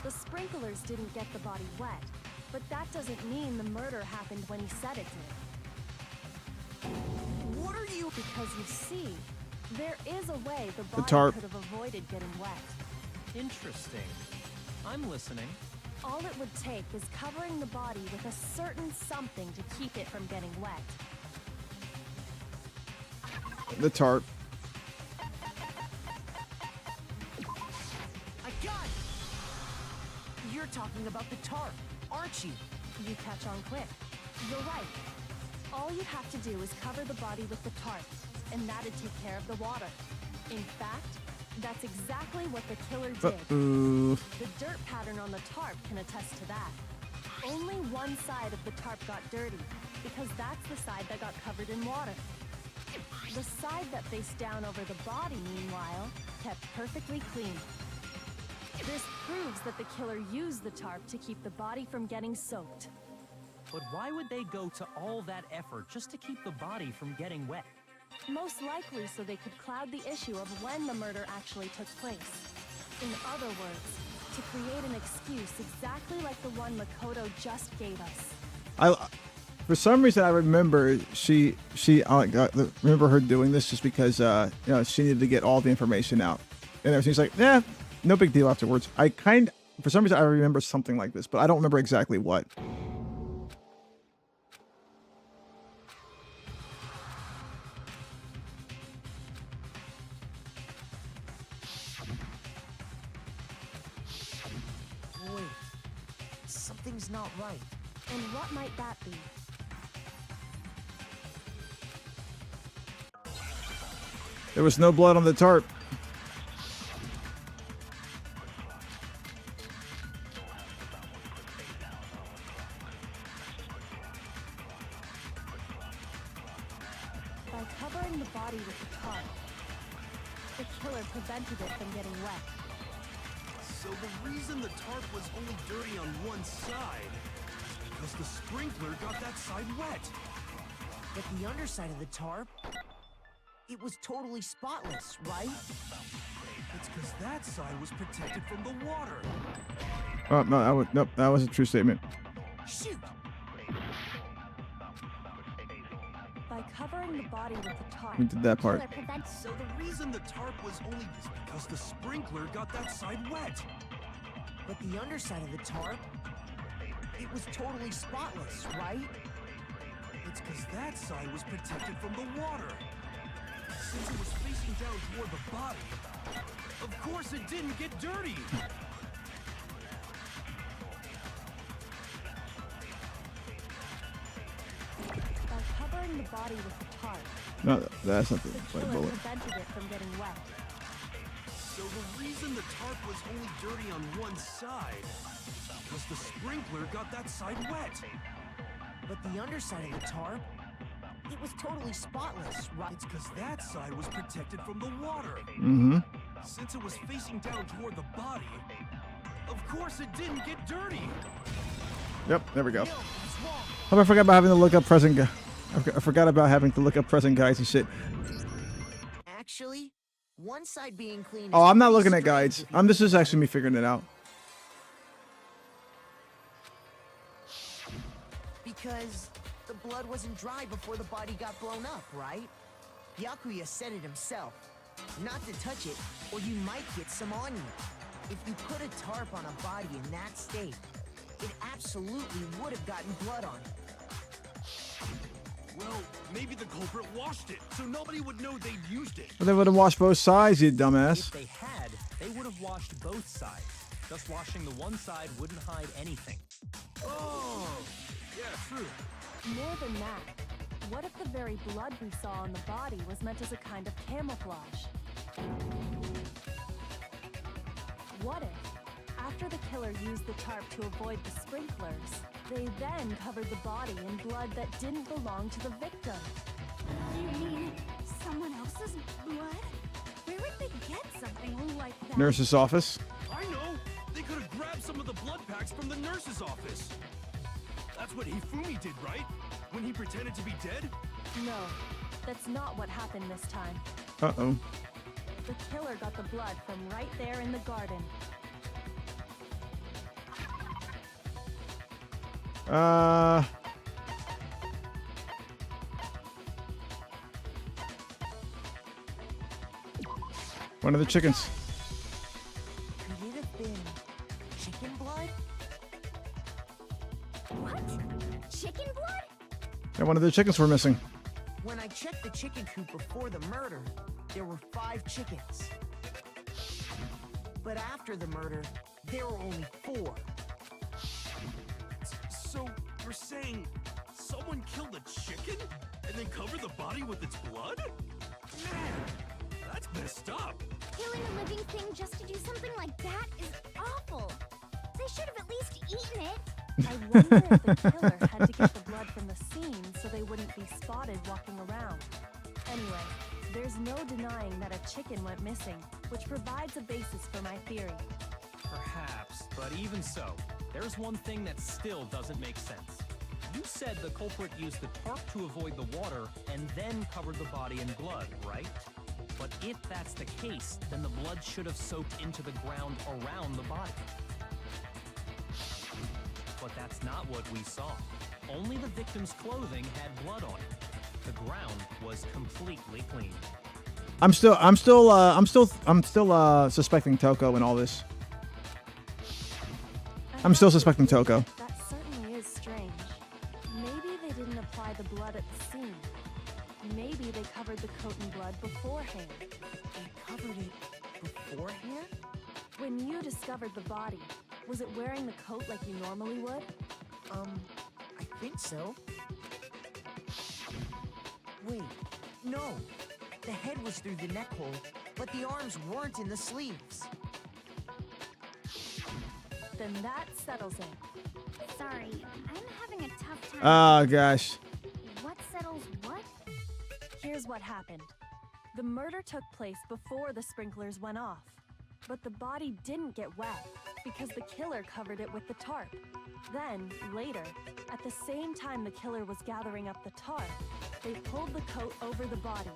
The sprinklers didn't get the body wet, but that doesn't mean the murder happened when he said it did. What are you? Because you see, there is a way the The body tarp. could have avoided getting wet. Interesting. I'm listening. All it would take is covering the body with a certain something to keep it from getting wet. The tarp. I got it! You're talking about the tarp, aren't you? You catch on quick. You're right. All you have to do is cover the body with the tarp, and that'd take care of the water. In fact, that's exactly what the killer did. Ooh. The dirt pattern on the tarp can attest to that. Only one side of the tarp got dirty, because that's the side that got covered in water. The side that faced down over the body, meanwhile, kept perfectly clean. This proves that the killer used the tarp to keep the body from getting soaked. But why would they go to all that effort just to keep the body from getting wet? Most likely so they could cloud the issue of when the murder actually took place. In other words, to create an excuse exactly like the one Makoto just gave us. For some reason, I remember she remember her doing this just because she needed to get all the information out, and everything's like, no big deal afterwards. For some reason I remember something like this, but I don't remember exactly what. Wait, something's not right. And what might that be? There was no blood on the tarp. By covering the body with the tarp, the killer prevented it from getting wet. So the reason the tarp was only dirty on one side is because the sprinkler got that side wet. But the underside of the tarp, it was totally spotless, right? It's because that side was protected from the water. Oh no, that was a true statement. Shoot! By covering the body with the tarp, We did that part. the killer prevents So the reason the tarp was only is because the sprinkler got that side wet. But the underside of the tarp, it was totally spotless, right? It's because that side was protected from the water. Since it was facing down toward the body, of course it didn't get dirty. By covering the body with the tarp, No, that's not the the right killer bullet. prevented it from getting wet. So the reason the tarp was only dirty on one side was the sprinkler got that side wet. But the underside of the tarp, it was totally spotless, right? It's because that side was protected from the water. Mm-hmm. Since it was facing down toward the body, of course it didn't get dirty. Yep, there we go. No, it's wrong. Oh, I forgot about having to look up present. I forgot about having to look up present guides and shit. Actually, one side being clean. Oh, is I'm not pretty looking at strange guides. if you This is think actually me figuring it out. Because the blood wasn't dry before the body got blown up, right? Yakuya said it himself. Not to touch it, or you might get some on you. If you put a tarp on a body in that state, it absolutely would have gotten blood on it. Well, maybe the culprit washed it, so nobody would know they'd used it. Well, they would have washed both sides, you dumbass. If they had, they would have washed both sides. Just washing the one side wouldn't hide anything. Oh, yeah, true. More than that, what if the very blood we saw on the body was meant as a kind of camouflage? What if, after the killer used the tarp to avoid the sprinklers, they then covered the body in blood that didn't belong to the victim? You mean someone else's blood? Where would they get something like that? Nurse's office. I know! They could have grabbed some of the blood packs from the nurse's office. That's what Hifumi did, right? When he pretended to be dead? No, that's not what happened this time. Uh-oh. The killer got the blood from right there in the garden. One of the chickens. Could it have been chicken blood? What? Chicken blood? Yeah, one of the chickens were missing. When I checked the chicken coop before the murder, there were 5 chickens. But after the murder, there were only 4. So you're saying someone killed a chicken and then covered the body with its blood? Man, that's messed up. Killing a living thing just to do something like that is awful. They should have at least eaten it. I wonder if the killer had to get the blood from the scene so they wouldn't be spotted walking around. Anyway, there's no denying that a chicken went missing, which provides a basis for my theory. Perhaps, but even so, there's one thing that still doesn't make sense. You said the culprit used the tarp to avoid the water and then covered the body in blood, right? But if that's the case, then the blood should have soaked into the ground around the body. But that's not what we saw. Only the victim's clothing had blood on it. The ground was completely clean. I'm still suspecting Toko in all this. I'm still suspecting Toko. That certainly is strange. Maybe they didn't apply the blood at the scene. Maybe they covered the coat in blood beforehand. They covered it beforehand? When you discovered the body, was it wearing the coat like you normally would? I think so. Wait, no. The head was through the neck hole, but the arms weren't in the sleeves. Then that settles it. Sorry, I'm having a tough time. Oh, gosh. What settles what? Here's what happened. The murder took place before the sprinklers went off. But the body didn't get wet because the killer covered it with the tarp. Then, later, at the same time the killer was gathering up the tarp, they pulled the coat over the body,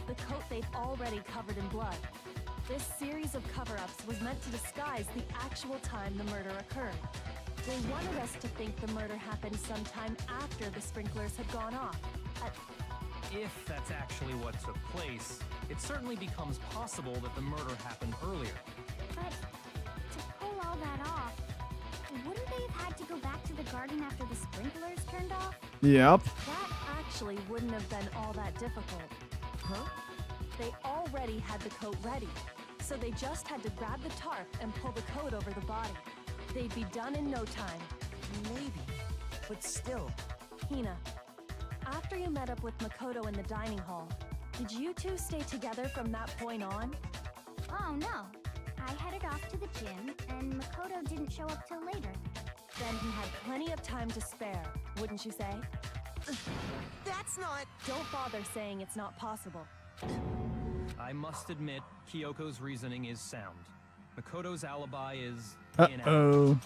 the coat they'd already covered in blood. This series of cover-ups was meant to disguise the actual time the murder occurred. They wanted us to think the murder happened sometime after the sprinklers had gone off. If that's actually what took place, it certainly becomes possible that the murder happened earlier. But to pull all that off, wouldn't they have had to go back to the garden after the sprinklers turned off? Yep. That actually wouldn't have been all that difficult. Huh? They already had the coat ready, so they just had to grab the tarp and pull the coat over the body. They'd be done in no time. Maybe, but still. Hina, after you met up with Makoto in the dining hall, did you two stay together from that point on? Oh no. I headed off to the gym, and Makoto didn't show up till later. Then he had plenty of time to spare, wouldn't you say? That's not... Don't bother saying it's not possible. I must admit, Kyoko's reasoning is sound. Makoto's alibi is inaccurate. Uh-oh.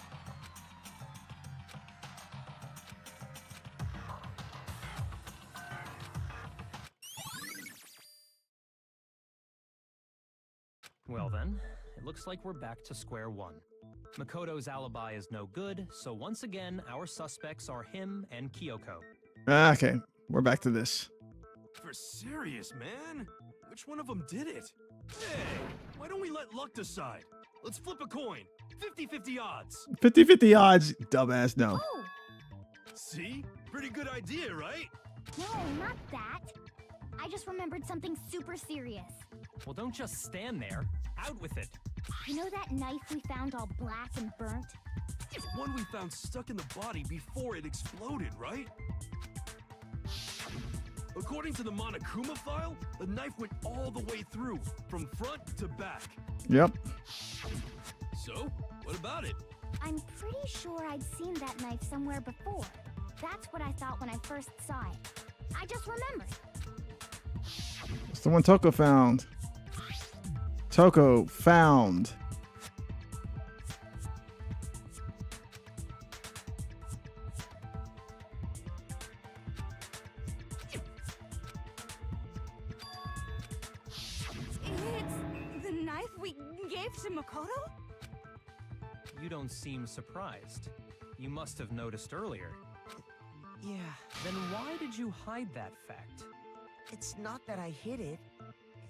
Well then, it looks like we're back to square one. Makoto's alibi is no good, so once again, our suspects are him and Kyoko. Okay, we're back to this. For serious, man? Which one of them did it? Hey, why don't we let luck decide? Let's flip a coin. 50-50 odds. 50-50 odds. Dumbass, no. Oh! See? Pretty good idea, right? No, not that. I just remembered something super serious. Well, don't just stand there. Out with it. You know that knife we found all black and burnt? It's one we found stuck in the body before it exploded, right? According to the Monokuma file, the knife went all the way through, from front to back. Yep. So, what about it? I'm pretty sure I'd seen that knife somewhere before. That's what I thought when I first saw it. I just remembered. It's the one Toko found. Toko found. It's the knife we gave to Makoto? You don't seem surprised. You must have noticed earlier. Yeah. Then why did you hide that fact? It's not that I hid it.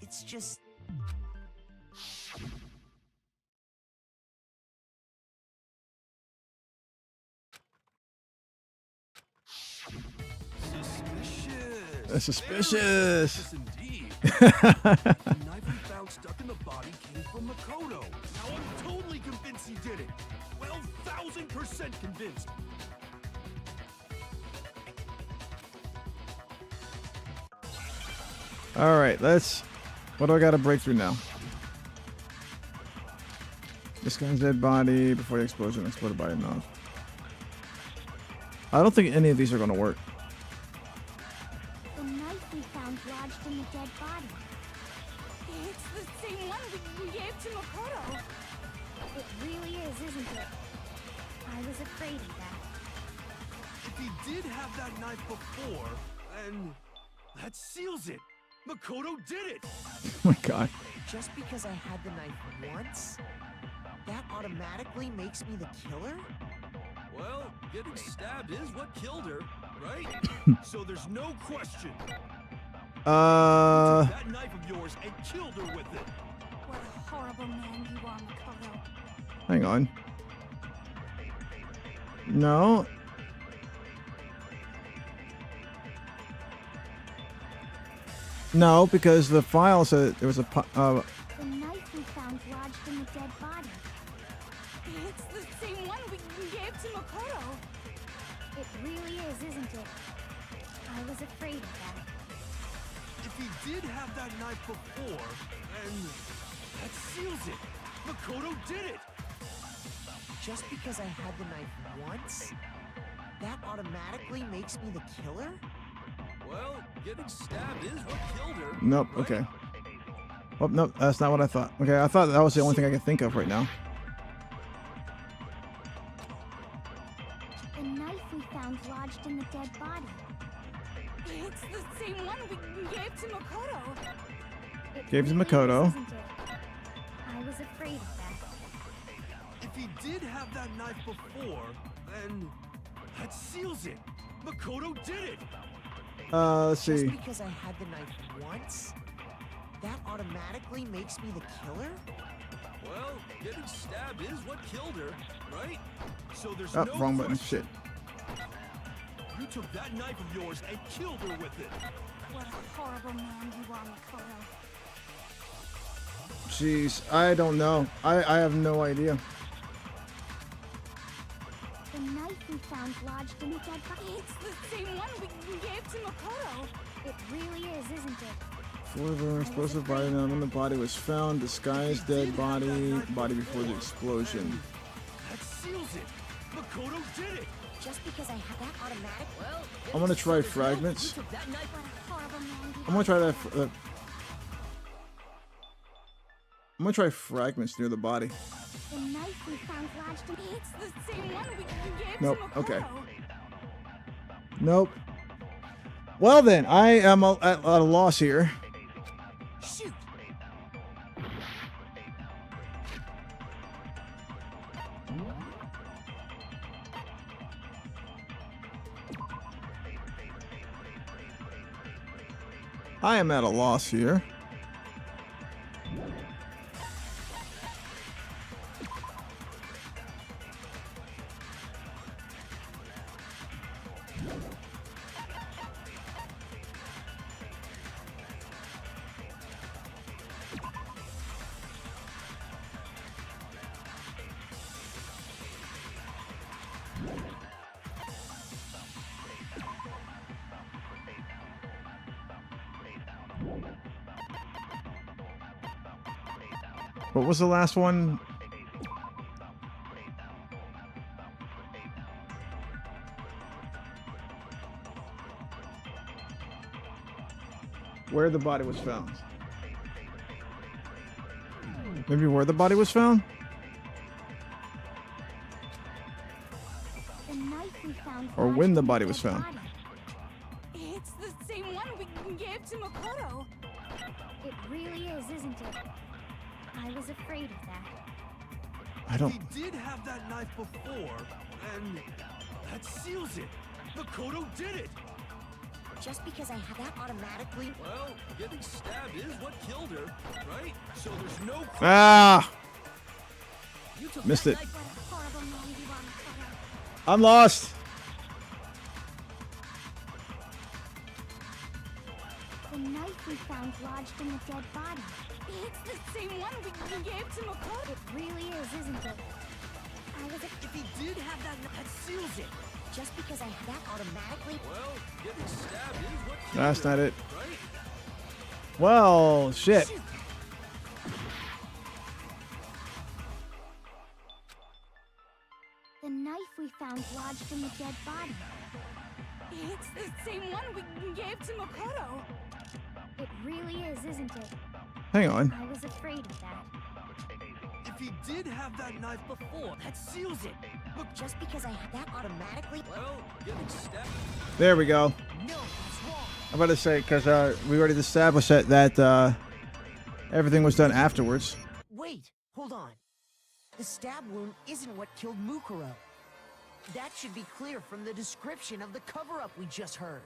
It's just... Suspicious. Suspicious. Suspicious indeed. The knife we found stuck in the body came from Makoto. Now I'm totally convinced he did it. 12,000% convinced. All right, let's. What do I got to break through now? This guy's dead body before the explosion. Exploded body. No. I don't think any of these are going to work. The knife we found lodged in the dead body. It's the same one we gave to Makoto. It really is, isn't it? I was afraid of that. If he did have that knife before, then that seals it. Makoto did it. Oh my god. Just because I had the knife once, that automatically makes me the killer? Well, getting stabbed is what killed her, right? So there's no question. That knife of yours and killed her with it. What a horrible man you are, Makoto. Hang on. No. No, because the file said there was a. The knife we found lodged in the dead body. It's the same one we gave to Makoto. It really is, isn't it? I was afraid of that. If he did have that knife before, then that seals it. Makoto did it. Just because I had the knife once, that automatically makes me the killer? Well, getting stabbed is what killed her. Nope. right? Okay. Oh, nope. That's not what I thought. Okay, I thought that was the only thing I could think of right now. The knife we found lodged in the dead body. It's the same one we gave to Makoto. It Gave to really Makoto. is, isn't it? I was afraid of that. If he did have that knife before, then that seals it. Makoto did it. Let's Just see. because I had the knife once, that automatically makes me the killer? Well, getting stabbed is what killed her, right? So there's Oh, no wrong button. question. Shit. You took that knife of yours and killed her with it. What a horrible man you are, Makoto. Jeez, I don't know. I have no idea. The knife we found lodged in the dead body. It's the same one we gave to Makoto. It really is, isn't it? For the explosive body, now when the body was found, disguised dead body before the explosion. That seals it. Makoto did it. Just because I had that automatic, well, I'm gonna try fragments. you took that knife. What a horrible man you I'm gonna try that. I'm gonna try fragments near the body. The knife we found lodged in. It's the same one we gave Nope, to Makoto. okay. Nope. Well then, I am at a loss here. Shoot! I am at a loss here. What was the last one? Where the body was found. Maybe where the body was found? The knife we found Or when the body was found. It's the same one we gave to Makoto. It really is, isn't it? I was afraid of that. I don't. If he did have that knife before, then that seals it. Makoto did it. Just because I have that automatically. Well, getting stabbed is what killed her, right? So there's no. Ah! You took Missed that it. knife- What a horrible man you are. I'm lost. The knife we found lodged in the dead body. It's the same one we gave to Makoto. It really is, isn't it? I was If he did have that seals it. Just because I have that automatically. Well, getting stabbed is what killed That's her, not it. right? Well, shit. The knife we found lodged in the dead body. It's the same one we gave to Makoto. It really is, isn't it? Hang on. I was afraid of that. If he did have that knife before, that seals it. Look, Just because I have that automatically. well, getting stabbed. There we go. No, that's wrong. I'm about to say, because we already established that everything was done afterwards. Wait, hold on. The stab wound isn't what killed Mukuro. That should be clear from the description of the cover-up we just heard.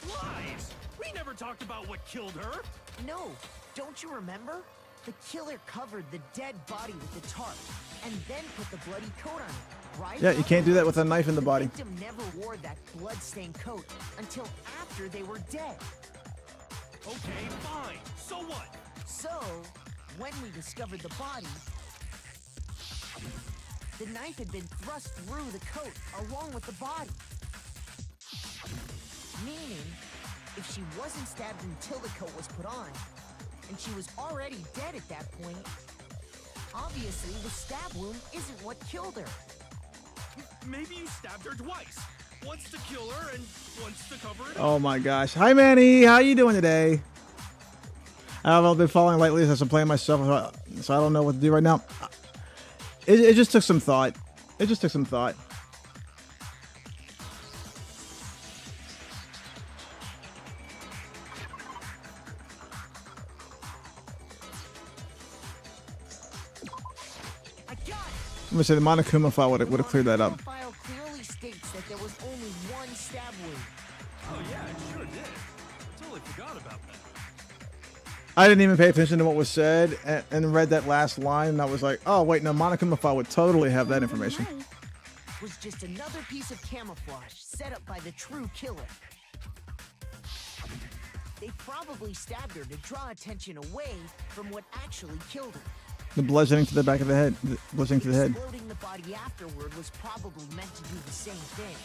Lies! We never talked about what killed her. No, don't you remember? The killer covered the dead body with the tarp, and then put the bloody coat on it, right? Yeah, you can't do that with a knife in the body. victim never wore that blood-stained coat until after they were dead. Okay, fine. So what? So, when we discovered the body, the knife had been thrust through the coat along with the body. Meaning, if she wasn't stabbed until the coat was put on, and she was already dead at that point, obviously the stab wound isn't what killed her. Maybe you stabbed her twice. Once to kill her and once to cover it up. Oh my gosh. Hi, Manny. How you doing today? I've been following lately as I'm playing myself, so I don't know what to do right now. It just took some thought. It just took some thought. I got it! I'm gonna say the Monokuma file would have cleared that up. The file clearly states that there was only one stab wound. Oh yeah, it sure did. Totally forgot about that. I didn't even pay attention to what was said and read that last line, and I was like, oh wait, no, Monokuma file would totally have that information. Knife. Was just another piece of camouflage set up by the true killer. They probably stabbed her to draw attention away from what actually killed her. The bludgeoning to the back of the head, bludgeoning to the head. Exploding the body afterward was probably meant to do the same thing.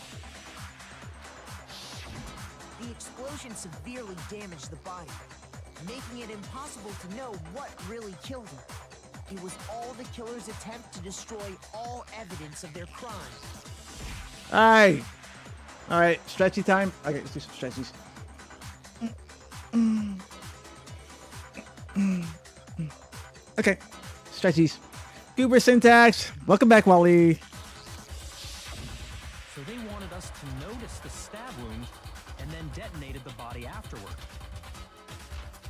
The explosion severely damaged the body, making it impossible to know what really killed her. It was all the killer's attempt to destroy all evidence of their crime. Hey! Alright, stretchy time. Okay, let's do some stretchies. Okay, stretchies. Goober syntax. Welcome back, Wally. So they wanted us to notice the stab wound and then detonated the body afterward.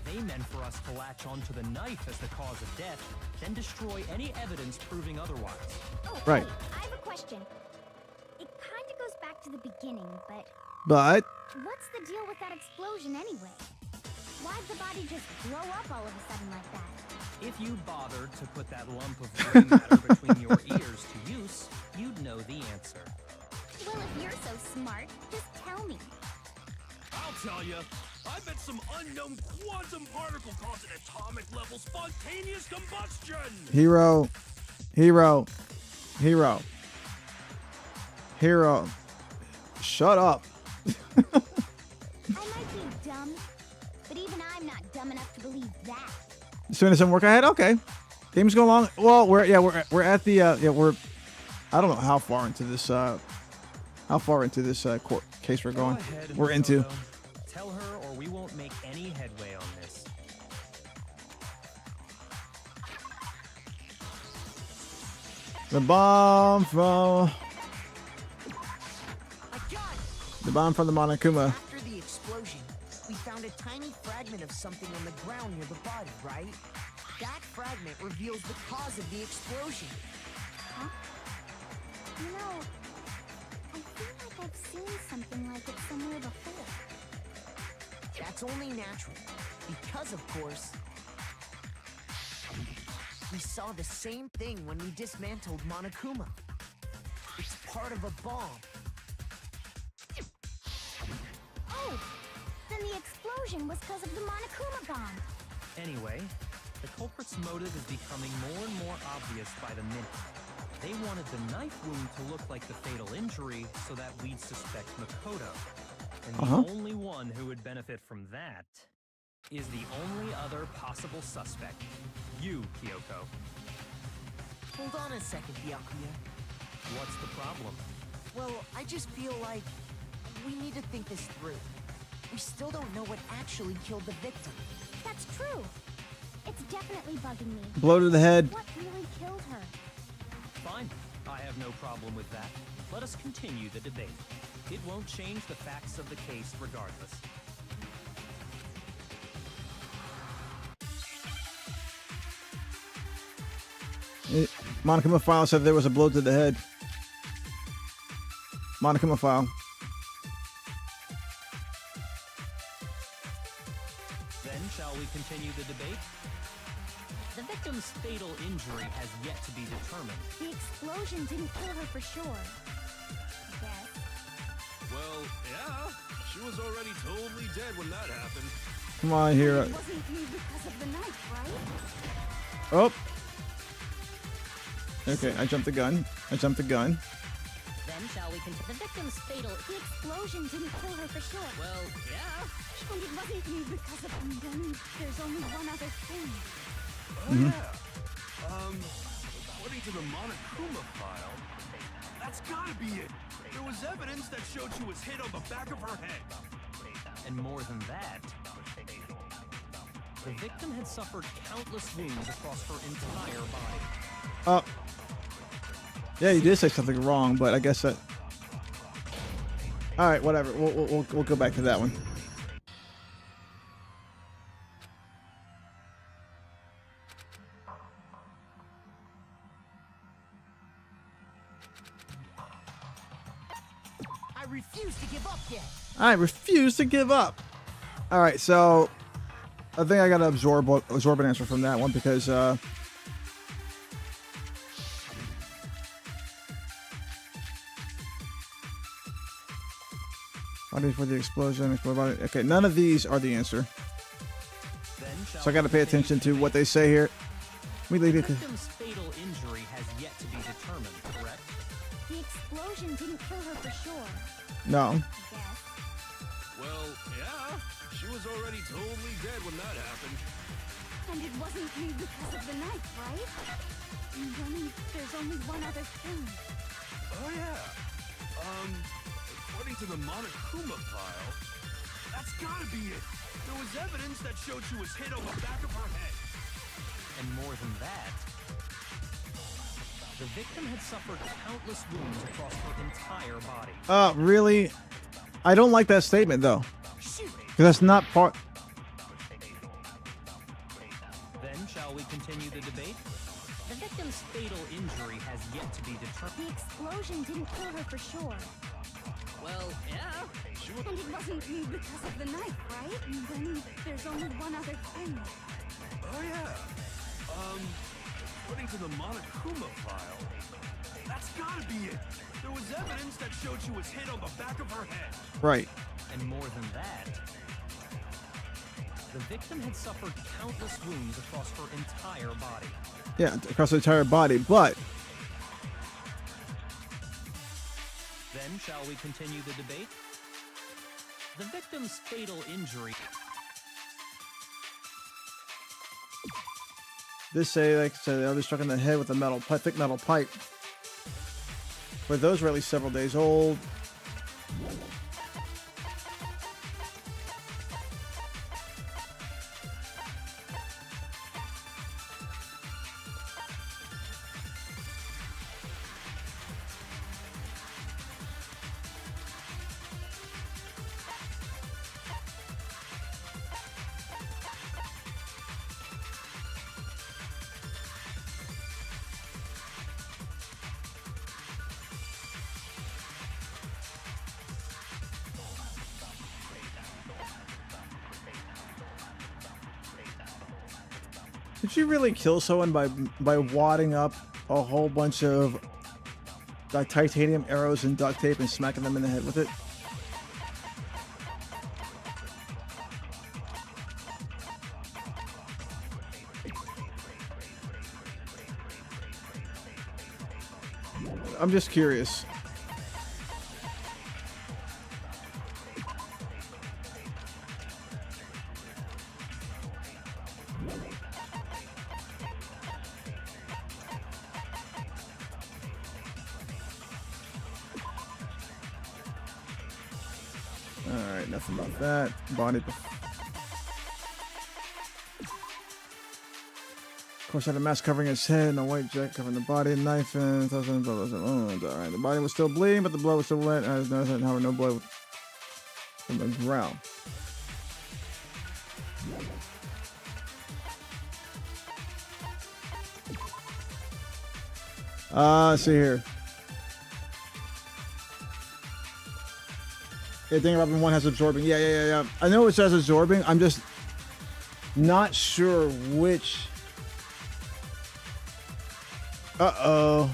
They meant for us to latch onto the knife as the cause of death, then destroy any evidence proving otherwise. Oh, Right. hey, I have a question. It kind of goes back to the beginning, but But what's the deal with that explosion anyway? Why'd the body just blow up all of a sudden like that? If you bothered to put that lump of gray matter between your ears to use, you'd know the answer. Well, if you're so smart, just tell me. I'll tell you. I bet some unknown quantum particle caused an atomic level spontaneous combustion. hero, hero, hero, hero. Shut up. I might be dumb, but even I'm not dumb enough to believe that. Doing some work ahead. Okay, game's going along. Well, we're at the I don't know how far into this court case we're going. Go ahead, We're into. Makoto. Tell her or we won't make any headway on this. The bomb from I got it! the Monokuma. After the explosion, we found a tiny fragment of something on the ground near the body, right? That fragment reveals the cause of the explosion. Huh? You know, I feel like I've seen something like it somewhere before. It's only natural. Because, of course, we saw the same thing when we dismantled Monokuma. It's part of a bomb. Oh! Then the explosion was because of the Monokuma bomb. Anyway, the culprit's motive is becoming more and more obvious by the minute. They wanted the knife wound to look like the fatal injury so that we'd suspect Makoto. And the only one who would benefit from that is the only other possible suspect. You, Kyoko. Hold on a second, Byakuya. What's the problem? Well, I just feel like we need to think this through. We still don't know what actually killed the victim. That's true. It's definitely bugging me. Blow to the head. What really killed her? Fine. I have no problem with that. Let us continue the debate. It won't change the facts of the case regardless. Monokuma file said there was a blow to the head. Monokuma file. Then shall we continue the debate? The victim's fatal injury has yet to be determined. The explosion didn't kill her for sure. I guess. Well, yeah. She was already totally dead when that happened. Come on here. It wasn't me because of the knife, right? Oh. Okay, I jumped the gun. Then shall we continue? The victim's fatal. The explosion didn't kill her for sure. Well, yeah. And it wasn't me because of them. Then there's only one other thing. Oh, yeah. According to the Monokuma file, that's gotta be it. There was evidence that showed she was hit on the back of her head. And more than that, the victim had suffered countless wounds across her entire body. Yeah, you did say something wrong, but I guess that. All right, whatever. We'll go back to that one. I refuse to give up yet. I refuse to give up. All right, so I think I got to absorb an answer from that one because body for the explosion. Okay, none of these are the answer. So I got to pay attention to what they say here. The victim's fatal injury has yet to be determined, correct? The explosion didn't kill her for sure. No. I guess. Well, yeah. She was already totally dead when that happened. And it wasn't me because of the knife, right? And then there's only one other thing. Oh, yeah. According to the Monokuma file, that's gotta be it. There was evidence that showed she was hit on the back of her head. And more than that, the victim had suffered countless wounds across her entire body. Really? I don't like that statement though, because that's not part. Then shall we continue the debate? The victim's fatal injury has yet to be determined. The explosion didn't kill her for sure. Well, yeah. And it wasn't me because of the knife, right? And then there's only one other thing. Oh, yeah. According to the Monokuma file, that's gotta be it. There was evidence that showed she was hit on the back of her head. Right. And more than that, the victim had suffered countless wounds across her entire body. Yeah, across the entire body, but Then shall we continue the debate? The victim's fatal injury. this say like so they were struck in the head with a thick metal pipe. But those were at least several days old. Did you really kill someone by wadding up a whole bunch of titanium arrows and duct tape and smacking them in the head with it? I'm just curious. Alright, nothing about that. Body. Of course, had a mask covering his head and a white jacket covering the body, knife and alright. The body was still bleeding, but the blood was still wet. I was noticing how no blood from the ground. See here. Yeah, Danga'd 1 has absorbing. Yeah. I know it says absorbing. I'm just not sure which. Uh-oh.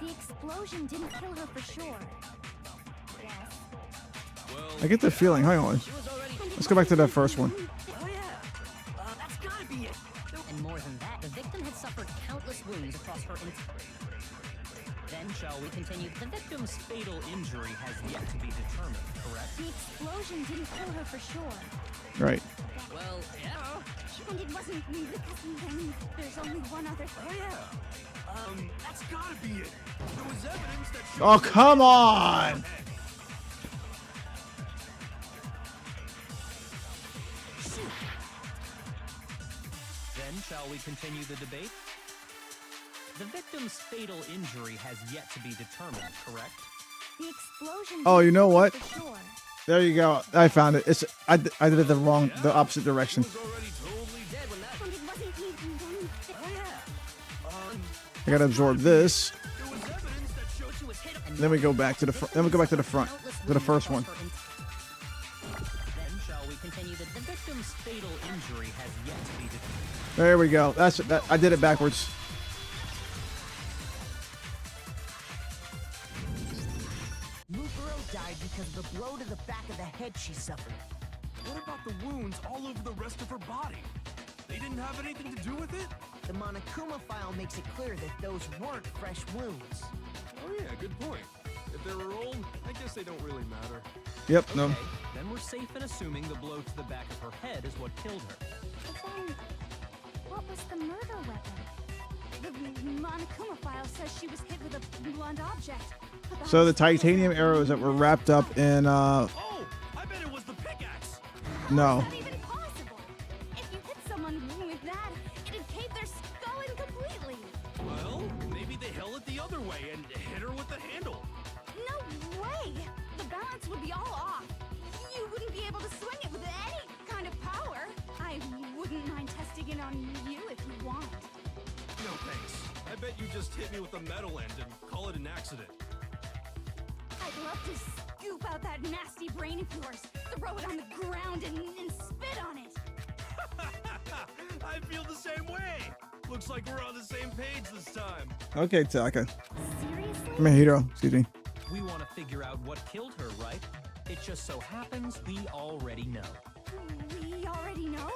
The explosion didn't kill her for sure. Yes. I get the feeling. Hang on. Let's go back to that first one. Oh yeah, that's gotta be it. And more than that, the victim had suffered countless wounds across her Then shall we continue? The victim's fatal injury has yet to be determined, correct? The explosion didn't kill her for sure. Right. Well, yeah. And it wasn't because then there's only one other thing. Oh yeah. That's gotta be it. There was evidence that shows Oh, come on! Then shall we continue the debate? The victim's fatal injury has yet to be determined, correct? The explosion. Oh, you know didn't kill her what? for sure. There you go. I found it. It's I did it the opposite direction. was already totally dead when that. And it wasn't even then. Oh yeah. I gotta absorb this. There was evidence that showed she was hit. And then we go back to the then we go back to the front, to the first one. Then shall we continue the victim's fatal injury has yet to be determined. There we go. That's that. I did it backwards. Mukuro died because of the blow to the back of the head she suffered. What about the wounds all over the rest of her body? They didn't have anything to do with it? The Monokuma file makes it clear that those weren't fresh wounds. Oh yeah, good point. If they were old, I guess they don't really matter. Yep. No. Okay, then we're safe in assuming the blow to the back of her head is what killed her. But then, what was the murder weapon? The Monokuma file says she was hit with a blunt object. But So the titanium arrows that were wrapped up in Oh, I bet it was the pickaxe. no. Not even possible. If you hit someone with that, it'd cave their skull in completely. Well, maybe they held it the other way and hit her with the handle. No way! The balance would be all off. You wouldn't be able to swing it with any kind of power. I wouldn't mind testing it on you if you want. No thanks. I bet you just hit me with a metal end and call it an accident. I'd love to scoop out that nasty brain of yours, throw it on the ground, and spit on it. I feel the same way. Looks like we're on the same page this time. Okay, Taka. Seriously? I mean, Hiro. Excuse me. We want to figure out what killed her, right? It just so happens we already know. We already know?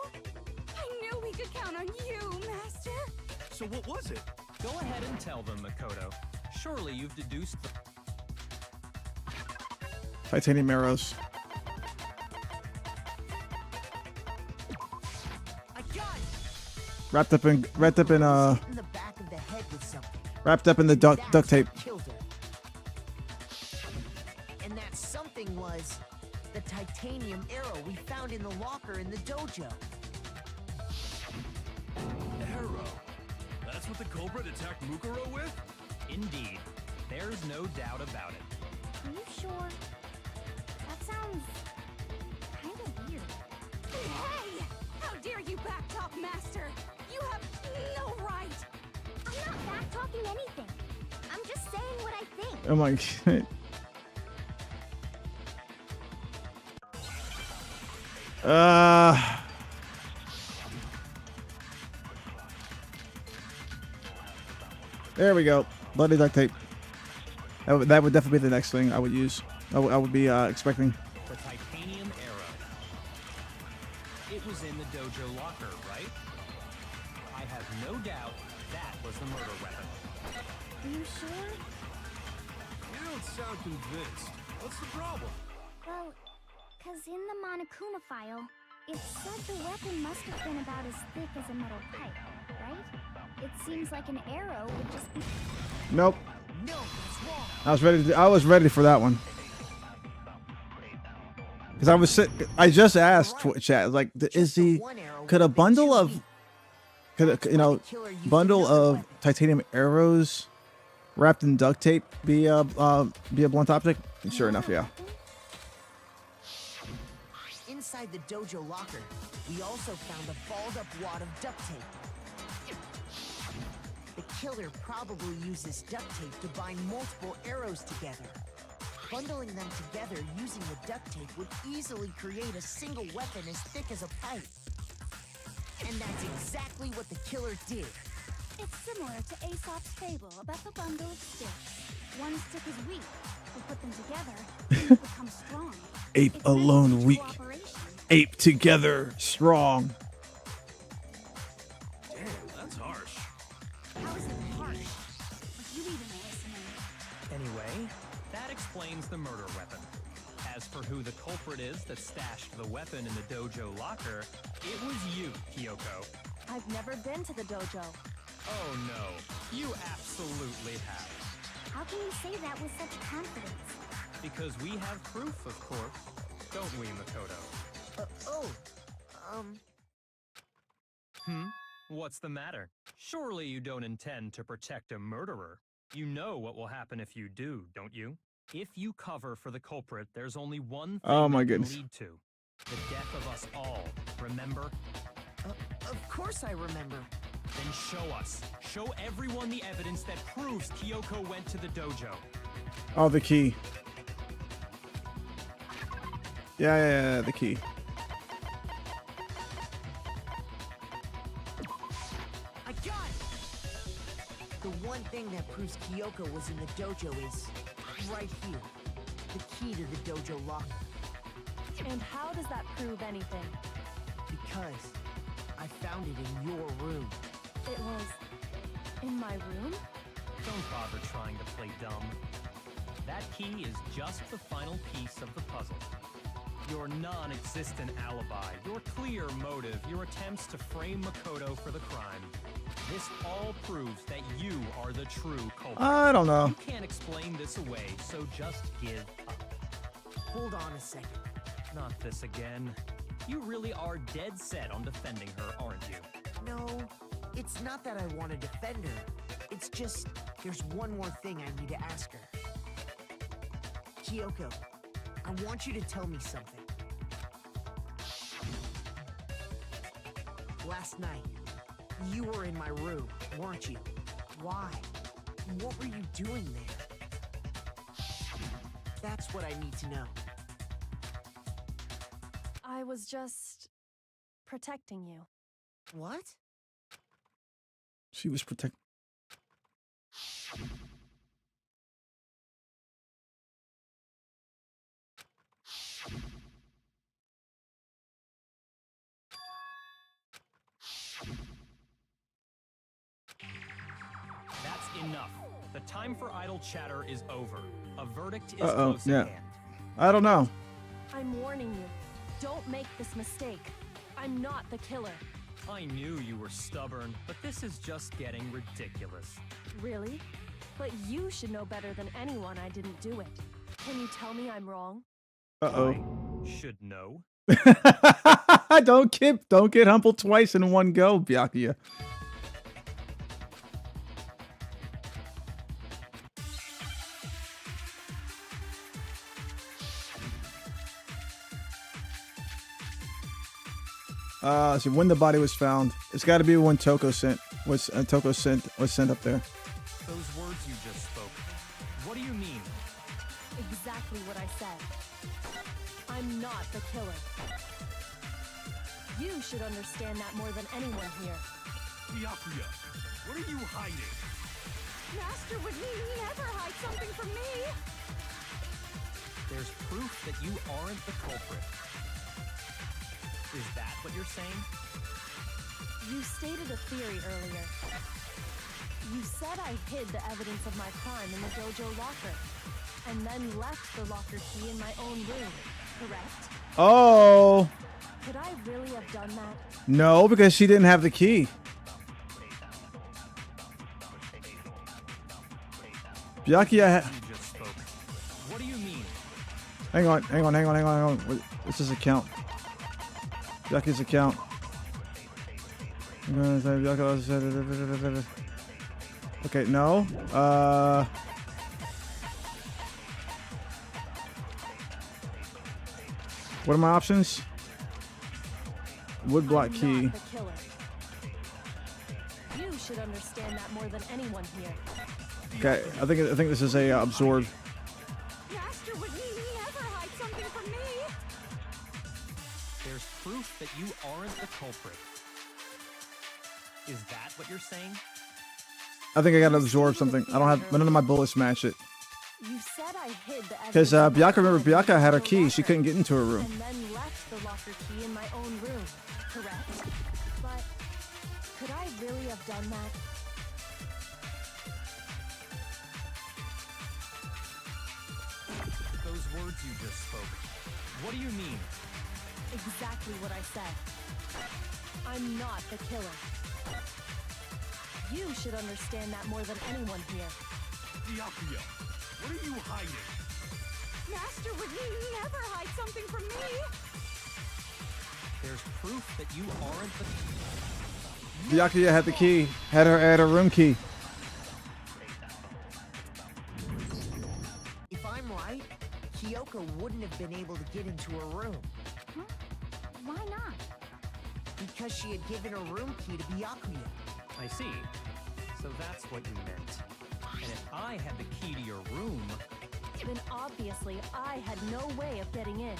I knew we could count on you, Master. So what was it? Go ahead and tell them, Makoto. Surely you've deduced the... Titanium arrows. I got it! Wrapped up in In the back of the head with something. wrapped up in the duct tape. That's what killed her. And that something was the titanium arrow we found in the locker in the dojo. Arrow. That's what the Cobra attacked Mukuro with? Indeed. There's no doubt about it. Are you sure? That sounds kind of weird. Hey! How dare you backtalk, Master? You have no right! I'm not backtalking anything. I'm just saying what I think. Oh my god. There we go. Bloody duct tape. That would definitely be the next thing I would use. I would be expecting. The titanium arrow. It was in the dojo locker, right? I have no doubt that was the murder weapon. Are you sure? You don't sound convinced. What's the problem? Well, because in the Monokuma file, it said the weapon must have been about as thick as a metal pipe, right? It seems like an arrow would just be... Nope. No, that's wrong. I was ready for that one. Because I just asked chat, like, could a bundle of, bundle of titanium arrows wrapped in duct tape be a blunt optic? And sure enough, yeah. Inside the dojo locker, we also found a balled up wad of duct tape. The killer probably uses duct tape to bind multiple arrows together. Bundling them together using the duct tape would easily create a single weapon as thick as a pipe. And that's exactly what the killer did. It's similar to Aesop's fable about the bundle of sticks. One stick is weak. We put them together, and they become strong. Ape It's alone meant to weak. cooperation. Ape together strong. Damn, that's harsh. How is it harsh? Are you even listening? Anyway, that explains the murder weapon. As for who the culprit is that stashed the weapon in the dojo locker, it was you, Kyoko. I've never been to the dojo. Oh no, you absolutely have. How can you say that with such confidence? Because we have proof, of course. Don't we, Makoto? What's the matter? Surely you don't intend to protect a murderer. You know what will happen if you do, don't you? If you cover for the culprit, there's only one thing Oh my that can goodness. lead to. The death of us all, remember? Of course I remember. Then show us. Show everyone the evidence that proves Kyoko went to the dojo. Oh, the key. Yeah, the key. I got it! The one thing that proves Kyoko was in the dojo is right here. The key to the dojo locker. And how does that prove anything? Because I found it in your room. It was in my room? Don't bother trying to play dumb. That key is just the final piece of the puzzle. Your non-existent alibi, your clear motive, your attempts to frame Makoto for the crime. This all proves that you are the true culprit. I don't know. You can't explain this away, so just give up. Hold on a second. Not this again. You really are dead set on defending her, aren't you? No, it's not that I want to defend her. It's just, there's one more thing I need to ask her. Kyoko, I want you to tell me something. Last night, you were in my room, weren't you? Why? What were you doing there? That's what I need to know. I was just protecting you. What? She was protect. That's enough. The time for idle chatter is over. A verdict is Uh-oh, close yeah. at hand. I don't know. I'm warning you. Don't make this mistake. I'm not the killer. I knew you were stubborn, but this is just getting ridiculous. Really? But you should know better than anyone I didn't do it. Can you tell me I'm wrong? Uh-oh. I should know. Don't get humbled twice in one go, Byakuya. See when the body was found. It's got to be when Toko was sent up there. Those words you just spoke. What do you mean? Exactly what I said. I'm not the killer. You should understand that more than anyone here. Byakuya, what are you hiding? Master would never hide something from me. There's proof that you aren't the culprit. Is that what you're saying? You stated a theory earlier. You said I hid the evidence of my crime in the dojo locker, and then left the locker key in my own room, correct? Oh. Could I really have done that? No, because she didn't have the key. Byakuya. You just spoke. What do you mean? Hang on. What's his account? Byakuya's account. Okay, no. What are my options? Wood block I'm key. not the killer. You should understand that more than anyone here. Okay, I think this is a absorb. Master would never hide something from me. There's proof that you aren't the culprit. Is that what you're saying? I think I gotta absorb something. I don't have none of my bullets match it. You said I hid the Because evidence. Byakuya, remember Byakuya had her key. She couldn't get into her room. And then left the locker key in my own room, correct? But could I really have done that? Those words you just spoke. What do you mean? Exactly what I said. I'm not the killer. You should understand that more than anyone here. Byakuya, what are you hiding? Master would never hide something from me. There's proof that you aren't the... Byakuya had the key. Had her room key. If I'm right, Kyoko wouldn't have been able to get into her room Why not? because she had given her room key to Byakuya. I see. So that's what you meant. And if I had the key to your room... Then obviously I had no way of getting in.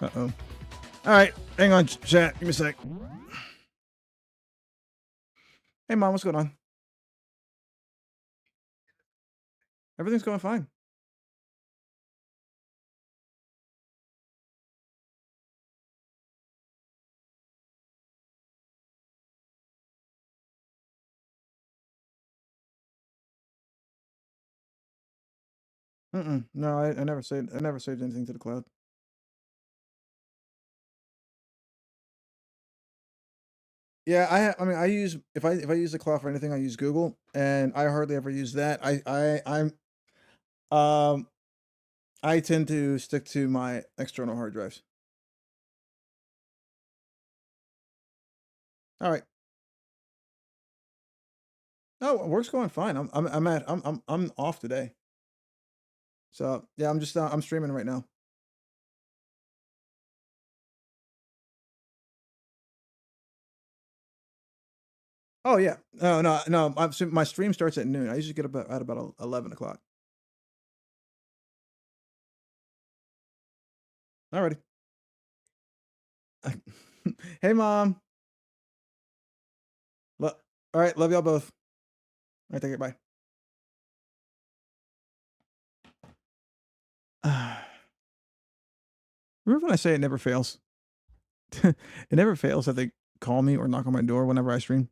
Uh-oh. Alright, hang on, chat. Give me a sec. Hey, Mom, what's going on? Everything's going fine. No, I never saved anything to the cloud. Yeah, I mean I use if I use the cloud for anything, I use Google, and I hardly ever use that. I tend to stick to my external hard drives. All right. Oh, work's going fine. I'm off today. So yeah, I'm streaming right now. Oh yeah, no. My stream starts at noon. I usually get up at about 11 o'clock. Alrighty. Hey, Mom. All right, love y'all both. All right, take it. Bye. Remember when I say it never fails? It never fails that they call me or knock on my door whenever I stream.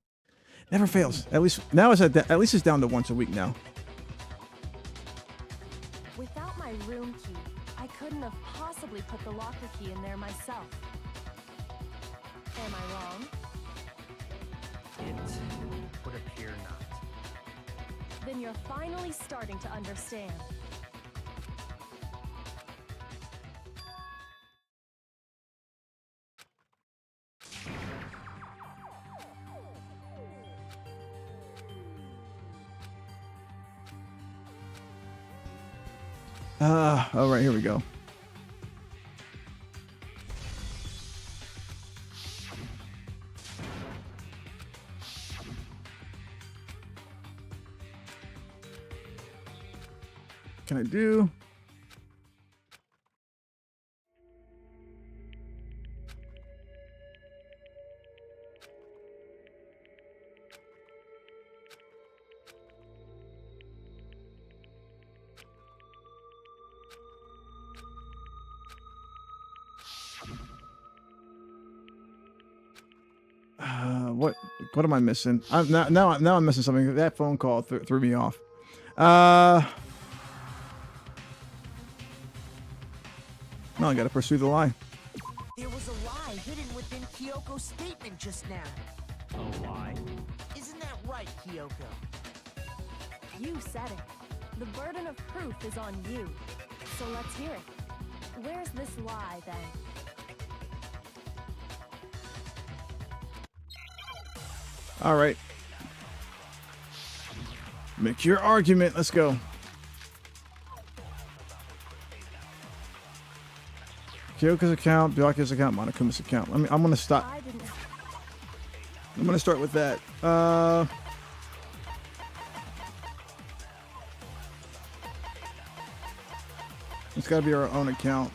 Never fails. At least now at least it's down to once a week now. Without my room key, I couldn't have possibly put the locker key in there myself. Am I wrong? It would appear not. Then you're finally starting to understand. All right, here we go. can I do? What am I missing? Now I'm missing something. That phone call threw me off. No, I gotta pursue the lie. There was a lie hidden within Kyoko's statement just now. A lie? Isn't that right, Kyoko? You said it. The burden of proof is on you. So let's hear it. Where's this lie, then? All right. Make your argument. Let's go. Kyoko's account, Byakuya's account, Monokuma's account. I'm gonna stop. I'm gonna start with that. It's gotta be our own account.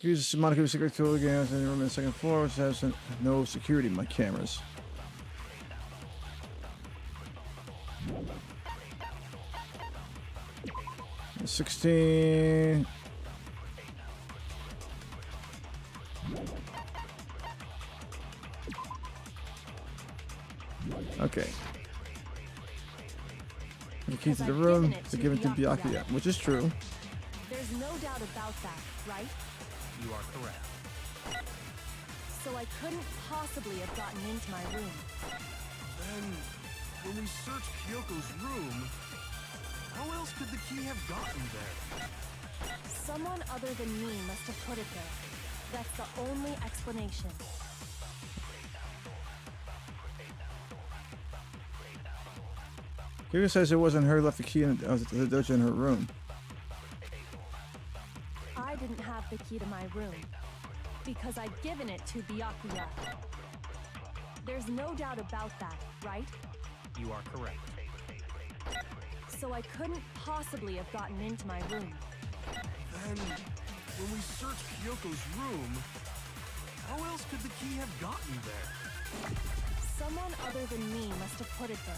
Use Monokuma's secret tool again in the room on the second floor, which has no security in my cameras. $16. Okay. The key to the room to give it to Byakuya, which is true. There's no doubt about that, right? You are correct. So I couldn't possibly have gotten into my room. Then, when we searched Kyoko's room, how else could the key have gotten there? Someone other than me must have put it there. That's the only explanation. Kyoko says it wasn't her who left the key in the dojo in her room. I didn't have the key to my room because I'd given it to Byakuya. There's no doubt about that, right? You are correct. So I couldn't possibly have gotten into my room. Then, when we searched Kyoko's room, how else could the key have gotten there? Someone other than me must have put it there.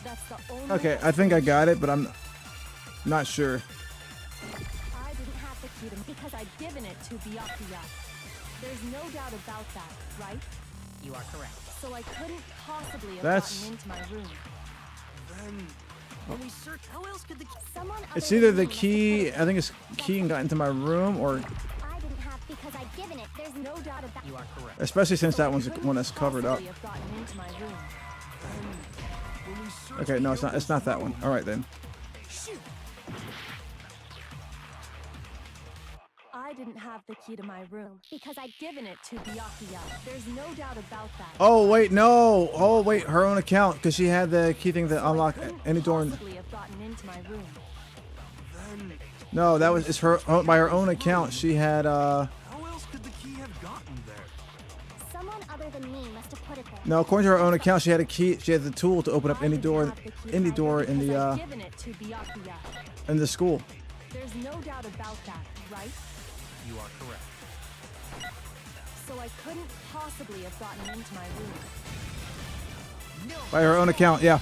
That's the only... Okay, I think I got it, but I'm not sure. I didn't have the key to because I'd given it to Byakuya. There's no doubt about that, right? You are correct. So I couldn't possibly have That's- gotten into my room. Then, When we search, how else could the Someone It's other either than the me must have put key, it I think it's key and got into my room, or I didn't have because I'd given it. There's no doubt about You are correct. especially since So that I one's the couldn't one that's covered up. possibly have gotten into my room. when we searched Okay, no, it's not. It's not that one. All right then. shoot? I didn't have the key to my room because I'd given it to Byakuya. There's no doubt about that. Oh wait, no. Oh wait, her own account because she had the key thing to So I unlock couldn't any door. possibly have gotten into my room. Then, No, that was it's her by her own account. She had how else could the key have gotten there? someone other than me must have put it there. no. According to her own account, she had a key. She had the tool to open up I any didn't door, have the key to any my door room in because I'd the given it to Byakuya. in the school. There's no doubt about that, right? You are correct. So I couldn't possibly have gotten into my room. No. By her own account, yeah.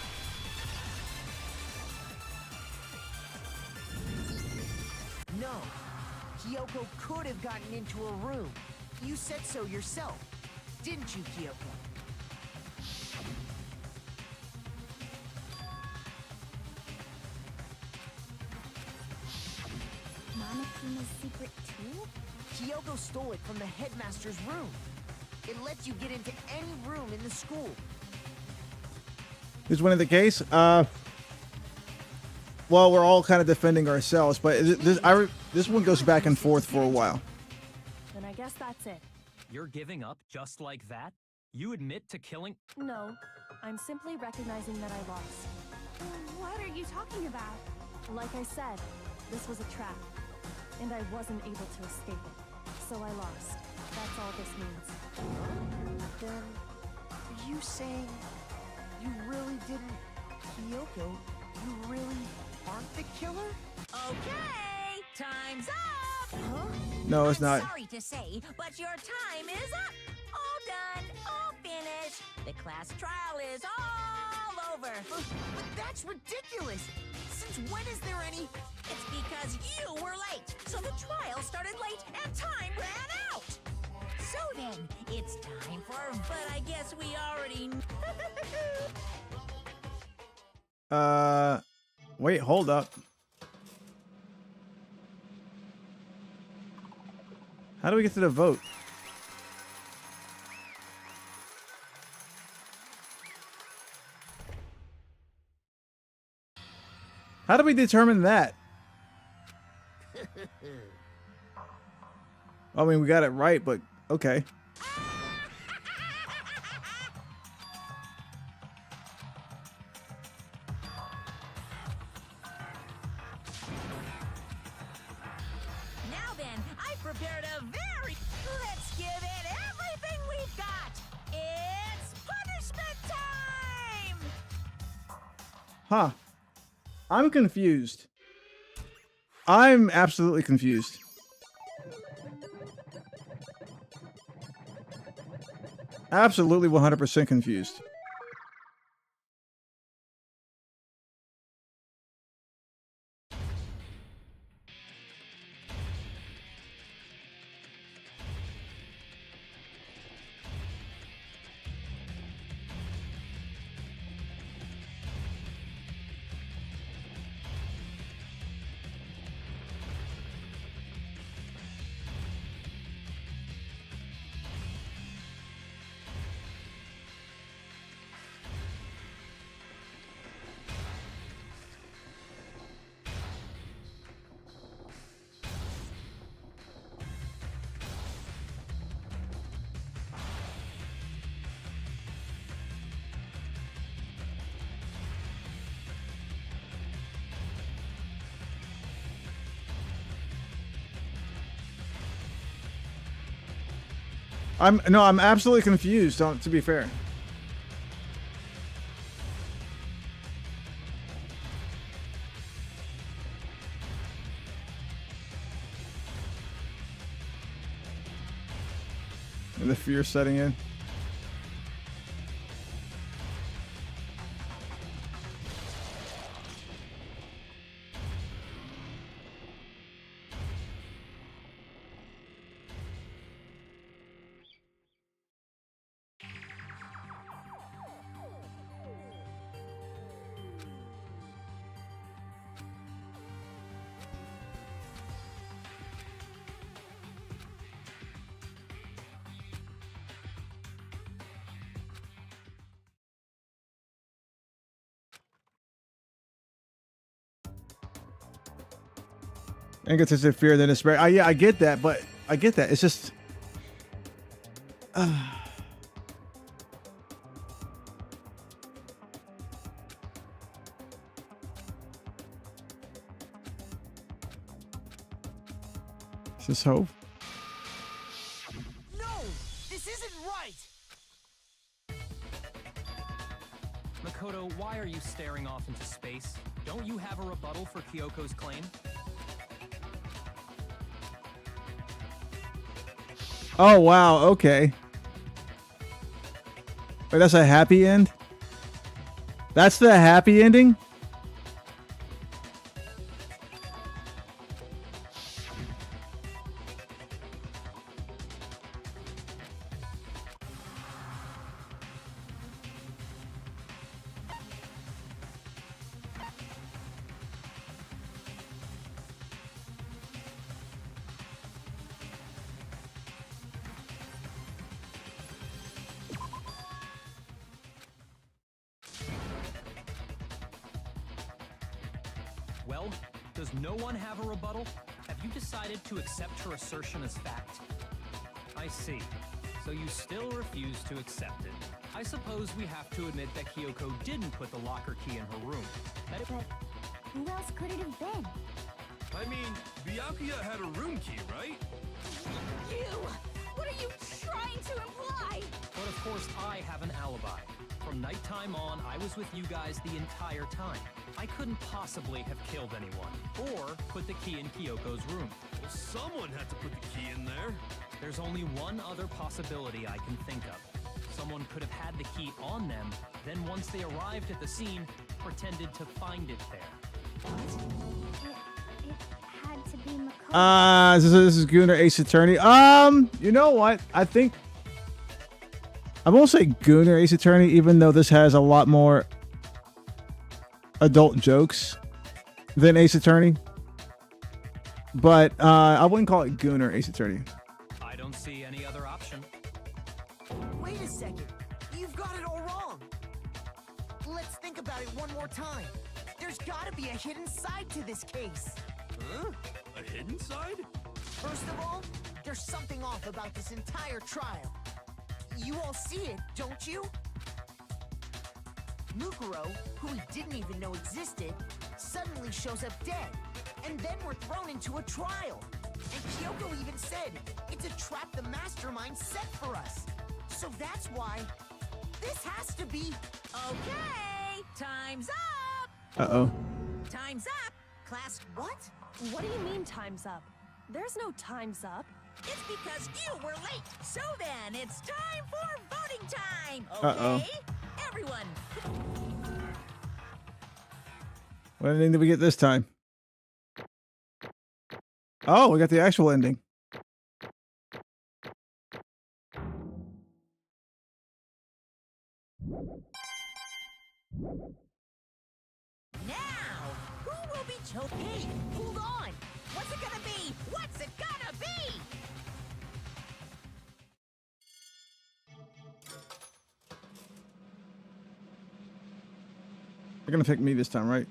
No. Kyoko could have gotten into her room. You said so yourself, didn't you, Kyoko? Monokuma's secret tool? Kyoko stole it from the headmaster's room. It lets you get into any room in the school. Who's winning the case? Well, we're all kind of defending ourselves, but this one goes back and forth for a while. Then I guess that's it. You're giving up just like that? You admit to killing... No, I'm simply recognizing that I lost. What are you talking about? Like I said, this was a trap, and I wasn't able to escape it. So I lost. That's all this means. Then, are you saying you really didn't, Kyoko, You really aren't the killer? Okay, time's up. Huh? No, it's not. I'm sorry to say, but your time is up. All done, all finished. The class trial is all over. But that's ridiculous. Since when is there any... It's because you were late. So the trial started late and time ran out. So then, it's time for... But I guess we already... Wait, hold up. How do we get to the vote? How do we determine that? I mean, we got it right, but okay. Now then, I've prepared a very... Let's give it everything we've got. It's punishment time! Huh. I'm confused. I'm absolutely confused. Absolutely 100% confused. I'm absolutely confused, to be fair. The fear setting in. Inconsistent fear, then despair. Yeah, I get that, but I get that. It's just. Is this hope? No! This isn't right! Makoto, why are you staring off into space? Don't you have a rebuttal for Kyoko's claim? Oh, wow. Okay. Wait, that's a happy end? That's the happy ending? Well, does no one have a rebuttal? Have you decided to accept her assertion as fact? I see. So you still refuse to accept it. I suppose we have to admit that Kyoko didn't put the locker key in her room. But who else could it have been? I mean, Byakuya had a room key, right? You! What are you trying to imply? But of course, I have an alibi. From nighttime on, I was with you guys the entire time. I couldn't possibly have killed anyone, or put the key in Kyoko's room. Well, someone had to put the key in there. There's only one other possibility I can think of. Someone could have had the key on them, then once they arrived at the scene, pretended to find it there. It had to be Makoto. This is Gooner Ace Attorney. You know what? I think I won't say Gooner Ace Attorney, even though this has a lot more adult jokes than Ace Attorney. But I wouldn't call it Gooner Ace Attorney. I don't see any other option. Wait a second. You've got it all wrong. Let's think about it one more time. There's gotta be a hidden side to this case. Huh? A hidden side? First of all, there's something off about this entire trial. You all see it, don't you? Mukuro, who we didn't even know existed, suddenly shows up dead. And then we're thrown into a trial. And Kyoko even said, it's a trap the mastermind set for us. So that's why this has to be... Okay, time's up! Uh-oh. Time's up! Class, What? What do you mean time's up? There's no time's up. it's because you were late. So then, it's time for voting time, Uh-oh. okay? Everyone, What ending did we get this time? Oh, we got the actual ending. now, who will be chosen? Hey, hold on! What's it gonna be? What's it gonna be? They're gonna pick me this time, right?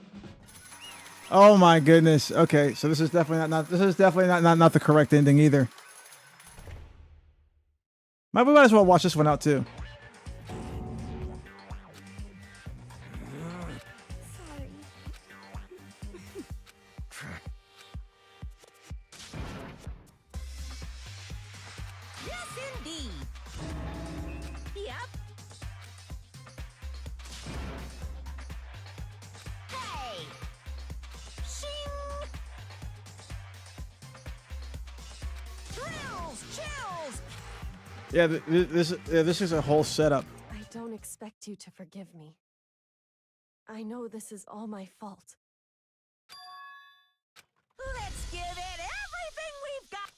Oh my goodness. Okay, so this is definitely not the correct ending either. We might as well watch this one out too. Sorry. Yes, indeed. Yep. Hey! Shing! Thrills! Chills! Yeah, this is a whole setup. I don't expect you to forgive me. I know this is all my fault. Let's give it everything we've got!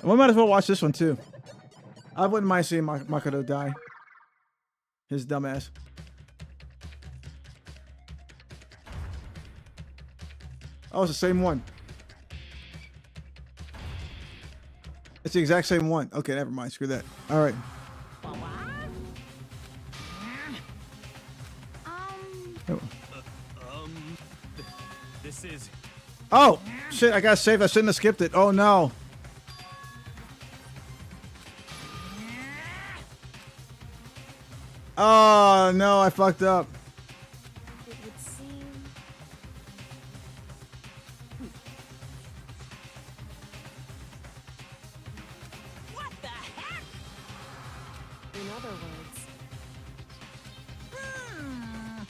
We might as well watch this one too. I wouldn't mind seeing Makoto die. His dumbass. Oh, it's the same one. It's the exact same one. Okay, never mind. Screw that. All right. Oh. This is... Oh, shit, I got saved. I shouldn't have skipped it. Oh, no. Oh, no, I fucked up. It would seem... What the heck? In other words, Hmm.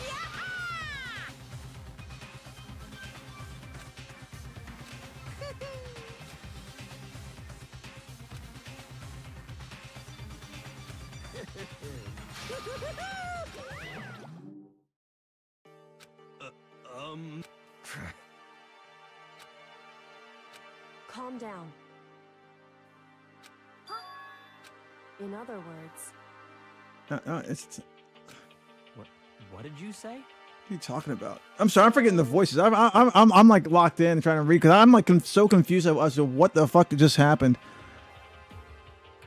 Yeah! calm down. In other words, It's... What did you say? What are you talking about? I'm sorry, I'm forgetting the voices. I'm like locked in trying to read because I'm like so confused as to what the fuck just happened.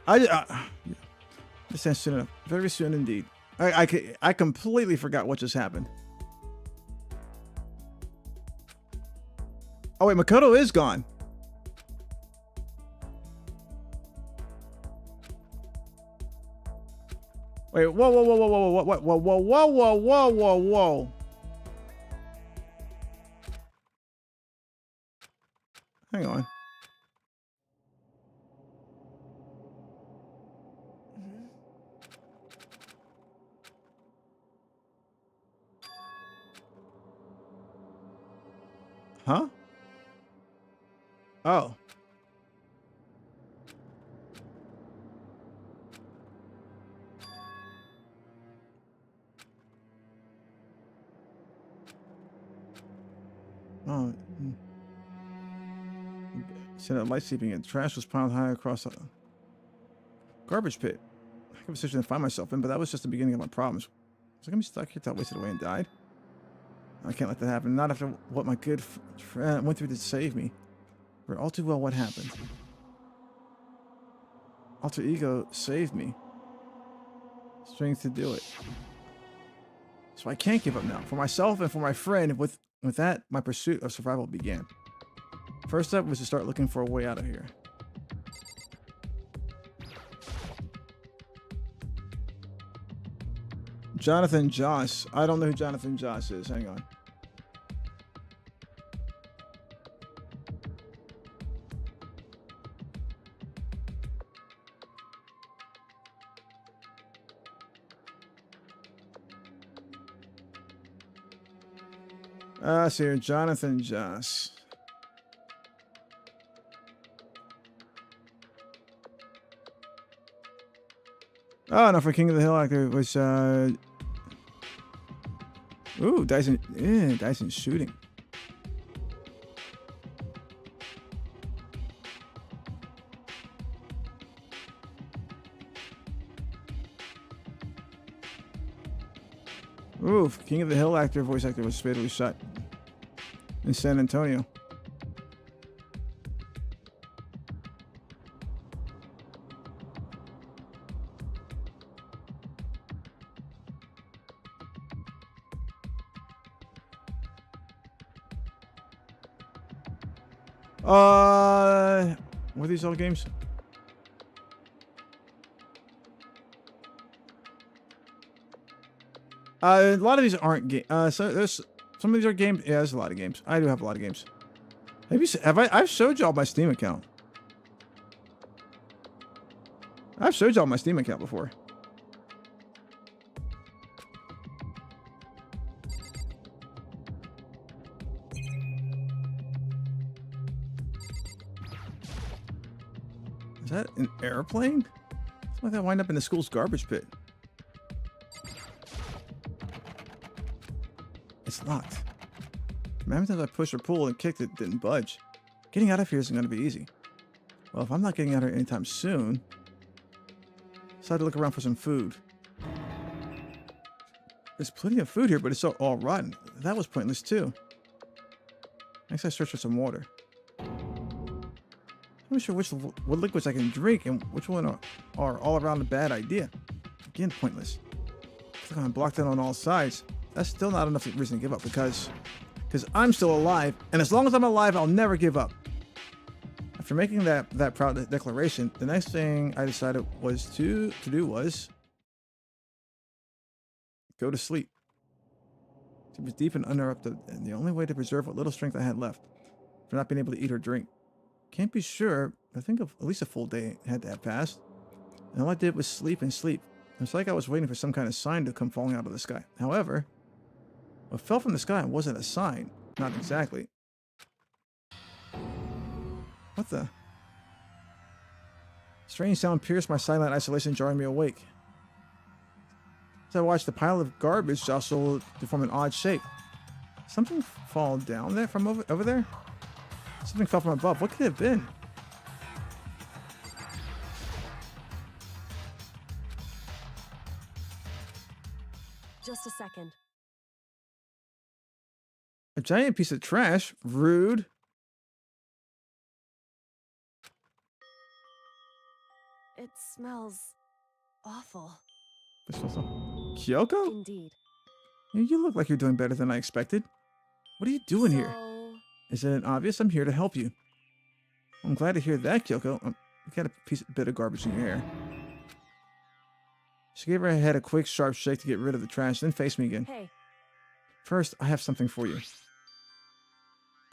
This ends soon enough. Very soon indeed. I completely forgot what just happened. Oh wait, Makoto is gone. Wait, whoa, whoa, whoa, whoa, whoa, whoa, whoa, whoa, whoa, whoa, whoa, whoa, whoa. Hang on. Huh? Oh. Oh. Set up light sleeping and trash was piled high across a garbage pit. Heck of a position to find myself in, but that was just the beginning of my problems. Was I gonna be stuck here till I wasted away and died? I can't let that happen. Not after what my good friend went through to save me. For all too well what happened. Alter ego saved me. Strength to do it. So I can't give up now. For myself and for my friend, with that, my pursuit of survival began. First step was to start looking for a way out of here. Jonathan Joss. I don't know who Jonathan Joss is. Hang on. So here, Jonathan Joss. Oh, no, for King of the Hill actor was, ooh, Dyson, yeah, Dyson shooting. Ooh, King of the Hill actor, voice actor was fatally shot in San Antonio. Were these all games? A lot of these aren't games. So there's some of these are games. Yeah, there's a lot of games. I do have a lot of games. I've showed y'all my Steam account. I've showed y'all my Steam account before. Is that an airplane? It's like that wind up in the school's garbage pit. It's locked. How many times I pushed or pulled and kicked it didn't budge. Getting out of here isn't going to be easy. Well, if I'm not getting out of here anytime soon, I decided to look around for some food. There's plenty of food here, but it's all rotten. That was pointless too. Next, I searched for some water. I'm not sure what liquids I can drink and which one are all around a bad idea. Again, pointless. It's like I'm blocked in on all sides. That's still not enough reason to give up because I'm still alive, and as long as I'm alive, I'll never give up. After making that proud declaration, the next thing I decided was to do was go to sleep. She was deep and uninterrupted, and the only way to preserve what little strength I had left, for not being able to eat or drink. Can't be sure, but I think of at least a full day had to have passed, and all I did was sleep and sleep. It's like I was waiting for some kind of sign to come falling out of the sky. However, what fell from the sky wasn't a sign. Not exactly. What the? Strange sound pierced my silent isolation, jarring me awake. As I watched the pile of garbage jostle to form an odd shape. Something fall down there from over there? Something fell from above. What could it have been? Just a second. A giant piece of trash? Rude. It smells awful. Kyoko? Indeed. You look like you're doing better than I expected. What are you doing here? Isn't it obvious? I'm here to help you. I'm glad to hear that, Kyoko. You got a bit of garbage in your hair. She gave her head a quick, sharp shake to get rid of the trash, then faced me again. Hey, First, I have something for you.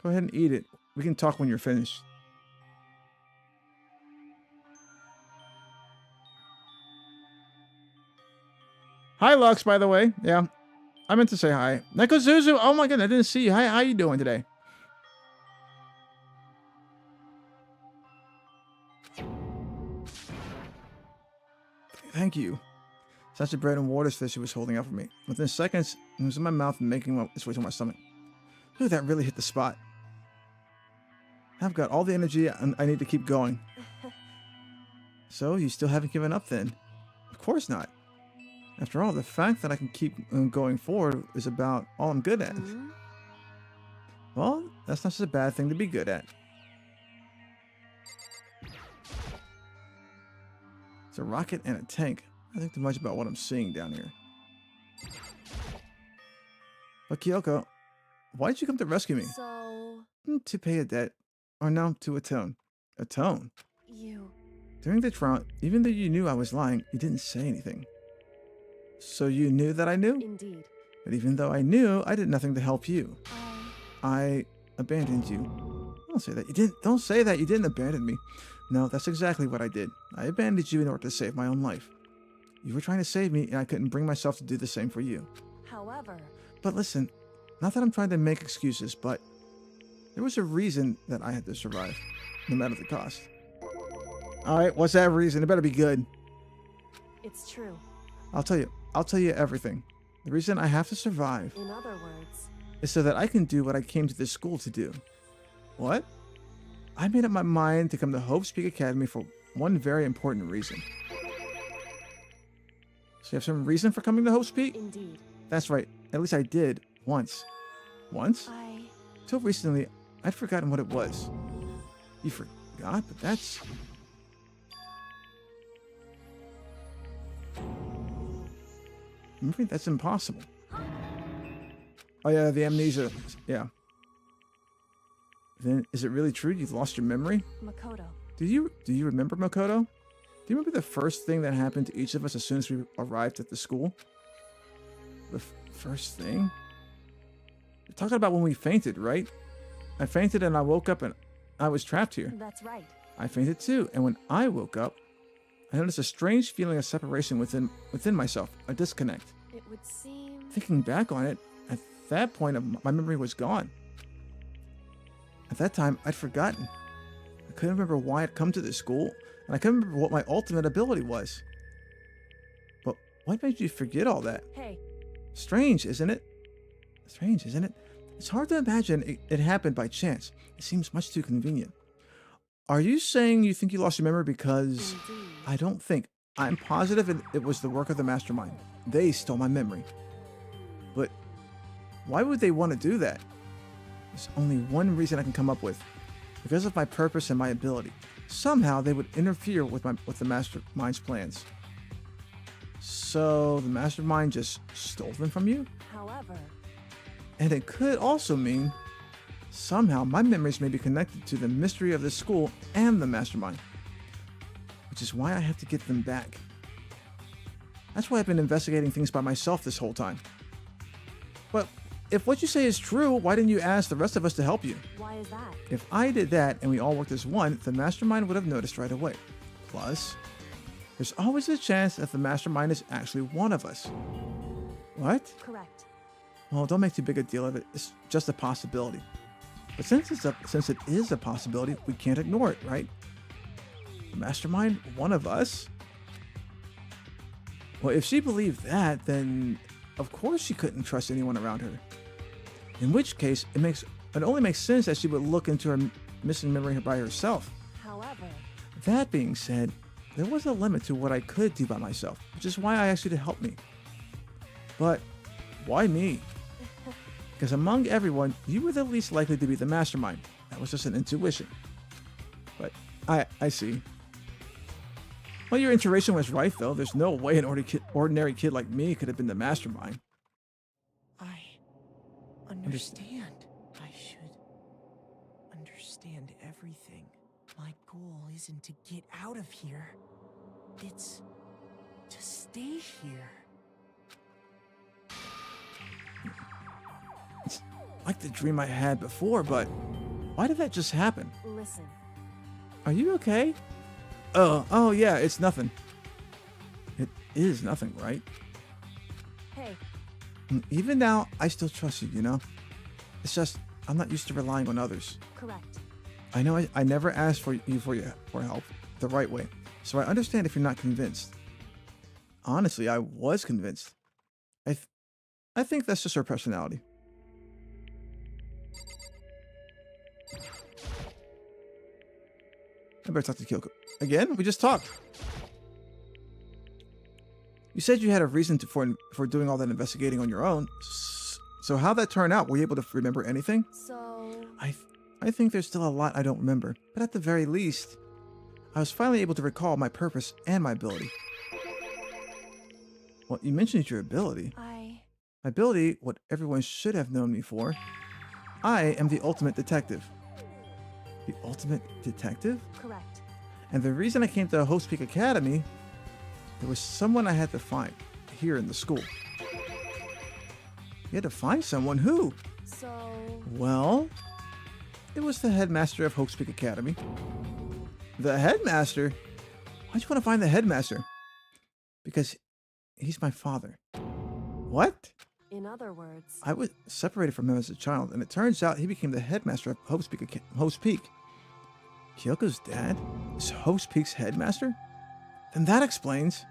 Go ahead and eat it. We can talk when you're finished. Hi, Lux, by the way. Yeah, I meant to say hi. Neko Zuzu, oh my goodness, I didn't see you. Hi, how you doing today? Thank you. Such a bread and water fish she was holding out for me. Within seconds, it was in my mouth and making its way to my stomach. Ooh, that really hit the spot. I've got all the energy I need to keep going. So, you still haven't given up then? Of course not. After all, the fact that I can keep going forward is about all I'm good at. Well, that's not such a bad thing to be good at. It's a rocket and a tank. I think too much about what I'm seeing down here. But Kyoko, why did you come to rescue me? so To pay a debt. Or no, to atone. Atone? you... During the trial, even though you knew I was lying, you didn't say anything. So you knew that I knew? Indeed. But even though I knew, I did nothing to help you. I... I abandoned you. Don't say that. You didn't. Don't say that. You didn't abandon me. No, that's exactly what I did. I abandoned you in order to save my own life. You were trying to save me, and I couldn't bring myself to do the same for you. However... But listen, not that I'm trying to make excuses, but there was a reason that I had to survive, no matter the cost. Alright, what's that reason? It better be good. It's true. I'll tell you everything. The reason I have to survive In other words... is so that I can do what I came to this school to do. What? I made up my mind to come to Hope Speak Academy for one very important reason. So you have some reason for coming to Hope Speak? Indeed. That's right. At least I did. Once. Once? I... Till recently, I'd forgotten what it was. You forgot? But that's... That's impossible. Oh yeah, the amnesia. Yeah. Then, is it really true you've lost your memory? Makoto. Do you remember Makoto? Do you remember the first thing that happened to each of us as soon as we arrived at the school? The first thing? You're talking about when we fainted, right? I fainted and I woke up and I was trapped here. That's right. I fainted too, and when I woke up, I noticed a strange feeling of separation within myself, a disconnect. It would seem... Thinking back on it, at that point, my memory was gone. At that time, I'd forgotten. I couldn't remember why I'd come to this school, and I couldn't remember what my ultimate ability was. But what made you forget all that? Hey. Strange, isn't it? Strange, isn't it? It's hard to imagine it happened by chance. It seems much too convenient. Are you saying you think you lost your memory because... Indeed. I don't think. I'm positive it was the work of the mastermind. They stole my memory. But why would they want to do that? There's only one reason I can come up with. Because of my purpose and my ability. Somehow they would interfere with the mastermind's plans. So the mastermind just stole them from you? However... And it could also mean somehow my memories may be connected to the mystery of this school and the mastermind. Which is why I have to get them back. That's why I've been investigating things by myself this whole time. But if what you say is true, why didn't you ask the rest of us to help you? Why is that? If I did that and we all worked as one, the mastermind would have noticed right away. Plus, there's always a chance that the mastermind is actually one of us. What? Correct. Well, don't make too big a deal of it. It's just a possibility. But since it is a possibility, we can't ignore it, right? Mastermind, one of us? Well, if she believed that, then of course she couldn't trust anyone around her. In which case, it only makes sense that she would look into her missing memory by herself. However... That being said, there was a limit to what I could do by myself, which is why I asked you to help me. But why me? Because among everyone, you were the least likely to be the mastermind. That was just an intuition. But I see. Well, your intuition was right, though. There's no way an ordinary kid like me could have been the mastermind. I understand. I should understand everything. My goal isn't to get out of here. It's to stay here. It's like the dream I had before, but why did that just happen? Listen, Are you okay? Oh yeah, it's nothing. It is nothing, right? hey, Even now, I still trust you, you know? It's just, I'm not used to relying on others. correct. I know I never asked for help the right way, so I understand if you're not convinced. Honestly, I was convinced. I think that's just her personality. I better talk to Kyoko. Again? We just talked. You said you had a reason for doing all that investigating on your own. So how'd that turn out? Were you able to remember anything? So, I think there's still a lot I don't remember, but at the very least, I was finally able to recall my purpose and my ability. Well, you mentioned your ability. My ability, what everyone should have known me for. I am the ultimate detective. The ultimate detective? correct. And the reason I came to Host Peak Academy, there was someone I had to find here in the school. You had to find someone? Who? So, Well, it was the headmaster of Hope Peak Academy. The headmaster? Why'd you want to find the headmaster? Because he's my father. What? in other words, I was separated from him as a child, and it turns out he became the headmaster of Hope Peak. Kyoko's dad is Hope Peak's headmaster? Then that explains.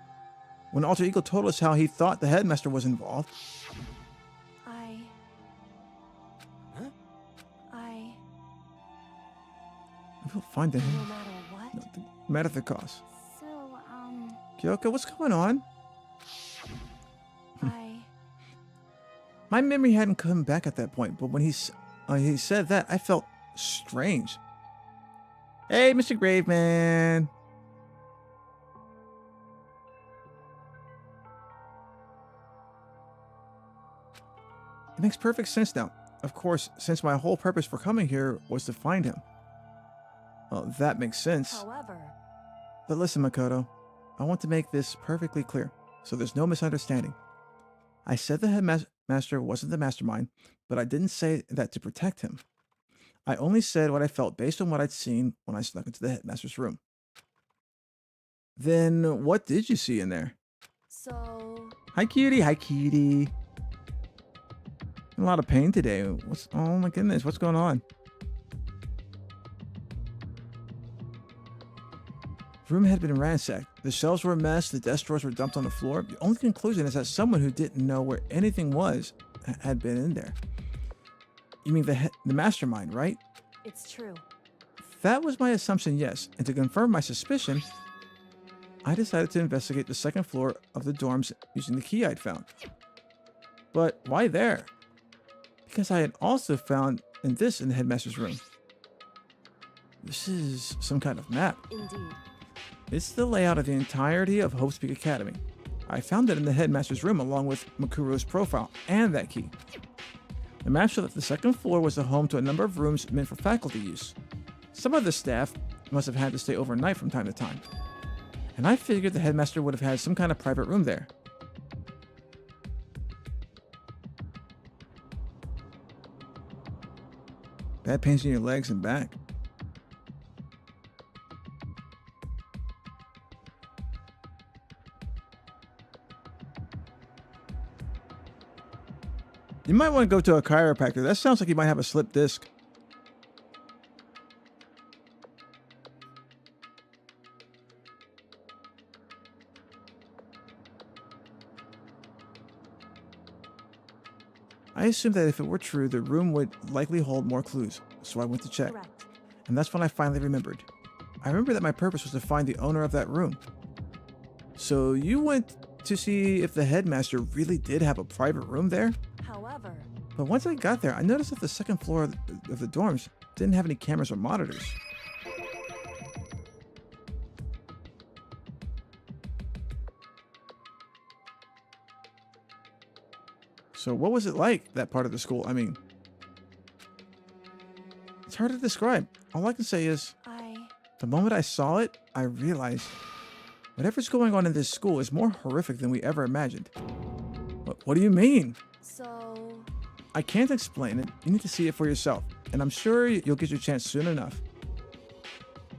When Alter Ego told us how he thought the headmaster was involved. We'll find him. no matter what, No matter the cost. So, Kyoko, what's going on? I, My memory hadn't come back at that point, but when he said that, I felt strange. Hey, Mr. Graveman. It makes perfect sense now. Of course, since my whole purpose for coming here was to find him. Well, that makes sense. however, But listen, Makoto, I want to make this perfectly clear, so there's no misunderstanding. I said the headmaster wasn't the mastermind, but I didn't say that to protect him. I only said what I felt based on what I'd seen when I snuck into the headmaster's room. Then what did you see in there? so, Hi, cutie. Hi, cutie. In a lot of pain today. Oh my goodness, what's going on? The room had been ransacked. The shelves were a mess. The desk drawers were dumped on the floor. The only conclusion is that someone who didn't know where anything was had been in there. You mean the mastermind, right? it's true. That was my assumption, yes. And to confirm my suspicion, I decided to investigate the second floor of the dorms using the key I'd found. But why there? Because I had also found in the headmaster's room. This is some kind of map. Indeed. It's the layout of the entirety of Hope Peak Academy. I found it in the headmaster's room along with Makuro's profile and that key. The map showed that the second floor was the home to a number of rooms meant for faculty use. Some of the staff must have had to stay overnight from time to time. And I figured the headmaster would have had some kind of private room there. Bad pains in your legs and back. You might want to go to a chiropractor. That sounds like you might have a slipped disc. I assumed that if it were true, the room would likely hold more clues, so I went to check. Correct. And that's when I finally remembered. I remember that my purpose was to find the owner of that room. So you went to see if the headmaster really did have a private room there? However, But once I got there, I noticed that the second floor of the dorms didn't have any cameras or monitors. So what was it like, that part of the school? I mean, it's hard to describe. All I can say is, the moment I saw it, I realized Whatever's going on in this school is more horrific than we ever imagined. What do you mean? So, I can't explain it. You need to see it for yourself. And I'm sure you'll get your chance soon enough.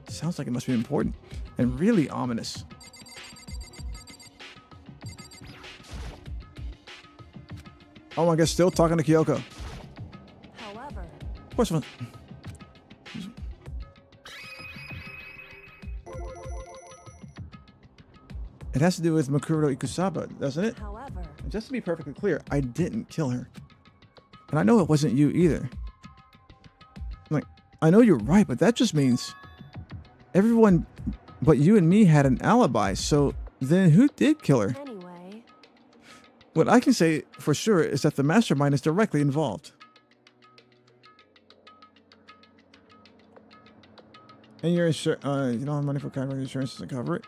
Sounds like it must be important. And really ominous. Oh, I guess still talking to Kyoko. however, Of course. It has to do with Makuro Ikusaba, doesn't it? however, And just to be perfectly clear, I didn't kill her. And I know it wasn't you either. Like, I know you're right, but that just means everyone but you and me had an alibi. So then who did kill her? anyway, What I can say for sure is that the mastermind is directly involved. And your insurance, you don't have money for casualty insurance doesn't cover it.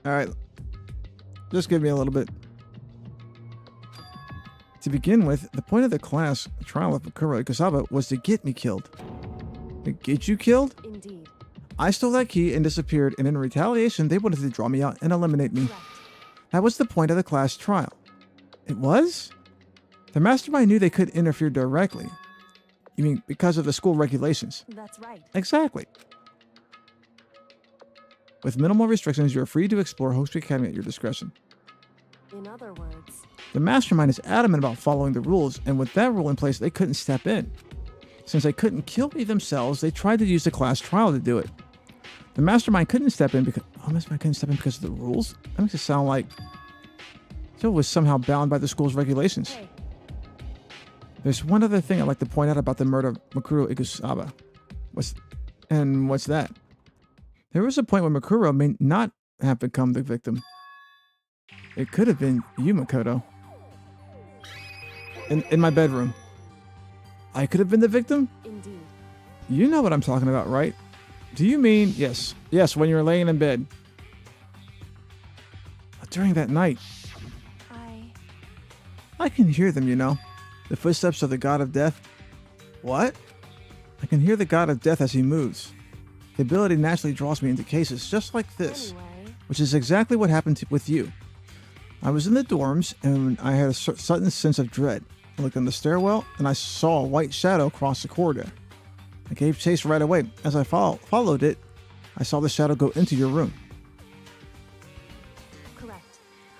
All right. Just give me a little bit. To begin with, the point of the class trial of Makuro Ikusaba was to get me killed. To get you killed? indeed, I stole that key and disappeared, and in retaliation, they wanted to draw me out and eliminate me. correct. That was the point of the class trial. It was? The mastermind knew they could interfere directly. You mean because of the school regulations? That's right. Exactly. With minimal restrictions, you are free to explore Hope Academy at your discretion. In other words, The mastermind is adamant about following the rules, and with that rule in place, they couldn't step in. Since they couldn't kill me themselves, they tried to use the class trial to do it. The mastermind couldn't step in because of the rules? That makes it sound like Joe was somehow bound by the school's regulations. hey, There's one other thing I'd like to point out about the murder of Makuro Ikusaba. What's that? There was a point where Makuro may not have become the victim. It could have been you, Makoto. In my bedroom. I could have been the victim? indeed, You know what I'm talking about, right? Do you mean, yes, when you're laying in bed? During that night, I can hear them, you know. The footsteps of the god of death. What? I can hear the god of death as he moves. The ability naturally draws me into cases just like this, anyway, which is exactly what happened with you. I was in the dorms and I had a sudden sense of dread. I looked in the stairwell and I saw a white shadow cross the corridor. I gave chase right away. As I followed it, I saw the shadow go into your room. correct.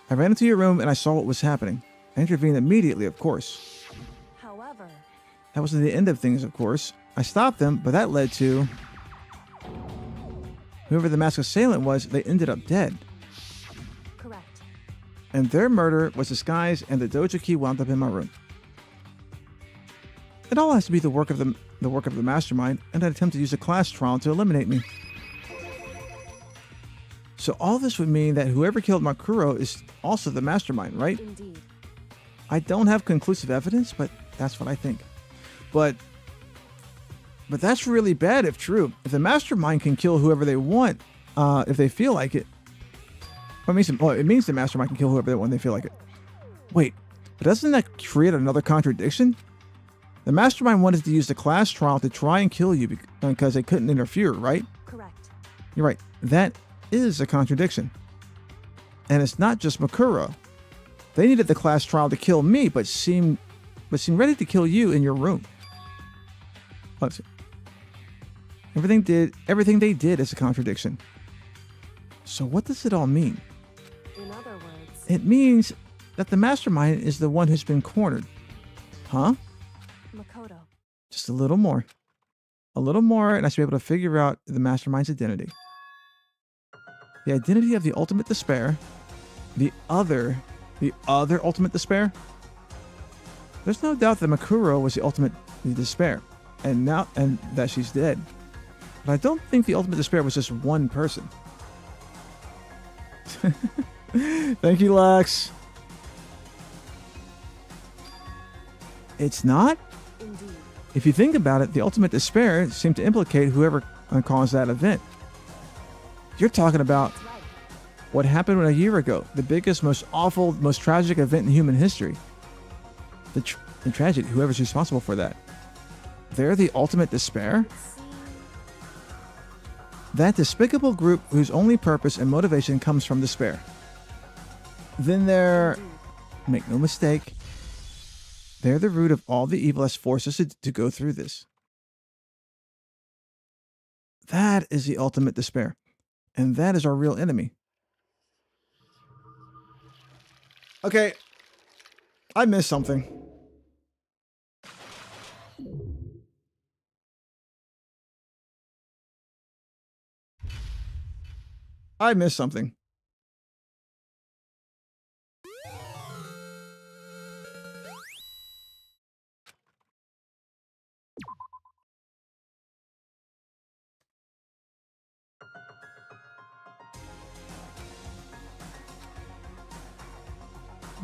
I ran into your room and I saw what was happening. I intervened immediately, of course. However, That wasn't the end of things, of course. I stopped them, but that led to... Whoever the masked assailant was, they ended up dead. correct. And their murder was disguised, and the dojo key wound up in my room. It all has to be the work of the mastermind and an attempt to use a class trial to eliminate me. So all this would mean that whoever killed Makuro is also the mastermind, right? Indeed. I don't have conclusive evidence, but that's what I think. But that's really bad if true. If the mastermind can kill whoever they want, if they feel like it. It means the mastermind can kill whoever they want when they feel like it. Wait, but doesn't that create another contradiction? The mastermind wanted to use the class trial to try and kill you because they couldn't interfere, right? Correct. You're right. That is a contradiction. And it's not just Makuro. They needed the class trial to kill me, but seemed ready to kill you in your room. Let's see. Everything they did is a contradiction. So what does it all mean? In other words, It means that the mastermind is the one who's been cornered. Huh? Makoto. Just a little more. A little more, and I should be able to figure out the mastermind's identity. The identity of the ultimate despair. The other ultimate despair. There's no doubt that Makuro was the ultimate despair, and that she's dead. But I don't think the ultimate despair was just one person. Thank you, Lex. It's not? Indeed. If you think about it, the ultimate despair seemed to implicate whoever caused that event. You're talking about... That's right. What happened a year ago? The biggest, most awful, most tragic event in human history. The tragedy, whoever's responsible for that. They're the ultimate despair? That despicable group whose only purpose and motivation comes from despair. Then they're, make no mistake, they're the root of all the evil that's forced us to go through this. That is the ultimate despair. And that is our real enemy. Okay. I missed something. I missed something.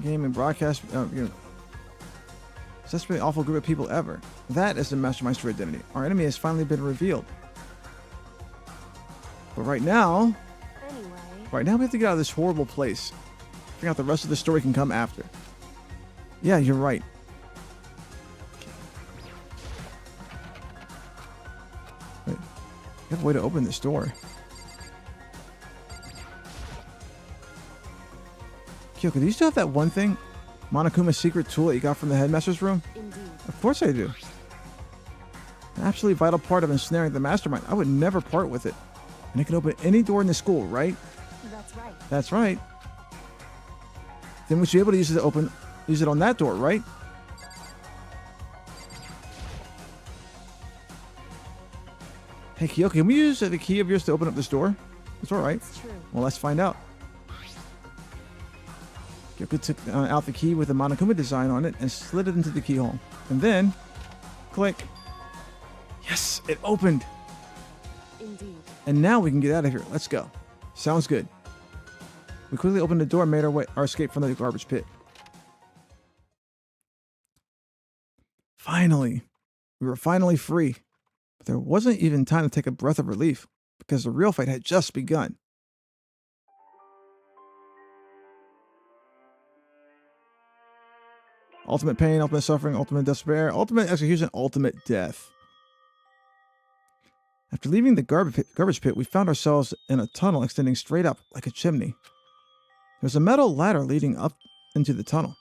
Game and broadcast, such an awful group of people ever. That is the Mastermind's true identity. Our enemy has finally been revealed. But right now, we have to get out of this horrible place. Figure out the rest of the story can come after. Yeah, you're right. Wait, you have a way to open this door. Kyoko, do you still have that one thing? Monokuma's secret tool that you got from the headmaster's room? Indeed. Of course I do. An absolutely vital part of ensnaring the mastermind. I would never part with it. And it can open any door in the school, right? That's right. That's right. Then we should be able to use it on that door, right? Hey, Kyoko, can we use the key of yours to open up this door? It's all right. It's true. Well, let's find out. Kyoko took out the key with the Monokuma design on it and slid it into the keyhole. And then, click. Yes, it opened. Indeed. And now we can get out of here. Let's go. Sounds good. We quickly opened the door and made our escape from the garbage pit. Finally. We were finally free. But there wasn't even time to take a breath of relief because the real fight had just begun. Ultimate pain, ultimate suffering, ultimate despair, ultimate execution, ultimate death. After leaving the garbage pit, we found ourselves in a tunnel extending straight up like a chimney. There's a metal ladder leading up into the tunnel.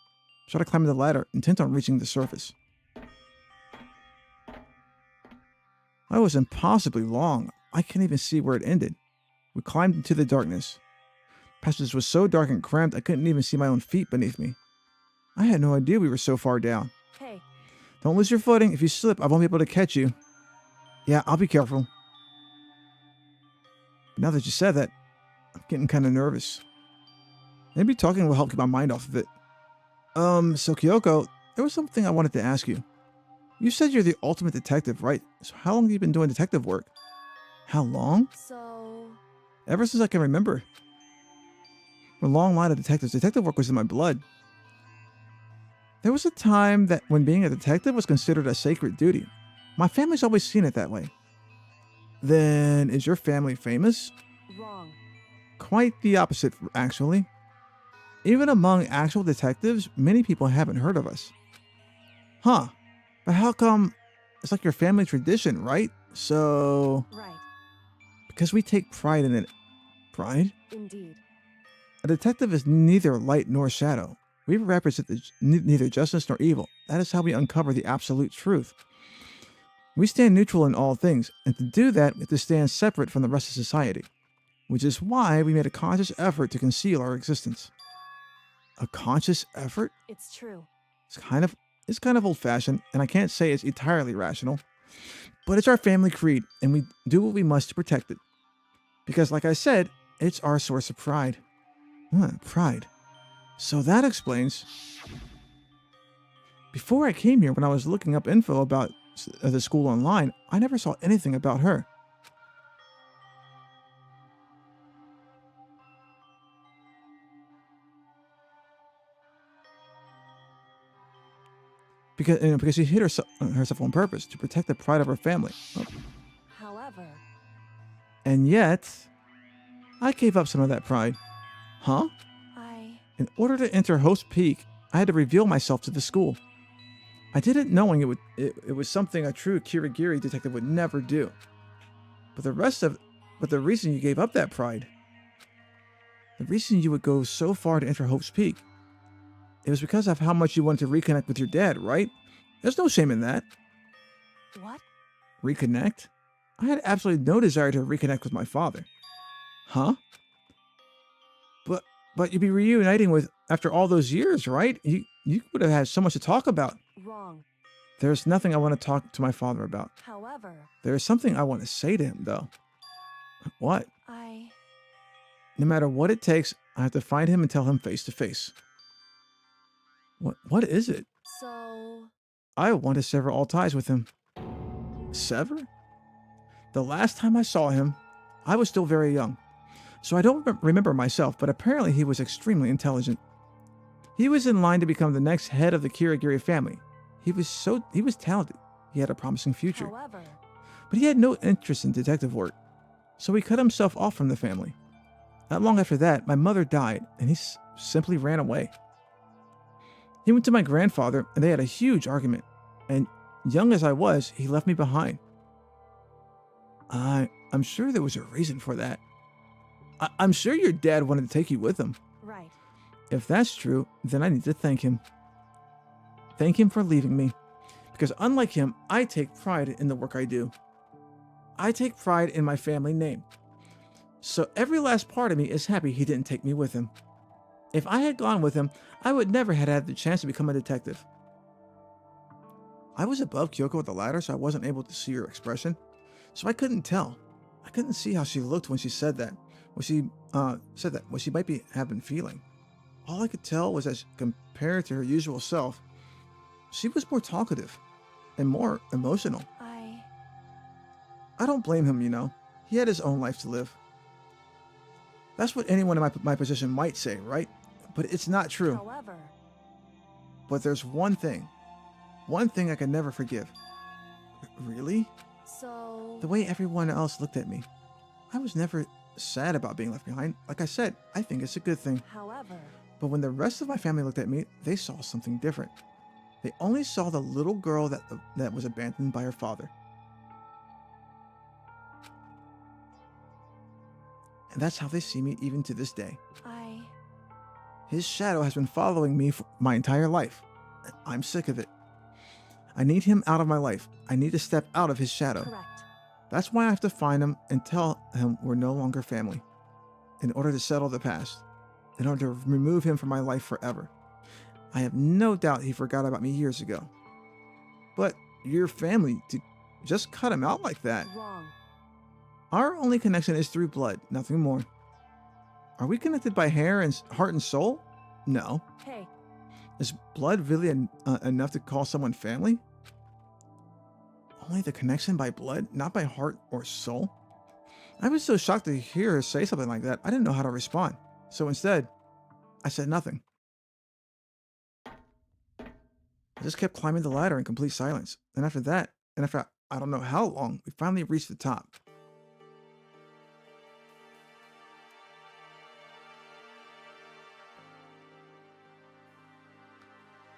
I tried to climb the ladder, intent on reaching the surface. I was impossibly long. I can't even see where it ended. We climbed into the darkness. The passage was so dark and cramped I couldn't even see my own feet beneath me. I had no idea we were so far down. Hey. Don't lose your footing. If you slip, I won't be able to catch you. Yeah, I'll be careful. But now that you said that, I'm getting kind of nervous. Maybe talking will help keep my mind off of it. So Kyoko, there was something I wanted to ask you. You said you're the ultimate detective, right? So how long have you been doing detective work? How long? So... Ever since I can remember. For a long line of detectives, detective work was in my blood. There was a time that when being a detective was considered a sacred duty. My family's always seen it that way. Then, is your family famous? Wrong. Quite the opposite, actually. Even among actual detectives, many people haven't heard of us. Huh. But how come? It's like your family tradition, right? So... Right. Because we take pride in it. Pride? Indeed. A detective is neither light nor shadow. We represent neither justice nor evil. That is how we uncover the absolute truth. We stand neutral in all things, and to do that, we have to stand separate from the rest of society. Which is why we made a conscious effort to conceal our existence. A conscious effort? It's true. It's kind of old-fashioned, and I can't say it's entirely rational. But it's our family creed, and we do what we must to protect it. Because, like I said, it's our source of pride. Pride. So that explains. Before I came here, when I was looking up info about the school online, I never saw anything about her. Because she hid herself on purpose to protect the pride of her family. Oh. However... And yet, I gave up some of that pride. Huh? I... In order to enter Host Peak, I had to reveal myself to the school. I did it knowing it was something a true Kirigiri detective would never do. But the reason you gave up that pride, the reason you would go so far to enter Hope's Peak, it was because of how much you wanted to reconnect with your dad, right? There's no shame in that. What? Reconnect? I had absolutely no desire to reconnect with my father. Huh? But you'd be reuniting with after all those years, right? You would have had so much to talk about. Wrong. There's nothing I want to talk to my father about. However... There is something I want to say to him, though. What? No matter what it takes, I have to find him and tell him face to face. What is it? So... I want to sever all ties with him. Sever? The last time I saw him, I was still very young. So I don't remember myself, but apparently he was extremely intelligent. He was in line to become the next head of the Kirigiri family. He was talented. He had a promising future. However... But he had no interest in detective work. So he cut himself off from the family. Not long after that, my mother died, and he simply ran away. He went to my grandfather, and they had a huge argument. And young as I was, he left me behind. I'm sure there was a reason for that. I'm sure your dad wanted to take you with him. Right. If that's true, then I need to thank him. Thank him for leaving me. Because unlike him, I take pride in the work I do. I take pride in my family name. So every last part of me is happy he didn't take me with him. If I had gone with him, I would never have had the chance to become a detective. I was above Kyoko at the ladder, so I wasn't able to see her expression. So I couldn't tell. I couldn't see how she looked when she said that. What she might have been feeling. All I could tell was that compared to her usual self, she was more talkative and more emotional. I don't blame him, you know. He had his own life to live. That's what anyone in my position might say, right? But it's not true. However... But there's one thing I can never forgive. Really? So... The way everyone else looked at me. I was never sad about being left behind. Like I said, I think it's a good thing. However... But when the rest of my family looked at me, they saw something different. They only saw the little girl that was abandoned by her father. And that's how they see me even to this day. His shadow has been following me for my entire life. I'm sick of it. I need him out of my life. I need to step out of his shadow. Correct. That's why I have to find him and tell him we're no longer family. In order to settle the past. In order to remove him from my life forever. I have no doubt he forgot about me years ago. But your family, to just cut him out like that. Wrong. Our only connection is through blood, nothing more. Are we connected by hair and heart and soul? No. Hey. Is blood really enough to call someone family? Only the connection by blood, not by heart or soul? I was so shocked to hear her say something like that, I didn't know how to respond. So instead, I said nothing. I just kept climbing the ladder in complete silence. And after that, I don't know how long, we finally reached the top.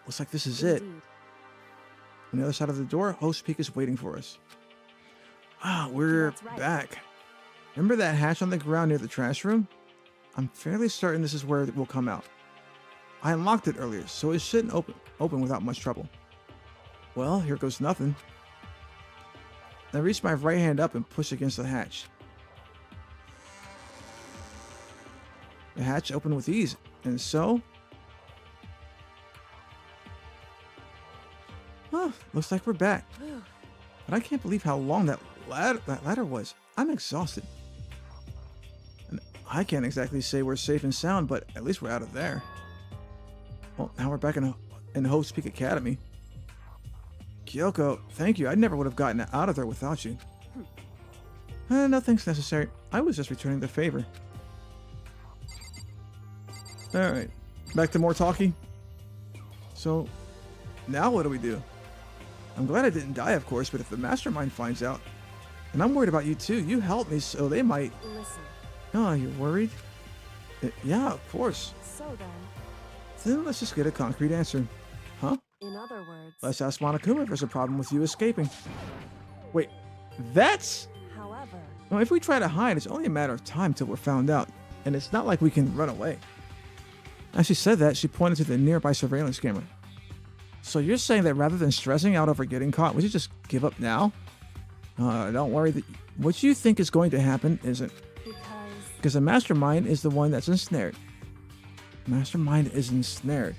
Looks like this is it. Indeed. On the other side of the door, Host Peak is waiting for us. Ah, we're That's right. back. Remember that hatch on the ground near the trash room? I'm fairly certain this is where it will come out. I unlocked it earlier, so it shouldn't open without much trouble. Well, here goes nothing. I reach my right hand up and push against the hatch. The hatch opened with ease, and so... Oh, looks like we're back. But I can't believe how long that ladder was. I'm exhausted. And I can't exactly say we're safe and sound, but at least we're out of there. Well, now we're back in Hope's Peak Academy. Kyoko, thank you. I never would have gotten out of there without you. No thanks necessary. I was just returning the favor. Alright, back to more talking. So, now what do we do? I'm glad I didn't die, of course, but if the mastermind finds out, and I'm worried about you too, you helped me, so they might... Listen. Oh, you're worried? Yeah, of course. So then, Then let's just get a concrete answer. Huh? in other words, Let's ask Monokuma if there's a problem with you escaping. Wait, that's... however, Well, if we try to hide, it's only a matter of time till we're found out. And it's not like we can run away. As she said that, she pointed to the nearby surveillance camera. So you're saying that rather than stressing out over getting caught, we should just give up now? Don't worry. What you think is going to happen isn't. Because the mastermind is the one that's ensnared. Mastermind is ensnared.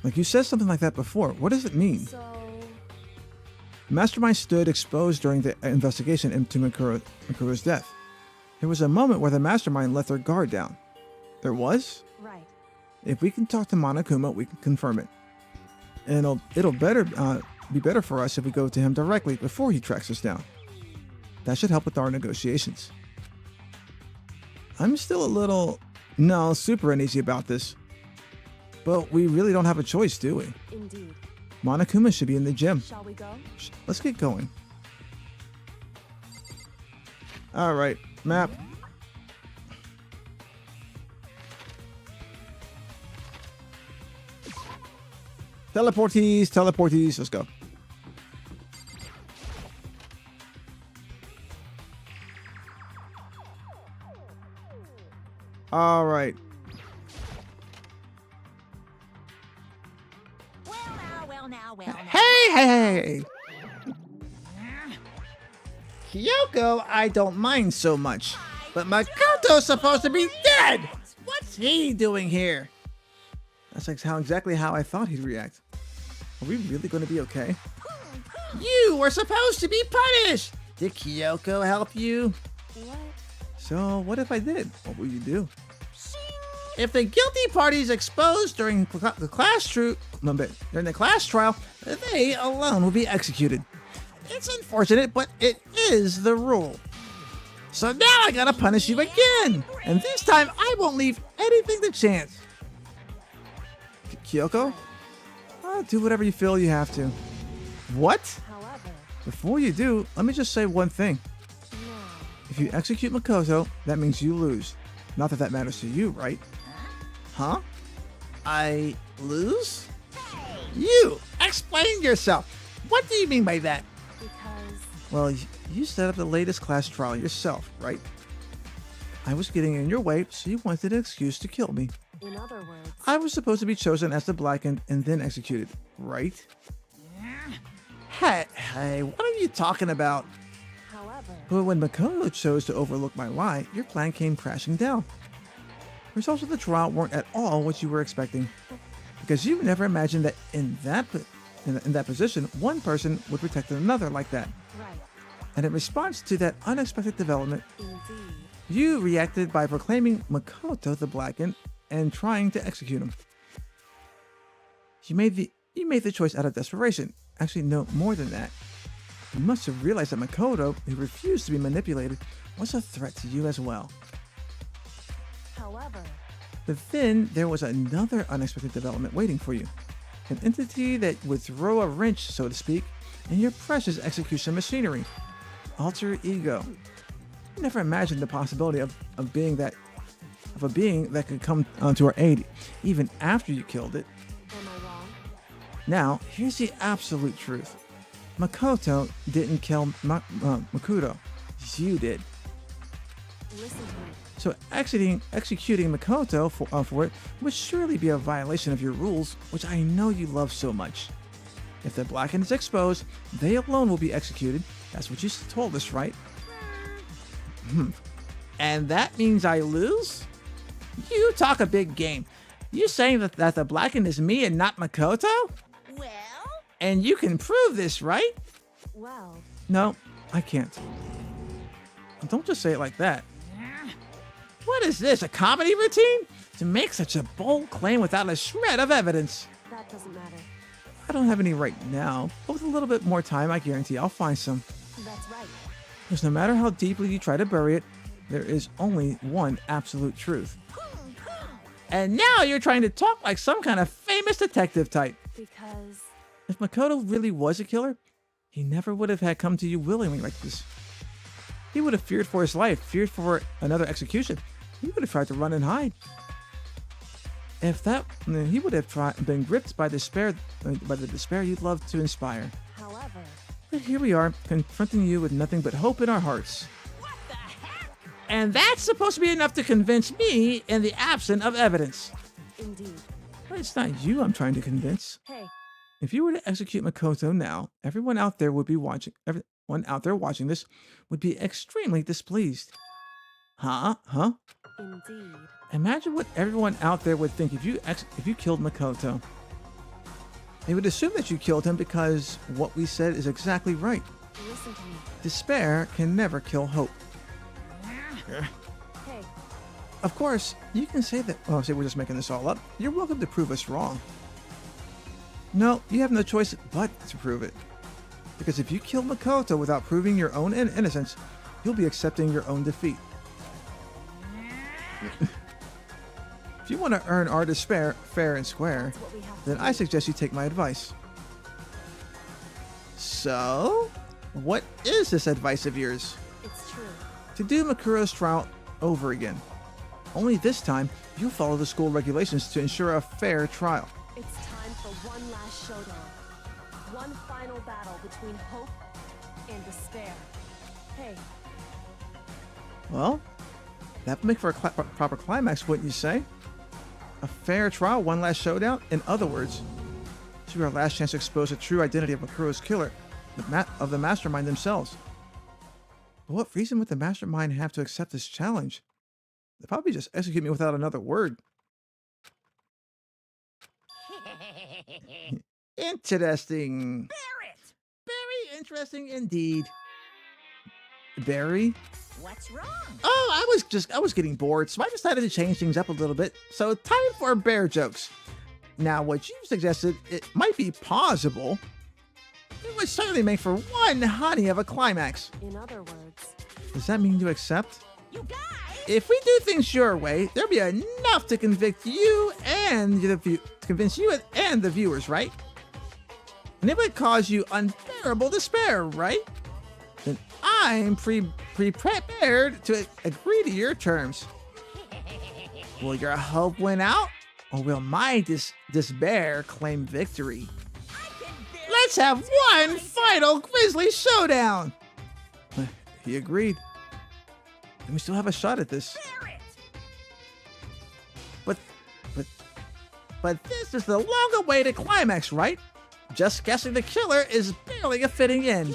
Like you said something like that before. What does it mean? so Mastermind stood exposed during the investigation into Makuro's death. There was a moment where the Mastermind let their guard down. There was? right. If we can talk to Monokuma, we can confirm it. And it'll be better for us if we go to him directly before he tracks us down. That should help with our negotiations. I'm still a little, super uneasy about this. But we really don't have a choice, do we? Indeed. Monokuma should be in the gym. Shall we go? Let's get going. All right, map. Teleportees, let's go. All right. Well now. Hey! Kyoko, I don't mind so much. But Makoto's supposed to be dead! What's he doing here? That's exactly how I thought he'd react. Are we really going to be okay? You were supposed to be punished! Did Kyoko help you? What? So, what if I did? What will you do? If the guilty party's exposed during the class trial, they alone will be executed. It's unfortunate, but it is the rule. So now I gotta punish you again, and this time I won't leave anything to chance. Kyoko? Do whatever you feel you have to. What? However, Before you do, let me just say one thing. no. If you execute Makoto, that means you lose. Not that matters to you, right? Huh? I lose? You! Explain yourself! What do you mean by that? Because Well, you set up the latest class trial yourself, right? I was getting in your way, so you wanted an excuse to kill me. in other words, I was supposed to be chosen as the blackened and then executed, right? Hey, what are you talking about? however, But when Makoto chose to overlook my lie, your plan came crashing down. Results of the trial weren't at all what you were expecting, because you never imagined that in that position, one person would protect another like that. right. And in response to that unexpected development, Indeed. you reacted by proclaiming Makoto the blackened and trying to execute him. You made the choice out of desperation. Actually, no, more than that. You must have realized that Makoto, who refused to be manipulated, was a threat to you as well. However, But then there was another unexpected development waiting for you. An entity that would throw a wrench, so to speak, in your precious execution machinery. Alter ego. You never imagined the possibility of a being that could come to our aid even after you killed it. am I wrong? Now, here's the absolute truth. Makoto didn't kill Makuto. You did. Listen to me. So executing Makoto for it would surely be a violation of your rules, which I know you love so much. If the blackened is exposed, they alone will be executed. That's what you told us, right? And that means I lose? You talk a big game. You saying that the blackened is me and not Makoto? Well, And you can prove this, right? Well, No, I can't. Don't just say it like that. What is this, a comedy routine? To make such a bold claim without a shred of evidence. that doesn't matter. I don't have any right now, but with a little bit more time, I guarantee I'll find some. That's right. Because no matter how deeply you try to bury it, there is only one absolute truth. And now you're trying to talk like some kind of famous detective type. Because If Makoto really was a killer, he never would have had come to you willingly like this. He would have feared for his life, feared for another execution. He would have tried to run and hide. If that, he would have been gripped by despair, by the despair you'd love to inspire. However, But here we are, confronting you with nothing but hope in our hearts. And that's supposed to be enough to convince me in the absence of evidence. indeed. But it's not you I'm trying to convince. Hey, If you were to execute Makoto now, everyone out there watching this would be extremely displeased. Huh? indeed. Imagine what everyone out there would think if you killed Makoto. They would assume that you killed him because what we said is exactly right. Listen to me. Despair can never kill hope. Hey, Of course, you can say that, say we're just making this all up. You're welcome to prove us wrong. No, you have no choice but to prove it. Because if you kill Makoto without proving your own innocence, you'll be accepting your own defeat. If you want to earn our despair fair and square, that's what we have to then do. I suggest you take my advice. So, what is this advice of yours? It's true. To do Makuro's trial over again. Only this time, you'll follow the school regulations to ensure a fair trial. It's time for one last showdown. One final battle between hope and despair. Hey, Well, that would make for a proper climax, wouldn't you say? A fair trial, one last showdown? In other words, this will be our last chance to expose the true identity of Makuro's killer, of the mastermind themselves. But what reason would the mastermind have to accept this challenge? They'd probably just execute me without another word. Interesting. Very interesting indeed. Barry? What's wrong? Oh, I was getting bored, so I decided to change things up a little bit. So time for bear jokes. Now, what you suggested, it might be plausible. It would certainly make for one honey of a climax. in other words, Does that mean you accept? You guys! If we do things your way, there'll be enough to convict you and to convince you and the viewers, right? And it would cause you unbearable despair, right? Then I'm prepared to agree to your terms. Will your hope win out, or will my despair claim victory? Let's have one final grisly showdown. He agreed. And we still have a shot at this. But this is the long-awaited climax, right? Just guessing the killer is barely a fitting in.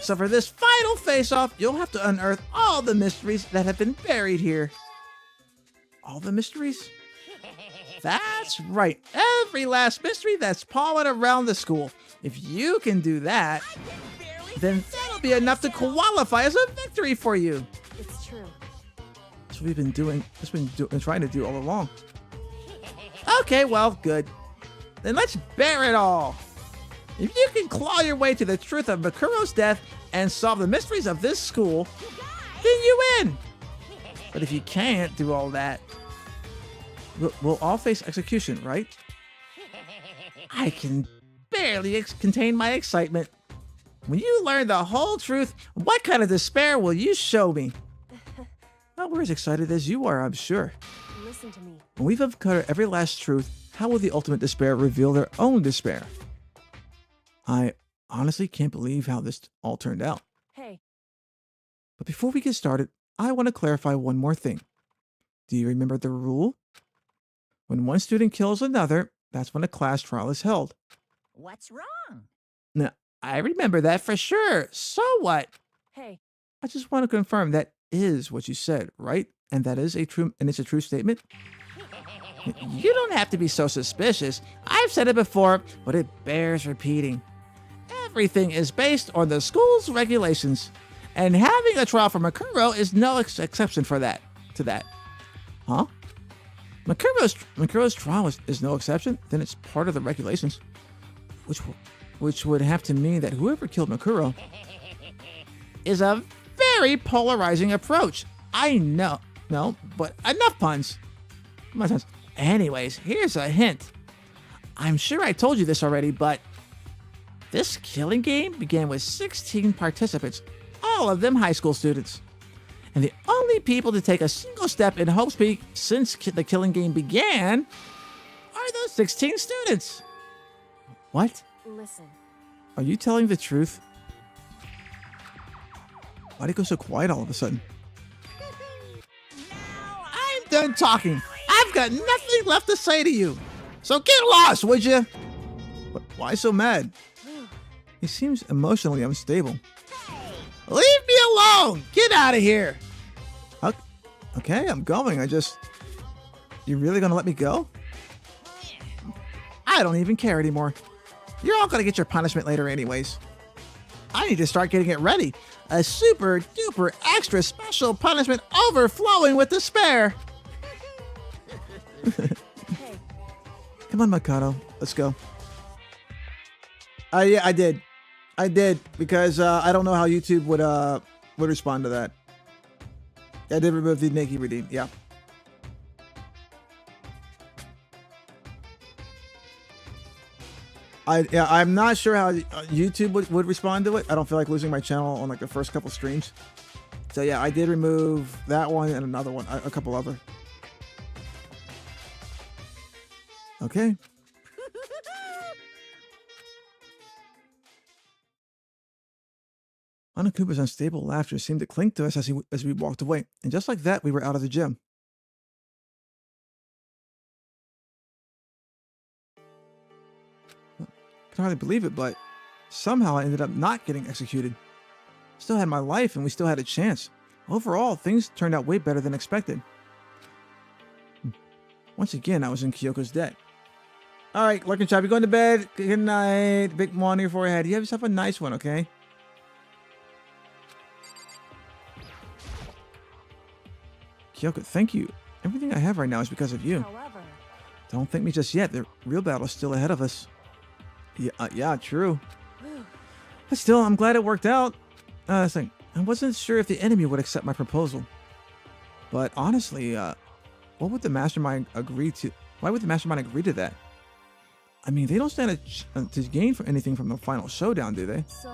So for this final face-off, you'll have to unearth all the mysteries that have been buried here. All the mysteries? That's right. Every last mystery that's pawing around the school. If you can do that, then that'll be enough to qualify as a victory for you. it's true. That's what we've been doing. That's what we've been trying to do all along. Okay, well, good. Then let's bear it all. If you can claw your way to the truth of Makuro's death and solve the mysteries of this school, then you win. But if you can't do all that, we'll all face execution, right? I can barely contain my excitement. When you learn the whole truth, what kind of despair will you show me? Well, we're as excited as you are, I'm sure. Listen to me. When we've uncovered every last truth, how will the ultimate despair reveal their own despair? I honestly can't believe how this all turned out. Hey, But before we get started, I want to clarify one more thing. Do you remember the rule? When one student kills another, that's when a class trial is held. What's wrong? Now, I remember that for sure. So what? hey, I just want to confirm that is what you said, right? And that is it's a true statement? You don't have to be so suspicious. I've said it before, but it bears repeating. Everything is based on the school's regulations, and having a trial for Makuro is no exception to that. Huh? Makuro's trial is no exception? Then it's part of the regulations, which would have to mean that whoever killed Makuro is a very polarizing approach. I know, no, but enough puns. Come on, sons. Anyways, here's a hint. I'm sure I told you this already, but This killing game began with 16 participants, all of them high school students. And the only people to take a single step in Hope's Peak since the killing game began are those 16 students. What? Listen, Are you telling the truth? Why'd it go so quiet all of a sudden? I'm done talking. I've got nothing left to say to you. So get lost, would you? But why so mad? He seems emotionally unstable. Leave me alone! Get out of here! Okay, I'm going. You really gonna let me go? I don't even care anymore. You're all gonna get your punishment later anyways. I need to start getting it ready. A super duper extra special punishment overflowing with despair. hey, Come on, Mikado. Let's go. Yeah, I did. Because I don't know how YouTube would respond to that. I did remove the Nikki redeem. Yeah. I'm not sure how YouTube would respond to it. I don't feel like losing my channel on like the first couple streams. So yeah, I did remove that one and another one, a couple other. Okay. Anakuba's unstable laughter seemed to cling to us as we walked away, and just like that, we were out of the gym. I can hardly believe it, but somehow I ended up not getting executed. Still had my life, and we still had a chance. Overall, things turned out way better than expected. Once again, I was in Kyoko's debt. All right, Larkin Chop, you going to bed? Good night. Big one on your forehead. You have yourself a nice one, okay? Kyoko, thank you. Everything I have right now is because of you. however, Don't thank me just yet. The real battle is still ahead of us. Yeah, true. But still, I'm glad it worked out. I wasn't sure if the enemy would accept my proposal. But honestly, what would the mastermind agree to? Why would the mastermind agree to that? I mean, they don't stand to gain for anything from the final showdown, do they? so,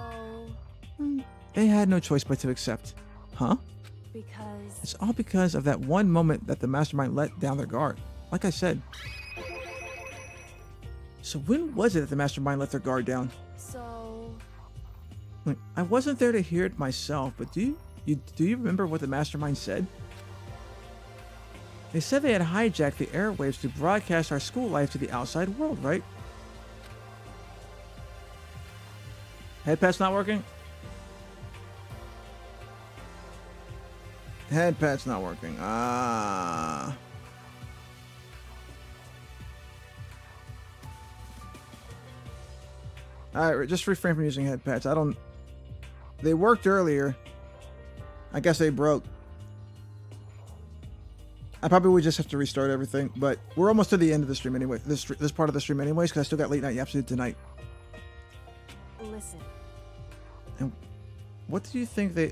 They had no choice but to accept. Huh? because, It's all because of that one moment that the mastermind let down their guard. Like I said. So when was it that the mastermind let their guard down? so, Look, I wasn't there to hear it myself, but do you remember what the mastermind said? They said they had hijacked the airwaves to broadcast our school life to the outside world, right? Headpad's not working? Headpad's not working. Ah. Alright, just refrain from using headpads. They worked earlier. I guess they broke. I probably would just have to restart everything, but we're almost to the end of the stream anyway. This part of the stream anyways, because I still got late night yaps to do tonight. listen, And what do you think they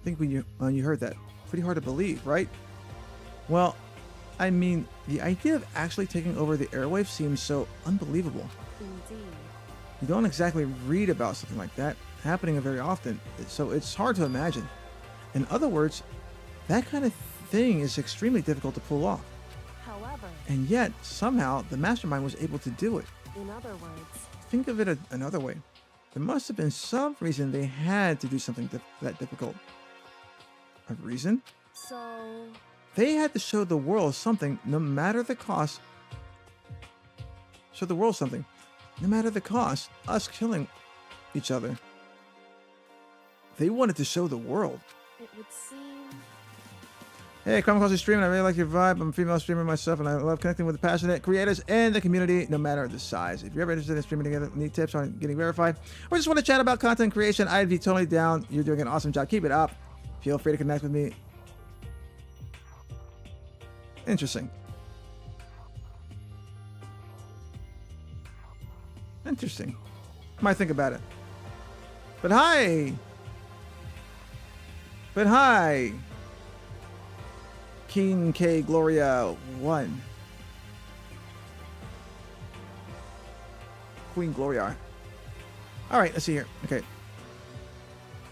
think when you heard that? Pretty hard to believe, right? Well, I mean, the idea of actually taking over the airwaves seems so unbelievable. indeed. You don't exactly read about something like that happening very often, so it's hard to imagine. In other words, that kind of thing is extremely difficult to pull off. However, And yet, somehow, the mastermind was able to do it. in other words, Think of it another way. There must have been some reason they had to do something that difficult. A reason? so, They had to show the world something, no matter the cost. Show the world something, no matter the cost. Us killing each other. They wanted to show the world. it would seem, Hey, come across the stream, and I really like your vibe. I'm a female streamer myself, and I love connecting with the passionate creators and the community, no matter the size. If you're ever interested in streaming together, need tips on getting verified, or just want to chat about content creation, I'd be totally down. You're doing an awesome job. Keep it up. Feel free to connect with me. Interesting. Interesting. Might think about it. But hi! King K Gloria 1. Queen Gloria. All right, let's see here. Okay.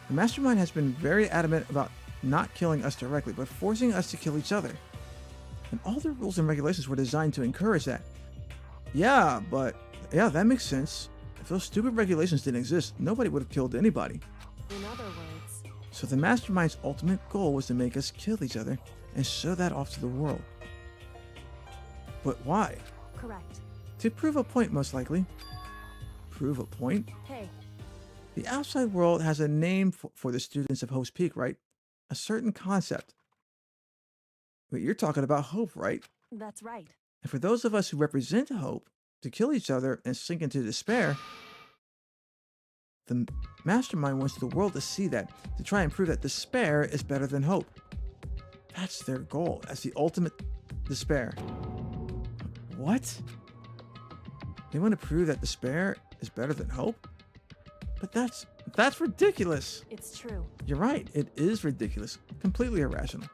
The mastermind has been very adamant about not killing us directly, but forcing us to kill each other. And all the rules and regulations were designed to encourage that. Yeah, that makes sense. If those stupid regulations didn't exist, nobody would have killed anybody. In other words, So the mastermind's ultimate goal was to make us kill each other and show that off to the world. But why? correct. To prove a point, most likely. Prove a point? Hey, The outside world has a name for the students of Hope's Peak, right? A certain concept. But you're talking about hope, right? that's right. And for those of us who represent hope, to kill each other and sink into despair, the mastermind wants the world to see that, to try and prove that despair is better than hope. That's their goal. That's the ultimate despair. What? They want to prove that despair is better than hope? But that's ridiculous. It's true. You're right. It is ridiculous. Completely irrational.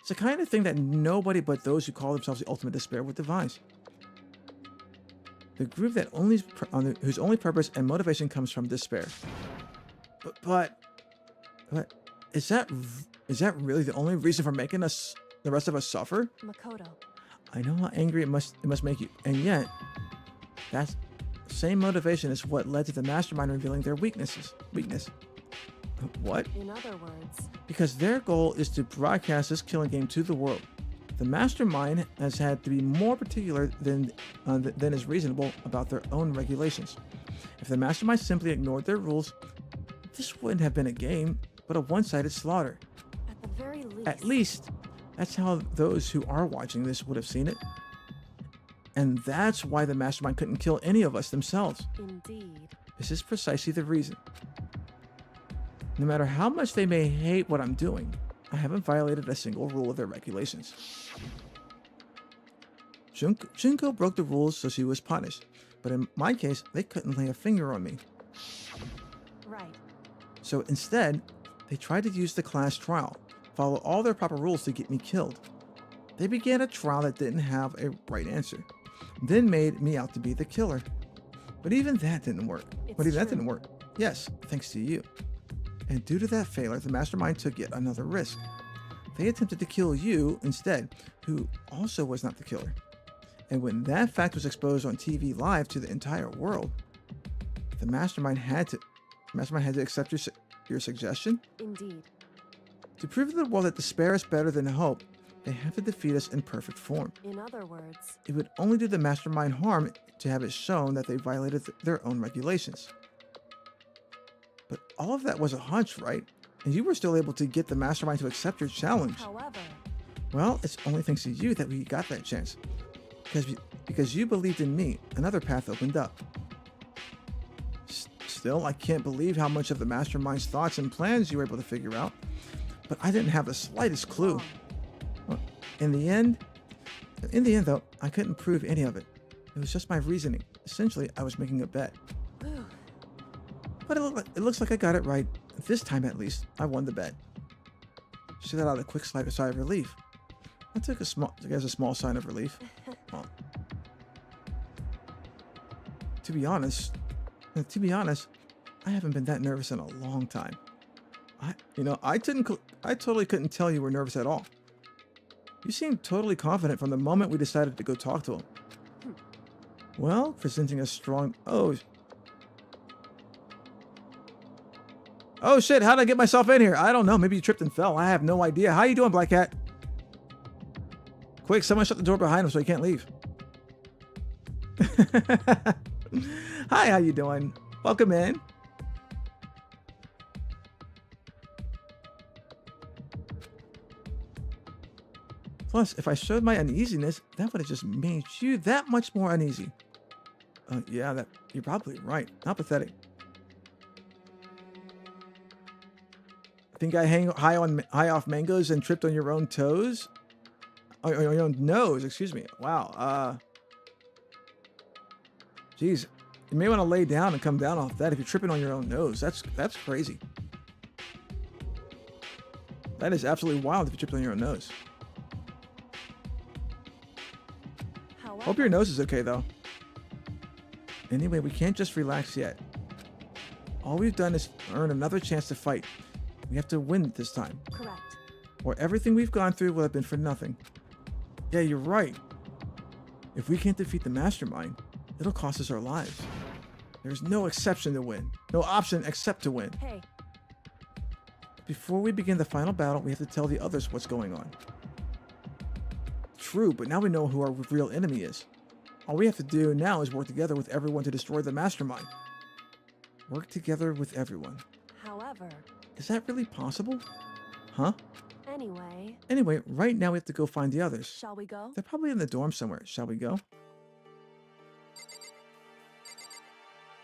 It's the kind of thing that nobody but those who call themselves the ultimate despair would devise. The group that whose only purpose and motivation comes from despair. But is that really the only reason for making the rest of us suffer? Makoto, I know how angry it must make you, and yet that same motivation is what led to the mastermind revealing their weakness. What? in other words, Because their goal is to broadcast this killing game to the world. The mastermind has had to be more particular than is reasonable about their own regulations. If the mastermind simply ignored their rules, this wouldn't have been a game, but a one-sided slaughter. at the very least. At least, that's how those who are watching this would have seen it. And that's why the mastermind couldn't kill any of us themselves. Indeed. This is precisely the reason. No matter how much they may hate what I'm doing, I haven't violated a single rule of their regulations. Junko broke the rules, so she was punished. But in my case, they couldn't lay a finger on me. Right. So instead, they tried to use the class trial, follow all their proper rules to get me killed. They began a trial that didn't have a right answer, then made me out to be the killer. But even that didn't work. That didn't work. Yes, thanks to you. And due to that failure, the mastermind took yet another risk. They attempted to kill you instead, who also was not the killer. And when that fact was exposed on TV live to the entire world, the mastermind had to accept your suggestion. Indeed. To prove to the world that despair is better than hope, they have to defeat us in perfect form. In other words, It would only do the mastermind harm to have it shown that they violated their own regulations. But all of that was a hunch, right? And you were still able to get the mastermind to accept your challenge. however, Well, it's only thanks to you that we got that chance. Because you believed in me, another path opened up. Still, I can't believe how much of the mastermind's thoughts and plans you were able to figure out. But I didn't have the slightest clue. wrong. Well, in the end, though, I couldn't prove any of it. It was just my reasoning. Essentially, I was making a bet. Whew. But it looks like I got it right. This time, at least, I won the bet. She let out a quick sigh of relief. I took as a small sign of relief. Well, to be honest, I haven't been that nervous in a long time. I totally couldn't tell you were nervous at all. You seemed totally confident from the moment we decided to go talk to him. Well, presenting a strong... Oh shit, how'd I get myself in here? I don't know, maybe you tripped and fell. I have no idea. How you doing, Black Cat? Quick, someone shut the door behind him so he can't leave. Hi, how you doing? Welcome in. Plus, if I showed my uneasiness, that would have just made you that much more uneasy. Yeah, you're probably right. How pathetic. I think I hang high off mangoes and tripped on your own toes? Oh, your own nose, excuse me. Wow. Geez, you may want to lay down and come down off that if you're tripping on your own nose. That's crazy. That is absolutely wild if you tripped on your own nose. However, Hope your nose is okay though. Anyway, we can't just relax yet. All we've done is earn another chance to fight. We have to win this time, Correct. or everything we've gone through will have been for nothing. Yeah, you're right. If we can't defeat the mastermind, it'll cost us our lives. There's no exception to win. No option except to win. Hey, Before we begin the final battle, we have to tell the others what's going on. True, but now we know who our real enemy is. All we have to do now is work together with everyone to destroy the mastermind. Work together with everyone. however, Is that really possible? Huh? anyway, Right now we have to go find the others. shall we go? They're probably in the dorm somewhere. Shall we go?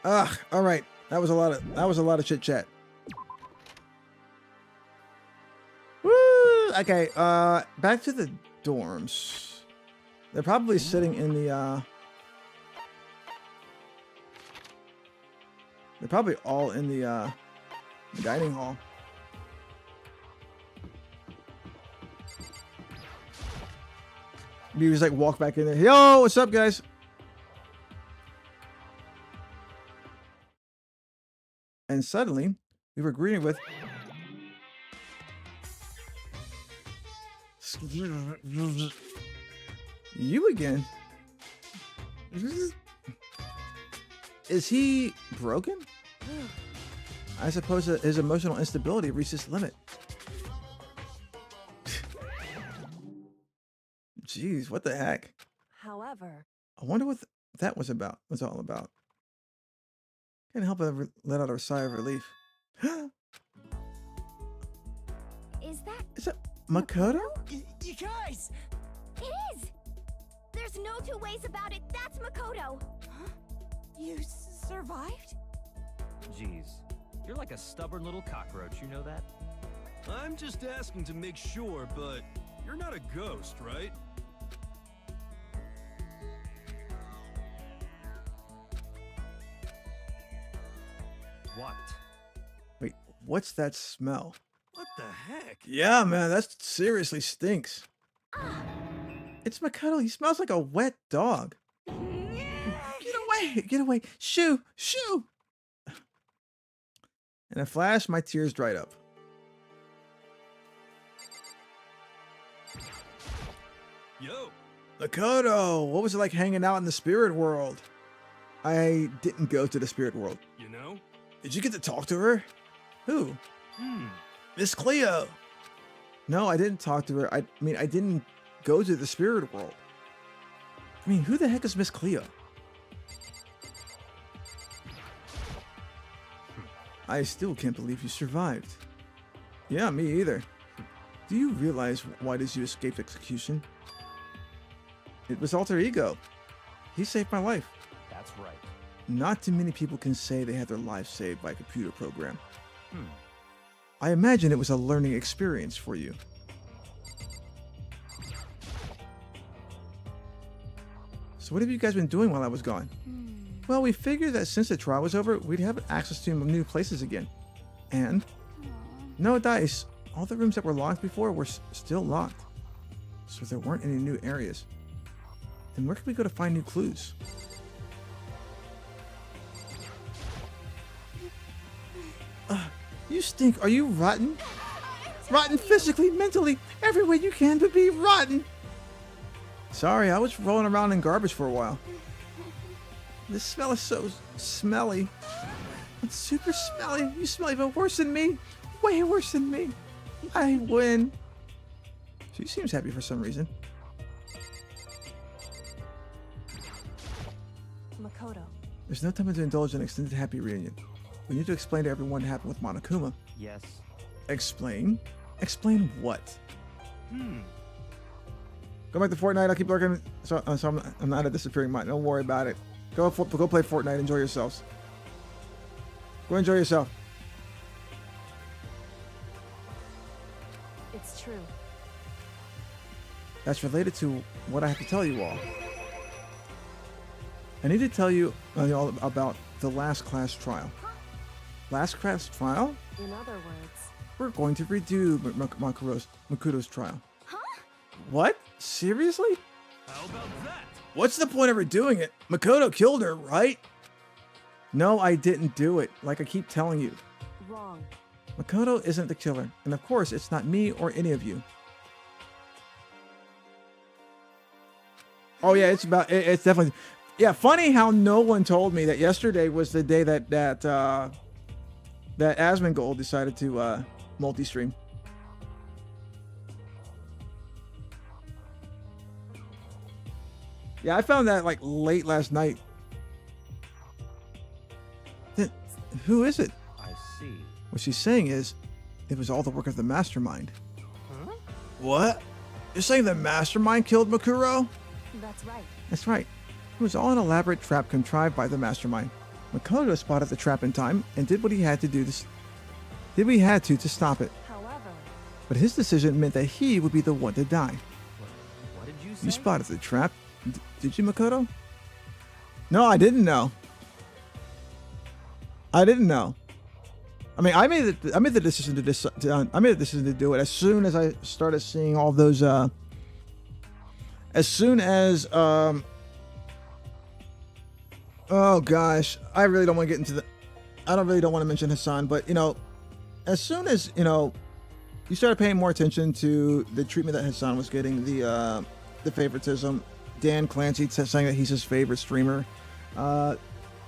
Ugh, all right. That was a lot of chit chat. Woo! Okay, back to the dorms. They're probably sitting in the they're probably all in the dining hall. You just like walk back in there. Yo, what's up, guys? And suddenly, we were greeted with you again. Is he broken? I suppose that his emotional instability reached its limit. Jeez, what the heck? However, I wonder what that was about. Was all about. Can't help but let out a sigh of relief. Is that Makoto? You guys! It is! There's no two ways about it. That's Makoto. Huh? You survived? Jeez, you're like a stubborn little cockroach, you know that? I'm just asking to make sure, but you're not a ghost, right? What? Wait, what's that smell? What the heck? Yeah, man, that seriously stinks. It's Makoto. He smells like a wet dog. Get away! Get away! Shoo! Shoo! In a flash, my tears dried up. Yo, Makoto, what was it like hanging out in the spirit world? I didn't go to the spirit world. you know? Did you get to talk to her? Who? Hmm. Miss Cleo. No, I didn't talk to her. I mean, I didn't go to the spirit world. I mean, who the heck is Miss Cleo? I still can't believe you survived. Yeah, me either. Do you realize why did you escape execution? It was alter ego. He saved my life. That's right. Not too many people can say they had their lives saved by a computer program. Hmm. I imagine it was a learning experience for you. So what have you guys been doing while I was gone? Well, we figured that since the trial was over, we'd have access to new places again. And no dice. All the rooms that were locked before were still locked. So there weren't any new areas. Then where could we go to find new clues? You stink. Are you rotten? Rotten physically, mentally, every way you can to be rotten. Sorry, I was rolling around in garbage for a while. This smell is so smelly. It's super smelly. You smell even worse than me. Way worse than me. I win. She seems happy for some reason. Makoto. There's no time to indulge in an extended happy reunion. We need to explain to everyone what happened with Monokuma. Yes. Explain? Explain what? Hmm. Go back to Fortnite. I'll keep lurking. So I'm not a disappearing mind. Don't worry about it. Go play Fortnite. Enjoy yourselves. Go enjoy yourself. It's true. That's related to what I have to tell you all. I need to tell you all about the last class trial. Last class trial? In other words, We're going to redo Makoto's trial. Huh? What? Seriously? How about that? What's the point of redoing it? Makoto killed her, right? No, I didn't do it. Like I keep telling you. Wrong. Makoto isn't the killer. And of course, it's not me or any of you. Oh yeah, it's definitely, yeah. Funny how no one told me that yesterday was the day that Asmongold decided to multi-stream. Yeah, I found that like late last night. Who is it? I see. What she's saying is, it was all the work of the mastermind. Huh? What? You're saying the mastermind killed Makuro? That's right. That's right. It was all an elaborate trap contrived by the mastermind. Makoto spotted the trap in time and did what he had to do to stop it. However, But his decision meant that he would be the one to die. What did you say? You spotted the trap. Did you, Makoto? No, I didn't know. I didn't know. I mean, I made the decision to do it as soon as I started seeing all those. As soon as oh gosh, I really don't want to get into the. I don't want to mention Hassan, but you know, as soon as you started paying more attention to the treatment that Hassan was getting, the favoritism, Dan Clancy saying that he's his favorite streamer,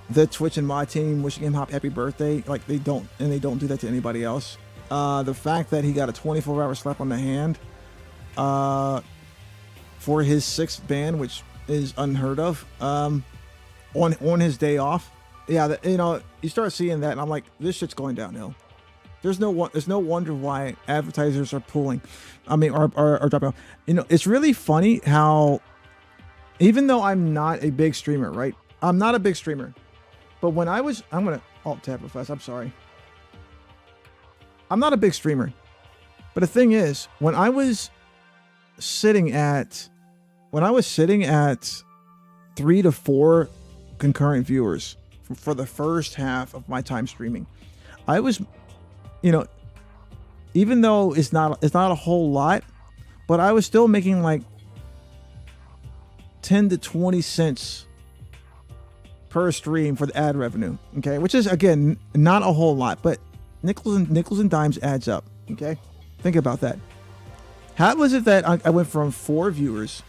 the Twitch and mod team wishing him happy birthday, like they don't do that to anybody else. The fact that he got a 24-hour slap on the hand for his 6th ban, which is unheard of, on his day off. Yeah, you start seeing that, and I'm like, this shit's going downhill. There's no wonder why advertisers are pulling. I mean, are dropping off. It's really funny how, even though I'm not a big streamer, right? I'm not a big streamer. But when I'm gonna alt tab real fast. I'm sorry. I'm not a big streamer. But the thing is, when I was sitting at 3 to 4 concurrent viewers for the first half of my time streaming, I was, even though it's not a whole lot, but I was still making like 10 to 20 cents per stream for the ad revenue. Okay, which is again not a whole lot, but nickels and dimes adds up. Okay, think about that. How was it that I went from 4 viewers,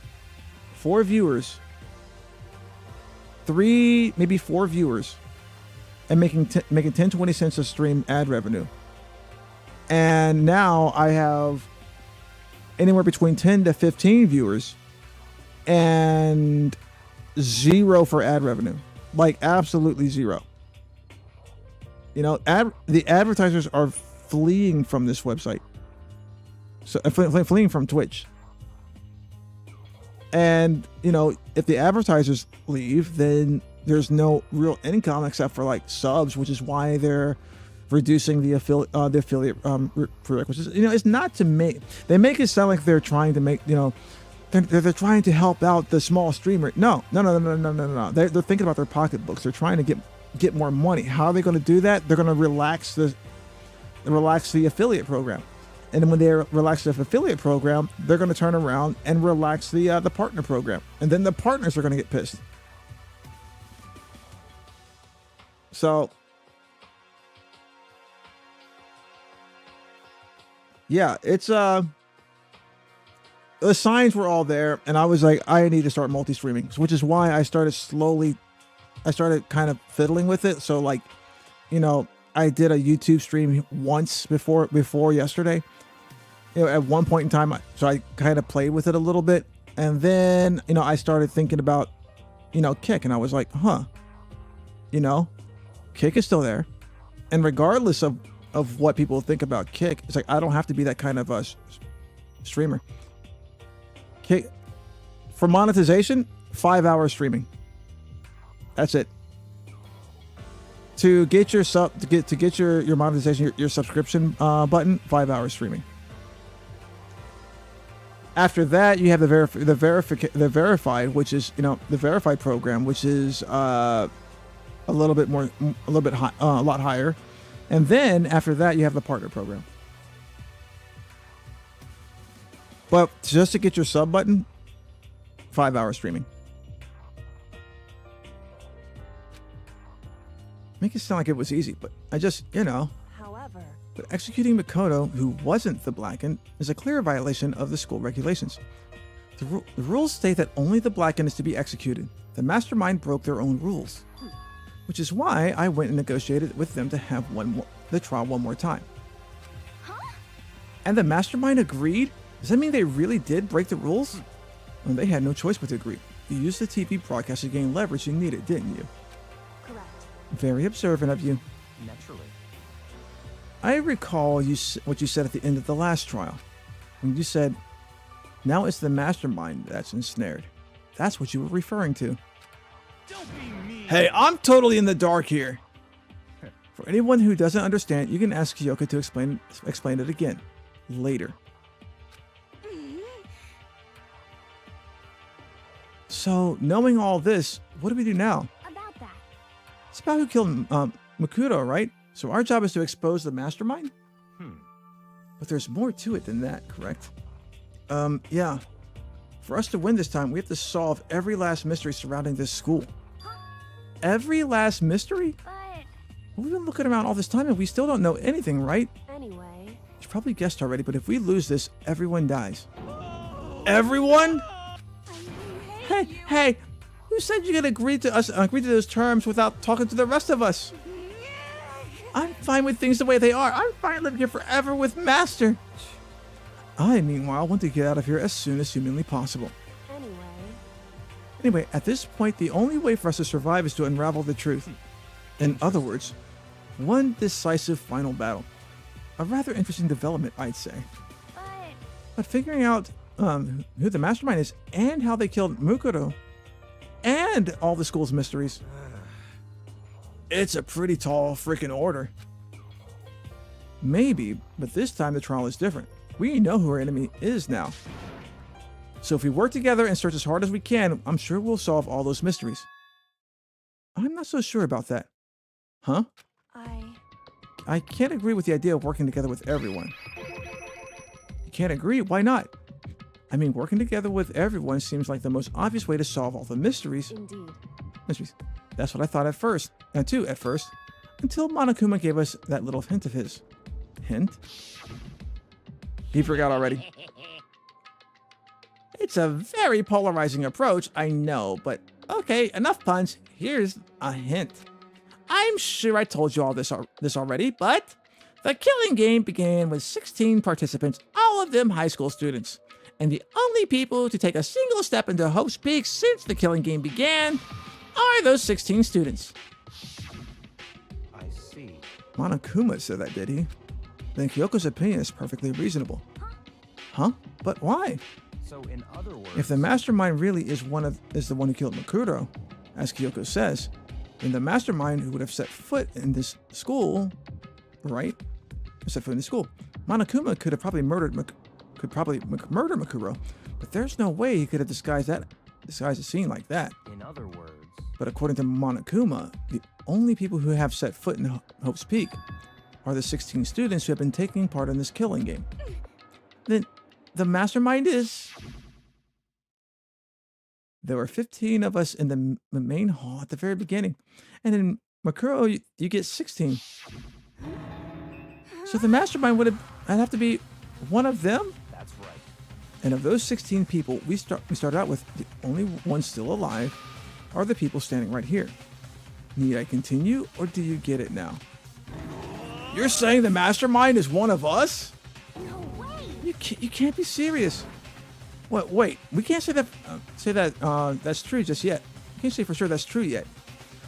3, maybe 4 viewers, and making 10 20 cents a stream ad revenue, and now I have anywhere between 10 to 15 viewers and 0 for ad revenue. Like absolutely 0. The advertisers are fleeing from this website, so fleeing from Twitch. And if the advertisers leave, then there's no real income except for like subs, which is why they're reducing the affiliate prerequisites. It's not to make. They make it sound like they're trying to make They're trying to help out the small streamer. No. They're thinking about their pocketbooks. They're trying to get more money. How are they going to do that? They're going to relax the affiliate program, and then when they relax the affiliate program, they're going to turn around and relax the partner program, and then the partners are going to get pissed. So, yeah, it's the signs were all there, and I was like, I need to start multi-streaming, which is why I started kind of fiddling with it. So like, I did a YouTube stream once before yesterday, at one point in time. So I kind of played with it a little bit, and then, I started thinking about, Kick, and I was like, Kick is still there. And regardless of what people think about Kick, it's like, I don't have to be that kind of a streamer. For monetization, 5 hours streaming. That's it. To get your your monetization, your subscription button, 5 hours streaming. After that, you have the verified, which is the verified program, which is a lot higher, and then after that, you have the partner program. But just to get your sub button, 5 hours streaming. Make it sound like it was easy, but I just, However, But executing Makoto, who wasn't the Blackened, is a clear violation of the school regulations. The rules state that only the Blackened is to be executed. The Mastermind broke their own rules, which is why I went and negotiated with them to have the trial one more time. Huh? And the Mastermind agreed? Does that mean they really did break the rules? Well, they had no choice but to agree. You used the TV broadcast to gain leverage you needed, didn't you? correct. Very observant of you. Naturally. I recall what you said at the end of the last trial. When you said, now it's the Mastermind that's ensnared. That's what you were referring to. Don't be mean. Hey, I'm totally in the dark here. For anyone who doesn't understand, you can ask Kyoko to explain it again later. So, knowing all this, what do we do now? About that. It's about who killed Makoto, right? So our job is to expose the Mastermind? But there's more to it than that, correct? Yeah. For us to win this time, we have to solve every last mystery surrounding this school. Every last mystery? But We've been looking around all this time and we still don't know anything, right? Anyway, You probably guessed already, but if we lose this, everyone dies. Everyone? Hey, who said you could agree to those terms without talking to the rest of us? I'm fine with things the way they are. I'm fine living here forever with Master. I, meanwhile, want to get out of here as soon as humanly possible. Anyway, at this point, the only way for us to survive is to unravel the truth. In other words, one decisive final battle. A rather interesting development, I'd say. But figuring out who the Mastermind is and how they killed Makoto and all the school's mysteries, it's a pretty tall freaking order. Maybe, but this time the trial is different. We know who our enemy is now. So if we work together and search as hard as we can, I'm sure we'll solve all those mysteries. I'm not so sure about that. Huh? I can't agree with the idea of working together with everyone. You can't agree? Why not? I mean, working together with everyone seems like the most obvious way to solve all the mysteries. indeed. Mysteries. That's what I thought at first, until Monokuma gave us that little hint of his. Hint? He forgot already. It's a very polarizing approach, I know, but okay, enough puns. Here's a hint. I'm sure I told you all this already, but the killing game began with 16 participants, all of them high school students. And the only people to take a single step into Hope's Peak since the killing game began are those 16 students. I see. Monokuma said that, did he? Then Kyoko's opinion is perfectly reasonable. Huh? But why? So in other words, If the Mastermind really is the one who killed Makoto, as Kyoko says, then the Mastermind who would have set foot in this school, right? Set foot in the school. Monokuma could have probably murder Makuro, but there's no way he could have disguised a scene like that. in other words, But according to Monokuma, the only people who have set foot in Hope's Peak are the 16 students who have been taking part in this killing game. Then the Mastermind is... There were 15 of us in the main hall at the very beginning. And in Makuro, you get 16. So the Mastermind would have to be one of them? that's right. And of those 16 people, we started out with the only ones still alive are the people standing right here. Need I continue, or do you get it now? You're saying the Mastermind is one of us? no way. You can't be serious. What? Wait, we can't say that that's true just yet. We can't say for sure that's true yet.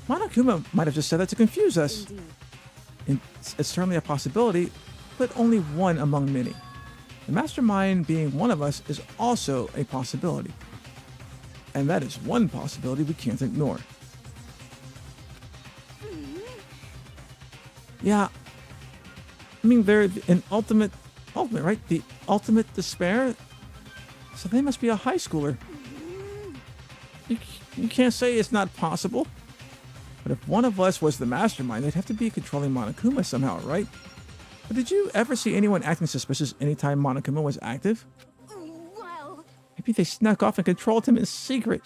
Monokuma might have just said that to confuse us. Indeed. And it's certainly a possibility, but only one among many. The Mastermind being one of us is also a possibility. And that is one possibility we can't ignore. Yeah. I mean, they're an ultimate, right? The ultimate despair. So they must be a high schooler. You can't say it's not possible. But if one of us was the Mastermind, they'd have to be controlling Monokuma somehow, right? But did you ever see anyone acting suspicious anytime Monokuma was active? Well, Maybe they snuck off and controlled him in secret.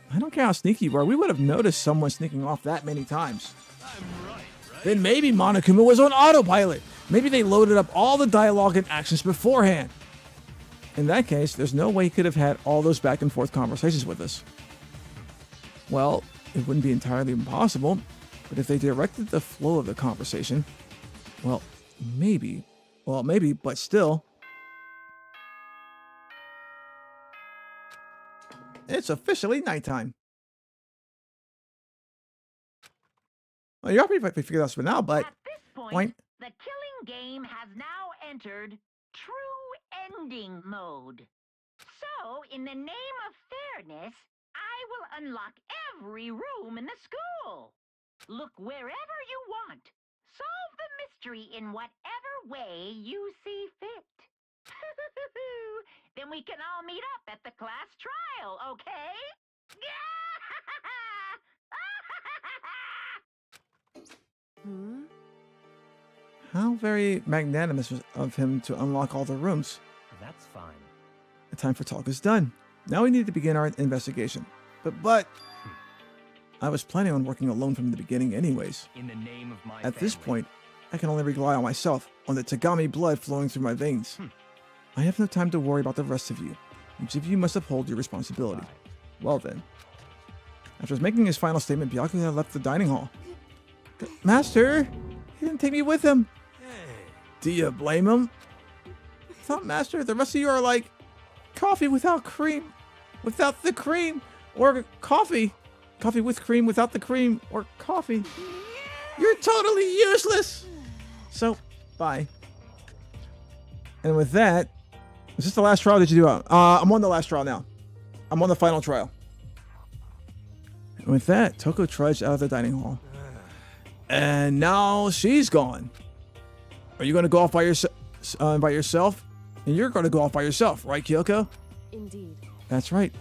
but I don't care how sneaky you were. We would have noticed someone sneaking off that many times. I'm right, right? Then maybe Monokuma was on autopilot. Maybe they loaded up all the dialogue and actions beforehand. In that case, there's no way he could have had all those back and forth conversations with us. Well, it wouldn't be entirely impossible, but if they directed the flow of the conversation, well, maybe, but still. It's officially nighttime. Well, you're probably figured out now, but At this point, point. the killing game has now entered true ending mode. So, in the name of fairness, I will unlock every room in the school. Look wherever you want. Solve the mystery in whatever way you see fit. Then we can all meet up at the class trial, okay? Hmm? How very magnanimous of him to unlock all the rooms. That's fine. The time for talk is done. Now we need to begin our investigation. But I was planning on working alone from the beginning anyways. In the name of my At this family. point, I can only rely on myself, on the Tagami blood flowing through my veins. I have no time to worry about the rest of you. Each of you must uphold your responsibility. Well then. After making his final statement, Byakuya left the dining hall. Master, he didn't take me with him. Do you blame him? I thought, Master, the rest of you are like coffee without cream, without the cream, or coffee. Coffee with cream without the cream, or coffee. You're totally useless. So, bye. And with that, is this the last trial? Did you do? I'm on the last trial now. I'm on the final trial. And with that, Toko trudged out of the dining hall. And now she's gone. Are you going to go off by yourself? And you're going to go off by yourself, right, Kyoko? Indeed. That's right.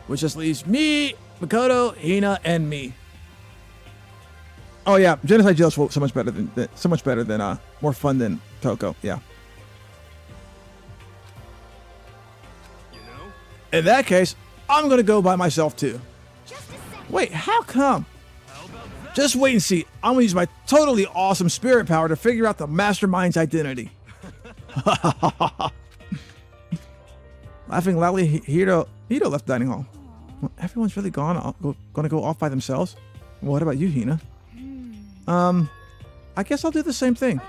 Which just leaves me, Makoto, Hina, and me. Oh yeah, Genocide Jail's so much better than more fun than Toko. Yeah. You know? In that case, I'm gonna go by myself too. Just a second. Wait, how come? How about that? Just wait and see. I'm gonna use my totally awesome spirit power to figure out the mastermind's identity. Laughing loudly, Hito left the dining hall. Well, everyone's really gonna go off by themselves. What about you, Hina? I guess I'll do the same thing. But,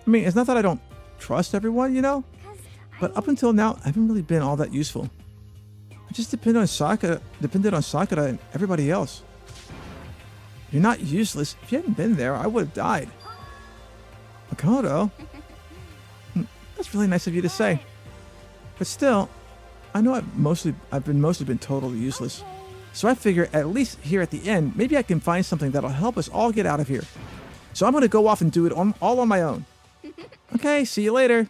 I mean, it's not that I don't trust everyone, you know, 'cause but up until now, I haven't really been all that useful. I just depended on Sakura and everybody else. You're not useless. If you hadn't been there, I would have died. Makoto? That's really nice of you to say. But still, I know I've mostly been totally useless. Okay. So I figure at least here at the end, maybe I can find something that'll help us all get out of here. So I'm going to go off and do it all on my own. Okay, see you later.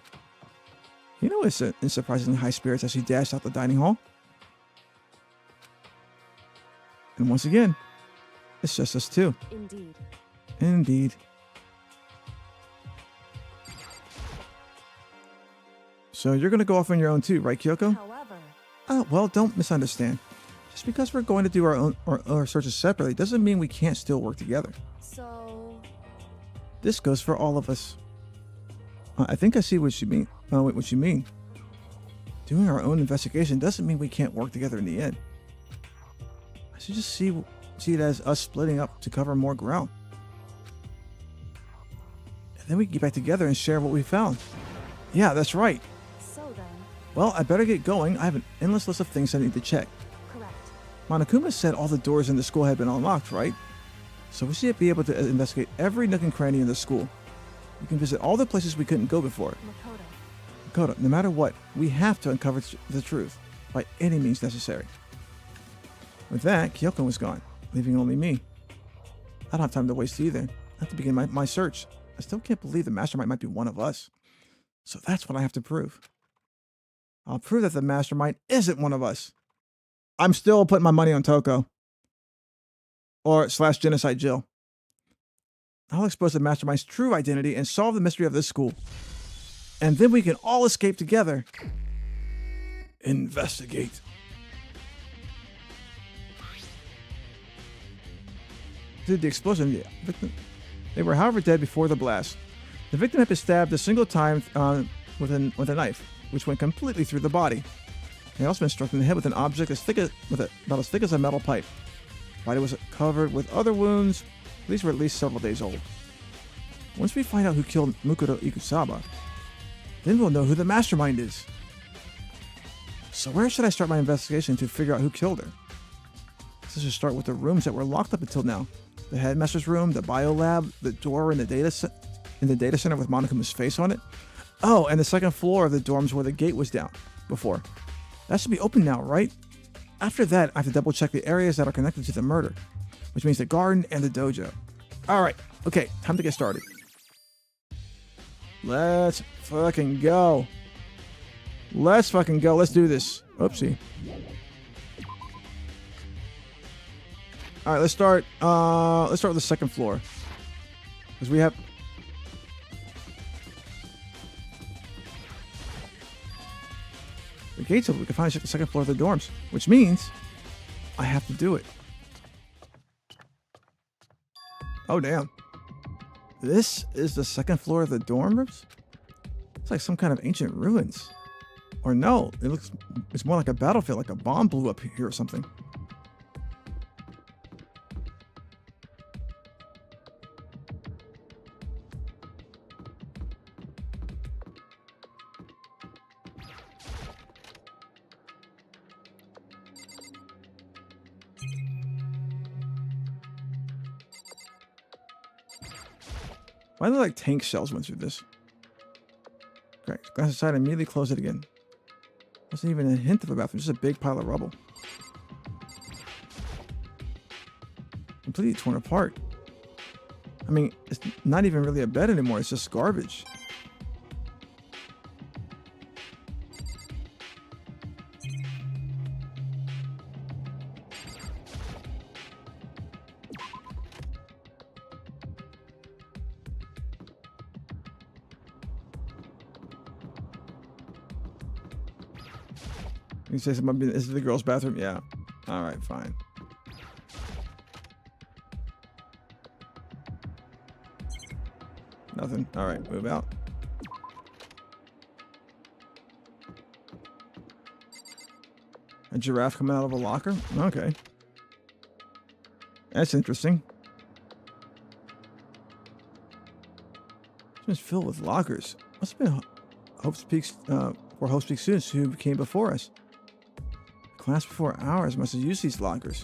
Hina was in surprisingly high spirits as she dashed out the dining hall. And once again, it's just us two. Indeed. Indeed. So you're going to go off on your own too, right, Kyoko? However, Well, don't misunderstand. Just because we're going to do our searches separately doesn't mean we can't still work together. so This goes for all of us. I think I see what you mean. What you mean. Doing our own investigation doesn't mean we can't work together in the end. I should just see it as us splitting up to cover more ground. And then we can get back together and share what we found. Yeah, that's right. so then, Well, I better get going. I have an endless list of things I need to check. correct. Monokuma said all the doors in the school had been unlocked, right? So we should be able to investigate every nook and cranny in the school. We can visit all the places we couldn't go before. Makoto. Makoto, no matter what, we have to uncover the truth by any means necessary. With that, Kyoko was gone, leaving only me. I don't have time to waste either. I have to begin my search. I still can't believe the mastermind might be one of us. So that's what I have to prove. I'll prove that the mastermind isn't one of us. I'm still putting my money on Toko. Or / Genocide Jill. I'll expose the mastermind's true identity and solve the mystery of this school. And then we can all escape together. Investigate. Due to the explosion, the victim, they were, however, dead before the blast. The victim had been stabbed a single time with a knife, which went completely through the body. He had also been struck in the head with an object about as thick as a metal pipe. The body was covered with other wounds. These were at least several days old. Once we find out who killed Mukuro Ikusaba, then we'll know who the mastermind is. So where should I start my investigation to figure out who killed her? Let's just start with the rooms that were locked up until now. The headmaster's room, the biolab, the door in the data center with Monikuma's face on it. Oh, and the second floor of the dorms where the gate was down before. That should be open now, right? After that, I have to double check the areas that are connected to the murder, which means the garden and the dojo. All right, okay, time to get started. Let's fucking go. Let's fucking go. Let's do this. Oopsie. All right, let's start with the second floor. Because we have... the gate's open. We can finally check the second floor of the dorms. Which means I have to do it. Oh, damn. This is the second floor of the dorm rooms? It's like some kind of ancient ruins. Or no, it's more like a battlefield, like a bomb blew up here or something. Why do like tank shells went through this? Okay, glance aside and immediately close it again. Wasn't even a hint of a bathroom, just a big pile of rubble. Completely torn apart. I mean, it's not even really a bed anymore, it's just garbage. You say something, this is the girls' bathroom? Yeah. Alright, fine. Nothing. Alright, move out. A giraffe coming out of a locker? Okay. That's interesting. It's been filled with lockers. Must have been Hope's Peak, for Hope's Peak students who came before us. Class before ours must have used these lockers.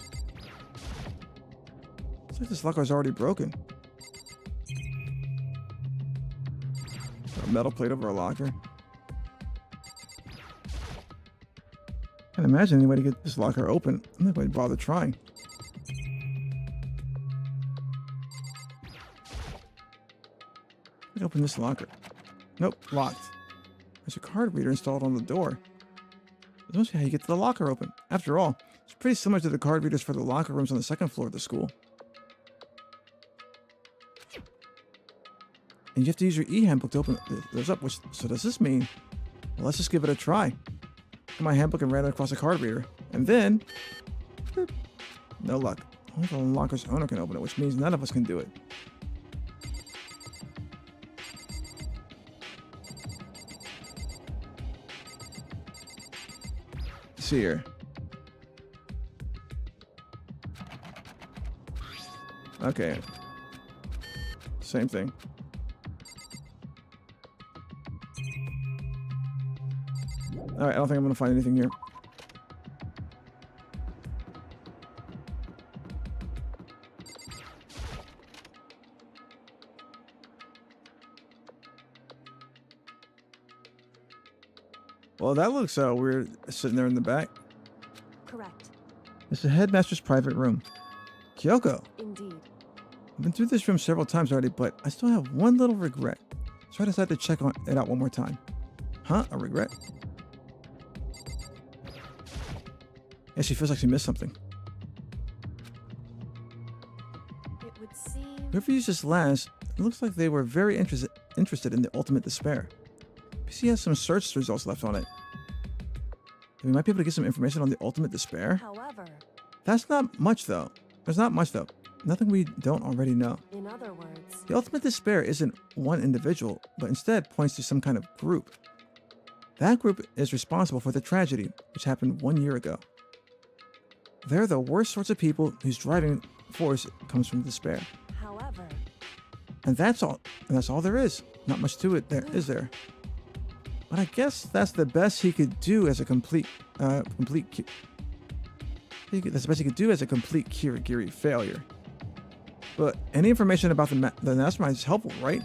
Looks like this locker is already broken. A metal plate over a locker. Can't imagine any way to get this locker open. I'm not going to bother trying. Let's open this locker. Nope, locked. There's a card reader installed on the door. This must be how you get the locker open. After all, it's pretty similar to the card readers for the locker rooms on the second floor of the school. And you have to use your e-handbook to open those up, so does this mean... well, let's just give it a try. Got my handbook and ran it across a card reader. And then... no luck. Only the locker's owner can open it, which means none of us can do it. See here. Okay. Same thing. Alright, I don't think I'm gonna find anything here. Well, that looks weird sitting there in the back. Correct. It's the headmaster's private room. Kyoko. Indeed. I've been through this room several times already, but I still have one little regret. So I decided to check it out one more time. Huh? A regret? Yeah, she feels like she missed something. It would seem... Whoever used this last, it looks like they were very interested in the ultimate despair. PC has some search results left on it. We might be able to get some information on the ultimate despair. However... That's not much though. There's not much though. Nothing we don't already know. In other words, The ultimate despair isn't one individual, but instead points to some kind of group. That group is responsible for the tragedy, which happened 1 year ago. They're the worst sorts of people whose driving force comes from despair. however, And that's all. And that's all there is. Not much to it there, is there? But I guess that's the best he could do as a complete that's the best he could do as a complete Kirigiri failure. But any information about the mastermind is helpful, right?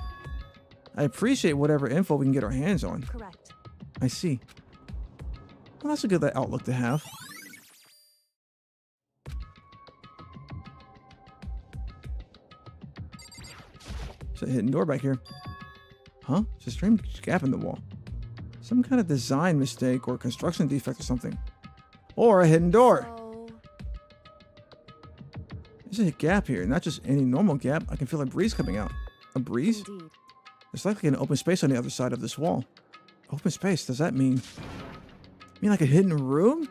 I appreciate whatever info we can get our hands on. correct. I see. Well, that's a good outlook to have. There's a hidden door back here. Huh? It's a strange gap in the wall. Some kind of design mistake or construction defect or something. Or a hidden door. So, There's a gap here, not just any normal gap. I can feel a breeze coming out. A breeze? indeed. There's likely an open space on the other side of this wall. Open space, does that mean like a hidden room?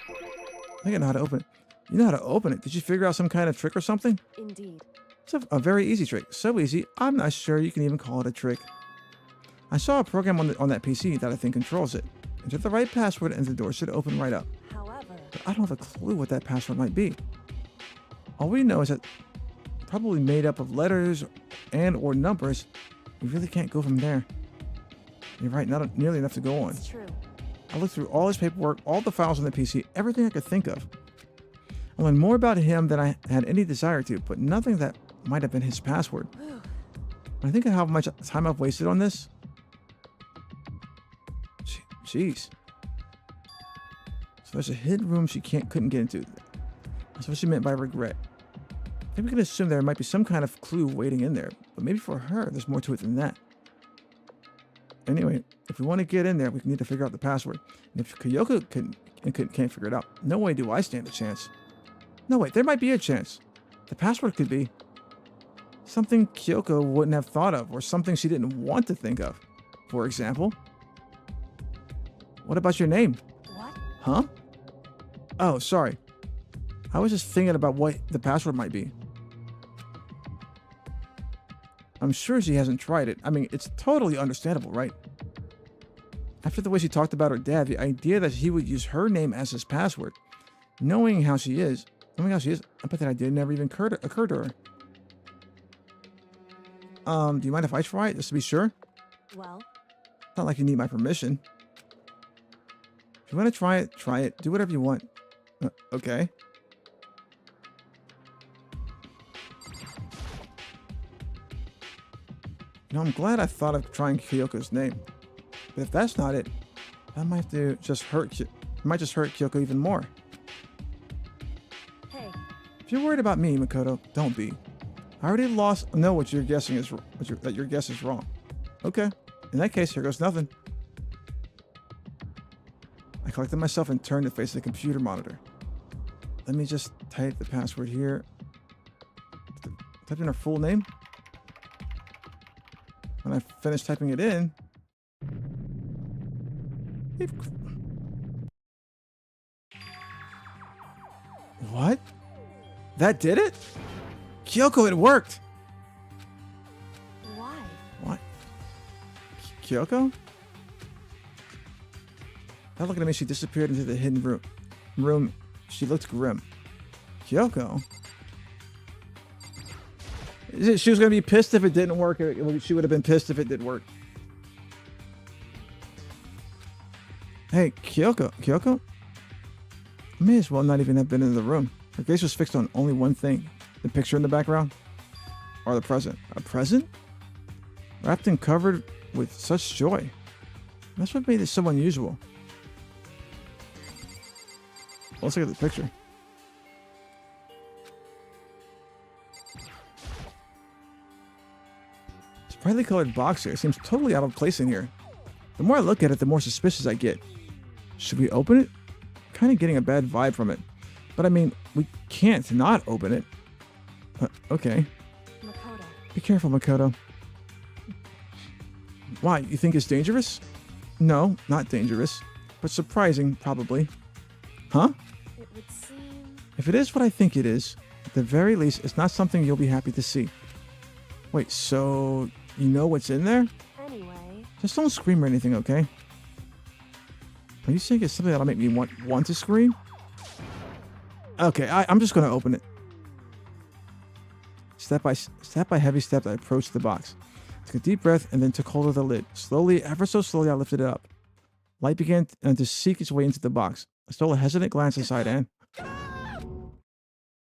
I think I know how to open it. You know how to open it. Did you figure out some kind of trick or something? Indeed. It's a very easy trick. So easy, I'm not sure you can even call it a trick. I saw a program on that PC that I think controls it. Enter the right password and the door should open right up. However, But I don't have a clue what that password might be. All we know is that probably made up of letters and or numbers. We really can't go from there. You're right, not nearly enough to go on. it's true. I looked through all his paperwork, all the files on the PC, everything I could think of. I learned more about him than I had any desire to, but nothing that might have been his password. When I think of how much time I've wasted on this, jeez. So there's a hidden room she couldn't get into. That's what she meant by regret. I think we can assume there might be some kind of clue waiting in there, but maybe for her, there's more to it than that. Anyway, if we want to get in there, we need to figure out the password. And if Kyoko can't figure it out, no way do I stand a chance. No, wait, there might be a chance. The password could be something Kyoko wouldn't have thought of, or something she didn't want to think of. For example, what about your name? What? Huh? Oh, sorry. I was just thinking about what the password might be. I'm sure she hasn't tried it. I mean, it's totally understandable, right? After the way she talked about her dad, the idea that he would use her name as his password, knowing how she is, I bet that idea never even occurred to her. Do you mind if I try it, just to be sure? Well, It's not like you need my permission. If you want to try it. Do whatever you want. Okay. You know, I'm glad I thought of trying Kyoko's name. But if that's not it, that might just hurt Kyoko even more. hey, If you're worried about me, Makoto, don't be. I already know what you're guessing is that your guess is wrong. Okay. In that case, here goes nothing. I collected myself and turned to face the computer monitor. Let me just type the password here. Type in her full name. When I finish typing it in, what? That did it? Kyoko, it worked. why? What? Kyoko? Not looking at me, she disappeared into the hidden room. She looked grim. Kyoko? She was going to be pissed if it didn't work. She would have been pissed if it did work. Hey, Kyoko? Kyoko? I may as well not even have been in the room. Her gaze was fixed on only one thing. The picture in the background? Or the present? A present? Wrapped and covered with such joy. That's what made it so unusual. Let's look at the picture. It's a brightly colored box here. It seems totally out of place in here. The more I look at it, the more suspicious I get. Should we open it? I'm kind of getting a bad vibe from it. But I mean, we can't not open it. Okay. Makoto. Be careful, Makoto. Why? You think it's dangerous? No, not dangerous. But surprising, probably. Huh? It would seem If it is what I think it is, at the very least, it's not something you'll be happy to see. Wait, so you know what's in there? Anyway, Just don't scream or anything, okay? Are you saying it's something that'll make me want to scream? Okay, I'm just going to open it. Step by heavy step, I approached the box. Took a deep breath and then took hold of the lid. Slowly, ever so slowly, I lifted it up. Light began to seek its way into the box. I stole a hesitant glance inside and...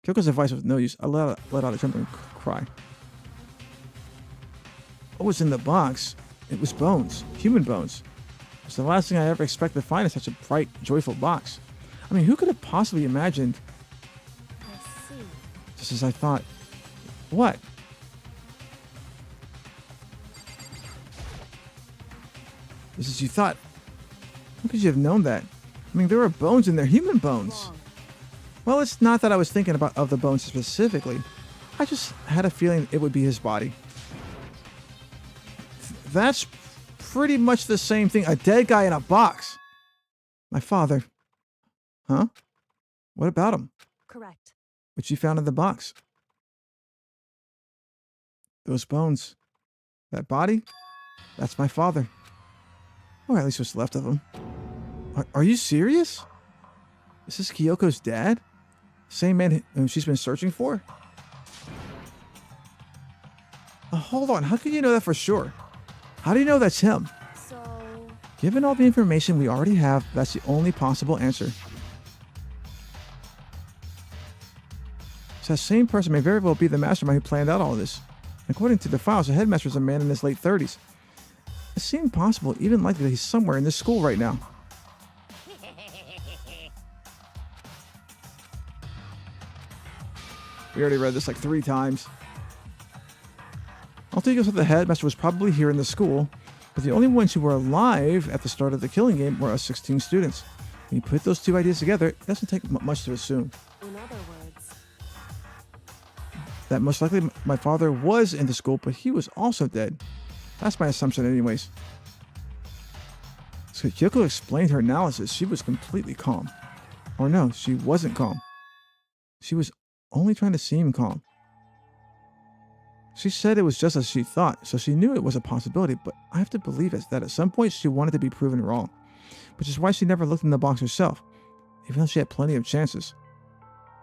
Kyoko's advice was no use. I let out a trembling cry. What was in the box? It was bones. Human bones. It was the last thing I ever expected to find in such a bright, joyful box. I mean, who could have possibly imagined... I see. Just as I thought. What? Just as you thought. How could you have known that? I mean, there were bones in there. Human bones. Wrong. Well, it's not that I was thinking of the bones specifically. I just had a feeling it would be his body. That's pretty much the same thing. A dead guy in a box. My father. Huh? What about him? Correct. What you found in the box? Those bones. That body? That's my father. Or at least what's left of him. Are you serious? Is this Kyoko's dad? Same man whom she's been searching for? Hold on. How can you know that for sure? How do you know that's him? So, Given all the information we already have, that's the only possible answer. So that same person may very well be the mastermind who planned out all of this. According to the files, the headmaster is a man in his late 30s. It seemed possible, even likely, that he's somewhere in this school right now. We already read this like 3 times. I'll take us that the headmaster was probably here in the school, but the only ones who were alive at the start of the killing game were us 16 students. When you put those two ideas together, it doesn't take much to assume in other words, that most likely my father was in the school, but he was also dead. That's my assumption anyways. So Kyoko explained her analysis. She was completely calm. Or no, she wasn't calm. She was only trying to seem calm. She said it was just as she thought, so she knew it was a possibility, but I have to believe that at some point she wanted to be proven wrong, which is why she never looked in the box herself, even though she had plenty of chances.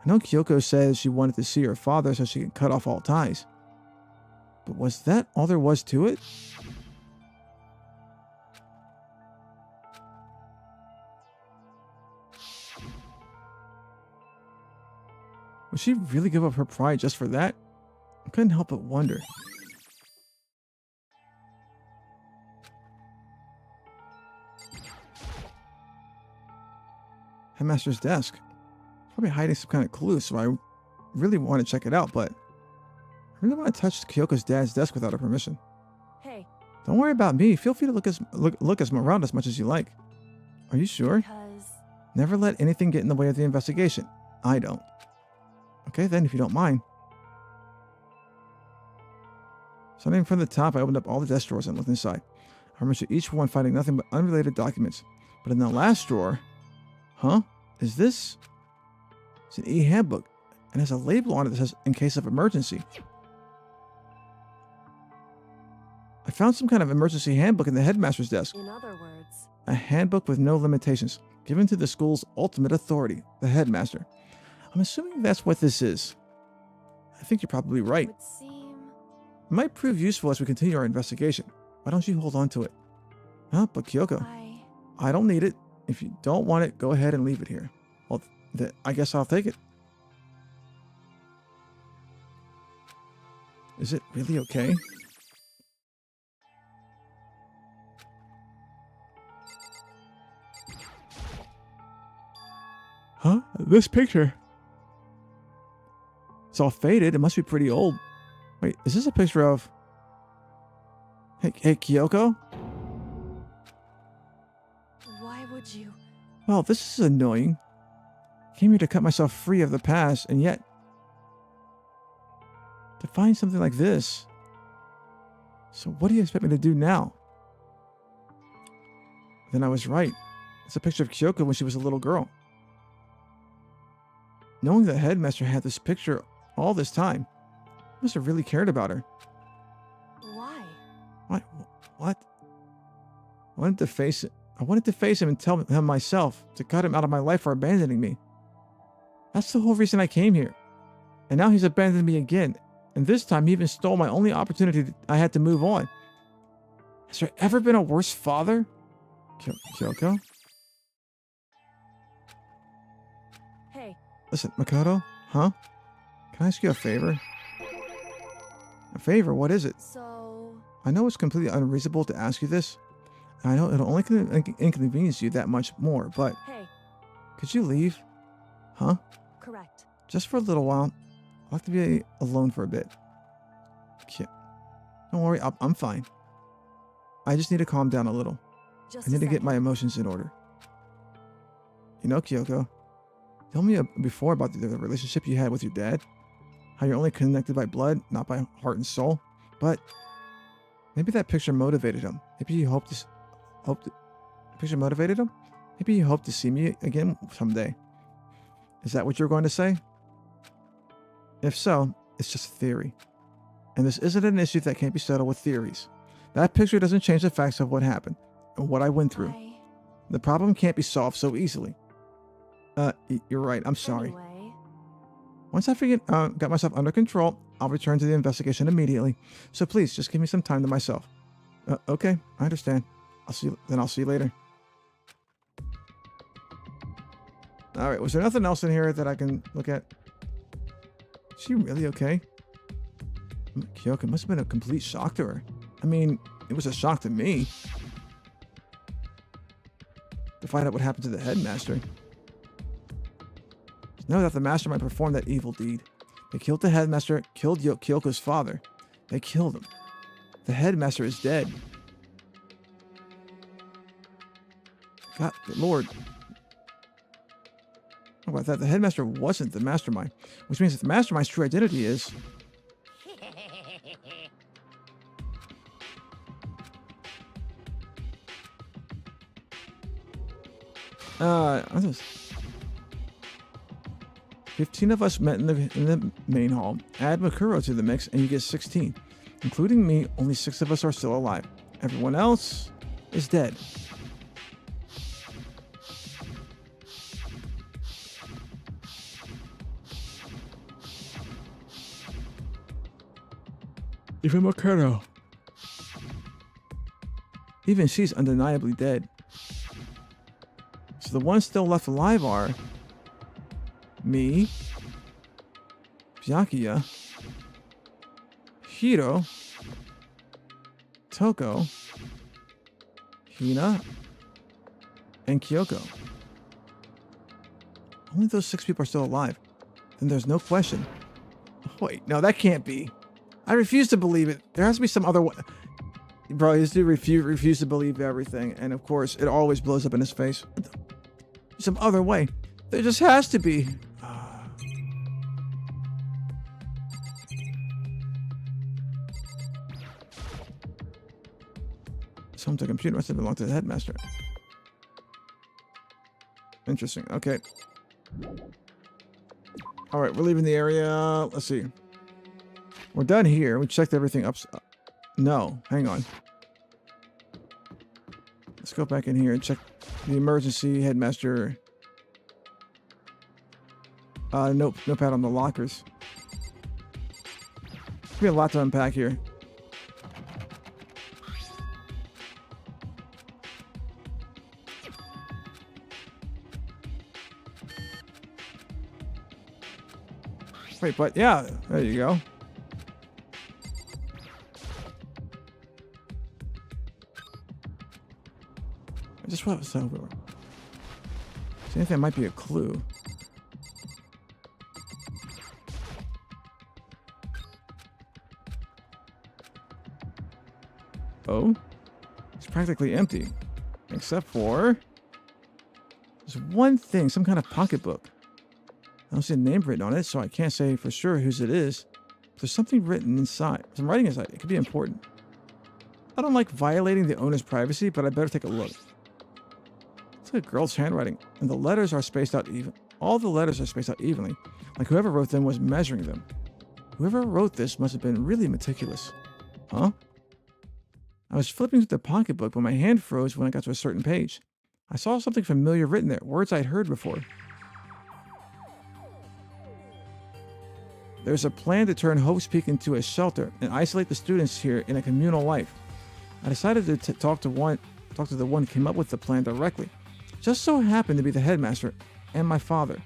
I know Kyoko says she wanted to see her father so she could cut off all ties. But was that all there was to it? Would she really give up her pride just for that? I couldn't help but wonder. Headmaster's desk. Probably hiding some kind of clue, so I really want to check it out, but I really want to touch Kyoko's dad's desk without her permission. hey, Don't worry about me. Feel free to look around as much as you like. Are you sure? because Never let anything get in the way of the investigation. I don't. Okay, then, if you don't mind. Starting from the top, I opened up all the desk drawers and looked inside. I remember each one finding nothing but unrelated documents. But in the last drawer... Huh? Is this... It's an e-handbook. And has a label on it that says, in case of emergency. I found some kind of emergency handbook in the headmaster's desk. in other words, A handbook with no limitations, given to the school's ultimate authority, the headmaster. I'm assuming that's what this is. I think you're probably right. would seem It might prove useful as we continue our investigation. Why don't you hold on to it? Huh? But Kyoko, I don't need it. If you don't want it, go ahead and leave it here. Well, I guess I'll take it. Is it really okay? Huh? This picture. It's all faded. It must be pretty old. Wait, is this a picture of... Hey, Kyoko? why would you? Well, this is annoying. Came here to cut myself free of the past, and yet... to find something like this. So what do you expect me to do now? Then I was right. It's a picture of Kyoko when she was a little girl. Knowing the headmaster had this picture all this time, he must have really cared about her. Why? What? I wanted to face him and tell him myself, to cut him out of my life for abandoning me. That's the whole reason I came here. And now he's abandoned me again. And this time he even stole my only opportunity I had to move on. Has there ever been a worse father? Kyoko? Hey, Listen, Makoto? Huh? Can I ask you a favor? A favor? What is it? so... I know it's completely unreasonable to ask you this. And I know it'll only inconvenience you that much more, but... Hey, Could you leave? Huh? correct. Just for a little while. I'll have to be alone for a bit. Don't worry, I'm fine. I just need to calm down a little. Just I need to get second. my emotions in order. You know, Kyoko, tell me before about the relationship you had with your dad. How you're only connected by blood, not by heart and soul. But maybe that picture motivated him. Maybe he the picture motivated him? Maybe he hoped to see me again someday. Is that what you're going to say? If so, it's just a theory. And this isn't an issue that can't be settled with theories. That picture doesn't change the facts of what happened and what I went through. The problem can't be solved so easily. You're right. I'm sorry. Anyway, Once I got myself under control, I'll return to the investigation immediately. So please, just give me some time to myself. Okay, I understand. I'll see you later. All right. Was there nothing else in here that I can look at? Is she really okay? Kyoko must have been a complete shock to her. I mean, it was a shock to me. To find out what happened to the headmaster. Know that the mastermind performed that evil deed. They killed the headmaster, killed Kyoko's father. They killed him. The headmaster is dead. God, good Lord. How about that? The headmaster wasn't the mastermind, which means that the mastermind's true identity is... Others. 15 of us met in the main hall. Add Makuro to the mix and you get 16. Including me, only 6 of us are still alive. Everyone else is dead. Even Makuro. Even she's undeniably dead. So the ones still left alive are me, Byakuya, Hiro, Toko, Hina, and Kyoko. Only those 6 people are still alive. Then there's no question. Wait, no, that can't be. I refuse to believe it. There has to be some other way. Bro, he's refuse to believe everything. And of course, it always blows up in his face. Some other way. There just has to be. Someone's a computer must have belonged to the headmaster. Interesting. Okay. All right, we're leaving the area. Let's see. We're done here. We checked everything up. No, hang on. Let's go back in here and check the emergency headmaster. Nope, notepad on the lockers. There's be a lot to unpack here. Wait, but yeah, there you go. I just want to over. See if that might be a clue. Oh, it's practically empty, except for there's one thing, some kind of pocketbook. I don't see a name written on it, so I can't say for sure whose it is. But there's something written inside, some writing inside. It could be important. I don't like violating the owner's privacy, but I better take a look. like a girl's handwriting, and the letters are spaced out even. All the letters are spaced out evenly, like whoever wrote them was measuring them. Whoever wrote this must have been really meticulous. Huh? I was flipping through the pocketbook, but my hand froze when I got to a certain page. I saw something familiar written there, words I'd heard before. There's a plan to turn Hope's Peak into a shelter and isolate the students here in a communal life. I decided to talk to the one who came up with the plan directly. Just so happened to be the headmaster and my father.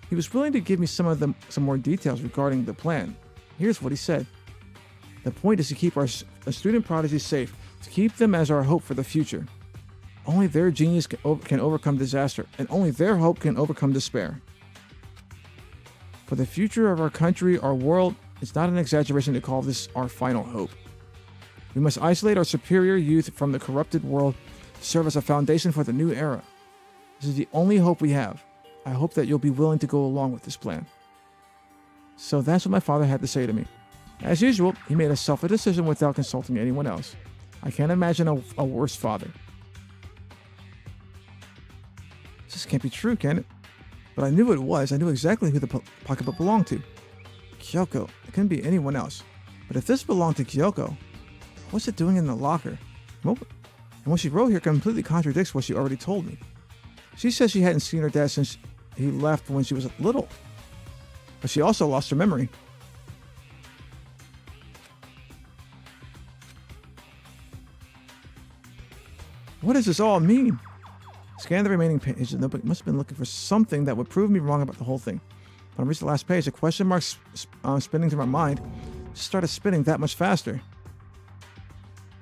He was willing to give me some more details regarding the plan. Here's what he said. The point is to keep our student prodigies safe, to keep them as our hope for the future. Only their genius can overcome disaster, and only their hope can overcome despair. For the future of our country, our world, it's not an exaggeration to call this our final hope. We must isolate our superior youth from the corrupted world to serve as a foundation for the new era. This is the only hope we have. I hope that you'll be willing to go along with this plan. So that's what my father had to say to me. As usual, he made a selfish decision without consulting anyone else. I can't imagine a worse father. This can't be true, can it? But I knew it was. I knew exactly who the pocketbook belonged to. Kyoko. It couldn't be anyone else. But if this belonged to Kyoko, what's it doing in the locker? And what she wrote here completely contradicts what she already told me. She says she hadn't seen her dad since he left when she was little. But she also lost her memory. What does this all mean? Scan the remaining pages. The notebook must have been looking for something that would prove me wrong about the whole thing. When I reached the last page, a question mark spinning through my mind just started spinning that much faster.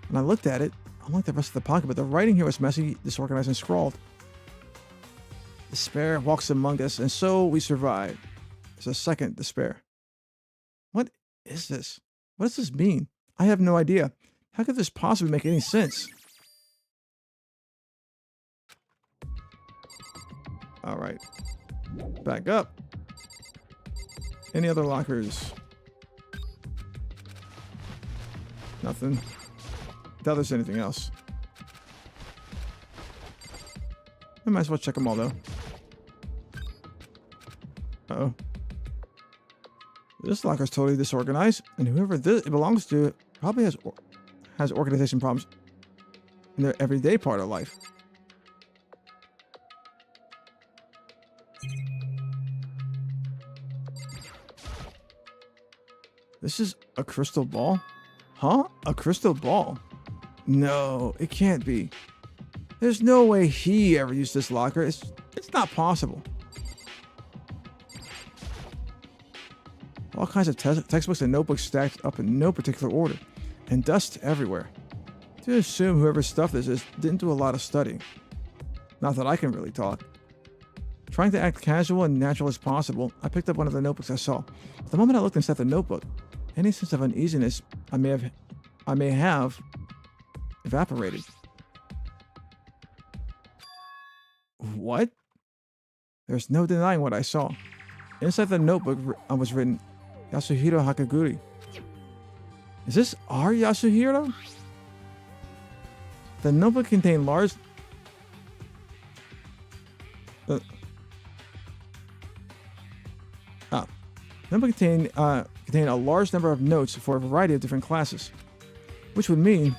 When I looked at it, unlike the rest of the pocket, but the writing here was messy, disorganized, and scrawled. Despair walks among us, and so we survive. There's a second despair. What is this? What does this mean? I have no idea. How could this possibly make any sense? All right. Back up. Any other lockers? Nothing. Doubt there's anything else. I might as well check them all, though. Uh-oh. This locker's totally disorganized, and whoever it belongs to probably has organization problems in their everyday part of life. This is a crystal ball? Huh? A crystal ball? No, it can't be. There's no way he ever used this locker. It's not possible. All kinds of textbooks and notebooks stacked up in no particular order, and dust everywhere. To assume whoever stuffed this didn't do a lot of studying. Not that I can really talk. Trying to act casual and natural as possible, I picked up one of the notebooks I saw. But the moment I looked inside the notebook, any sense of uneasiness I may have evaporated. What? There's no denying what I saw. Inside the notebook was written, Yasuhiro Hakaguri. Is this our Yasuhiro? The notebook contained large... notebook contained a large number of notes for a variety of different classes. Which would mean...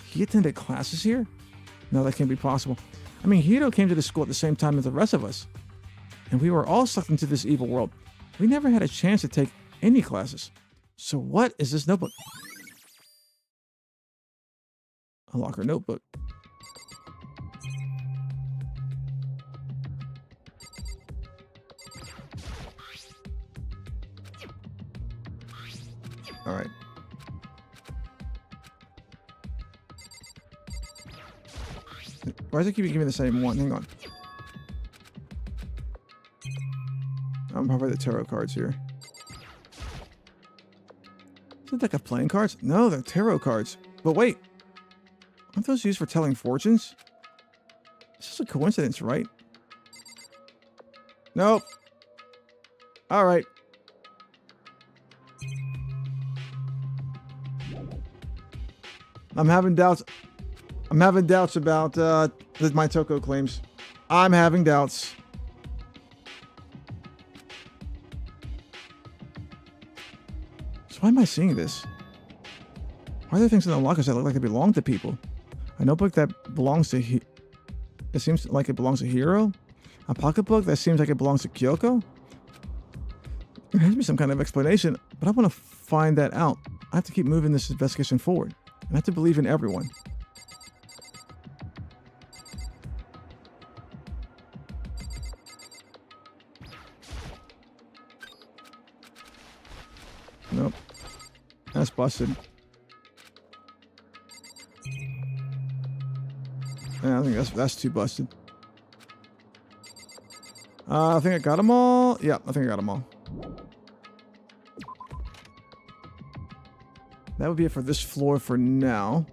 he attended classes here? No, that can't be possible. I mean, Hiro came to the school at the same time as the rest of us. And we were all sucked into this evil world. We never had a chance to take any classes. So what is this notebook? A locker notebook. All right. Why does it keep giving me the same one? Hang on. I'm probably the tarot cards here. Is it like a playing cards? No, they're tarot cards. But wait. Aren't those used for telling fortunes? This is a coincidence, right? Nope. All right. I'm having doubts. I'm having doubts about my Toko claims. I'm having doubts. So why am I seeing this? Why are there things in the lockers that look like they belong to people? A notebook that belongs to it seems like it belongs to Hiro. A pocketbook that seems like it belongs to Kyoko. There has to be some kind of explanation, but I want to find that out. I have to keep moving this investigation forward. And I have to believe in everyone. Nope. That's busted. Yeah, I think that's too busted. I think I got them all. Yeah, I think I got them all. That would be it for this floor for now.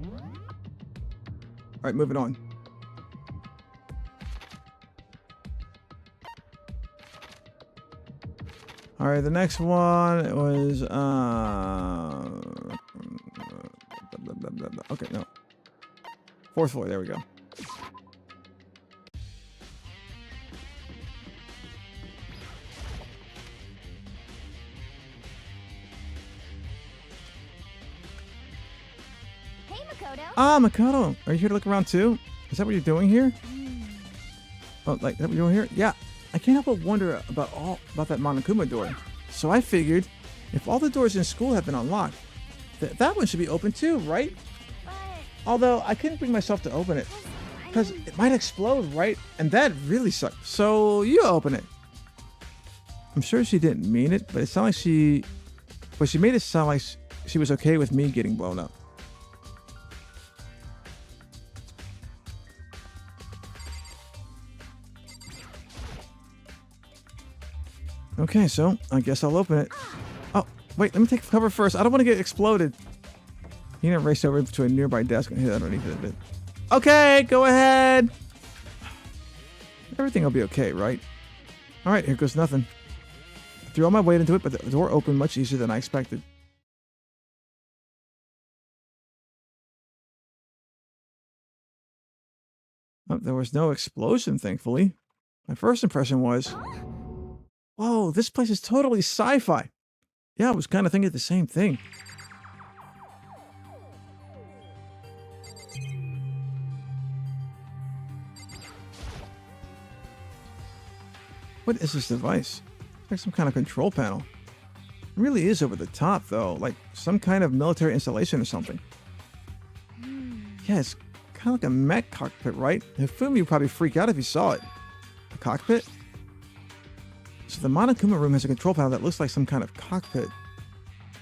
All right, moving on. All right, the next one was okay, no. Fourth floor, there we go. Hey, Makoto. Ah, Makoto, are you here to look around too? Is that what you're doing here? Oh, like that what you're doing here? Yeah, I can't help but wonder about that Monokuma door. So I figured, if all the doors in school have been unlocked, that one should be open too, right? But Although I couldn't bring myself to open it, because it might explode, right? And that really sucked. So you open it. I'm sure she didn't mean it, but it sounded like she made it sound like she was okay with me getting blown up. Okay, so I guess I'll open it. Oh, wait, let me take cover first. I don't want to get exploded. You didn't race over to a nearby desk and hit underneath it a bit. Okay, go ahead. Everything will be okay, right? All right, here goes nothing. I threw all my weight into it, but the door opened much easier than I expected. Oh, there was no explosion, thankfully. My first impression was, whoa, this place is totally sci-fi. Yeah, I was kind of thinking the same thing. What is this device? It's like some kind of control panel. It really is over the top, though, like some kind of military installation or something. Yeah, it's kind of like a mech cockpit, right? Hifumi would probably freak out if he saw it. A cockpit? So the Monokuma room has a control panel that looks like some kind of cockpit.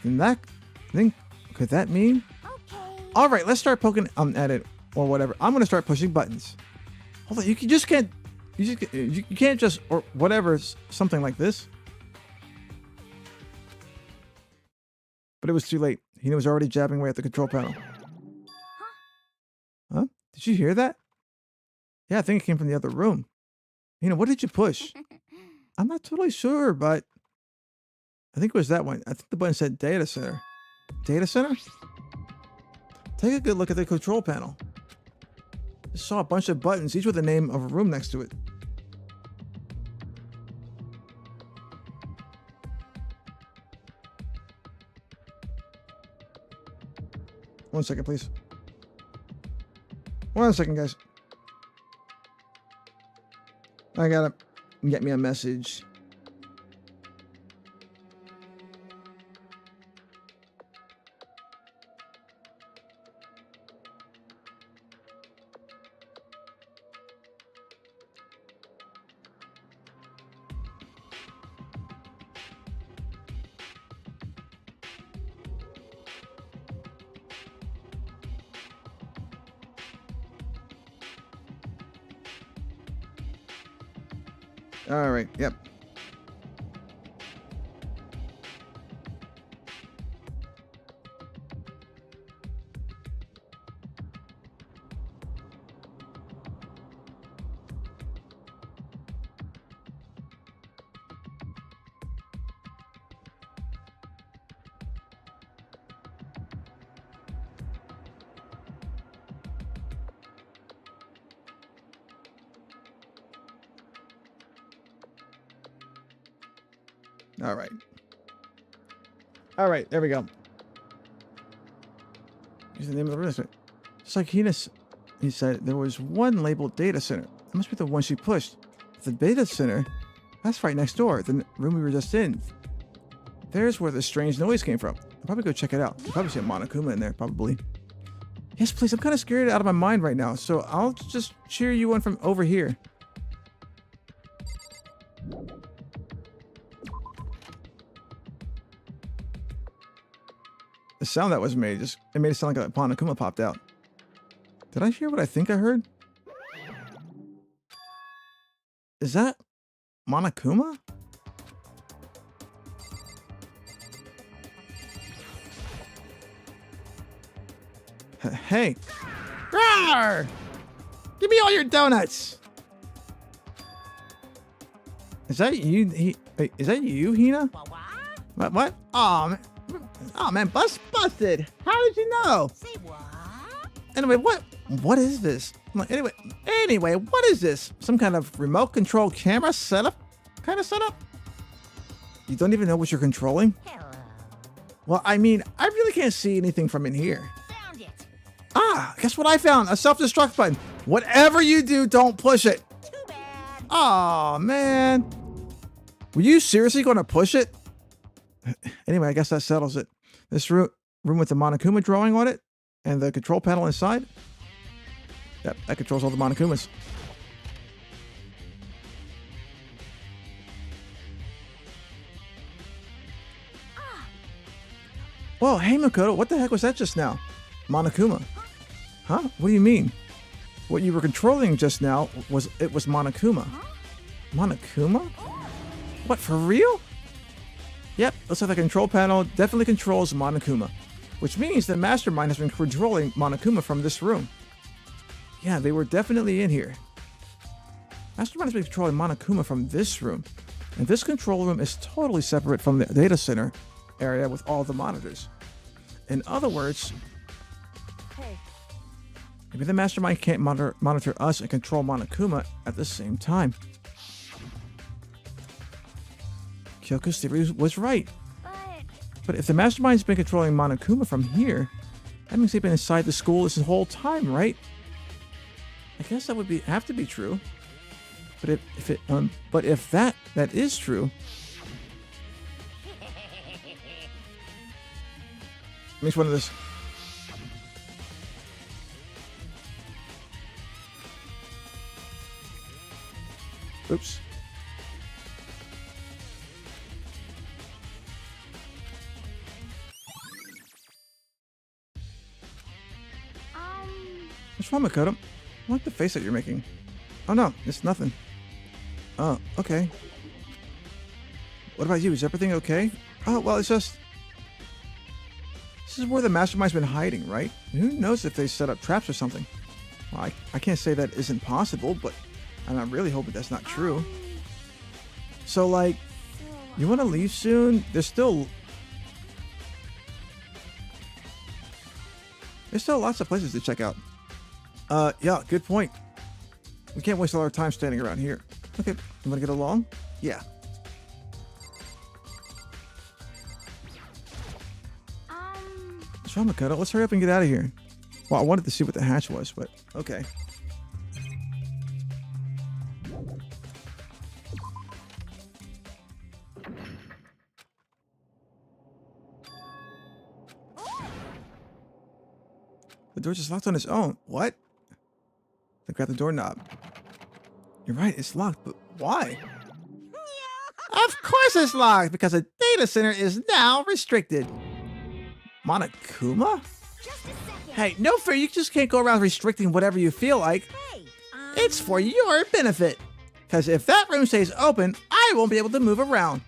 And that thing, could that mean? okay. All right, let's start poking at it or whatever. I'm gonna start pushing buttons. Hold on, you can't just or whatever something like this. But it was too late. He was already jabbing away at the control panel. Huh? Did you hear that? Yeah, I think it came from the other room. What did you push? I'm not totally sure, but I think it was that one. I think the button said data center. Data center? Take a good look at the control panel. I saw a bunch of buttons, each with the name of a room next to it. One second, please. 1 second, guys. I gotta get me a message. All right, yep. All right. All right, there we go. Here's the name of the room. Just like he said, there was one labeled data center. It must be the one she pushed. The data center, that's right next door, the room we were just in. There's where the strange noise came from. I'll probably go check it out. You'll probably see a Monokuma in there, probably. Yes, please. I'm kind of scared out of my mind right now, so I'll just cheer you on from over here. The sound that was made, it made it sound like a Monokuma popped out. Did I hear what I think I heard? Is that Monokuma? Hey. Rawr! Give me all your donuts! Is that you? Wait, is that you, Hina? What? Oh man, busted! How did you know? Say what? Anyway, what is this? Anyway, what is this? Some kind of remote control camera setup? Kind of setup? You don't even know what you're controlling? Hello. Well, I mean, I really can't see anything from in here. Found it. Ah, guess what I found? A self-destruct button. Whatever you do, don't push it. Too bad. Aw, man. Were you seriously going to push it? Anyway, I guess that settles it. This room with the Monokuma drawing on it and the control panel inside. Yep, that controls all the Monokumas. Whoa, hey Makoto, what the heck was that just now? Monokuma. Huh? What do you mean? What you were controlling just now was Monokuma. Monokuma? What, for real? Yep, looks like the control panel definitely controls Monokuma, which means the Mastermind has been controlling Monokuma from this room. Yeah, they were definitely in here. Mastermind has been controlling Monokuma from this room, and this control room is totally separate from the data center area with all the monitors. In other words, Hey, maybe the Mastermind can't monitor us and control Monokuma at the same time. Kyoko's theory was right. But if the Mastermind's been controlling Monokuma from here, that means they've been inside the school this whole time, right? I guess that would have to be true. But if that is true, makes one of this. Oops. What's wrong, Makoto? I like the face that you're making. Oh no, it's nothing. Oh, okay. What about you? Is everything okay? Oh, well, it's just... This is where the Mastermind's been hiding, right? Who knows if they set up traps or something? Well, I can't say that isn't possible, but I'm really hoping that's not true. So, like, you want to leave soon? There's still lots of places to check out. Yeah, good point. We can't waste all our time standing around here. Okay, you want to get along? Yeah. What's wrong, Makoto? Let's hurry up and get out of here. Well, I wanted to see what the hatch was, but okay. The door just locked on its own. What? Then grab the doorknob. You're right, it's locked, but why? Of course it's locked, because the data center is now restricted. Monokuma? Just a second. Hey, no fair, you just can't go around restricting whatever you feel like. Hey, It's for your benefit. Because if that room stays open, I won't be able to move around.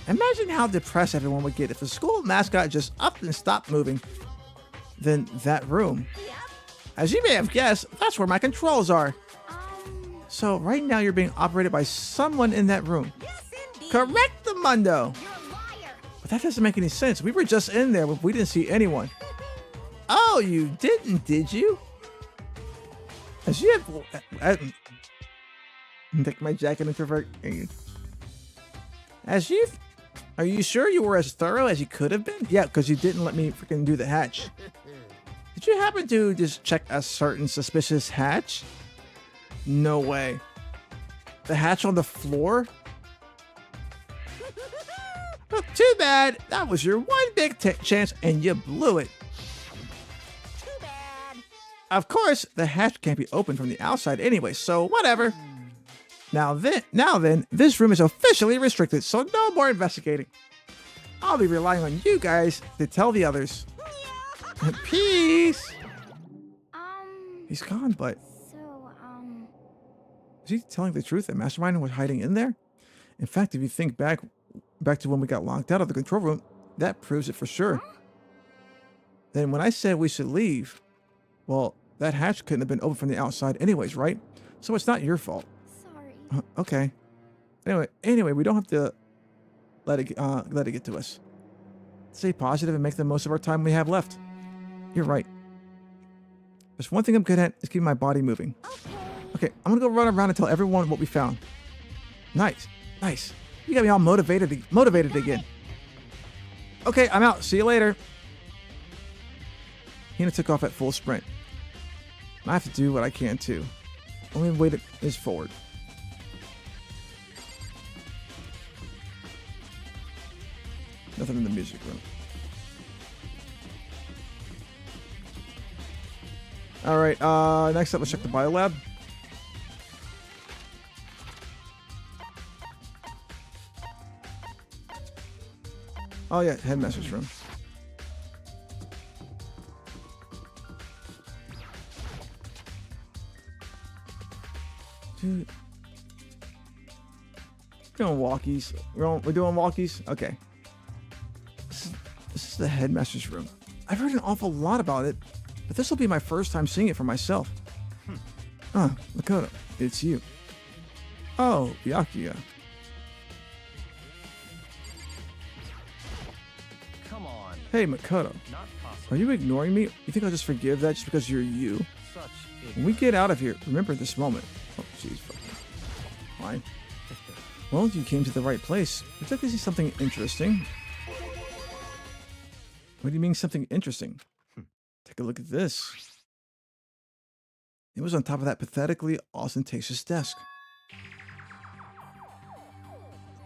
Imagine how depressed everyone would get if the school mascot just up and stopped moving. Then that room. Yep. As you may have guessed, that's where my controls are. So right now you're being operated by someone in that room. Yes, indeed. Correct the mundo. You're a liar. But that doesn't make any sense. We were just in there, but we didn't see anyone. Oh, you didn't, did you? As you have... Take my jacket, introvert. As you've Are you sure you were as thorough as you could have been? Yeah, because you didn't let me freaking do the hatch. Did you happen to just check a certain suspicious hatch? No way. The hatch on the floor? Well, too bad. That was your one big chance and you blew it. Too bad. Of course, the hatch can't be opened from the outside anyway, so whatever. Now then, this room is officially restricted, so no more investigating. I'll be relying on you guys to tell the others. Peace. He's gone, but So, is he telling the truth that Mastermind was hiding in there? In fact, if you think back to when we got locked out of the control room, that proves it for sure. Then when I said we should leave, well, that hatch couldn't have been opened from the outside anyways, right? So it's not your fault. sorry. Okay. Anyway, we don't have to let it get to us. Stay positive and make the most of our time we have left. You're right. There's one thing I'm good at is keeping my body moving. Okay, I'm gonna go run around and tell everyone what we found. Nice. You got me all motivated again. Okay, I'm out. See you later. Hina took off at full sprint. I have to do what I can too. Only way is forward. Nothing in the music room. All right. Next up, let's check the biolab. Oh yeah, headmaster's room. Dude. We're doing walkies. We're doing walkies? Okay. This is the headmaster's room. I've heard an awful lot about it, but this will be my first time seeing it for myself. Makoto, it's you. Oh, Byakuya. Come on. Hey, Makoto. Not possible. Are you ignoring me? You think I'll just forgive that just because you're you? Such When we get out of here, remember this moment. Oh, jeez. Fine. Well, you came to the right place. Would you like to see something interesting? What do you mean something interesting? Take a look at this. It was on top of that pathetically ostentatious desk.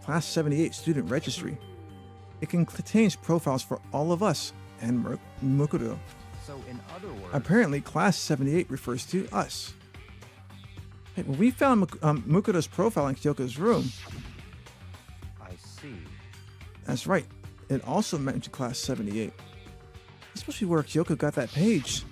Class 78 student registry. It contains profiles for all of us and Mukuro. So in other words, Apparently, Class 78 refers to us. Hey, when we found Mukuro's profile in Kyoko's room, I see. that's right, it also mentioned Class 78. That's supposed to be where Kyoko got that page.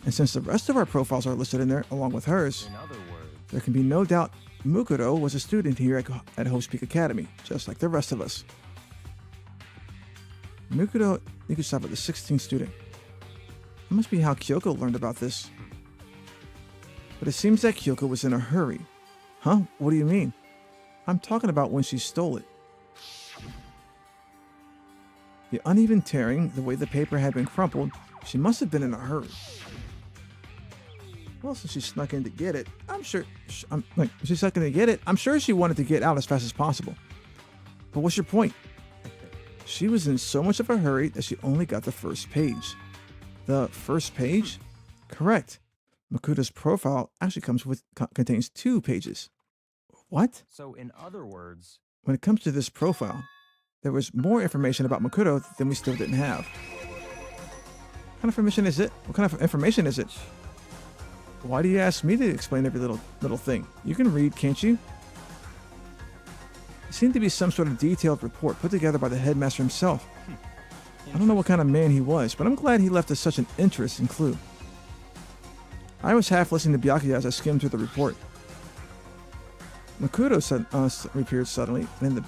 And since the rest of our profiles are listed in there along with hers, In other words, there can be no doubt Mukuro was a student here at Hope's Peak Academy, just like the rest of us. Mukuro Nikusawa, the 16th student. That must be how Kyoko learned about this. But it seems that Kyoko was in a hurry. Huh? What do you mean? I'm talking about when she stole it. The uneven tearing, the way the paper had been crumpled, she must have been in a hurry. Well, since she snuck in to get it, I'm sure she wanted to get out as fast as possible. But what's your point? She was in so much of a hurry that she only got the first page. The first page? Correct. Makuto's profile actually contains 2 pages. What? so in other words, When it comes to this profile, there was more information about Makoto than we still didn't have. What kind of information is it? What kind of information is it? Why do you ask me to explain every little thing? You can read, can't you? It seemed to be some sort of detailed report put together by the headmaster himself. I don't know what kind of man he was, but I'm glad he left us such an interesting clue. I was half listening to Byakuya as I skimmed through the report. Makoto appeared suddenly, and in the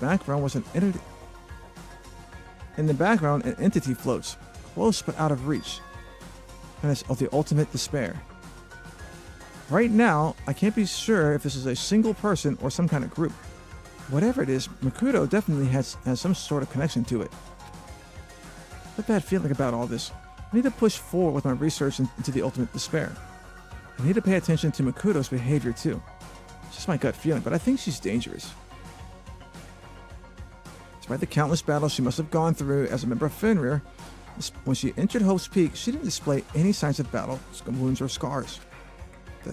background an entity floats, close but out of reach, and it's of the ultimate despair. Right now, I can't be sure if this is a single person or some kind of group. Whatever it is, Makoto definitely has some sort of connection to it. I have a bad feeling about all this. I need to push forward with my research into the ultimate despair. I need to pay attention to Makoto's behavior too. It's just my gut feeling, but I think she's dangerous. Despite the countless battles she must have gone through as a member of Fenrir, when she entered Hope's Peak, she didn't display any signs of battle, wounds, or scars.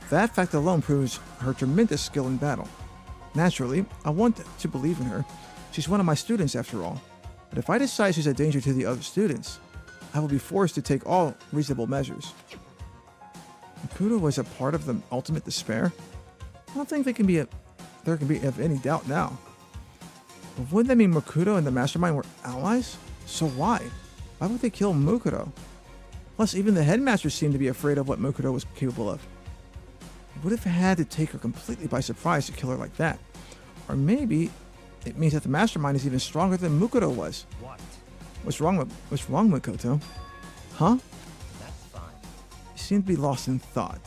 That fact alone proves her tremendous skill in battle. Naturally, I want to believe in her. She's one of my students after all. But if I decide she's a danger to the other students, I will be forced to take all reasonable measures. Makoto was a part of the ultimate despair? I don't think there can be of any doubt now. But wouldn't that mean Makoto and the Mastermind were allies? So why? Why would they kill Makoto? Plus, even the headmaster seemed to be afraid of what Makoto was capable of. It would have had to take her completely by surprise to kill her like that. Or maybe it means that the Mastermind is even stronger than Makoto was. What? What's wrong, Makoto? Huh? That's fine. You seem to be lost in thought.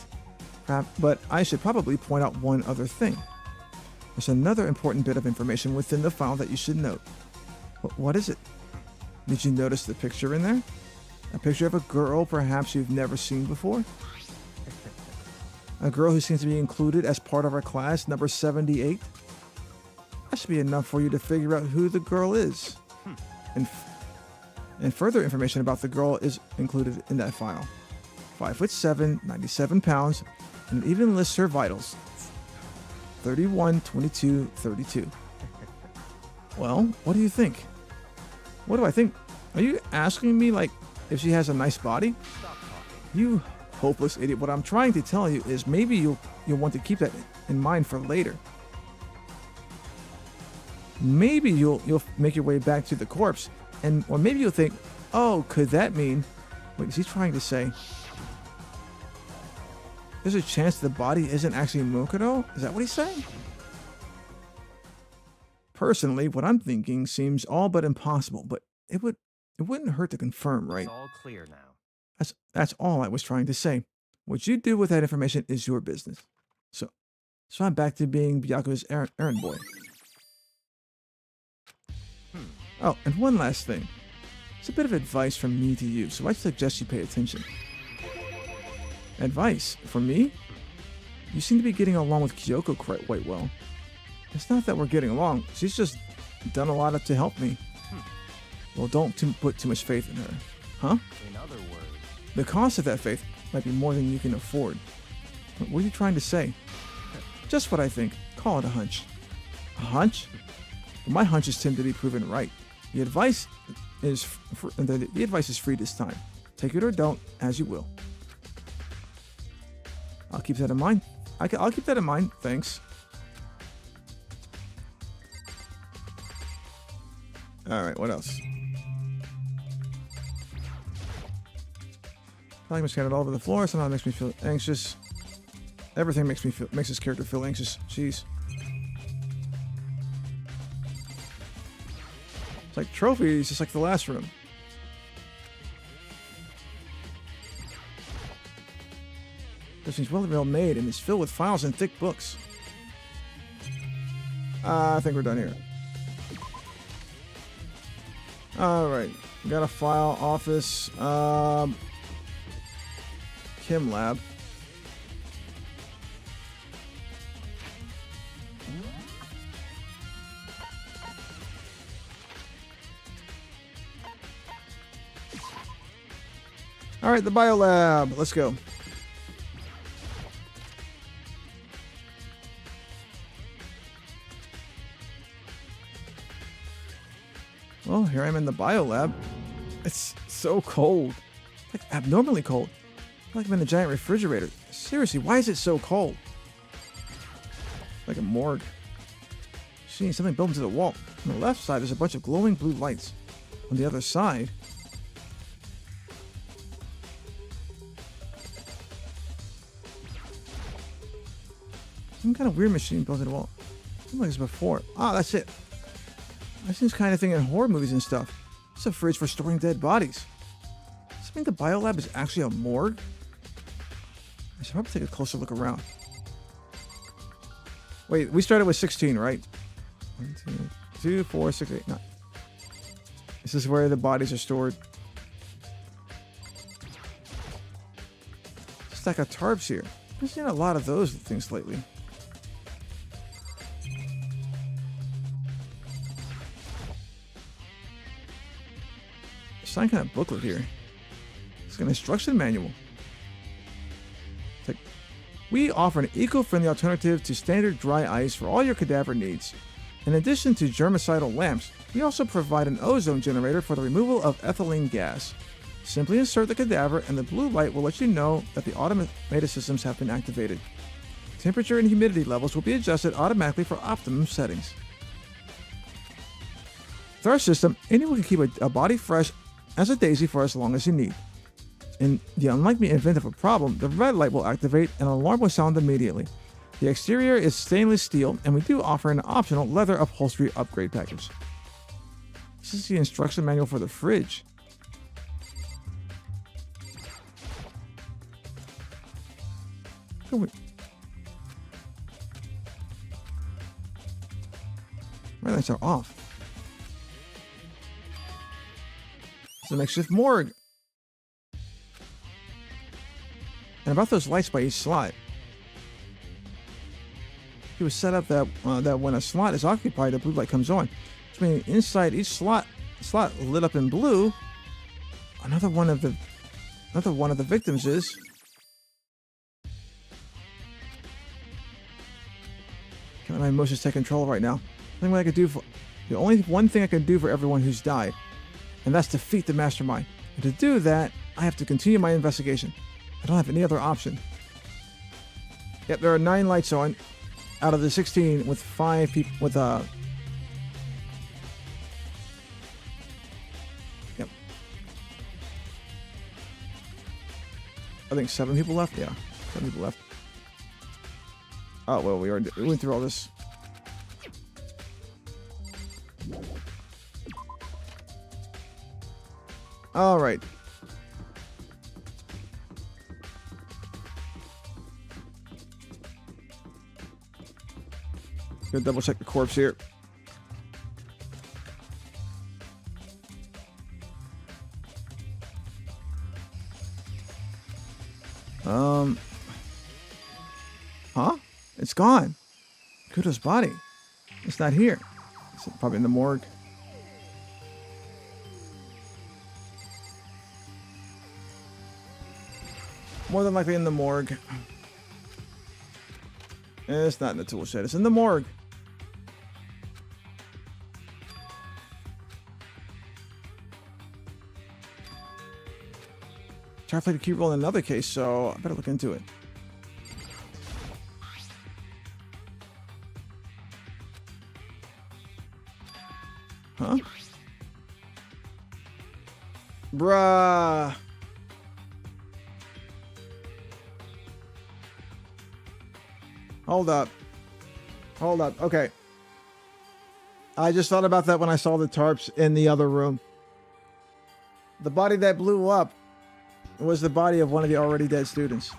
But I should probably point out one other thing. There's another important bit of information within the file that you should note. What is it? Did you notice the picture in there? A picture of a girl perhaps you've never seen before? A girl who seems to be included as part of our class, number 78? That should be enough for you to figure out who the girl is. And further information about the girl is included in that file. 5'7", 97 pounds, and it even lists her vitals. 31, 22, 32. Well, what do you think? What do I think? Are you asking me, like, if she has a nice body? You hopeless idiot. What I'm trying to tell you is maybe you'll want to keep that in mind for later. Maybe you'll make your way back to the corpse, or maybe you'll think, oh, could that mean... Wait, is he trying to say... There's a chance the body isn't actually Makoto? Is that what he's saying? Personally, what I'm thinking seems all but impossible, but it wouldn't hurt to confirm, right? It's all clear now. That's all I was trying to say. What you do with that information is your business. So I'm back to being Byaku's errand boy. Oh, and one last thing. It's a bit of advice from me to you, so I suggest you pay attention. Advice? For me? You seem to be getting along with Kyoko quite well. It's not that we're getting along. She's just done a lot to help me. Well, don't put too much faith in her. Huh? In other words... The cost of that faith might be more than you can afford. What are you trying to say? Just what I think. Call it a hunch. A hunch? Well, my hunches tend to be proven right. The advice is free this time. Take it or don't, as you will. I'll keep that in mind. I'll keep that in mind. Thanks. Alright, what else? Documents scattered all over the floor. Somehow it makes me feel anxious. Everything makes this character feel anxious. Jeez. It's like trophies, just like the last room. This thing's well made and is filled with files and thick books. I think we're done here. Alright. Got a file, office, Chem lab. Alright, the biolab. Let's go. Well, here I am in the biolab. It's so cold. Like abnormally cold. Like I'm in a giant refrigerator. Seriously, why is it so cold? Like a morgue. Seeing something built into the wall. On the left side, there's a bunch of glowing blue lights. On the other side... some kind of weird machine built into the wall. Something like this before. Ah, that's it. I've seen this kind of thing in horror movies and stuff. It's a fridge for storing dead bodies. Does that mean the biolab is actually a morgue? I should probably take a closer look around. Wait, we started with 16, right? 1, 2, 4, 6, 8, 9. This is where the bodies are stored. Stack of tarps here. I've seen a lot of those things lately. signed kind of booklet here. It's an instruction manual. It's like, we offer an eco-friendly alternative to standard dry ice for all your cadaver needs. In addition to germicidal lamps, we also provide an ozone generator for the removal of ethylene gas. Simply insert the cadaver and the blue light will let you know that the automated systems have been activated. Temperature and humidity levels will be adjusted automatically for optimum settings. With our system, anyone can keep a body fresh as a daisy for as long as you need. In the unlikely event of a problem, the red light will activate and an alarm will sound immediately. The exterior is stainless steel, and we do offer an optional leather upholstery upgrade package. This is the instruction manual for the fridge. My lights are off. It's a makeshift morgue. And about those lights by each slot. It was set up that when a slot is occupied, the blue light comes on. Which means inside each slot lit up in blue. Another one of the victims is. Can't let my emotions take control right now. The only one thing I can do for everyone who's died, and that's defeat the mastermind. And to do that, I have to continue my investigation. I don't have any other option. Yep, there are 9 lights on out of the 16 with 5 people Yep. I think 7 people left? Yeah, 7 people left. Oh, well, we went through all this. All right. Gonna double check the corpse here. Huh? It's gone. Kudo's body. It's not here. It's probably in the morgue. More than likely in the morgue. It's not in the tool shed. It's in the morgue. Charlie to keep rolling another case, so I better look into it. Huh? Bruh. Hold up. Hold up. Okay. I just thought about that when I saw the tarps in the other room. The body that blew up was the body of one of the already dead students.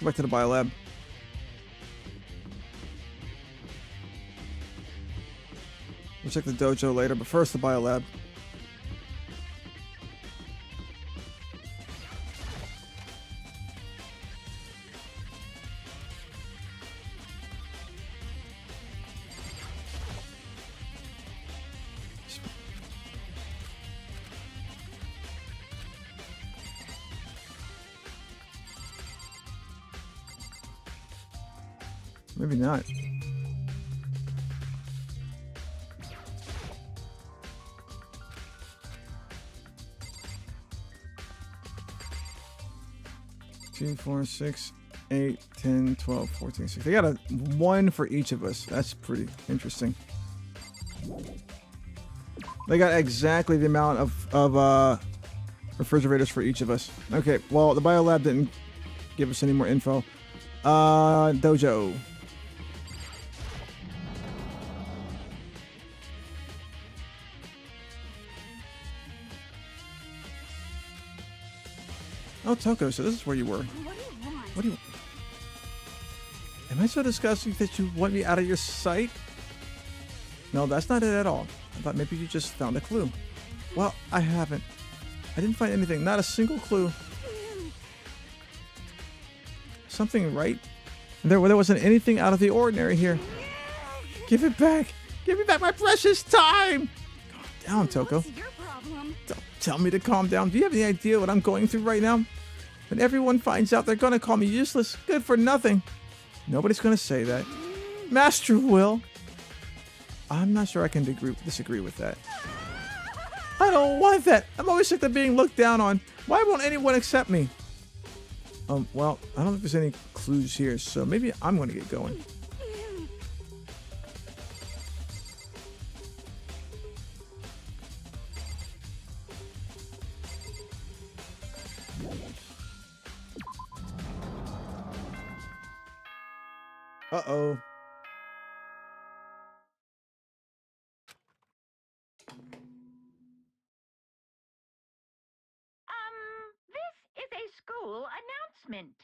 Go back to the biolab. We'll check the dojo later, but first the biolab. Maybe not. Two, 4, 6, 8, 10, 12, 14, 16. They got a 1 for each of us. That's pretty interesting. They got exactly the amount of refrigerators for each of us. Okay, well, the biolab didn't give us any more info. Dojo. Oh, Toko, so this is where you were. What do you want? What do you... Am I so disgusting that you want me out of your sight? No, that's not it at all. I thought maybe you just found a clue. Well, I haven't. I didn't find anything, not a single clue. Something right? There wasn't anything out of the ordinary here. Give it back! Give me back my precious time! Calm down, Toko. What's your problem? Don't tell me to calm down. Do you have any idea what I'm going through right now? When everyone finds out, they're gonna call me useless, good for nothing. Nobody's gonna say that. Master will. I'm not sure I can disagree with that. I don't want that. I'm always sick of being looked down on. Why won't anyone accept me? Well, I don't think there's any clues here, so maybe I'm gonna get going. Uh-oh. This is a school announcement.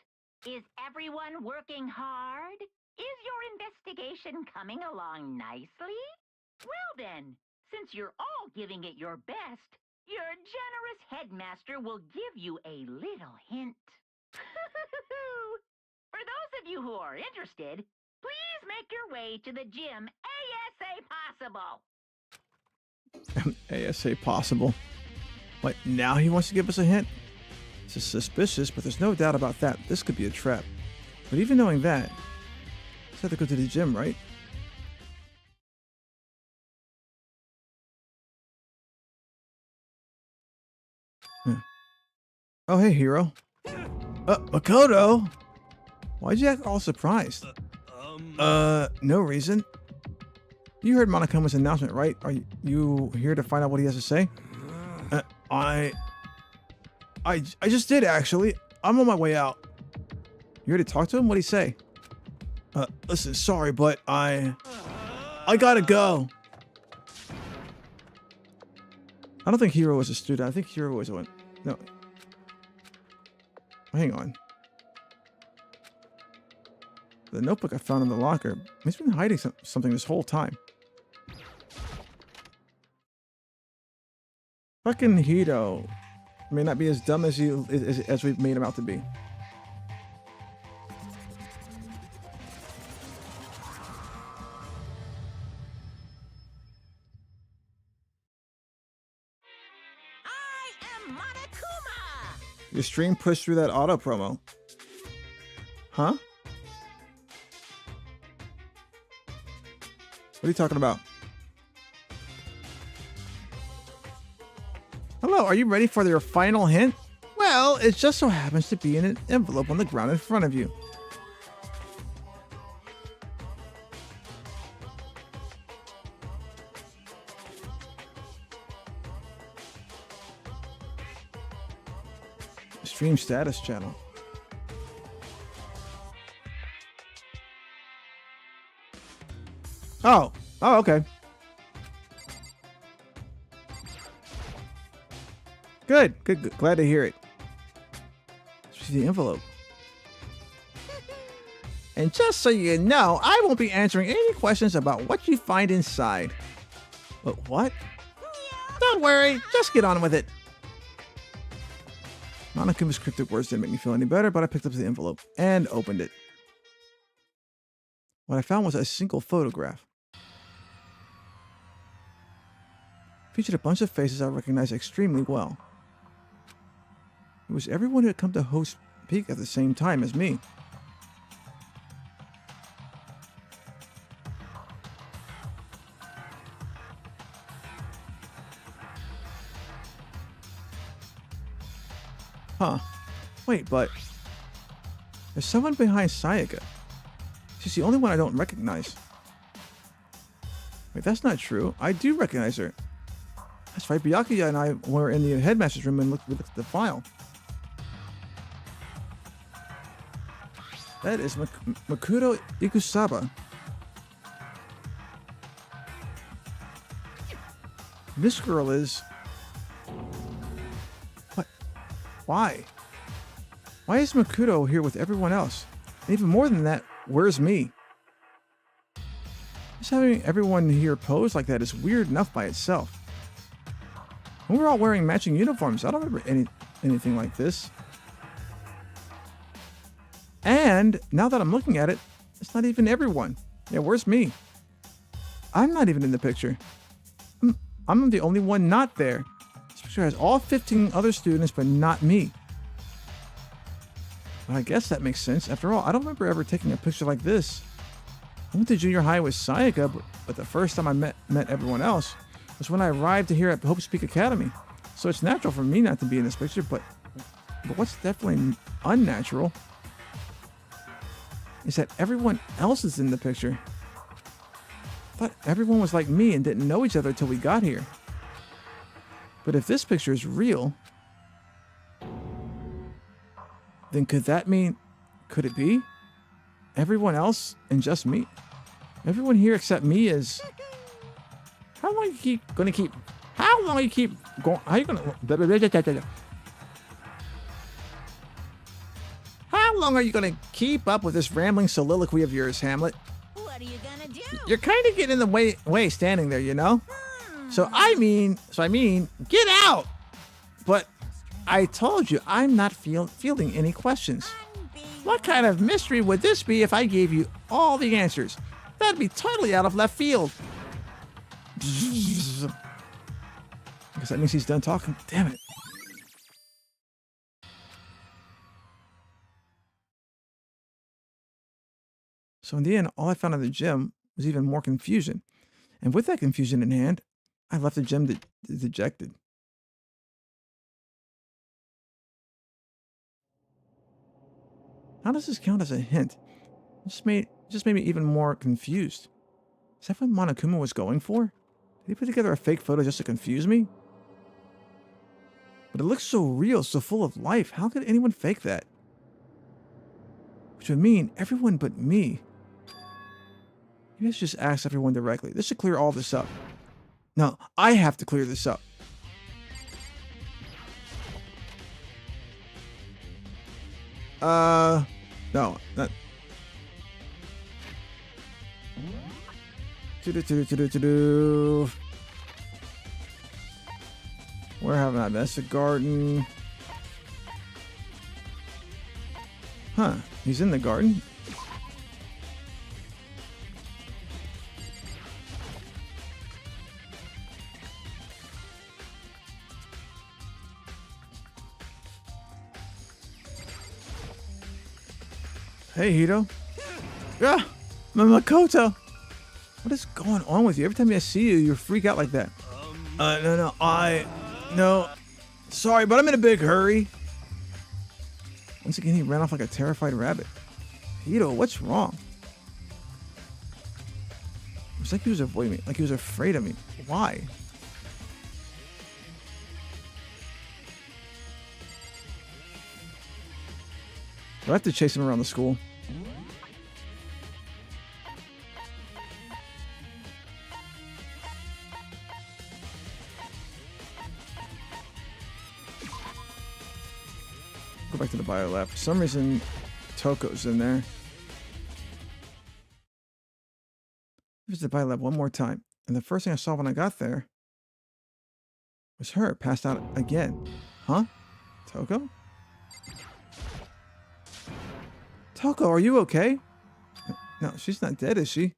Is everyone working hard? Is your investigation coming along nicely? Well then, since you're all giving it your best, your generous headmaster will give you a little hint. For those of you who are interested, please make your way to the gym ASA possible. ASA possible. What, now he wants to give us a hint? This is suspicious, but there's no doubt about that. This could be a trap. But even knowing that, just have to go to the gym, right? Oh, hey, hero. Makoto! Why'd you act all surprised? No reason. You heard Monokoma's announcement, right? Are you here to find out what he has to say? I just did, actually. I'm on my way out. You here to talk to him? What'd he say? Listen, sorry, but I gotta go. I don't think Hiro was a student. I think Hiro was one. No. Hang on. The notebook I found in the locker. He's been hiding something this whole time. Fucking Hiro may not be as dumb as we've made him out to be. I am Monokuma! Your stream pushed through that auto promo. Huh? What are you talking about? Hello, are you ready for your final hint? Well, it just so happens to be in an envelope on the ground in front of you. Stream status channel. Oh, okay. Good. Glad to hear it. See the envelope. And just so you know, I won't be answering any questions about what you find inside. But what? Don't worry, just get on with it. Monokuma's cryptic words didn't make me feel any better, but I picked up the envelope and opened it. What I found was a single photograph. Featured a bunch of faces I recognized extremely well. It was everyone who had come to host Peak at the same time as me. Huh. Wait, but there's someone behind Sayaka. She's the only one I don't recognize. Wait, that's not true. I do recognize her. That's right, Byakuya and I were in the headmaster's room and looked at the file. That is Makoto Ikusaba. This girl is... What? Why? Why is Makoto here with everyone else? And even more than that, where's me? Just having everyone here pose like that is weird enough by itself. And we're all wearing matching uniforms. I don't remember anything like this. And now that I'm looking at it, it's not even everyone. Yeah, where's me? I'm not even in the picture. I'm the only one not there. This picture has all 15 other students, but not me. Well, I guess that makes sense. After all, I don't remember ever taking a picture like this. I went to junior high with Sayaka, but the first time I met everyone else was when I arrived here at Hope Speak Academy. So it's natural for me not to be in this picture, but what's definitely unnatural is that everyone else is in the picture. I thought everyone was like me and didn't know each other until we got here. But if this picture is real, then could it be everyone else and just me? Everyone here except me is... How long are you going to go? How are you going to... How long are you going to keep up with this rambling soliloquy of yours, Hamlet? What are you gonna do? You're kind of getting in the way standing there, you know? So I mean, get out! But I told you, I'm not fielding any questions. What kind of mystery would this be if I gave you all the answers? That'd be totally out of left field. I guess that means he's done talking. Damn it. So in the end, all I found in the gym was even more confusion. And with that confusion in hand, I left the gym dejected. How does this count as a hint? It just made me even more confused. Is that what Monokuma was going for? Did he put together a fake photo just to confuse me? But it looks so real, so full of life. How could anyone fake that? Which would mean everyone but me. Maybe I should just ask everyone directly. This should clear all this up. No, I have to clear this up. No, not. Where have I? That's the garden. Huh? He's in the garden. Hey, Hito. Yeah, Makoto. What is going on with you? Every time I see you, you freak out like that. No. Sorry, but I'm in a big hurry. Once again, he ran off like a terrified rabbit. Hito, what's wrong? It's like he was avoiding me, like he was afraid of me. Why? Do I have to chase him around the school? Go back to the bio lab. For some reason, Toko's in there. Visit the bio lab one more time. And the first thing I saw when I got there was her passed out again. Huh? Toko? Toko, are you okay? No, she's not dead, is she?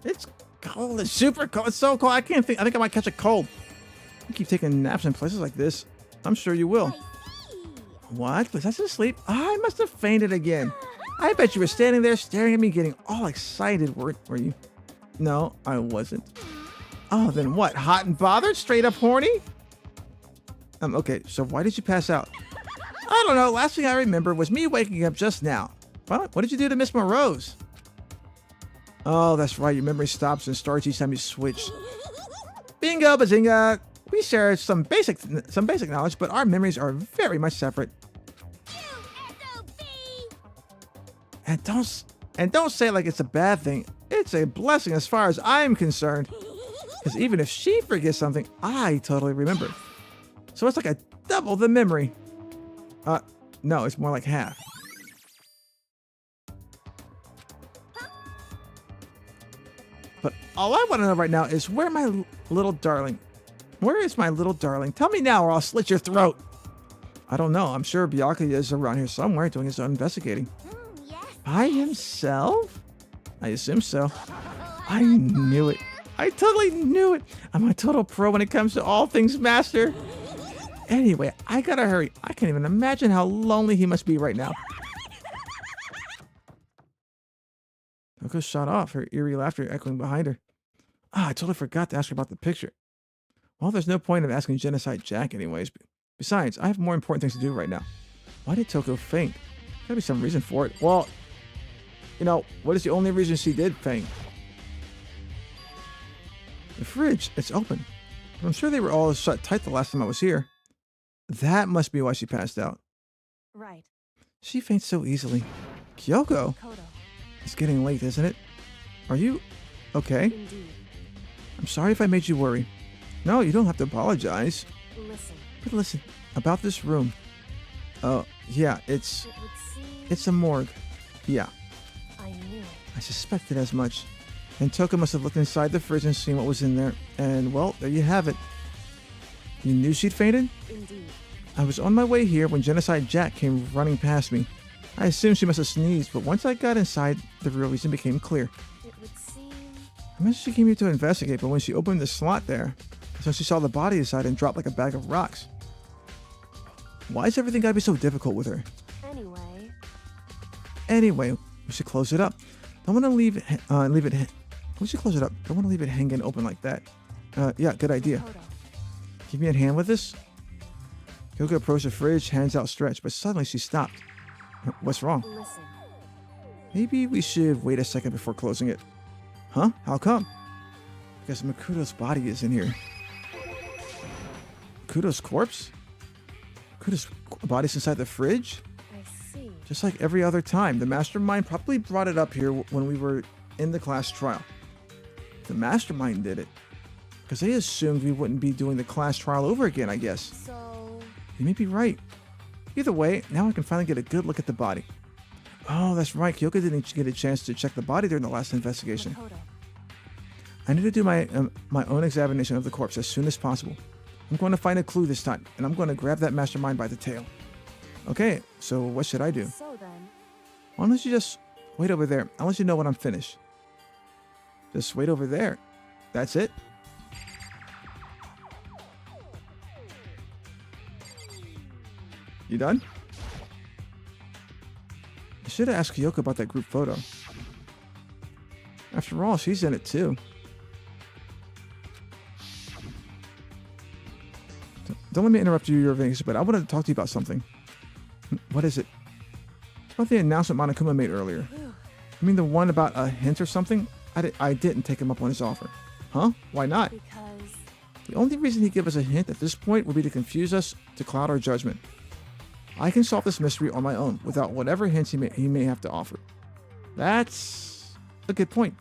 It's cold. It's super cold. It's so cold. I think I might catch a cold. You keep taking naps in places like this. I'm sure you will. What? Was I still asleep? I must have fainted again. I bet you were standing there staring at me getting all excited. Were you? No, I wasn't. Oh, then what? Hot and bothered? Straight up horny? Okay, so why did you pass out? I don't know. Last thing I remember was me waking up just now. What did you do to Miss Morose? Oh, that's right. Your memory stops and starts each time you switch. Bingo, bazinga. We share some basic knowledge, but our memories are very much separate. And don't say it like it's a bad thing. It's a blessing as far as I'm concerned. Because even if she forgets something, I totally remember. So it's like a double the memory. No, it's more like half. But all I want to know right now is where my little darling? Where is my little darling? Tell me now or I'll slit your throat. I don't know. I'm sure Bianca is around here somewhere doing his own investigating. Yes. By himself? I assume so. I knew it. I totally knew it. I'm a total pro when it comes to all things master. Anyway, I gotta hurry. I can't even imagine how lonely he must be right now. Coco shot off, her eerie laughter echoing behind her. Ah, I totally forgot to ask her about the picture. Well, there's no point of asking Genocide Jack anyways. Besides, I have more important things to do right now. Why did Toko faint? Gotta be some reason for it. Well, you know, what is the only reason she did faint? The fridge, it's open. But I'm sure they were all shut tight the last time I was here. That must be why she passed out. Right. She faints so easily. Kyoko? Kodo. It's getting late, isn't it? Are you okay? Indeed. I'm sorry if I made you worry. No, you don't have to apologize. Listen. But listen, about this room. Oh, yeah, it's It would seem a morgue. Yeah, I knew it. I suspected as much. And Toko must have looked inside the fridge and seen what was in there. And, well, there you have it. You knew she'd fainted? Indeed. I was on my way here when Genocide Jack came running past me. I assumed she must have sneezed, but once I got inside, the real reason became clear. It would seem I meant she came here to investigate, but when she opened the slot there, that's when she saw the body inside and dropped like a bag of rocks. Why is everything gotta be so difficult with her? Anyway, we should close it up. Don't want to leave it. We should close it up. Don't want to leave it hanging open like that. Yeah, good idea. Kodo. Give me a hand with this. Kyoko approached the fridge, hands outstretched, but suddenly she stopped. What's wrong? Listen. Maybe we should wait a second before closing it. Huh? How come? Because Makoto's body is in here. Makoto's corpse? Makoto's body's inside the fridge? I see. Just like every other time, the mastermind probably brought it up here when we were in the class trial. The mastermind did it. Because they assumed we wouldn't be doing the class trial over again, I guess. So You may be right. Either way, now I can finally get a good look at the body. Oh, that's right. Kyoko didn't get a chance to check the body during the last investigation. Makoto. I need to do my own examination of the corpse as soon as possible. I'm going to find a clue this time, and I'm going to grab that mastermind by the tail. Okay, so what should I do? So then, Why don't you just wait over there? I'll let you know when I'm finished. Just wait over there. That's it. You done? I should have asked Kyoko about that group photo. After all, she's in it too. Don't let me interrupt your vacation, but I wanted to talk to you about something. What is it? It's about the announcement Monokuma made earlier. You mean the one about a hint or something? I didn't take him up on his offer. Huh? Why not? because The only reason he'd give us a hint at this point would be to confuse us, to cloud our judgment. I can solve this mystery on my own without whatever hints he may have to offer. That's a good point.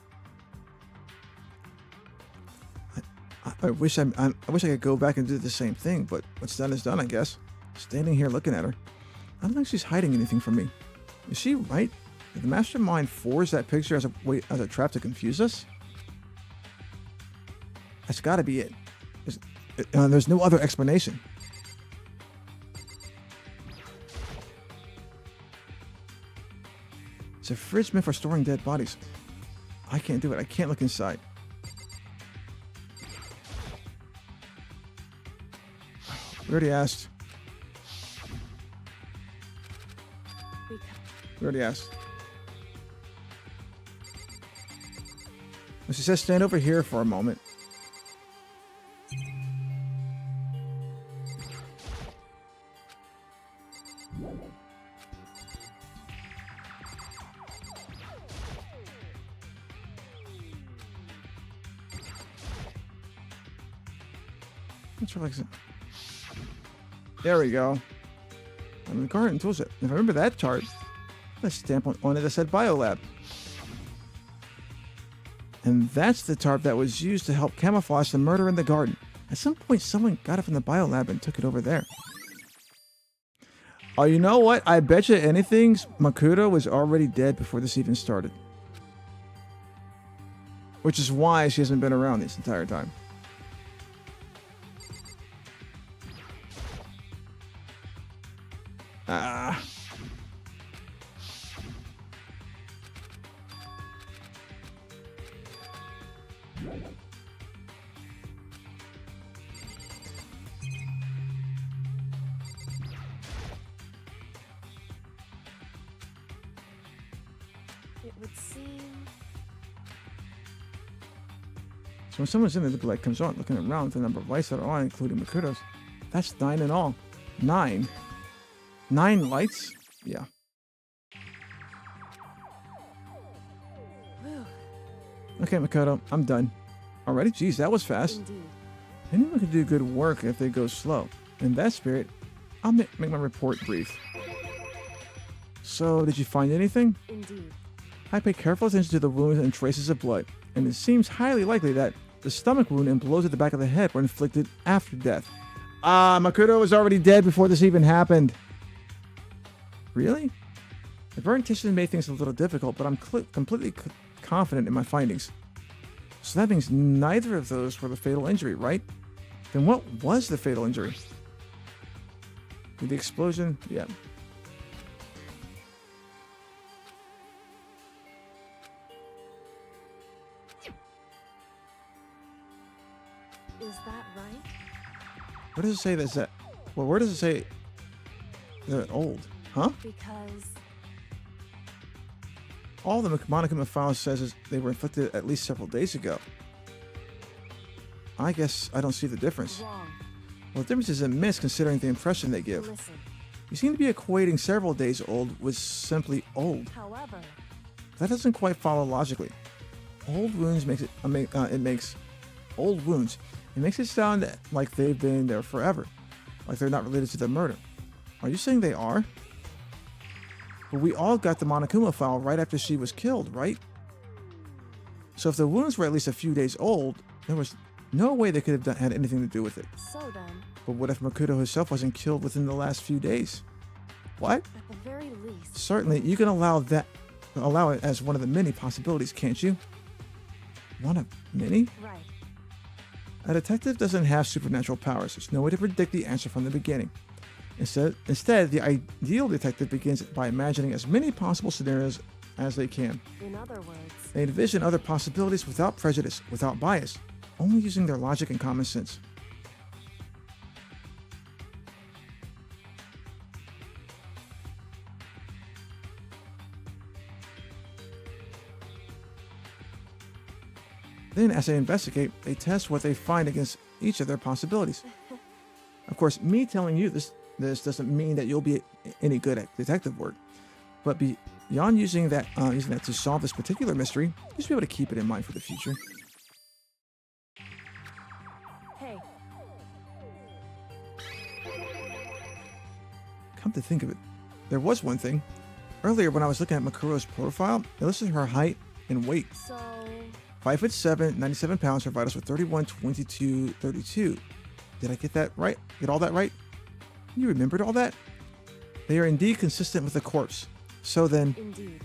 I wish I could go back and do the same thing, but what's done is done, I guess. Standing here looking at her, I don't think she's hiding anything from me. Is she right? Did the mastermind forge that picture as a trap to confuse us? That's got to be it. There's no other explanation. It's a fridge meant for storing dead bodies. I can't do it. I can't look inside. We already asked. We already asked. She says stand over here for a moment. Let's relax it. There we go. And the garden tools it. If I remember that chart, let's stamp on it that said Biolab. And that's the tarp that was used to help camouflage the murder in the garden. At some point, someone got it from the Biolab and took it over there. Oh, you know what? I bet you anything, Makoto was already dead before this even started. Which is why she hasn't been around this entire time. Ah. It would seem... So when someone's in there, the light comes on, looking around at the number of lights that are on, including Makoto's. That's 9 in all. 9? 9 lights? Yeah. Whew, Okay, Makoto, I'm done. Already? Jeez, that was fast. indeed. Anyone can do good work if they go slow. In that spirit, I'll make my report brief. So, did you find anything? Indeed. I pay careful attention to the wounds and traces of blood, and it seems highly likely that the stomach wound and blows at the back of the head were inflicted after death. Makoto was already dead before this even happened. Really? The burn tissue made things a little difficult, but I'm completely confident in my findings. So that means neither of those were the fatal injury, right? Then what was the fatal injury? The explosion? Yeah. Is that right? Where does it say that's that? Well, where does it say they're old? Huh? Because... All the Monokuma file says is they were inflicted at least several days ago. I guess I don't see the difference. Wrong. Well, the difference is immense considering the impression they give. Listen. You seem to be equating several days old with simply old. However... That doesn't quite follow logically. Old wounds makes it. It makes old wounds. It makes it sound like they've been there forever, like they're not related to the murder. Are you saying they are? But we all got the Monokuma file right after she was killed, right? So if the wounds were at least a few days old, there was no way they could have had anything to do with it. So then... But what if Makoto herself wasn't killed within the last few days? What? At the very least... Certainly, you can allow it as one of the many possibilities, can't you? One of many? Right. A detective doesn't have supernatural powers. There's no way to predict the answer from the beginning. Instead, the ideal detective begins by imagining as many possible scenarios as they can. In other words... They envision other possibilities without prejudice, without bias, only using their logic and common sense. Then, as they investigate, they test what they find against each of their possibilities. Of course, me telling you this doesn't mean that you'll be any good at detective work, but beyond using that to solve this particular mystery, you should be able to keep it in mind for the future. Hey. Come to think of it, there was one thing. Earlier, when I was looking at Makuro's profile, it listed her height and weight. So... 5'7", 97 pounds. Her vitals were 31, 22, 32. Did I get that right? Get all that right? You remembered all that? They are indeed consistent with the corpse. So then... Indeed.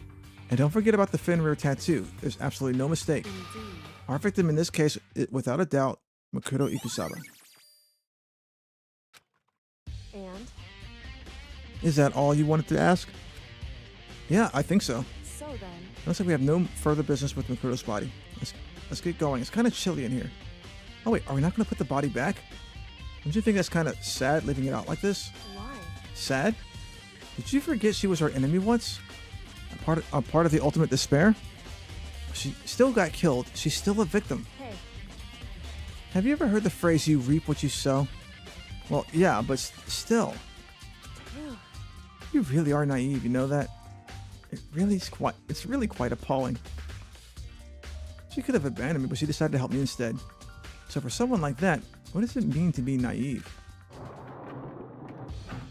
And don't forget about the Fenrir tattoo. There's absolutely no mistake. Indeed. Our victim in this case, without a doubt, Makoto Ikusaba. And? Is that all you wanted to ask? Yeah, I think so. So then... Looks like we have no further business with Makoto's body. Let's get going. It's kind of chilly in here. Oh wait, are we not going to put the body back? Don't you think that's kind of sad, leaving it out like this? Why? Sad? Did you forget she was our enemy once? A part of the ultimate despair? She still got killed. She's still a victim. Hey. Have you ever heard the phrase, you reap what you sow? Well, yeah, but still. You really are naive, you know that? It's really quite appalling. She could have abandoned me, but she decided to help me instead. So for someone like that, what does it mean to be naive?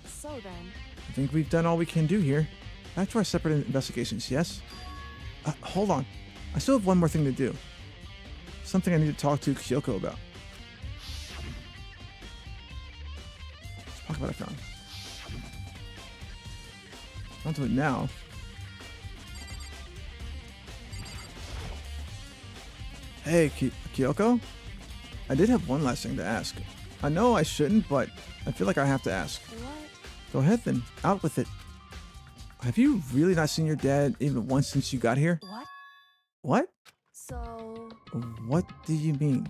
So then... I think we've done all we can do here. Back to our separate investigations, yes? Hold on. I still have one more thing to do. Something I need to talk to Kyoko about. Let's talk about it, found. I'll do it now. Hey, Kyoko? I did have one last thing to ask. I know I shouldn't, but I feel like I have to ask. What? Go ahead then. Out with it. Have you really not seen your dad even once since you got here? What? What? So... What do you mean?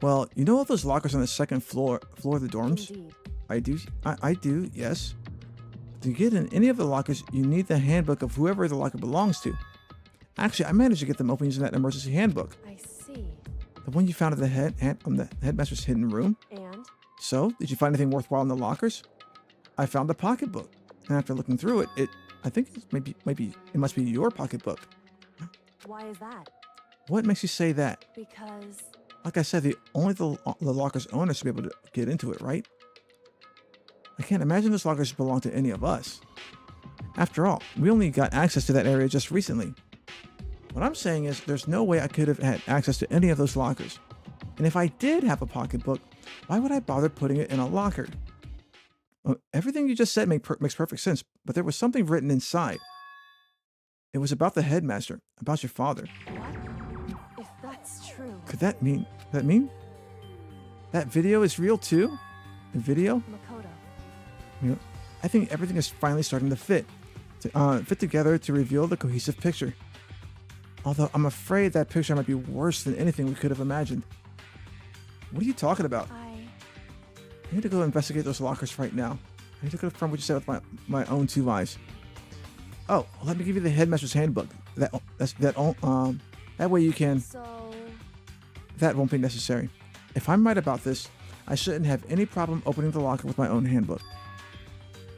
Well, you know all those lockers on the second floor of the dorms? Indeed. I do, yes. To get in any of the lockers, you need the handbook of whoever the locker belongs to. Actually, I managed to get them open using that emergency handbook. I see. The one you found in the headmaster's hidden room. And? So, did you find anything worthwhile in the lockers? I found the pocketbook, and after looking through it, I think it must be your pocketbook. Why is that? What makes you say that? Because... Like I said, only the locker's owner should be able to get into it, right? I can't imagine those lockers belong to any of us. After all, we only got access to that area just recently. What I'm saying is, there's no way I could have had access to any of those lockers. And if I did have a pocketbook, why would I bother putting it in a locker? Well, everything you just said makes perfect sense, but there was something written inside. It was about the headmaster, about your father. What? If that's true... Could that mean... That video is real too? The video? Makoto. You know, I think everything is finally starting to fit together to reveal the cohesive picture. Although I'm afraid that picture might be worse than anything we could have imagined. What are you talking about? I need to go investigate those lockers right now. I need to confirm what you said with my own two eyes. Oh, well, let me give you the headmaster's handbook. That way you can... So... That won't be necessary. If I'm right about this, I shouldn't have any problem opening the locker with my own handbook.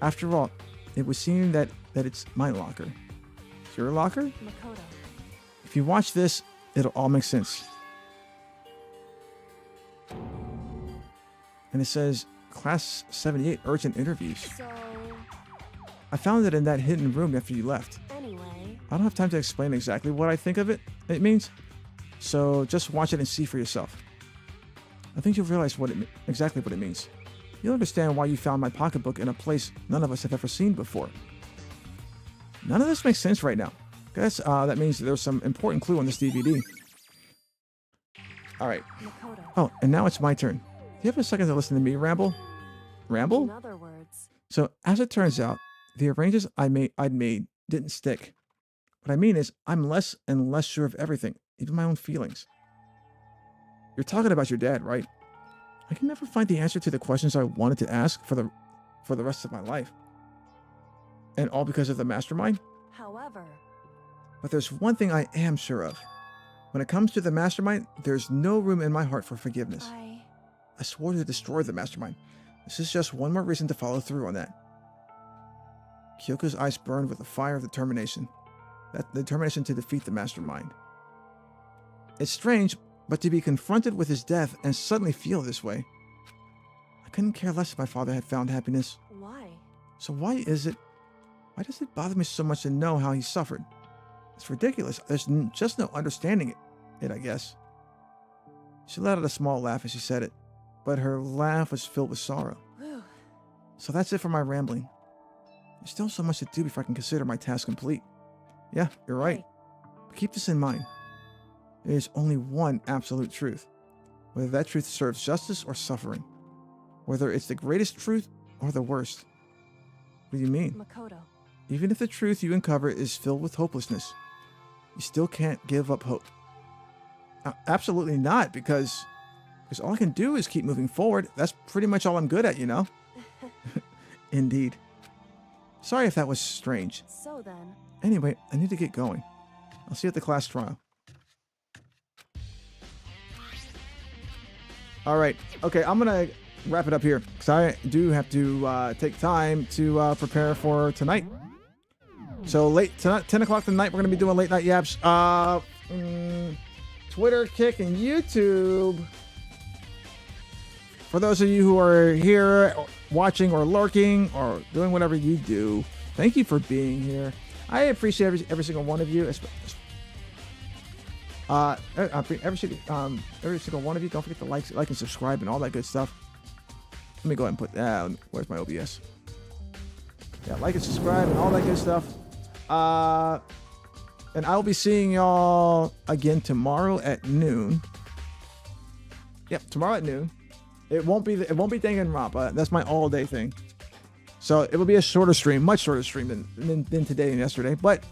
After all, it would seem that it's my locker. It's your locker? Makoto. If you watch this, it'll all make sense. And it says, Class 78 urgent interviews. So... I found it in that hidden room after you left. Anyway... I don't have time to explain exactly what I think of it means, so just watch it and see for yourself. I think you'll realize exactly what it means. You'll understand why you found my pocketbook in a place none of us have ever seen before. None of this makes sense right now. Guess that means there's some important clue on this DVD. Alright. Oh, and now it's my turn. Do you have a second to listen to me ramble? Ramble? In other words... So, as it turns out, the arrangements I'd made didn't stick. What I mean is, I'm less and less sure of everything, even my own feelings. You're talking about your dad, right? I can never find the answer to the questions I wanted to ask for the rest of my life. And all because of the mastermind? However... But there's one thing I am sure of. When it comes to the mastermind, there's no room in my heart for forgiveness. I swore to destroy the mastermind. This is just one more reason to follow through on that. Kyoko's eyes burned with the fire of determination. That determination to defeat the mastermind. It's strange, but to be confronted with his death and suddenly feel this way. I couldn't care less if my father had found happiness. Why? So why does it bother me so much to know how he suffered? It's ridiculous. There's just no understanding it, I guess. She let out a small laugh as she said it, but her laugh was filled with sorrow. Whew. So that's it for my rambling. There's still so much to do before I can consider my task complete. Yeah, you're right. Hey. But keep this in mind. There is only one absolute truth. Whether that truth serves justice or suffering. Whether it's the greatest truth or the worst. What do you mean? Makoto. Even if the truth you uncover is filled with hopelessness, you still can't give up hope. Absolutely not, because all I can do is keep moving forward. That's pretty much all I'm good at, you know? Indeed. Sorry if that was strange. So then... Anyway, I need to get going. I'll see you at the class trial. Alright, okay, I'm gonna wrap it up here, because I do have to take time to prepare for tonight. So late tonight, 10 o'clock tonight, we're gonna be doing late night yaps. Twitter, Kick, and YouTube. For those of you who are here watching or lurking or doing whatever you do, thank you for being here. I appreciate every single one of you. Every single one of you. Don't forget to like and subscribe and all that good stuff. Let me go ahead and put that. Where's my OBS? Yeah, like and subscribe and all that good stuff. And I'll be seeing y'all again tomorrow at noon. Yep, tomorrow at noon. It won't be Danga'd and Rompa. That's my all day thing. So it will be a shorter stream, much shorter stream than today and yesterday. But